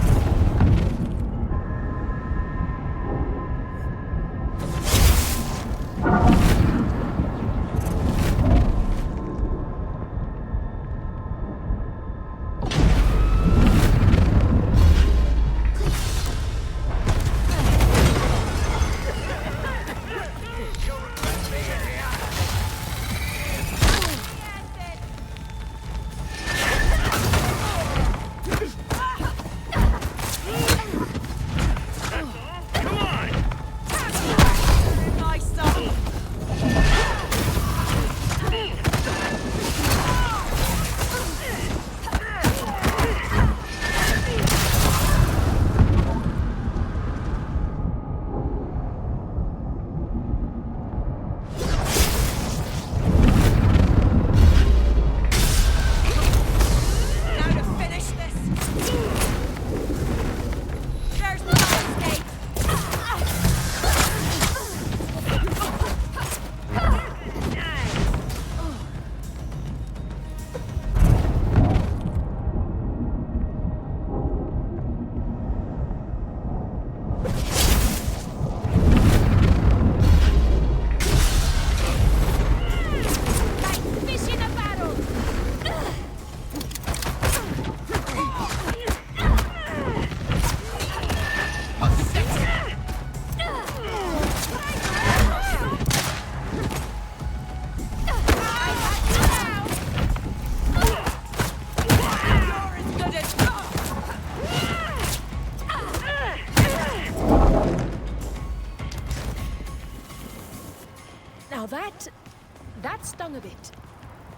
Now that stung a bit.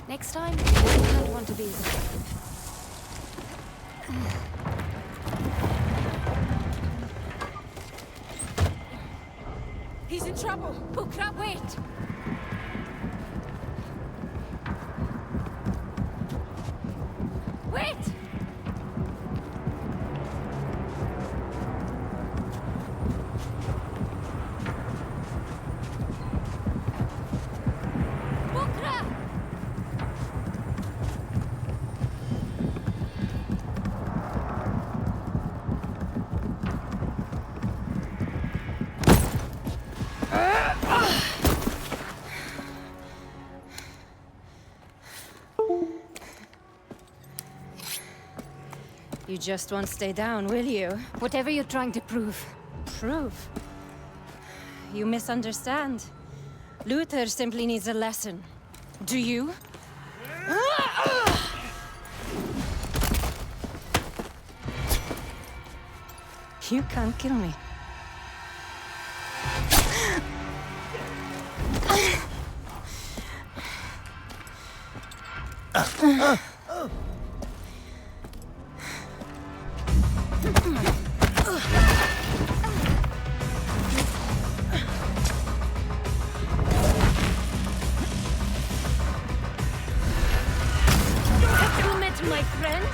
Next time, you don't want to be as effective. He's in trouble. Bukra, wait! Wait! Bukra! You just won't stay down, will you? Whatever you're trying to prove. Prove? You misunderstand. Luther simply needs a lesson. Do you? You can't kill me. You met my friends?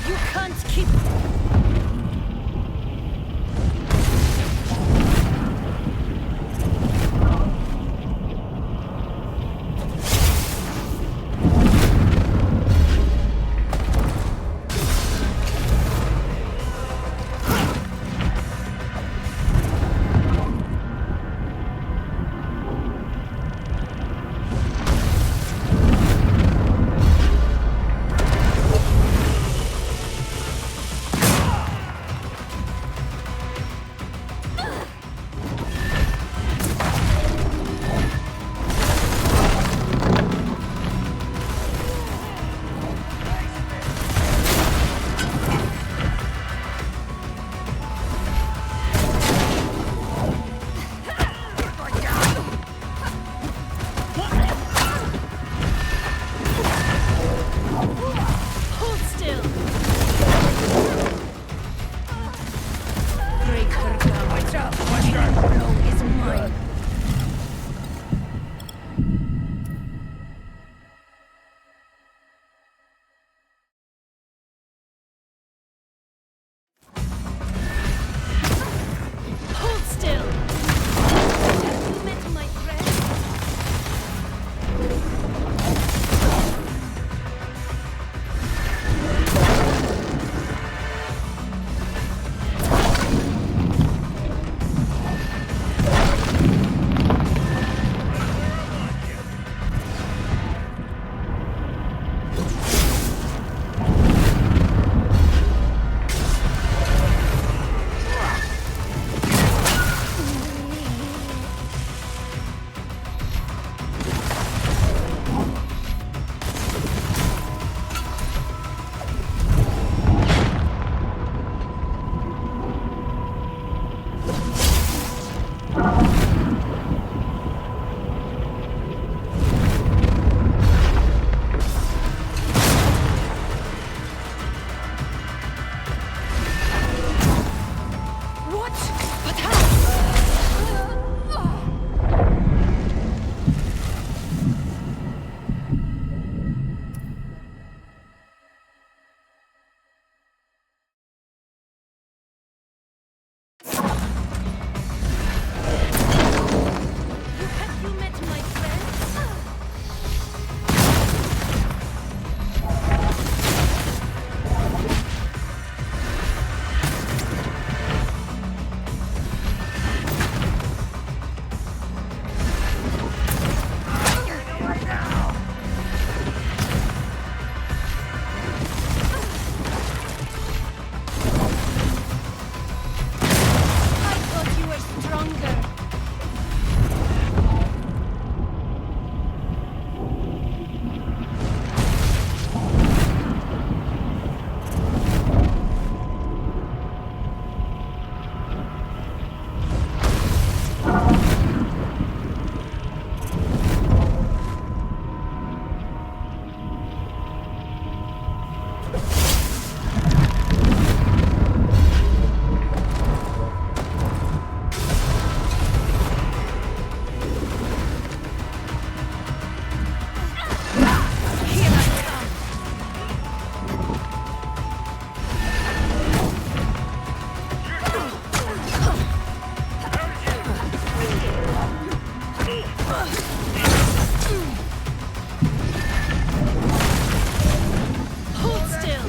You can't keep... Hold still!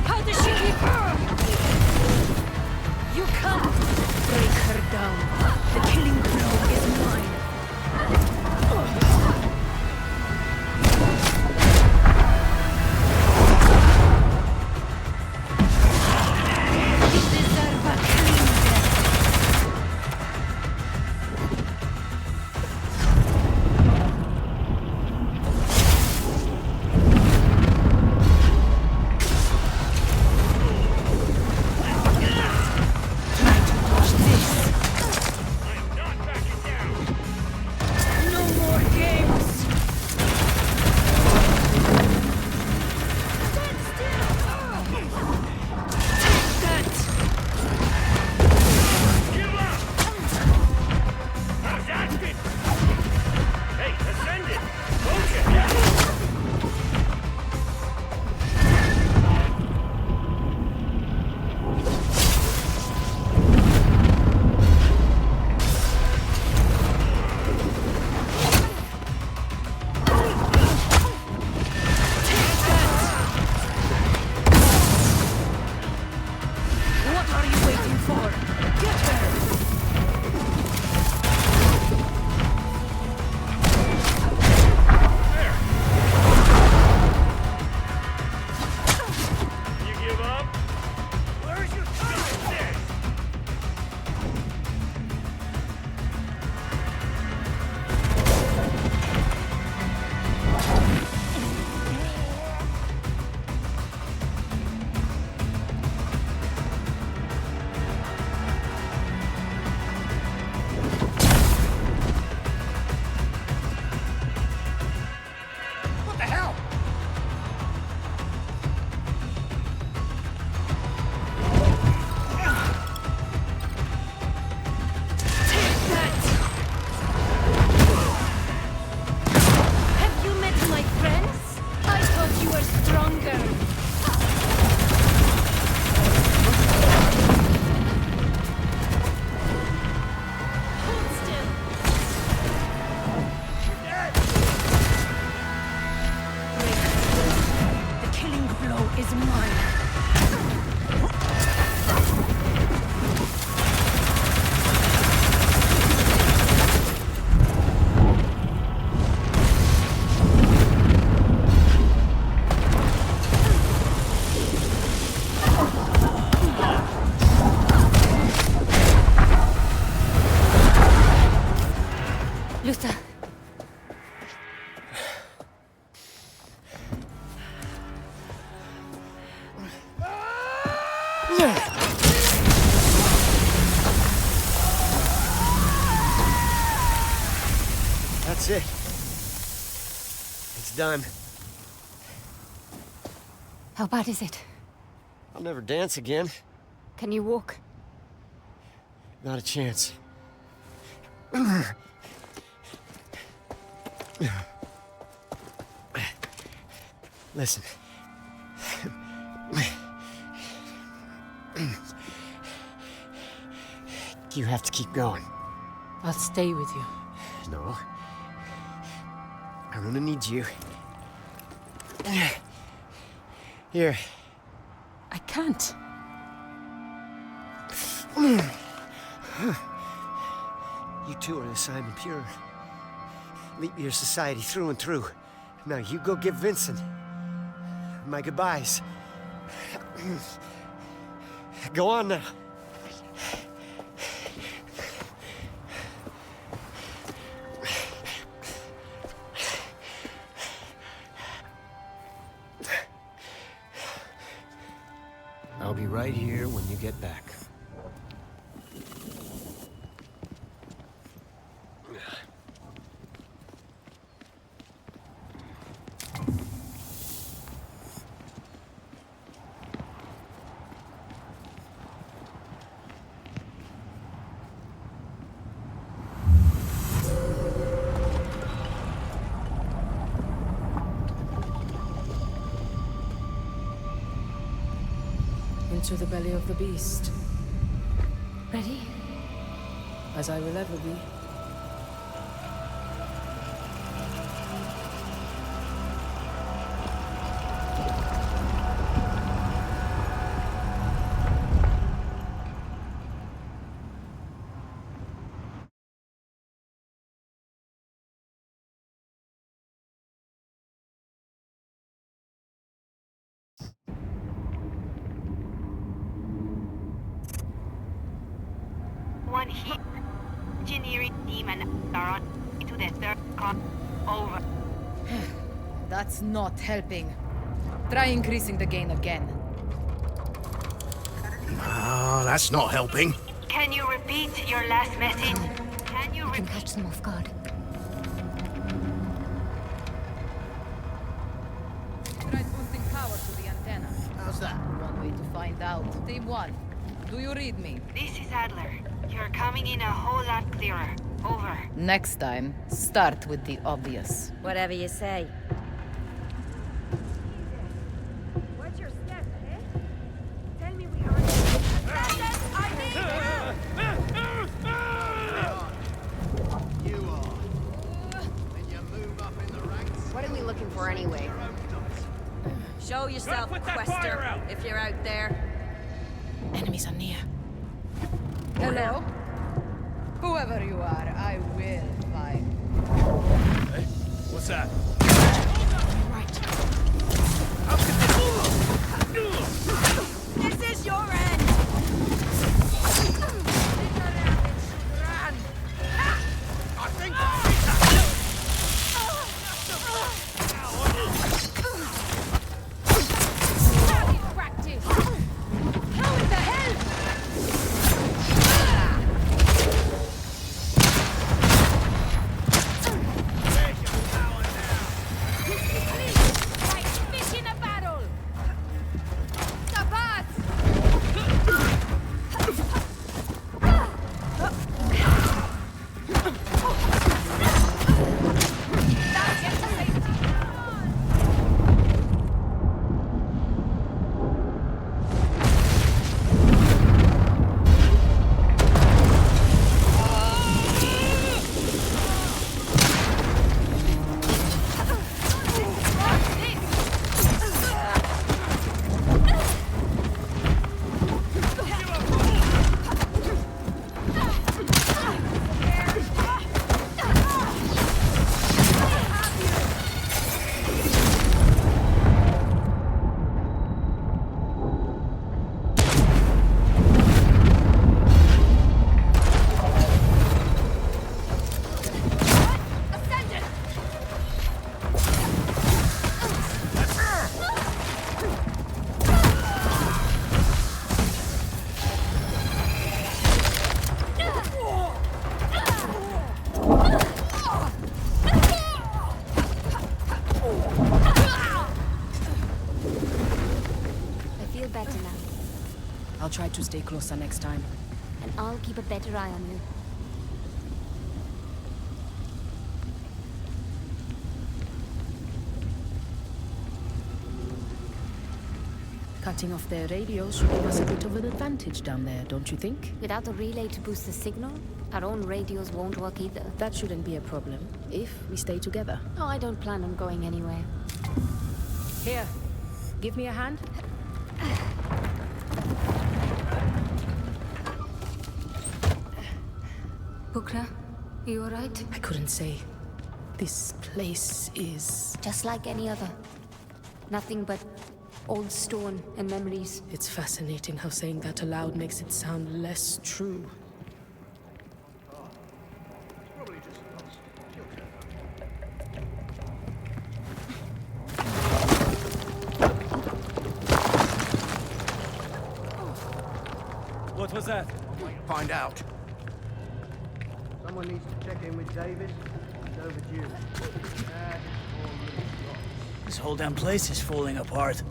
How does she keep her? You can't break her down. The killing blow is mine. You deserve a clean death. No more games! Stand still! Take that! Give up! How's that fit? Hey, ascend it! Won't you? What are you waiting for? Get her! You give up? Where's your this? What the hell? Have you met my friends? I thought you were stronger. Hold still. The killing blow is mine. Luther. That's it. It's done. How bad is it? I'll never dance again. Can you walk? Not a chance. Listen. You have to keep going. I'll stay with you. No. I'm gonna need you. Here. I can't. You two are the Simon Pure. Leap Year Society through and through. Now you go give Vincent my goodbyes. Go on now. be right here when you get back. Into the belly of the beast. Ready? As I will ever be. One heat engineering demon are on to the third con over. That's not helping. Try increasing the gain again. Ah, that's not helping. Can you repeat your last message? Can you can catch them off guard. Try boosting power to the antenna. How's that? One way to find out. Team 1, do you read me? This is Adler. You're coming in a whole lot clearer. Over. Next time, start with the obvious. Whatever you say. What's your step, eh? Tell me we are... You are. When you move up in the ranks... What are we looking for anyway? Show yourself, Quester, if you're out there. Enemies are near. Hello? Whoever you are, I will find. Hey, what's that? This is your end! I think Practice! How in the hell? Like fish in a barrel! Tabat! I'll try to stay closer next time. And I'll keep a better eye on you. Cutting off their radios should give us a bit of an advantage down there, don't you think? Without a relay to boost the signal, our own radios won't work either. That shouldn't be a problem, if we stay together. Oh, I don't plan on going anywhere. Here, give me a hand. Bukra, you alright? I couldn't say. This place is... just like any other. Nothing but old stone and memories. It's fascinating how saying that aloud makes it sound less true. What was that? Find out. Someone needs to check in with Davis. It's overdue. This whole damn place is falling apart.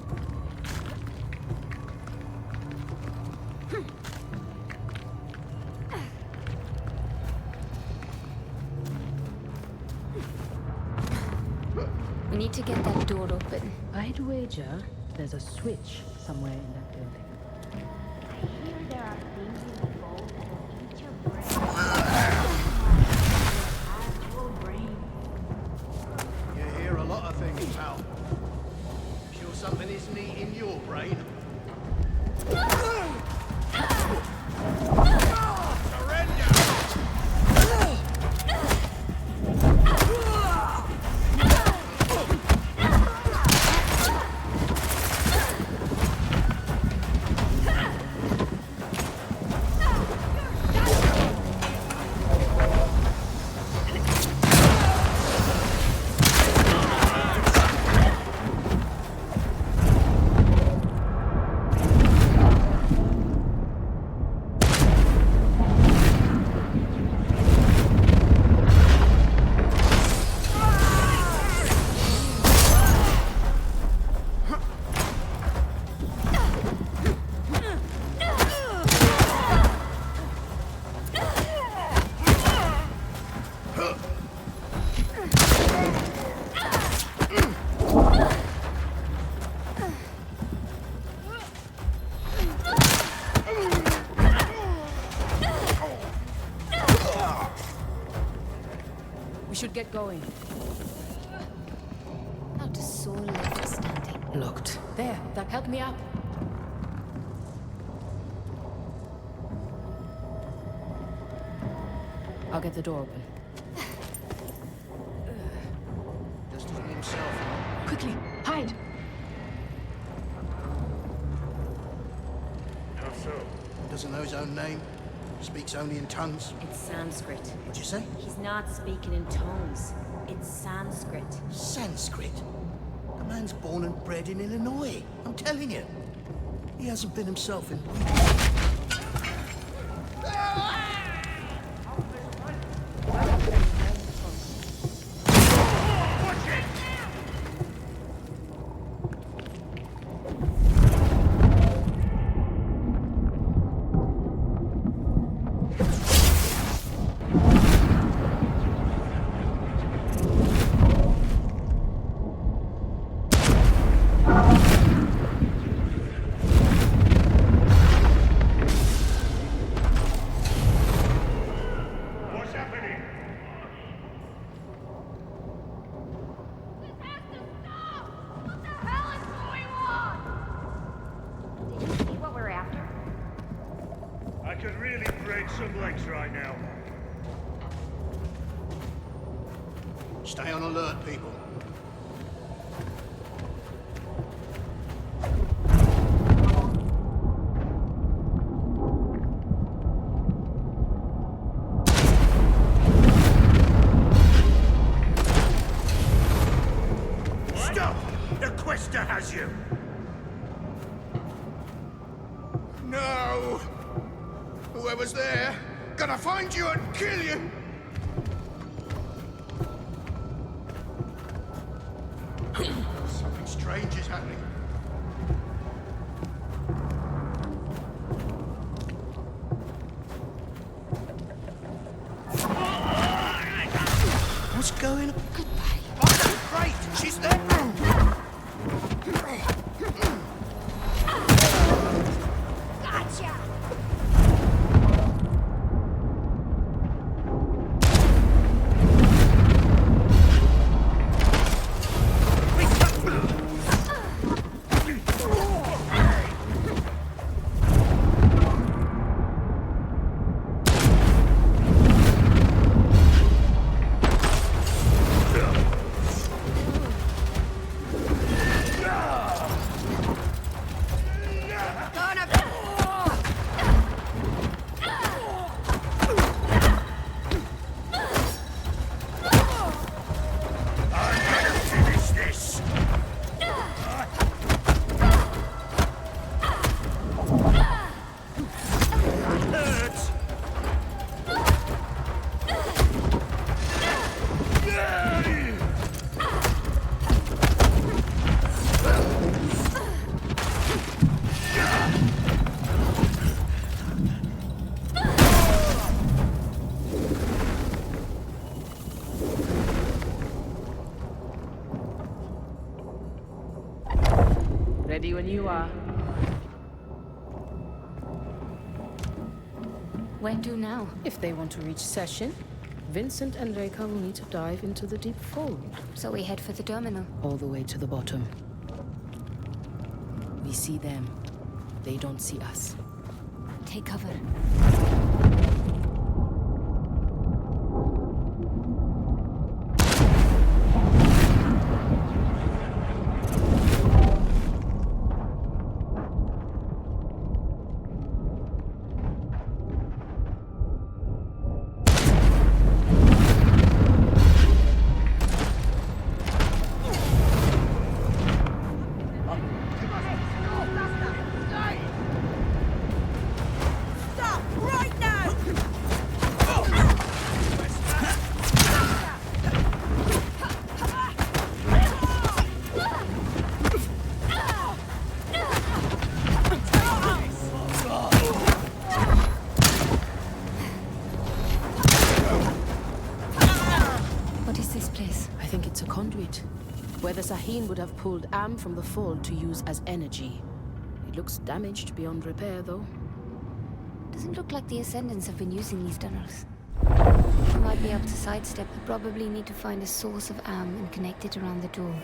We need to get that door open. I'd wager there's a switch somewhere in that building. I hear there are things in the vault that will eat your brain. Actual brain. You hear a lot of things, pal. Sure something isn't eating your brain? We should get going. Not a soul left standing. Looked. There, that helped me up. I'll get the door open. Just he himself. Quickly, hide! How so? Doesn't know his own name. Speaks only in tongues. It's Sanskrit. What'd you say? He's not speaking in tongues. It's Sanskrit. Sanskrit? The man's born and bred in Illinois. I'm telling you. He hasn't been himself in weeks. I could really break some legs right now. Stay on alert, people. Stop! The Quester has you! No! Whoever's there, gonna find you and kill you! Something strange is happening. What's going on? Goodbye. Oh, great! She's there! Gotcha! Ready when you are. Where to now? If they want to reach Session, Vincent and Reika will need to dive into the deep fold. So we head for the terminal. All the way to the bottom. We see them. They don't see us. Take cover. Where the Sahin would have pulled Am from the fold to use as energy. It looks damaged beyond repair, though. Doesn't look like the Ascendants have been using these tunnels. We might be able to sidestep, but probably need to find a source of Am and connect it around the door.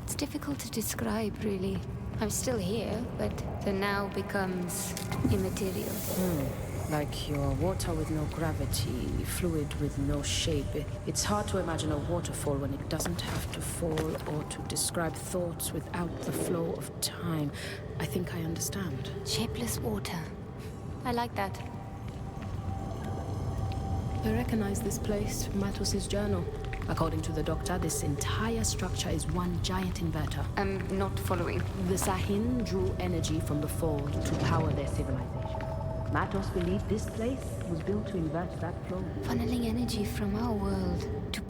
It's difficult to describe, really. I'm still here, but the now becomes immaterial. Like your water with no gravity, fluid with no shape. It's hard to imagine a waterfall when it doesn't have to fall or to describe thoughts without the flow of time. I think I understand. Shapeless water. I like that. I recognize this place from Matos' journal. According to the doctor, this entire structure is one giant inverter. I'm not following. The Sahin drew energy from the fold to power their civilization. Matos believed this place was built to invert that flow. Funneling energy from our world to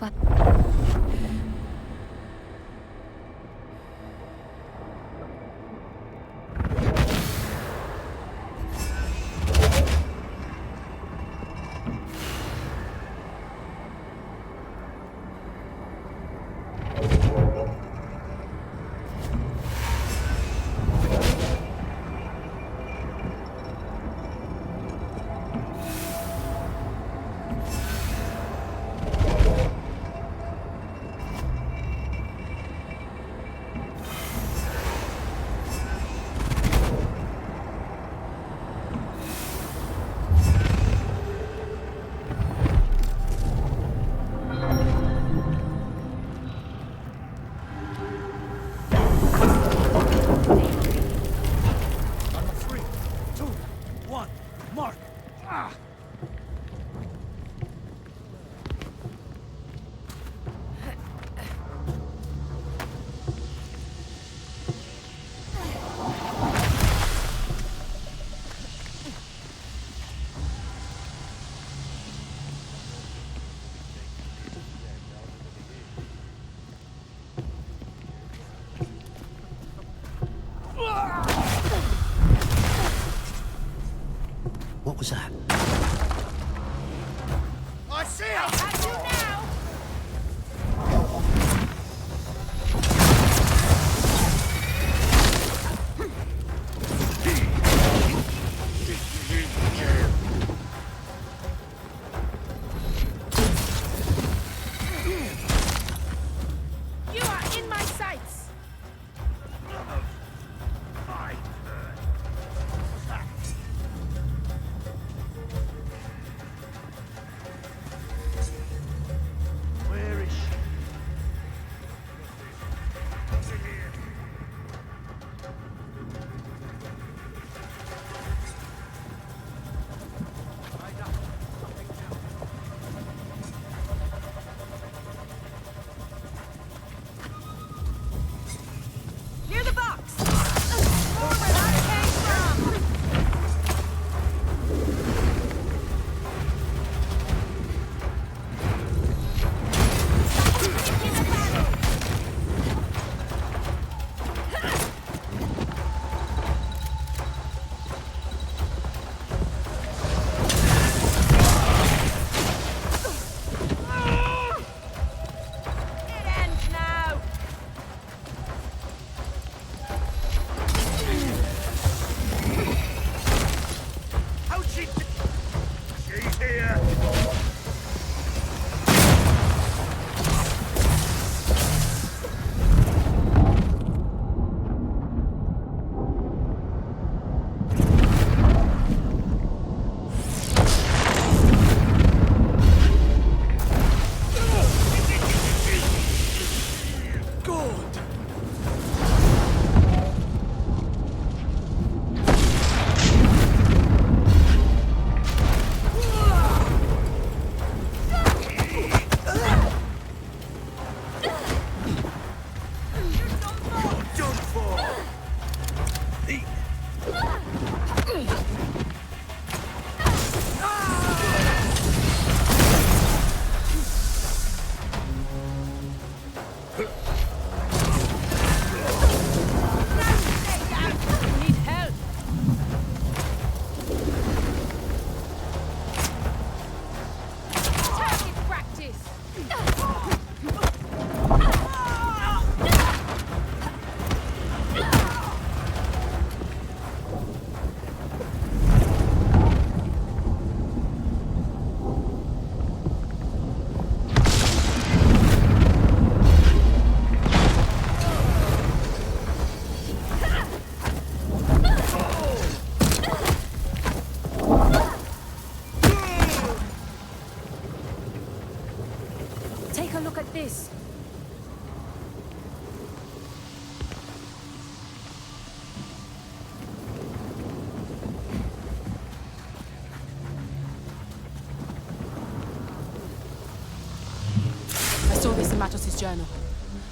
Matos' journal.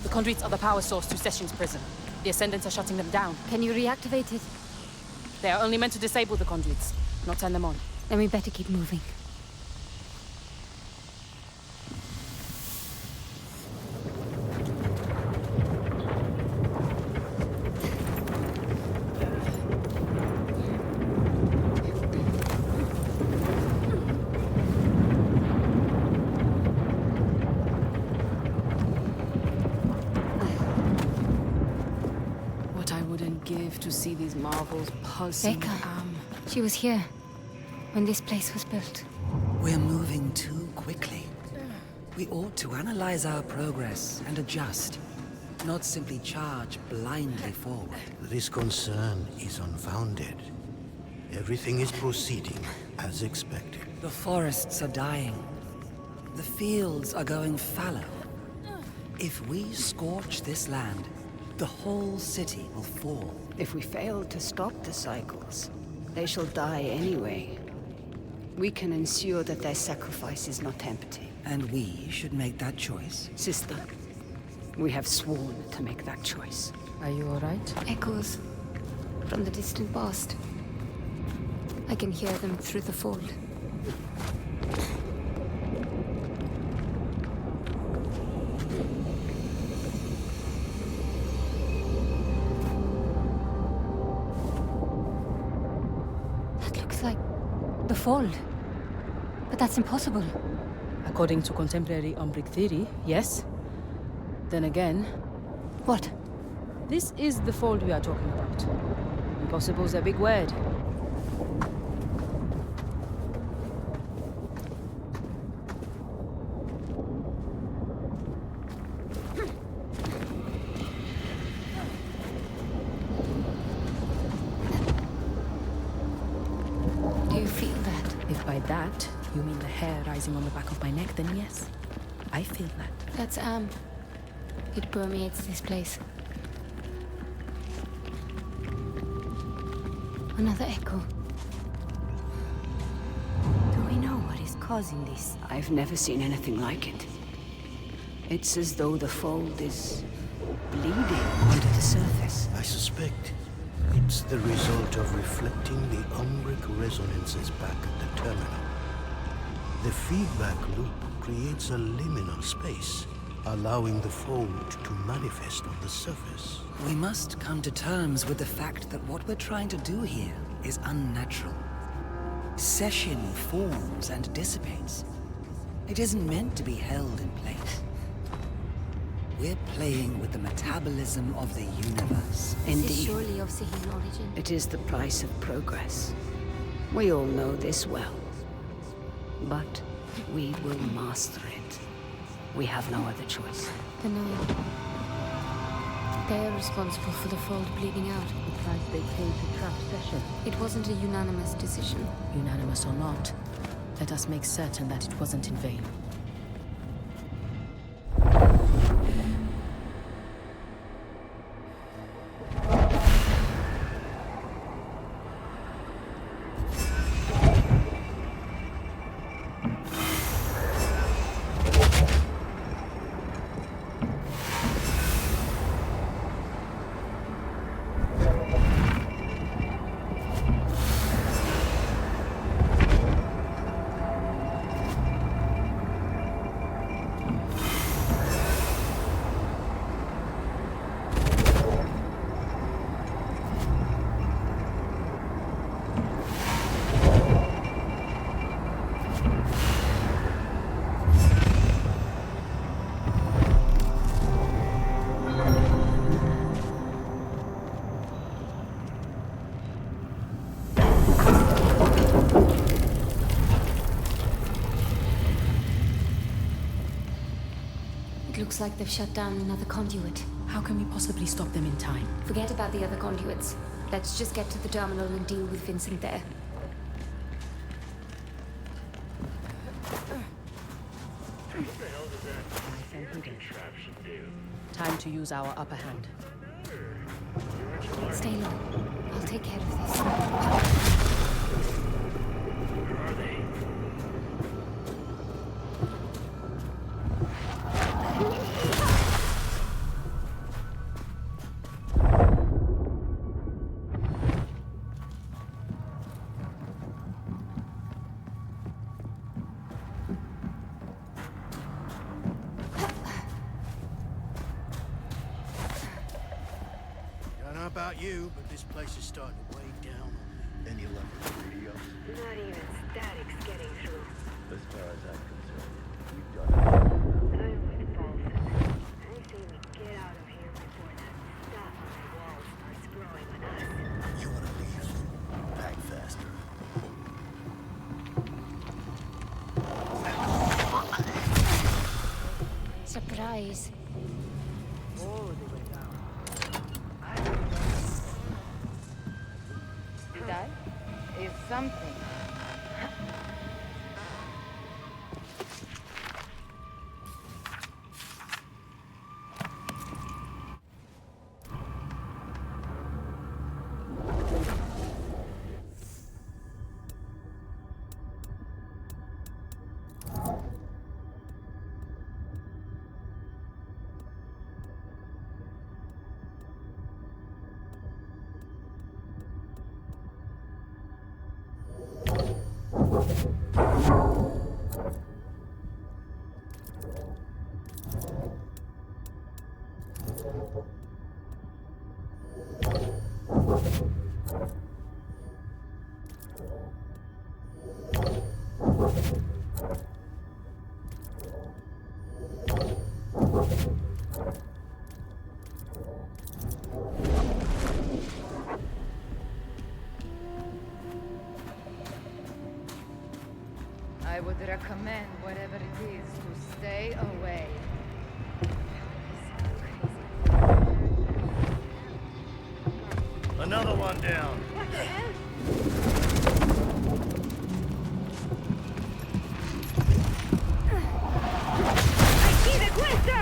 The conduits are the power source to Sessions Prison. The Ascendants are shutting them down. Can you reactivate it? They are only meant to disable the conduits, not turn them on. Then we better keep moving. Give to see these marvels pulsing. Becca. She was here when this place was built. We're moving too quickly. We ought to analyze our progress and adjust, not simply charge blindly forward. This concern is unfounded. Everything is proceeding as expected. The forests are dying. The fields are going fallow. If we scorch this land, the whole city will fall. If we fail to stop the cycles, they shall die anyway. We can ensure that their sacrifice is not empty. And we should make that choice. Sister, we have sworn to make that choice. Are you all right? Echoes from the distant past. I can hear them through the fold. The Fold. But that's impossible. According to contemporary Umbric theory, yes. Then again... What? This is the Fold we are talking about. Impossible's a big word. That, you mean the hair rising on the back of my neck, then yes. I feel that. That's it permeates this place. Another echo. Do we know what is causing this? I've never seen anything like it. It's as though the Fold is bleeding under the surface. I suspect it's the result of reflecting the Umbric resonances back at the terminal. The feedback loop creates a liminal space, allowing the Fold to manifest on the surface. We must come to terms with the fact that what we're trying to do here is unnatural. Session forms and dissipates. It isn't meant to be held in place. We're playing with the metabolism of the universe. This is surely of Sihin origin. It is the price of progress. We all know this well. But we will master it. We have no other choice. The Nine. They are responsible for the Fold bleeding out. The price they paid to trap Session. It wasn't a unanimous decision. Unanimous or not, let us make certain that it wasn't in vain. Looks like they've shut down another conduit. How can we possibly stop them in time? Forget about the other conduits. Let's just get to the terminal and deal with Vincent there. Time to use our upper hand. Stay low. I'll take care of this. Where are they? about you, but this place is starting to weigh down on me. Any luck with the radio? Not even static's getting through. As far as I'm concerned, we've done it. I'm with Fulton. I say we get out of here before that stuff on the wall starts growing on us. You wanna leave? Pack faster. Surprise. That is something. I would recommend whatever it is to stay away. Another one down. What the hell? I see the Quester!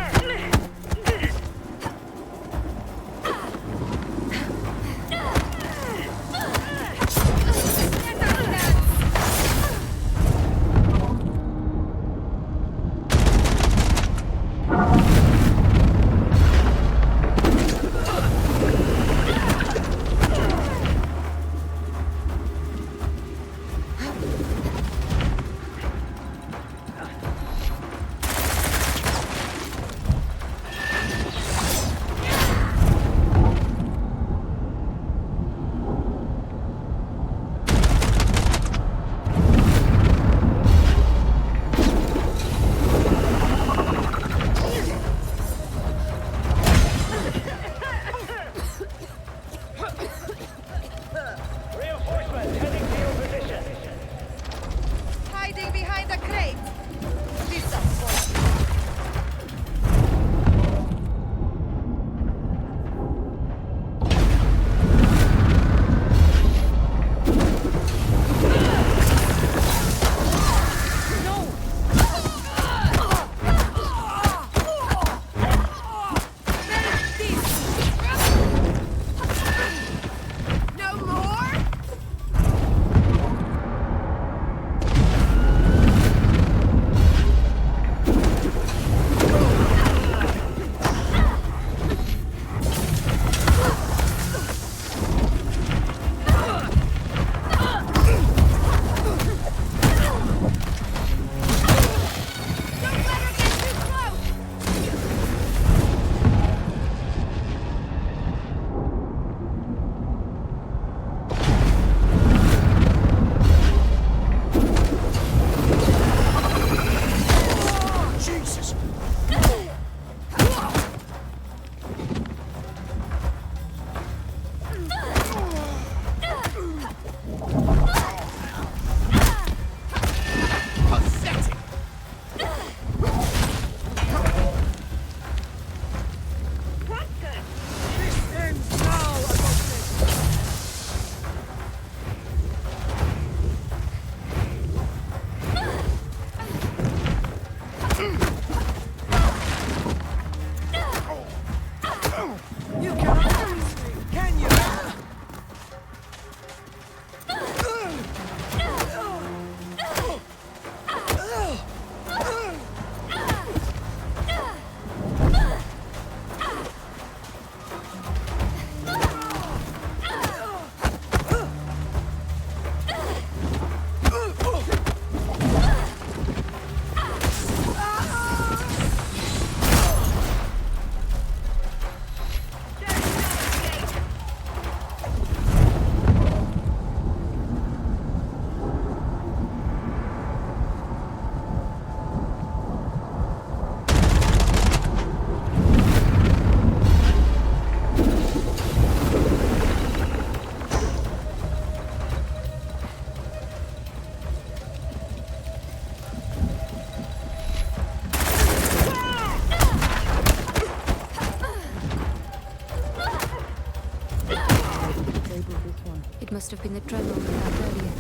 Which one? It must have been the tremor we found earlier.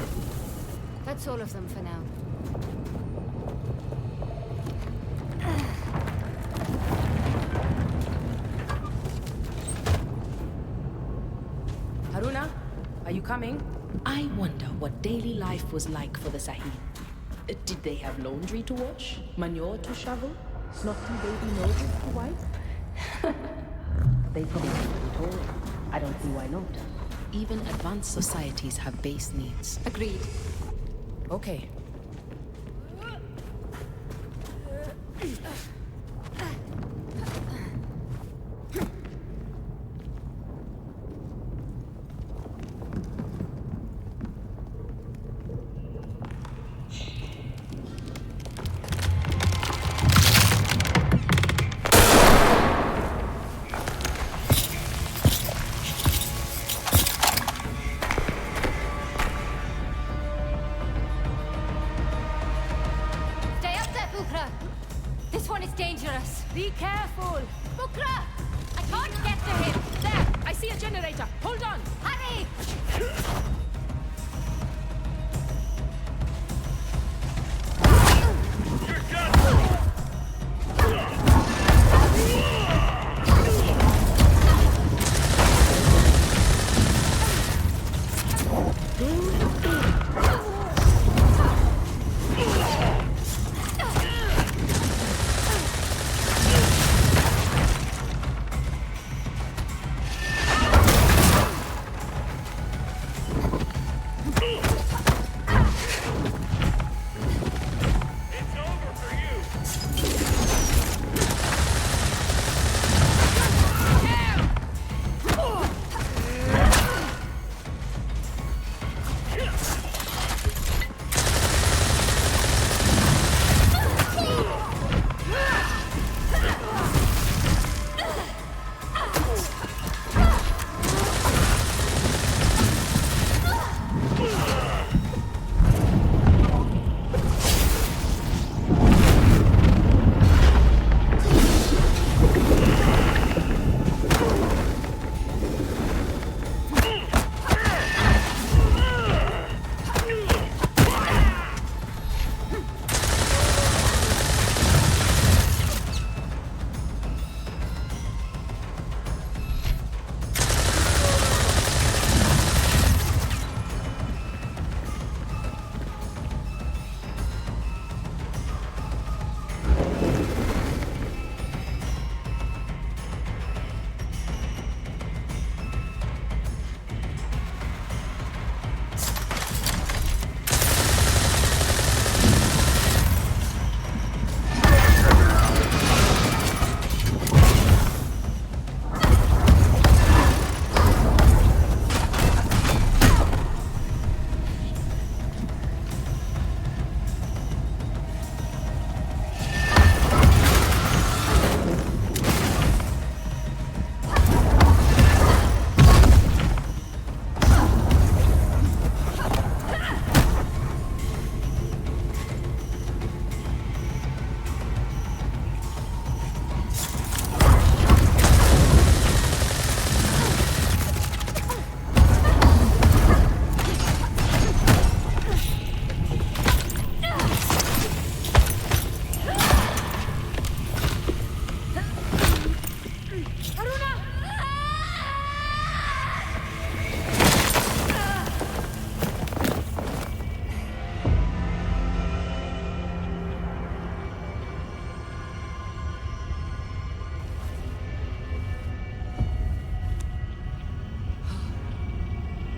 That's all of them for now. Haruna, are you coming? I wonder what daily life was like for the Sahib. Did they have laundry to wash? Manure to shovel? Snotty baby noses to wipe? They probably haven't told. I don't see why not. Even advanced societies have base needs. Agreed. Okay. This one is dangerous. Be careful! Bukra! I can't get to him! There! I see a generator! Hold on! Hurry!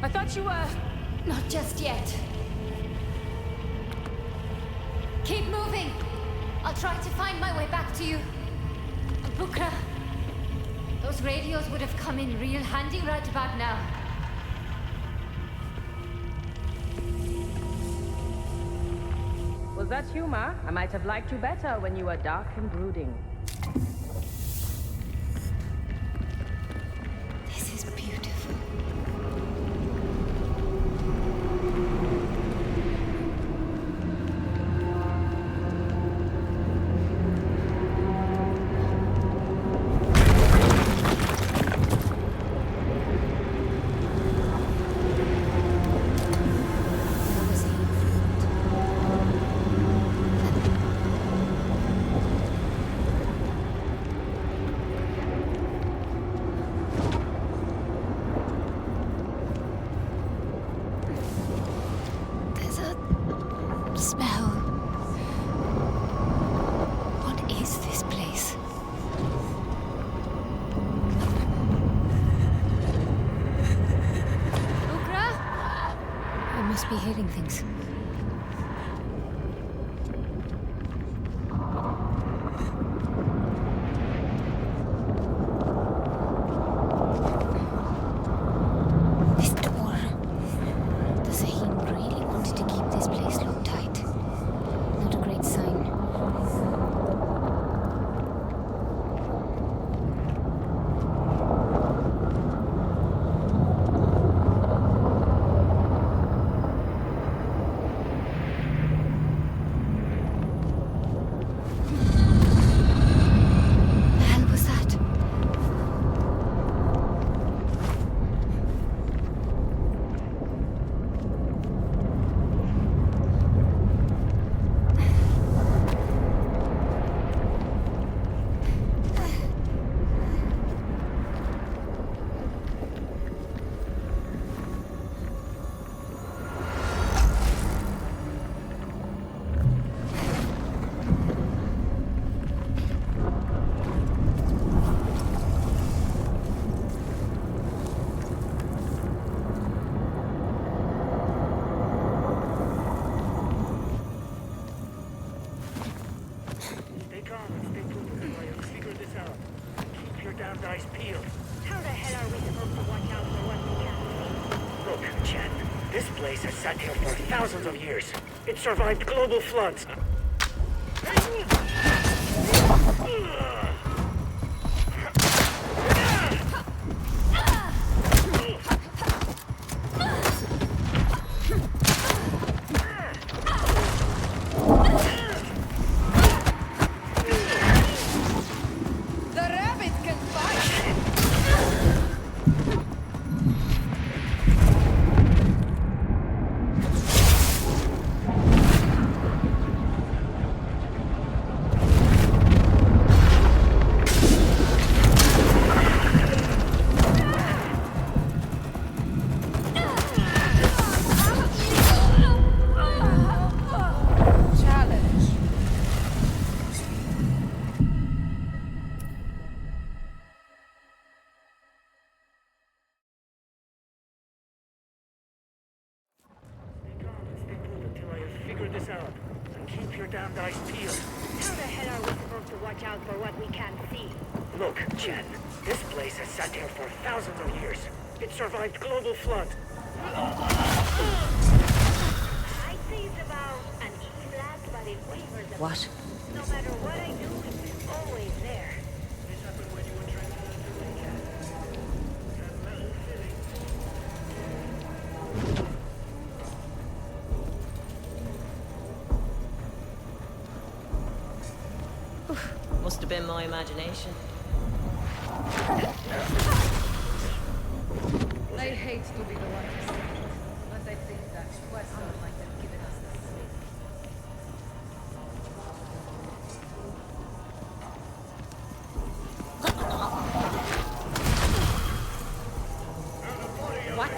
I thought you were... Not just yet. Keep moving. I'll try to find my way back to you. Bukra, those radios would have come in real handy right about now. Was that humor? I might have liked you better when you were dark and brooding. This is beautiful. must be hearing things. This door. The Sahim really wanted to keep this place locked tight. Not a great sign. The hell was that? Stay calm and stay put while you figure this out. Keep your damned eyes peeled. How the hell are we supposed to watch out for what we can't see? Look, Chen, this place has sat here for thousands of years. It survived global floods. The rabbit can fight! Challenge. Stay calm and stay put until I have figured this out. And keep your damned eyes peeled. How the hell are we supposed to watch out for what we can't see? Look, Chen, this place has sat here for thousands of years. It survived global floods. I'd say it's about an E-flat, but it wavers a What? bit. No matter what I do, it's always there. This happened when you were trying to learn to recap. That metal filling. Must have been my imagination. I hate to be the one to say it, but I think that Wesker might have given us the slip. What?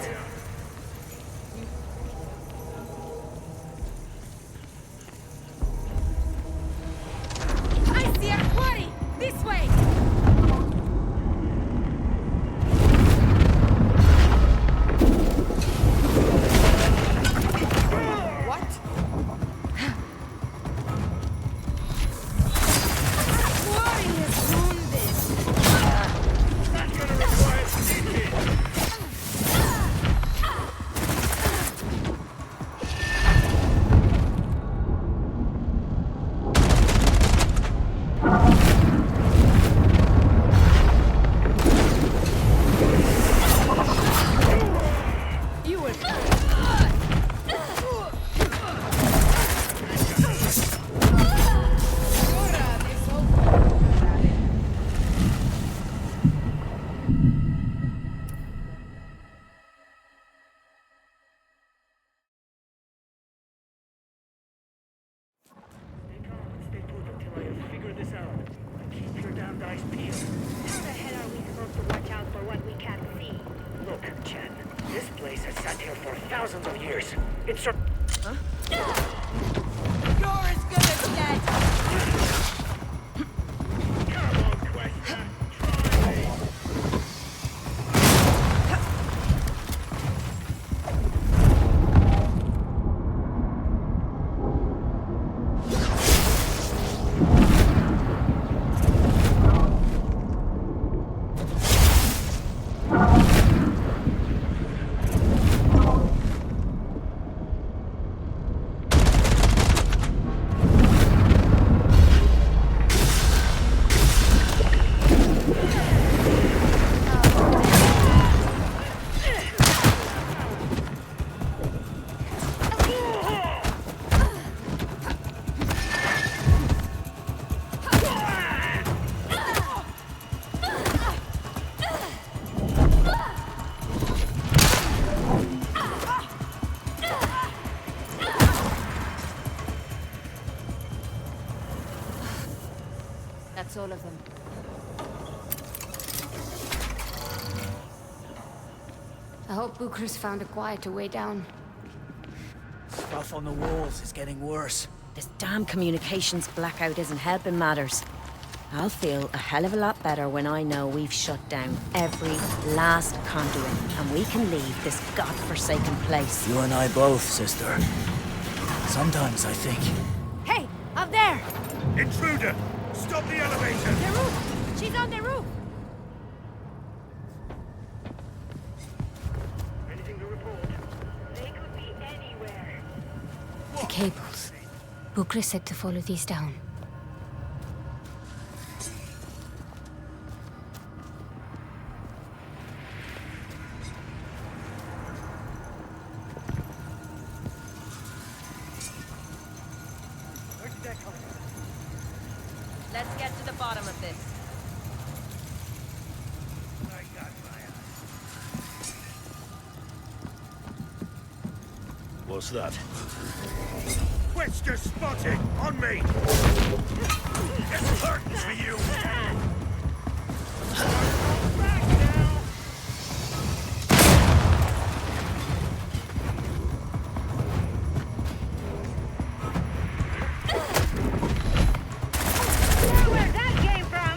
I see a quarry! This way! What? Quarry is wounded! That's gonna require stitches. You will... Yoram is over. Stay calm and stay put until I have figured this out. And keep your damned eyes peeled. How the hell are we supposed to watch out for what we can't see? Look, Chen, this place has sat here for thousands of years. It sur- You're as good as dead! Come on, Quester. Try me. That's all of them. I hope Bucharest found a quieter way down. Stuff on the walls is getting worse. This damn communications blackout isn't helping matters. I'll feel a hell of a lot better when I know we've shut down every last conduit and we can leave this godforsaken place. You and I both, sister. Sometimes I think... Hey! Up there! Intruder! Stop the elevator! The roof! She's on the roof! Anything to report? They could be anywhere. The cables. Bucharest said to follow these down. Let's get to the bottom of this. What's that? Quester spotted! On me! It's curtains for you! Where that came from?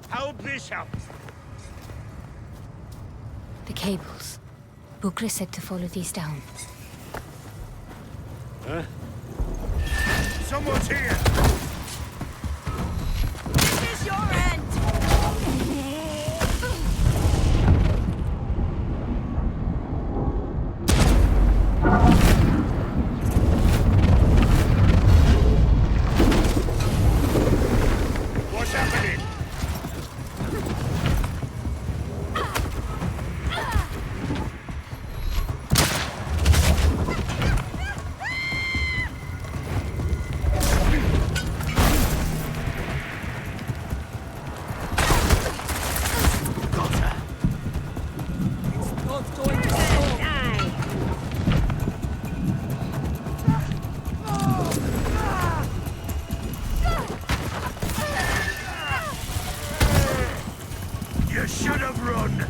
How'd this happen? The cables. Bucharest said to follow these down. Huh? Someone's here! This is your end! What's happening? You should have run!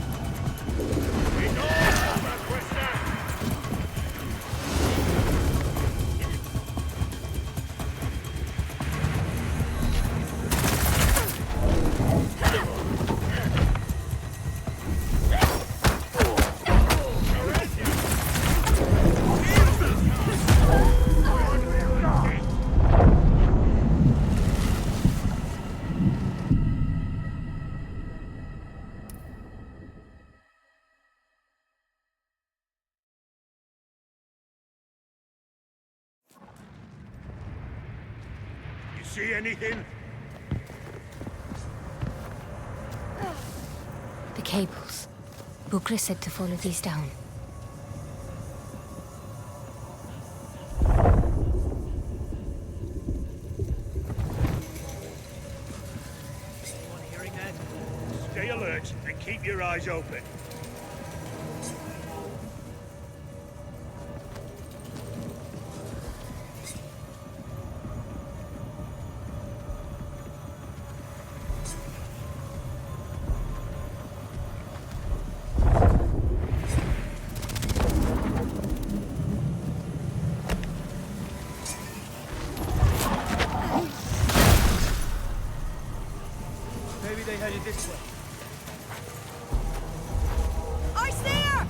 See anything? The cables. Bukra said to follow these down. Anyone hearing that? Stay alert and keep your eyes open. Maybe they headed this way. I see her!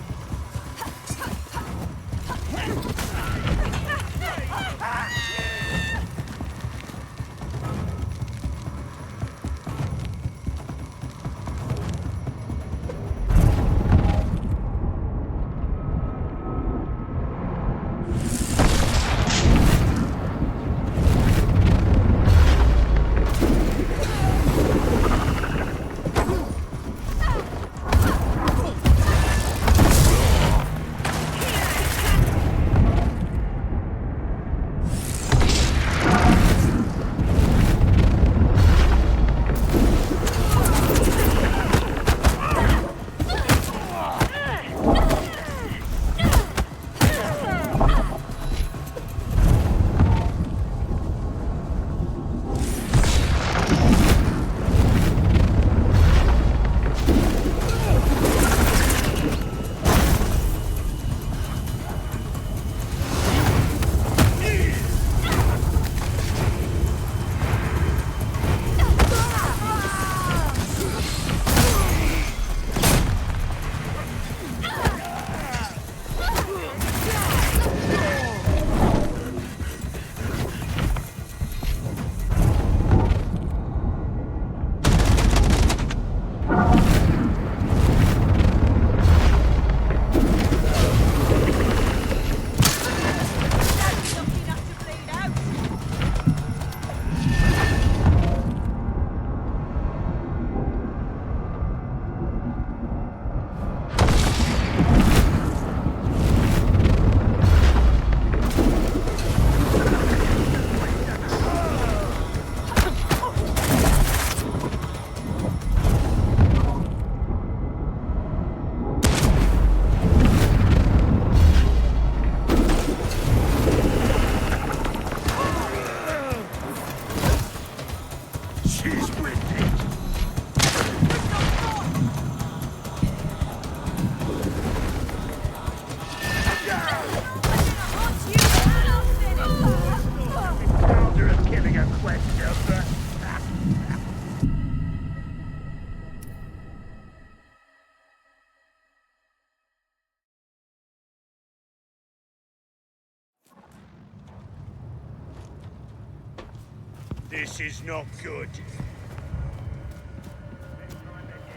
This is not good.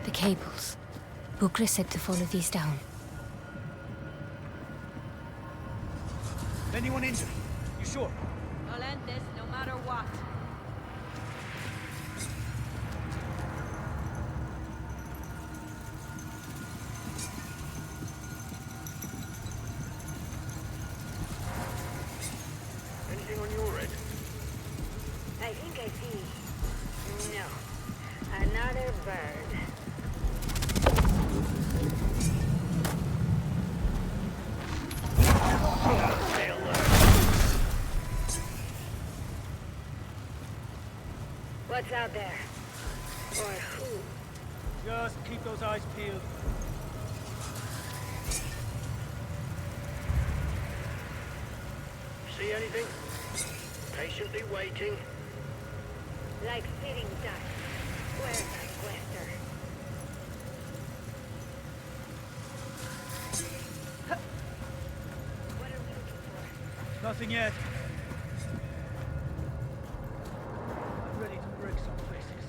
The cables. Bukra said to follow these down. Anyone injured? You sure? I'll end this no matter what. Anything on your end? I think I see. No. Another bird. What's out there? Or who? Just keep those eyes peeled. See anything? Patiently waiting. Like sitting ducks. Where's my quester? What are we looking for? Nothing yet. I'm ready to break some places.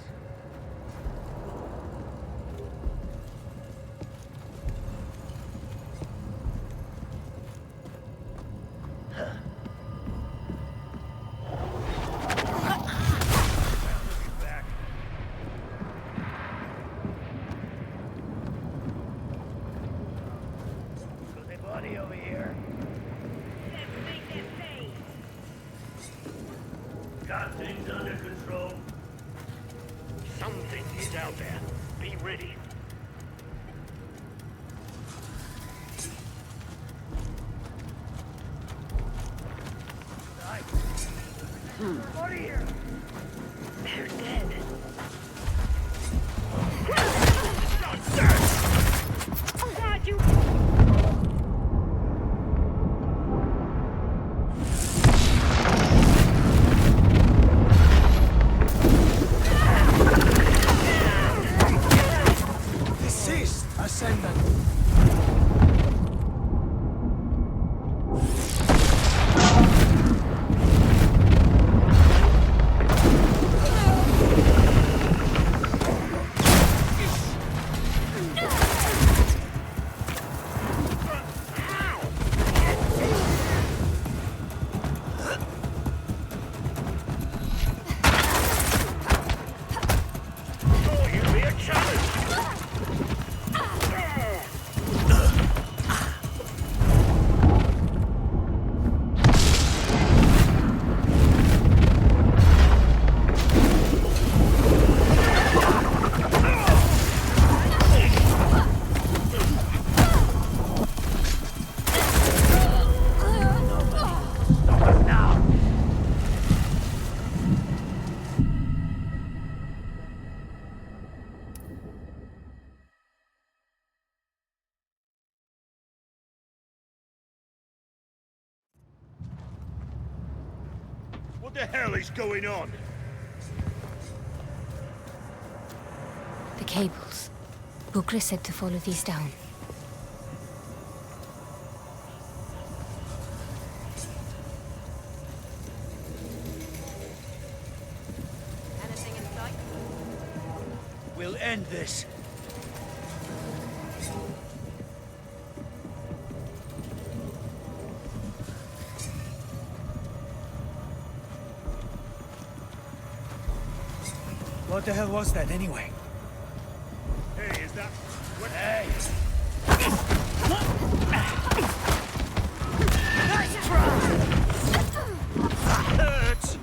Cease, Ascendant. What the hell is going on? The cables. Bukra said to follow these down. Anything in sight? We'll end this. What the hell was that anyway? Hey, is that... What? Hey! Nice try! Hurts!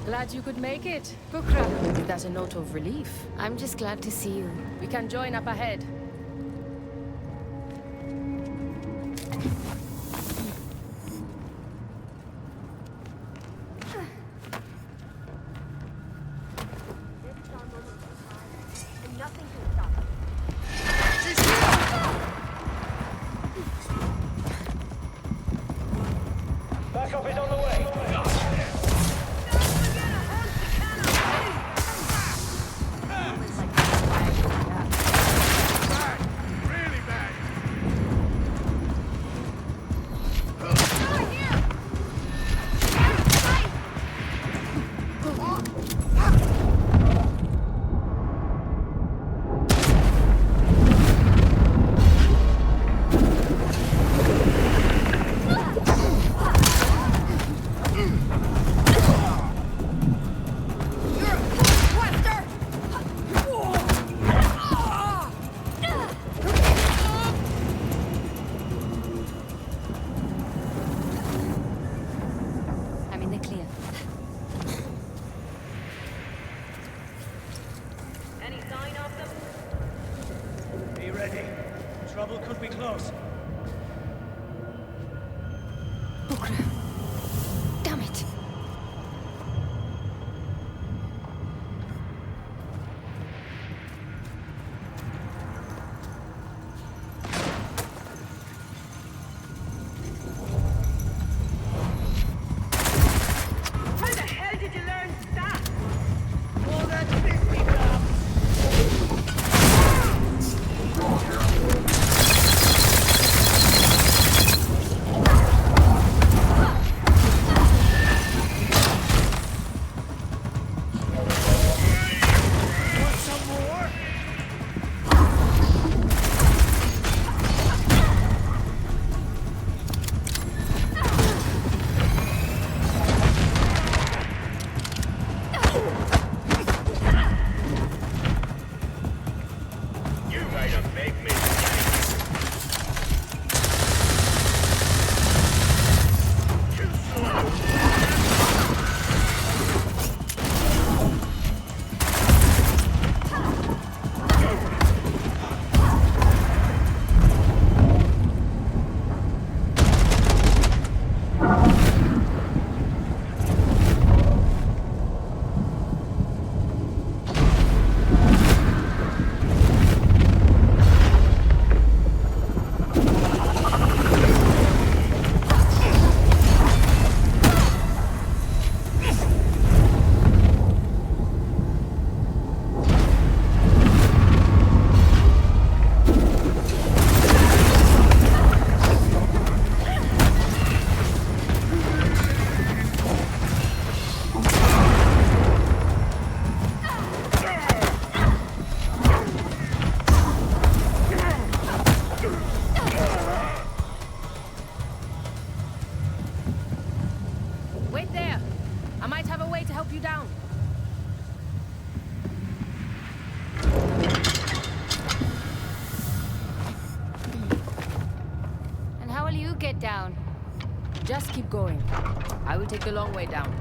Glad you could make it. Bukra, Is that a note of relief? I'm just glad to see you. We can join up ahead. Backup is on the way. Really bad. I'm in the clear. Any sign of them? Be ready. Trouble could be close. Bukra. Damn it. Where the hell did you learn that? All that fisty stuff. Want some more? You made a big mistake. Too slow. Wait there. I might have a way to help you down. And how will you get down? Just keep going. I will take the long way down.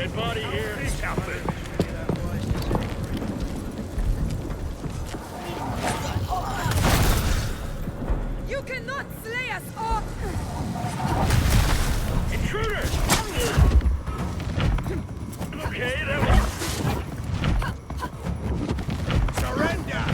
Dead body here. Stop it. You cannot slay us all! Intruder! Okay, that was... Surrender!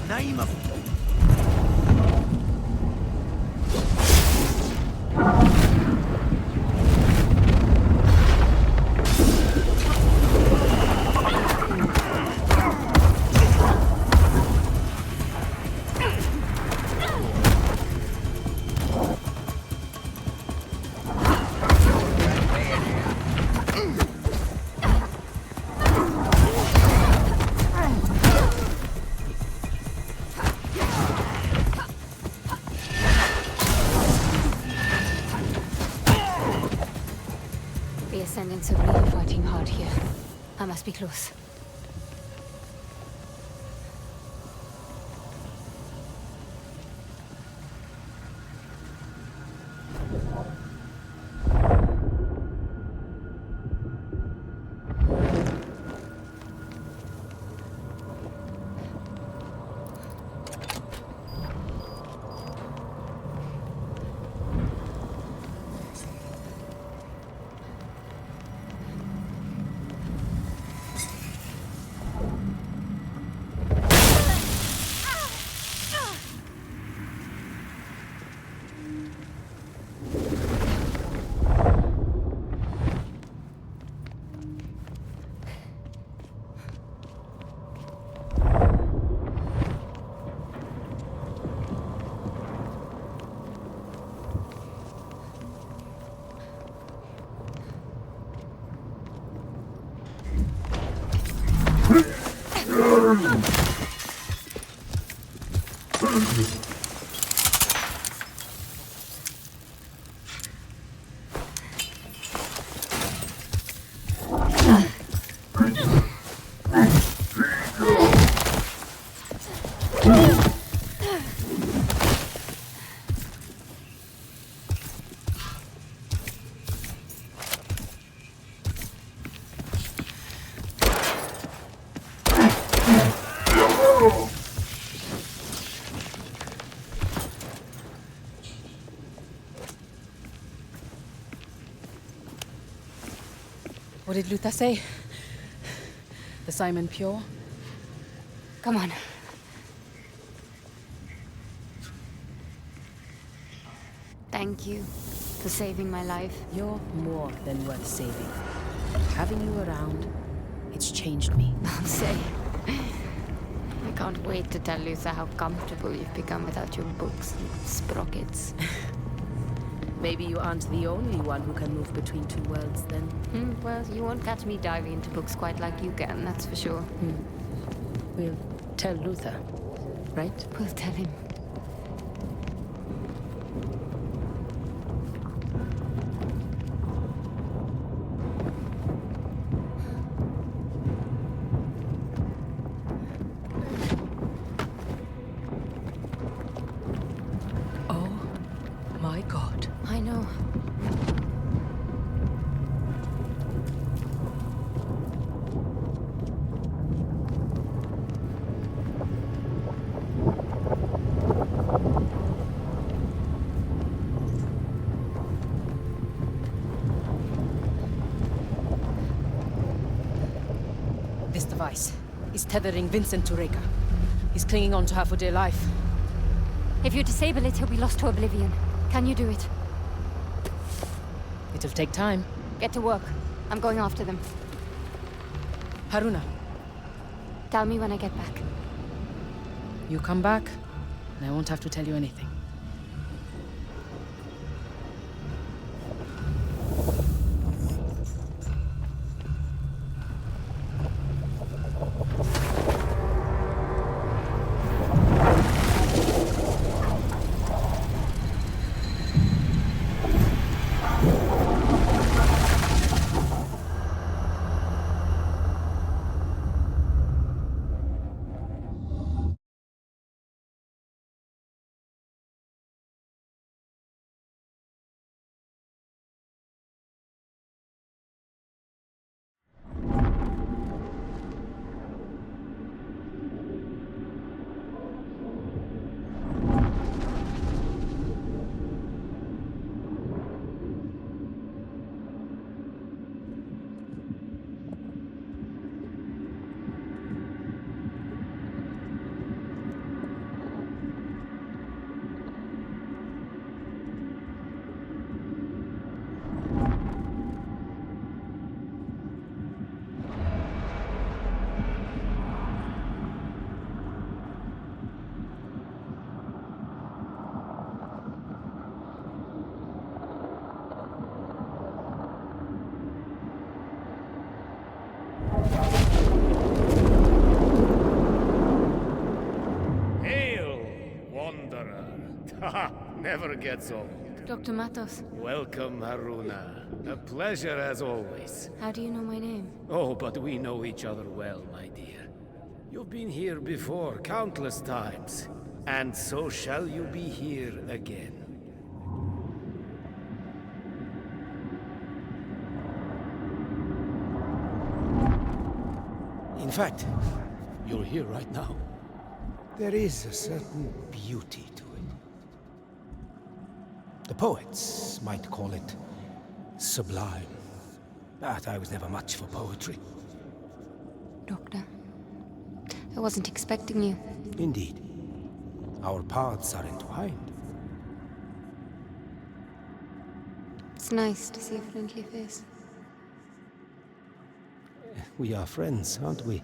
Name of... The Ascendants are really fighting hard here. I must be close. What did Luther say? The Simon Pure? Come on. Thank you for saving my life. You're more than worth saving. Having you around, it's changed me. I'll say. I can't wait to tell Luther how comfortable you've become without your books and sprockets. Maybe you aren't the only one who can move between two worlds, then. Well, you won't catch me diving into books quite like you can, that's for sure. We'll tell Luther, right? We'll tell him. My God. I know. This device is tethering Vincent to Reka. He's clinging on to her for dear life. If you disable it, he'll be lost to oblivion. Can you do it? It'll take time. Get to work. I'm going after them. Haruna. Tell me when I get back. You come back, and I won't have to tell you anything. Wanderer. Haha, never gets old. Dr. Matos, Welcome, Haruna. A pleasure as always. how do you know my name? Oh, but we know each other well, my dear. You've been here before, countless times. And so shall you be here again. In fact, you're here right now. There is a certain beauty to it. The poets might call it sublime, but I was never much for poetry. Doctor, I wasn't expecting you. Indeed. Our paths are entwined. It's nice to see a friendly face. We are friends, aren't we?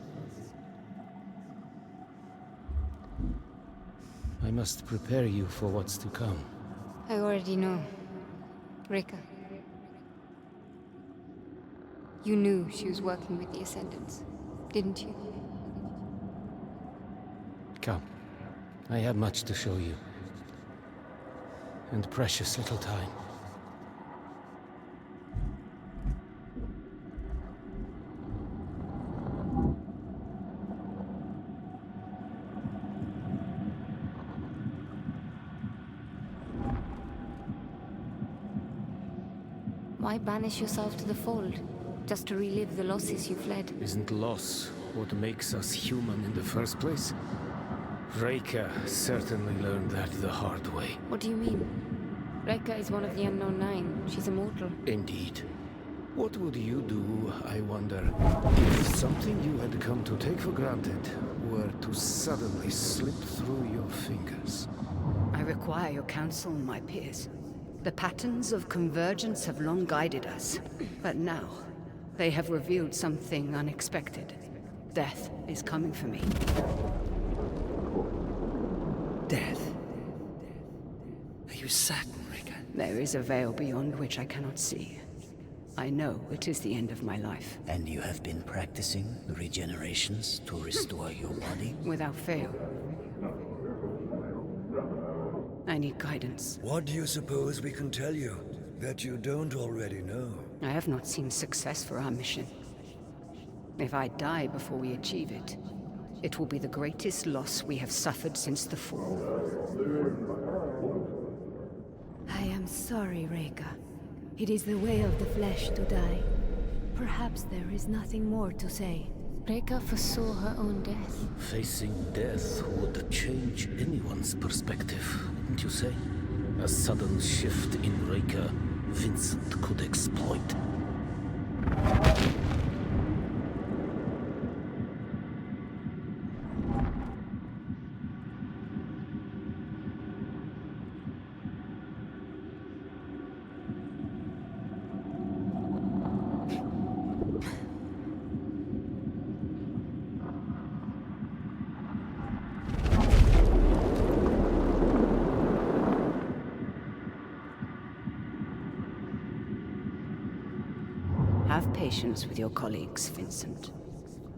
I must prepare you for what's to come. I already know. Reka. You knew she was working with the Ascendants, didn't you? Come. I have much to show you. And precious little time. Why banish yourself to the Fold? Just to relive the losses you fled? Isn't loss what makes us human in the first place? Reka certainly learned that the hard way. What do you mean? Reka is one of the Unknown Nine. She's immortal. Indeed. What would you do, I wonder, if something you had come to take for granted were to suddenly slip through your fingers? I require your counsel, my peers. The patterns of convergence have long guided us, but now they have revealed something unexpected. Death is coming for me. Death? Are you certain, Reka? There is a veil beyond which I cannot see. I know it is the end of my life. And you have been practicing regenerations to restore your body? Without fail. I need guidance. What do you suppose we can tell you that you don't already know? I have not seen success for our mission. If I die before we achieve it, it will be the greatest loss we have suffered since the fall. I am sorry, Reka. It is the way of the flesh to die. Perhaps there is nothing more to say. Reka foresaw her own death. Facing death would change anyone's perspective, wouldn't you say? A sudden shift in Reka, Vincent could exploit. Have patience with your colleagues, Vincent.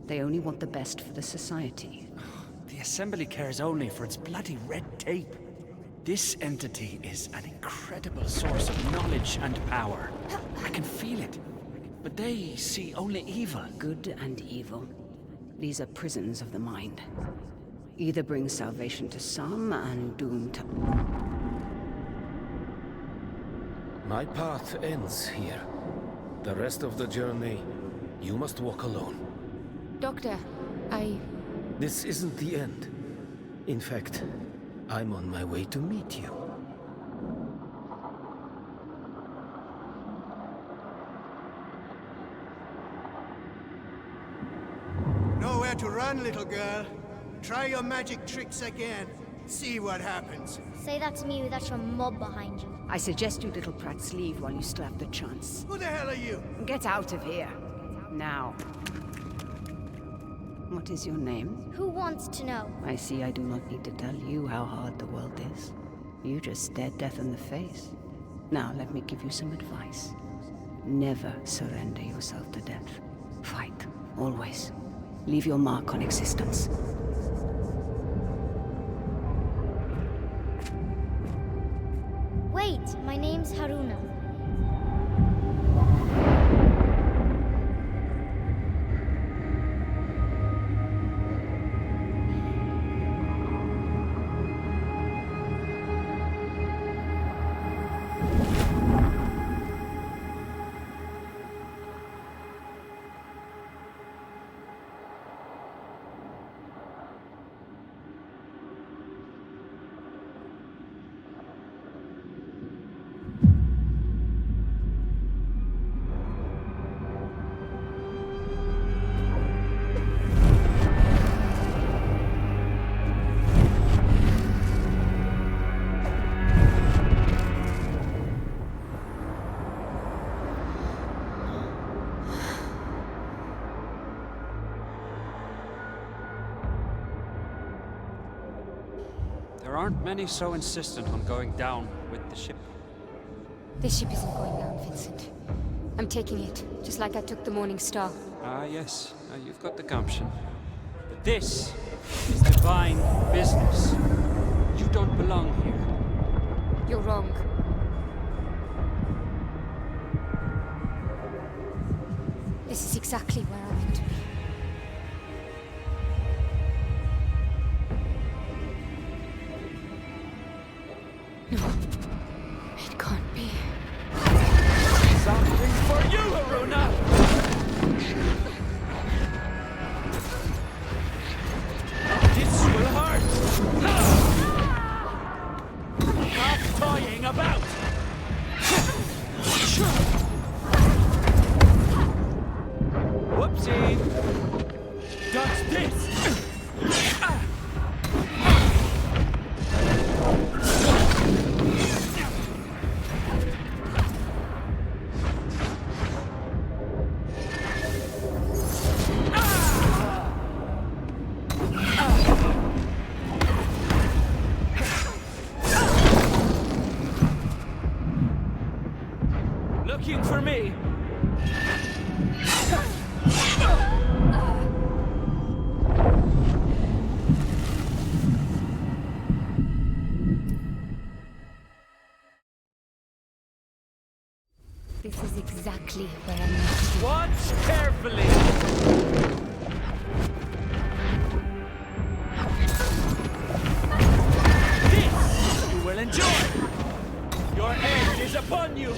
They only want the best for the Society. The Assembly cares only for its bloody red tape. This entity is an incredible source of knowledge and power. I can feel it. But they see only evil. Good and evil. These are prisons of the mind. Either bring salvation to some and doom to... My path ends here. The rest of the journey, you must walk alone. Doctor, This isn't the end. In fact, I'm on my way to meet you. Nowhere to run, little girl. Try your magic tricks again. See what happens. Say that to me without your mob behind you. I suggest you little prats leave while you still have the chance. Who the hell are you? Get out of here. Now. What is your name? Who wants to know? I see I do not need to tell you how hard the world is. You just stared death in the face. Now let me give you some advice. Never surrender yourself to death. Fight. Always. Leave your mark on existence. Wait, my name's Haruna. There aren't many so insistent on going down with the ship. This ship isn't going down, Vincent. I'm taking it, just like I took the Morning Star. Ah, yes. You've got the gumption. But this is divine business. You don't belong here. You're wrong. This is exactly where I'm meant to be. No, it can't be. Something for you, Haruna! This will hurt! Stop toying about! Whoopsie! Dodge this! Looking for me? This is exactly where I'm meant to be. Watch carefully! This you will enjoy! Your end is upon you!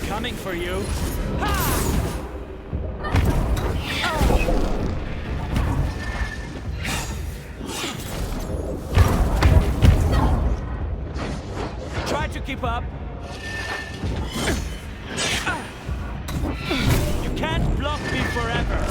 Coming for you! Try to keep up. You can't block me forever.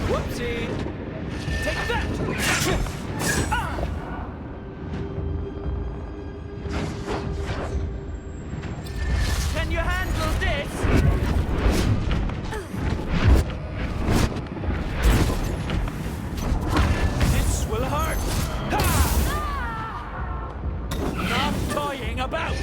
Whoopsie! Take that! Can you handle this? This will hurt! Stop toying about!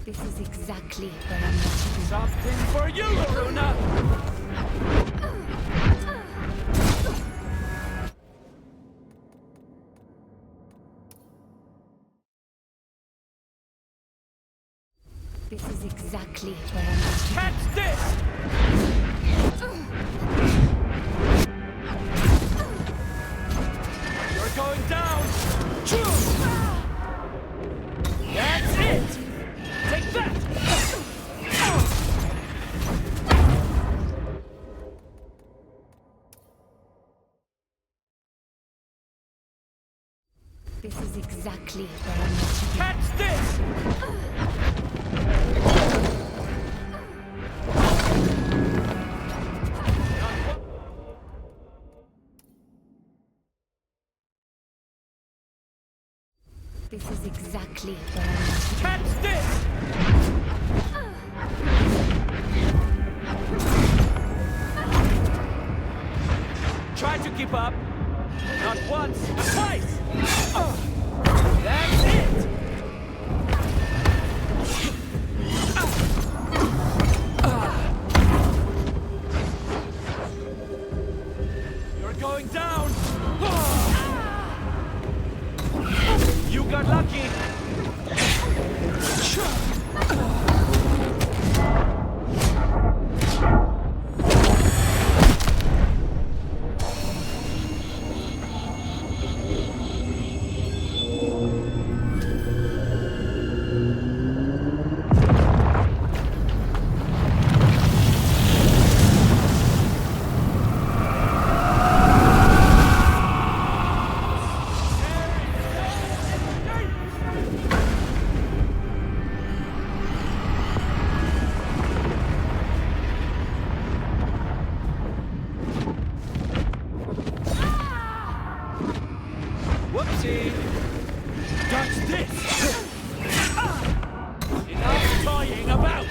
This is exactly where I'm meant to be. Something for you, Haruna! This is exactly where I'm going to Catch this! You're going down! That's it! Take that! This is exactly where I'm going to catch this! This is exactly where I'm going to catch this! Try to keep up. Not once, but twice! That's it! You're going down! You got lucky! Whoopsie! Dodge this! Enough toying about!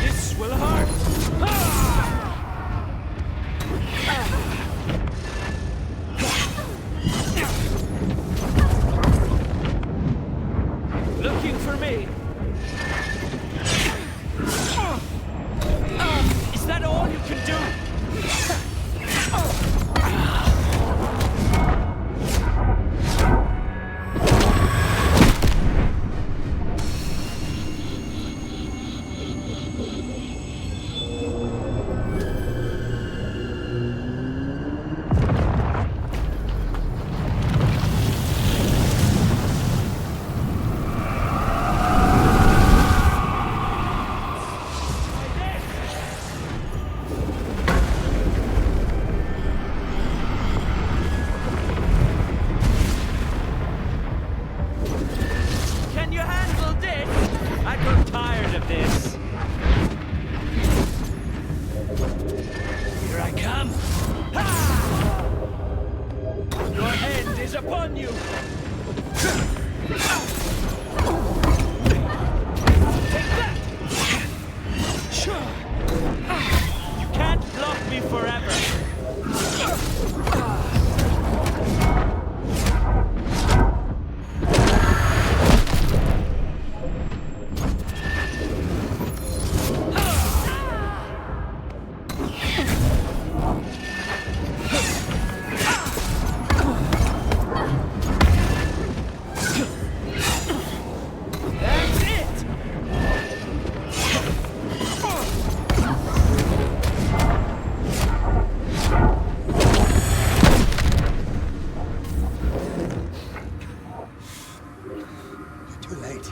This will hurt! Looking for me? Is that all you can do? Can you handle this? I got tired of this. Here I come. Ha! Your end is upon you. Take that. You can't block me forever. That's it! Too late.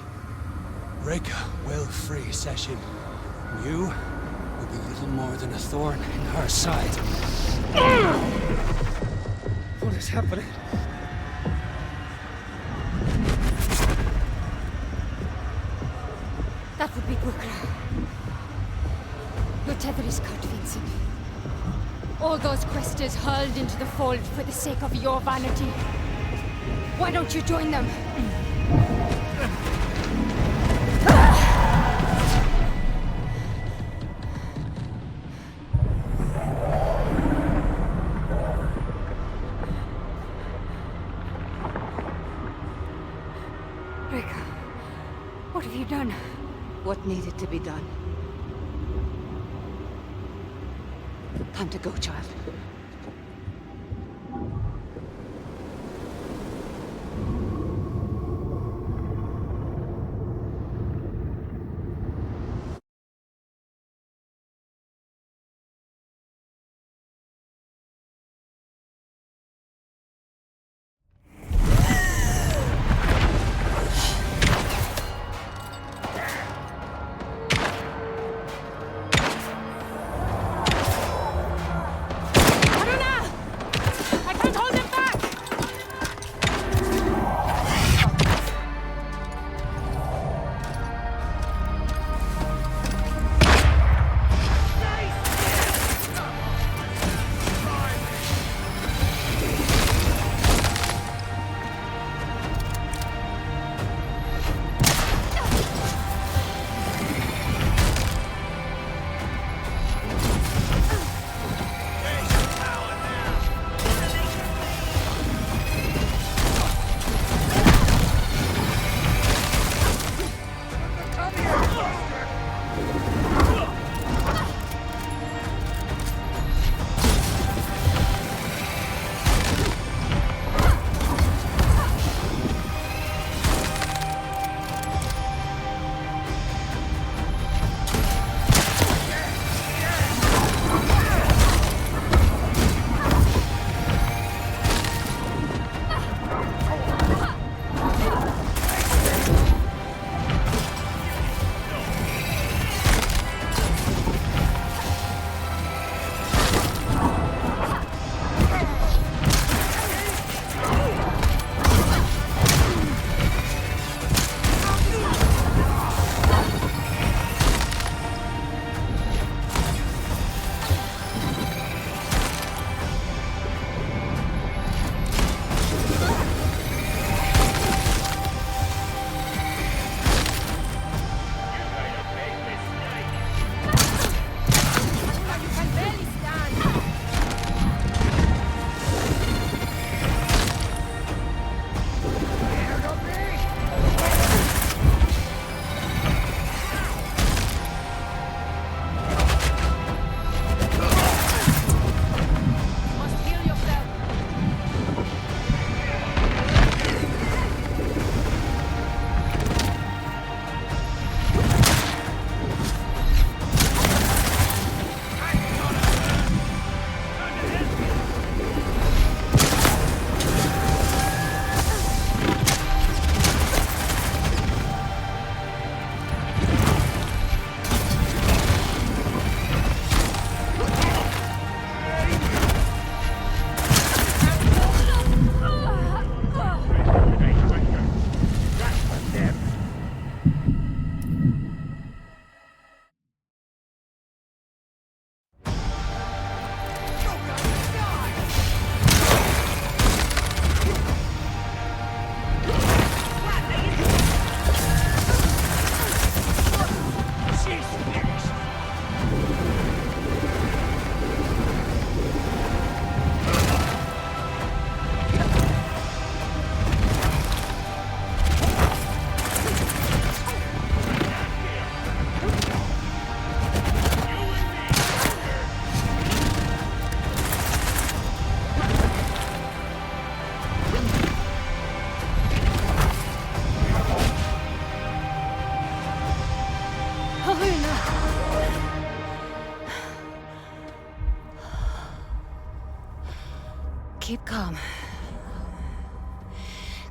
Reka will free Session. You will be little more than a thorn in her side. What is happening? That would be Bukra. Your tether is cut, Vincent. All those questers hurled into the fold for the sake of your vanity. Why don't you join them? Reka, what have you done? What needed to be done? Time to go, child.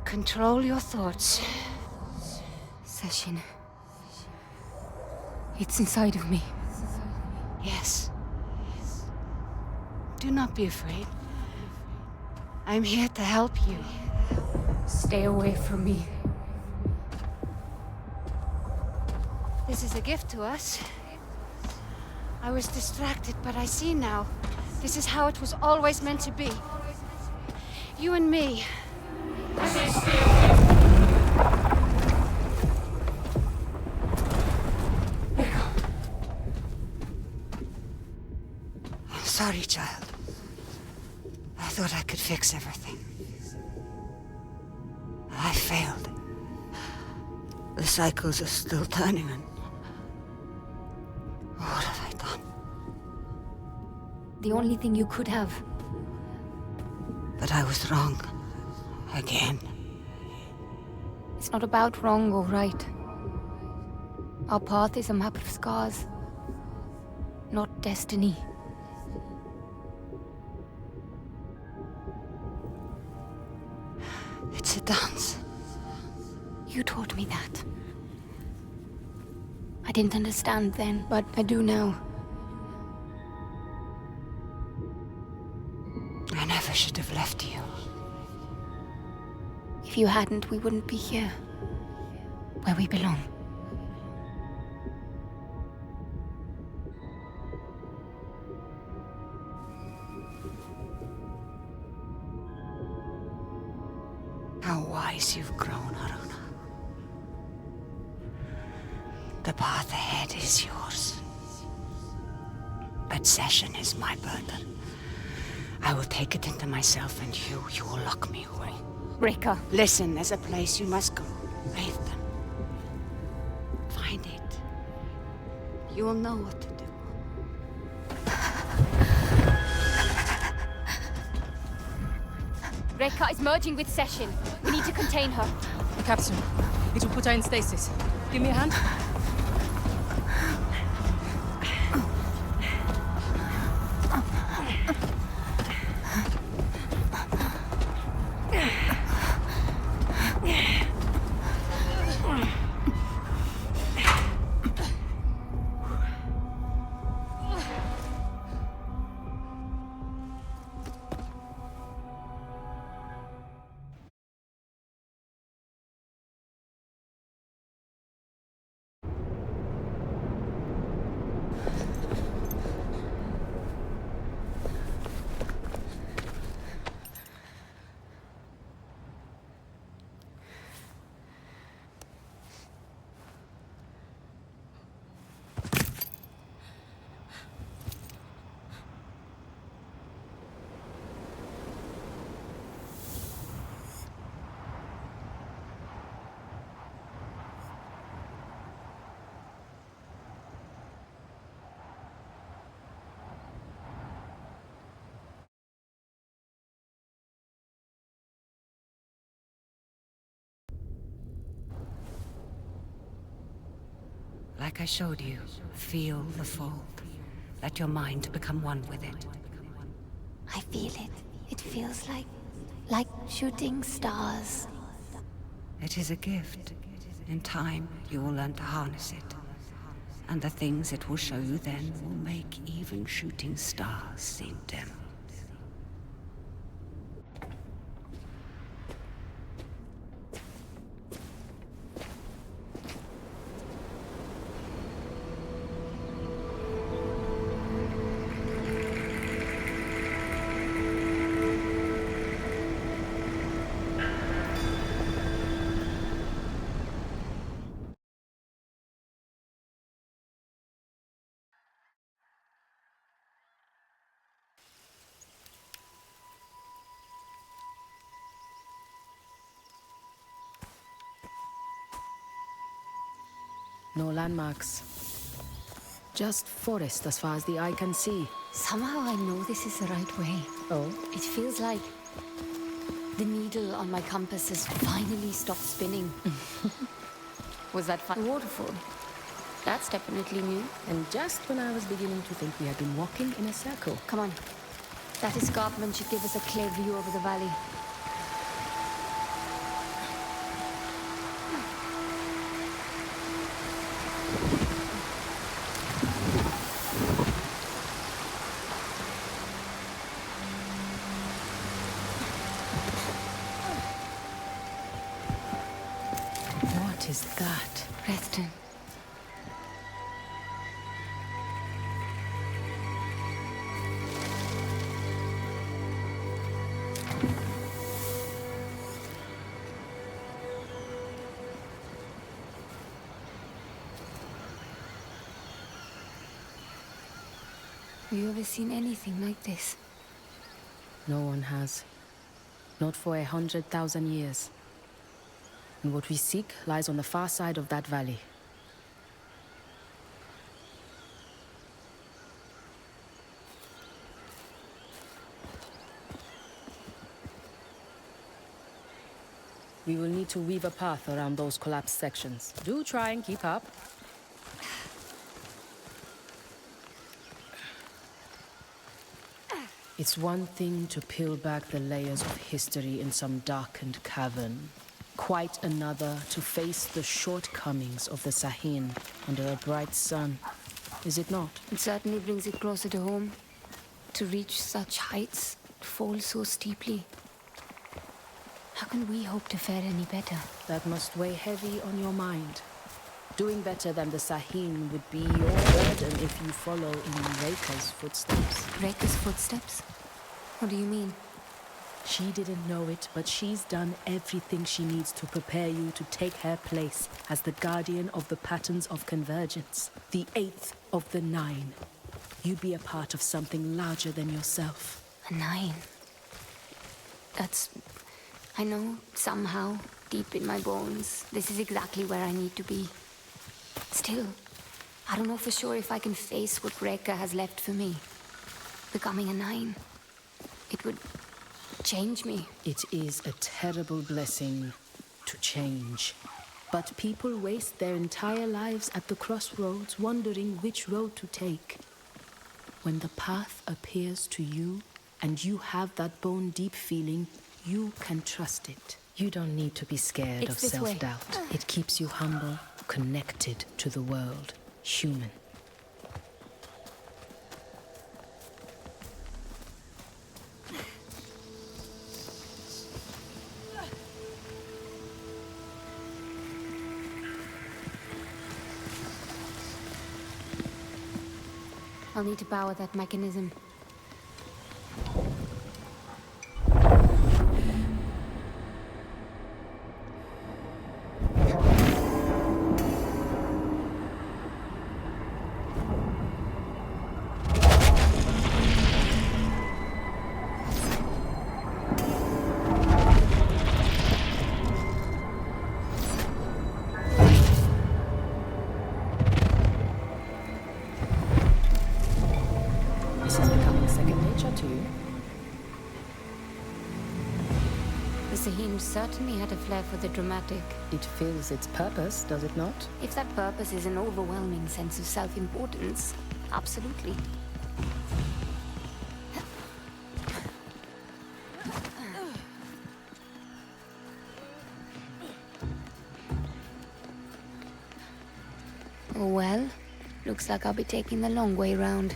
Control your thoughts. Session. It's inside of me. Yes. Do not be afraid. I'm here to help you. Stay away from me. This is a gift to us. I was distracted, but I see now. This is how it was always meant to be. You and me. I'm sorry, child. I thought I could fix everything. I failed. The cycles are still turning, and what have I done? The only thing you could have. But I was wrong. Again. It's not about wrong or right. Our path is a map of scars, not destiny. It's a dance. You taught me that. I didn't understand then, but I do now. I never should have left you. If you hadn't, we wouldn't be here. Where we belong. How wise you've grown, Haruna. The path ahead is yours. But Session is my burden. I will take it into myself, and you will lock me away. Reka. Listen, there's a place you must go. Bathe them. Find it. You will know what to do. Reka is merging with Session. We need to contain her. Captain, it will put her in stasis. Give me a hand. Like I showed you, feel the fold. Let your mind become one with it. I feel it. It feels like shooting stars. It is a gift. In time, you will learn to harness it. And the things it will show you then will make even shooting stars seem dim. No landmarks. Just forest as far as the eye can see. Somehow I know this is the right way. Oh? It feels like the needle on my compass has finally stopped spinning. Was that fun? Waterfall. That's definitely new. And just when I was beginning to think we had been walking in a circle. Come on. That escarpment should give us a clear view over the valley. What is that? Reston. Have you ever seen anything like this? No one has. Not for 100,000 years. And what we seek lies on the far side of that valley. We will need to weave a path around those collapsed sections. Do try and keep up. It's one thing to peel back the layers of history in some darkened cavern. Quite another to face the shortcomings of the Sahin under a bright sun. Is it not? It certainly brings it closer to home. To reach such heights, to fall so steeply. How can we hope to fare any better? That must weigh heavy on your mind. Doing better than the Sahin would be your burden if you follow in Reika's footsteps. Reika's footsteps? What do you mean? She didn't know it, but she's done everything she needs to prepare you to take her place as the guardian of the patterns of convergence, the 8th of the 9. You'd be a part of something larger than yourself. A 9? That's... I know, somehow, deep in my bones, this is exactly where I need to be. Still, I don't know for sure if I can face what Reika has left for me. Becoming a 9. It would change me. It is a terrible blessing to change. But people waste their entire lives at the crossroads wondering which road to take. When the path appears to you and you have that bone-deep feeling, you can trust it. You don't need to be scared of self-doubt. It keeps you humble, connected to the world, human. I'll need to power that mechanism. Certainly had a flair for the dramatic. It fills its purpose, does it not? If that purpose is an overwhelming sense of self-importance, absolutely. Well, looks like I'll be taking the long way round.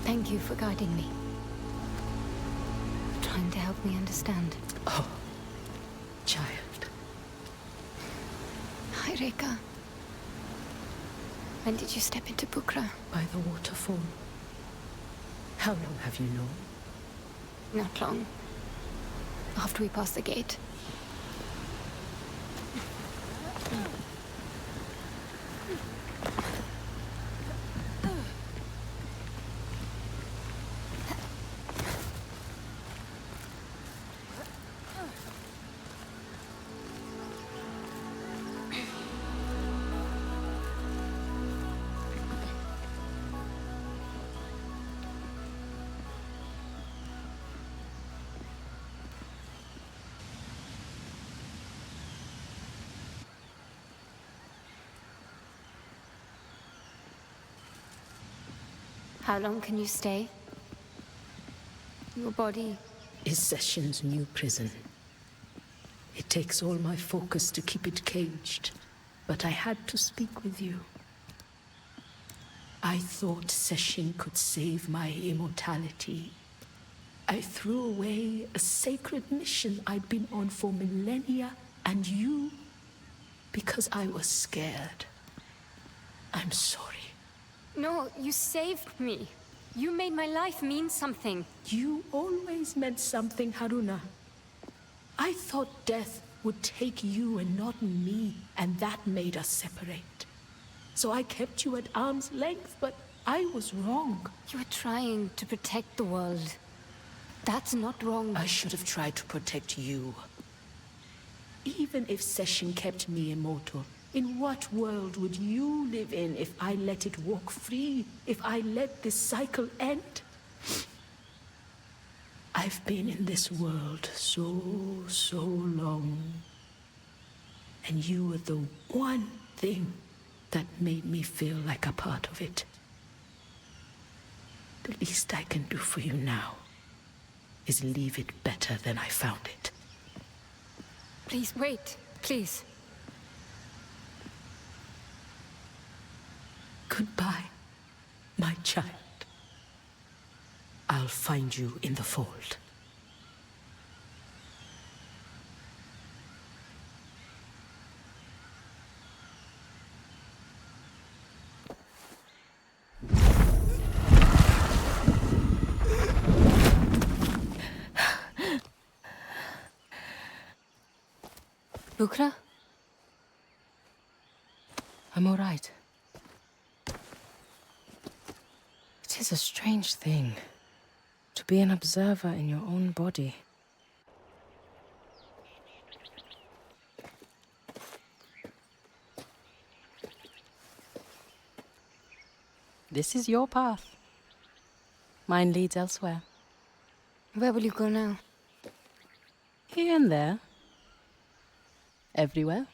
Thank you for guiding me. Trying to help me understand. Oh, child. Hi, Reika. When did you step into Bukra? By the waterfall. How long have you known? Not long. After we passed the gate. How long can you stay? Your body... is Session's new prison. It takes all my focus to keep it caged, but I had to speak with you. I thought Session could save my immortality. I threw away a sacred mission I'd been on for millennia, and you, because I was scared. I'm sorry. No, you saved me. You made my life mean something. You always meant something, Haruna. I thought death would take you and not me, and that made us separate. So I kept you at arm's length, but I was wrong. You were trying to protect the world. That's not wrong. I should have tried to protect you. Even if Session kept me immortal, in what world would you live in if I let it walk free? If I let this cycle end? I've been in this world so long. And you were the one thing that made me feel like a part of it. The least I can do for you now is leave it better than I found it. Please, wait. Please. Goodbye, my child. I'll find you in the fold. Bukra? I'm all right. It is a strange thing to be an observer in your own body. This is your path. Mine leads elsewhere. Where will you go now? Here and there. Everywhere.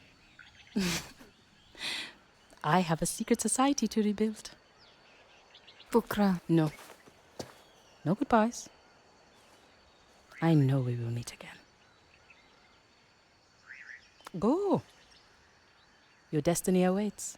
I have a secret society to rebuild. Bukra. No. No goodbyes. I know we will meet again. Go. Your destiny awaits.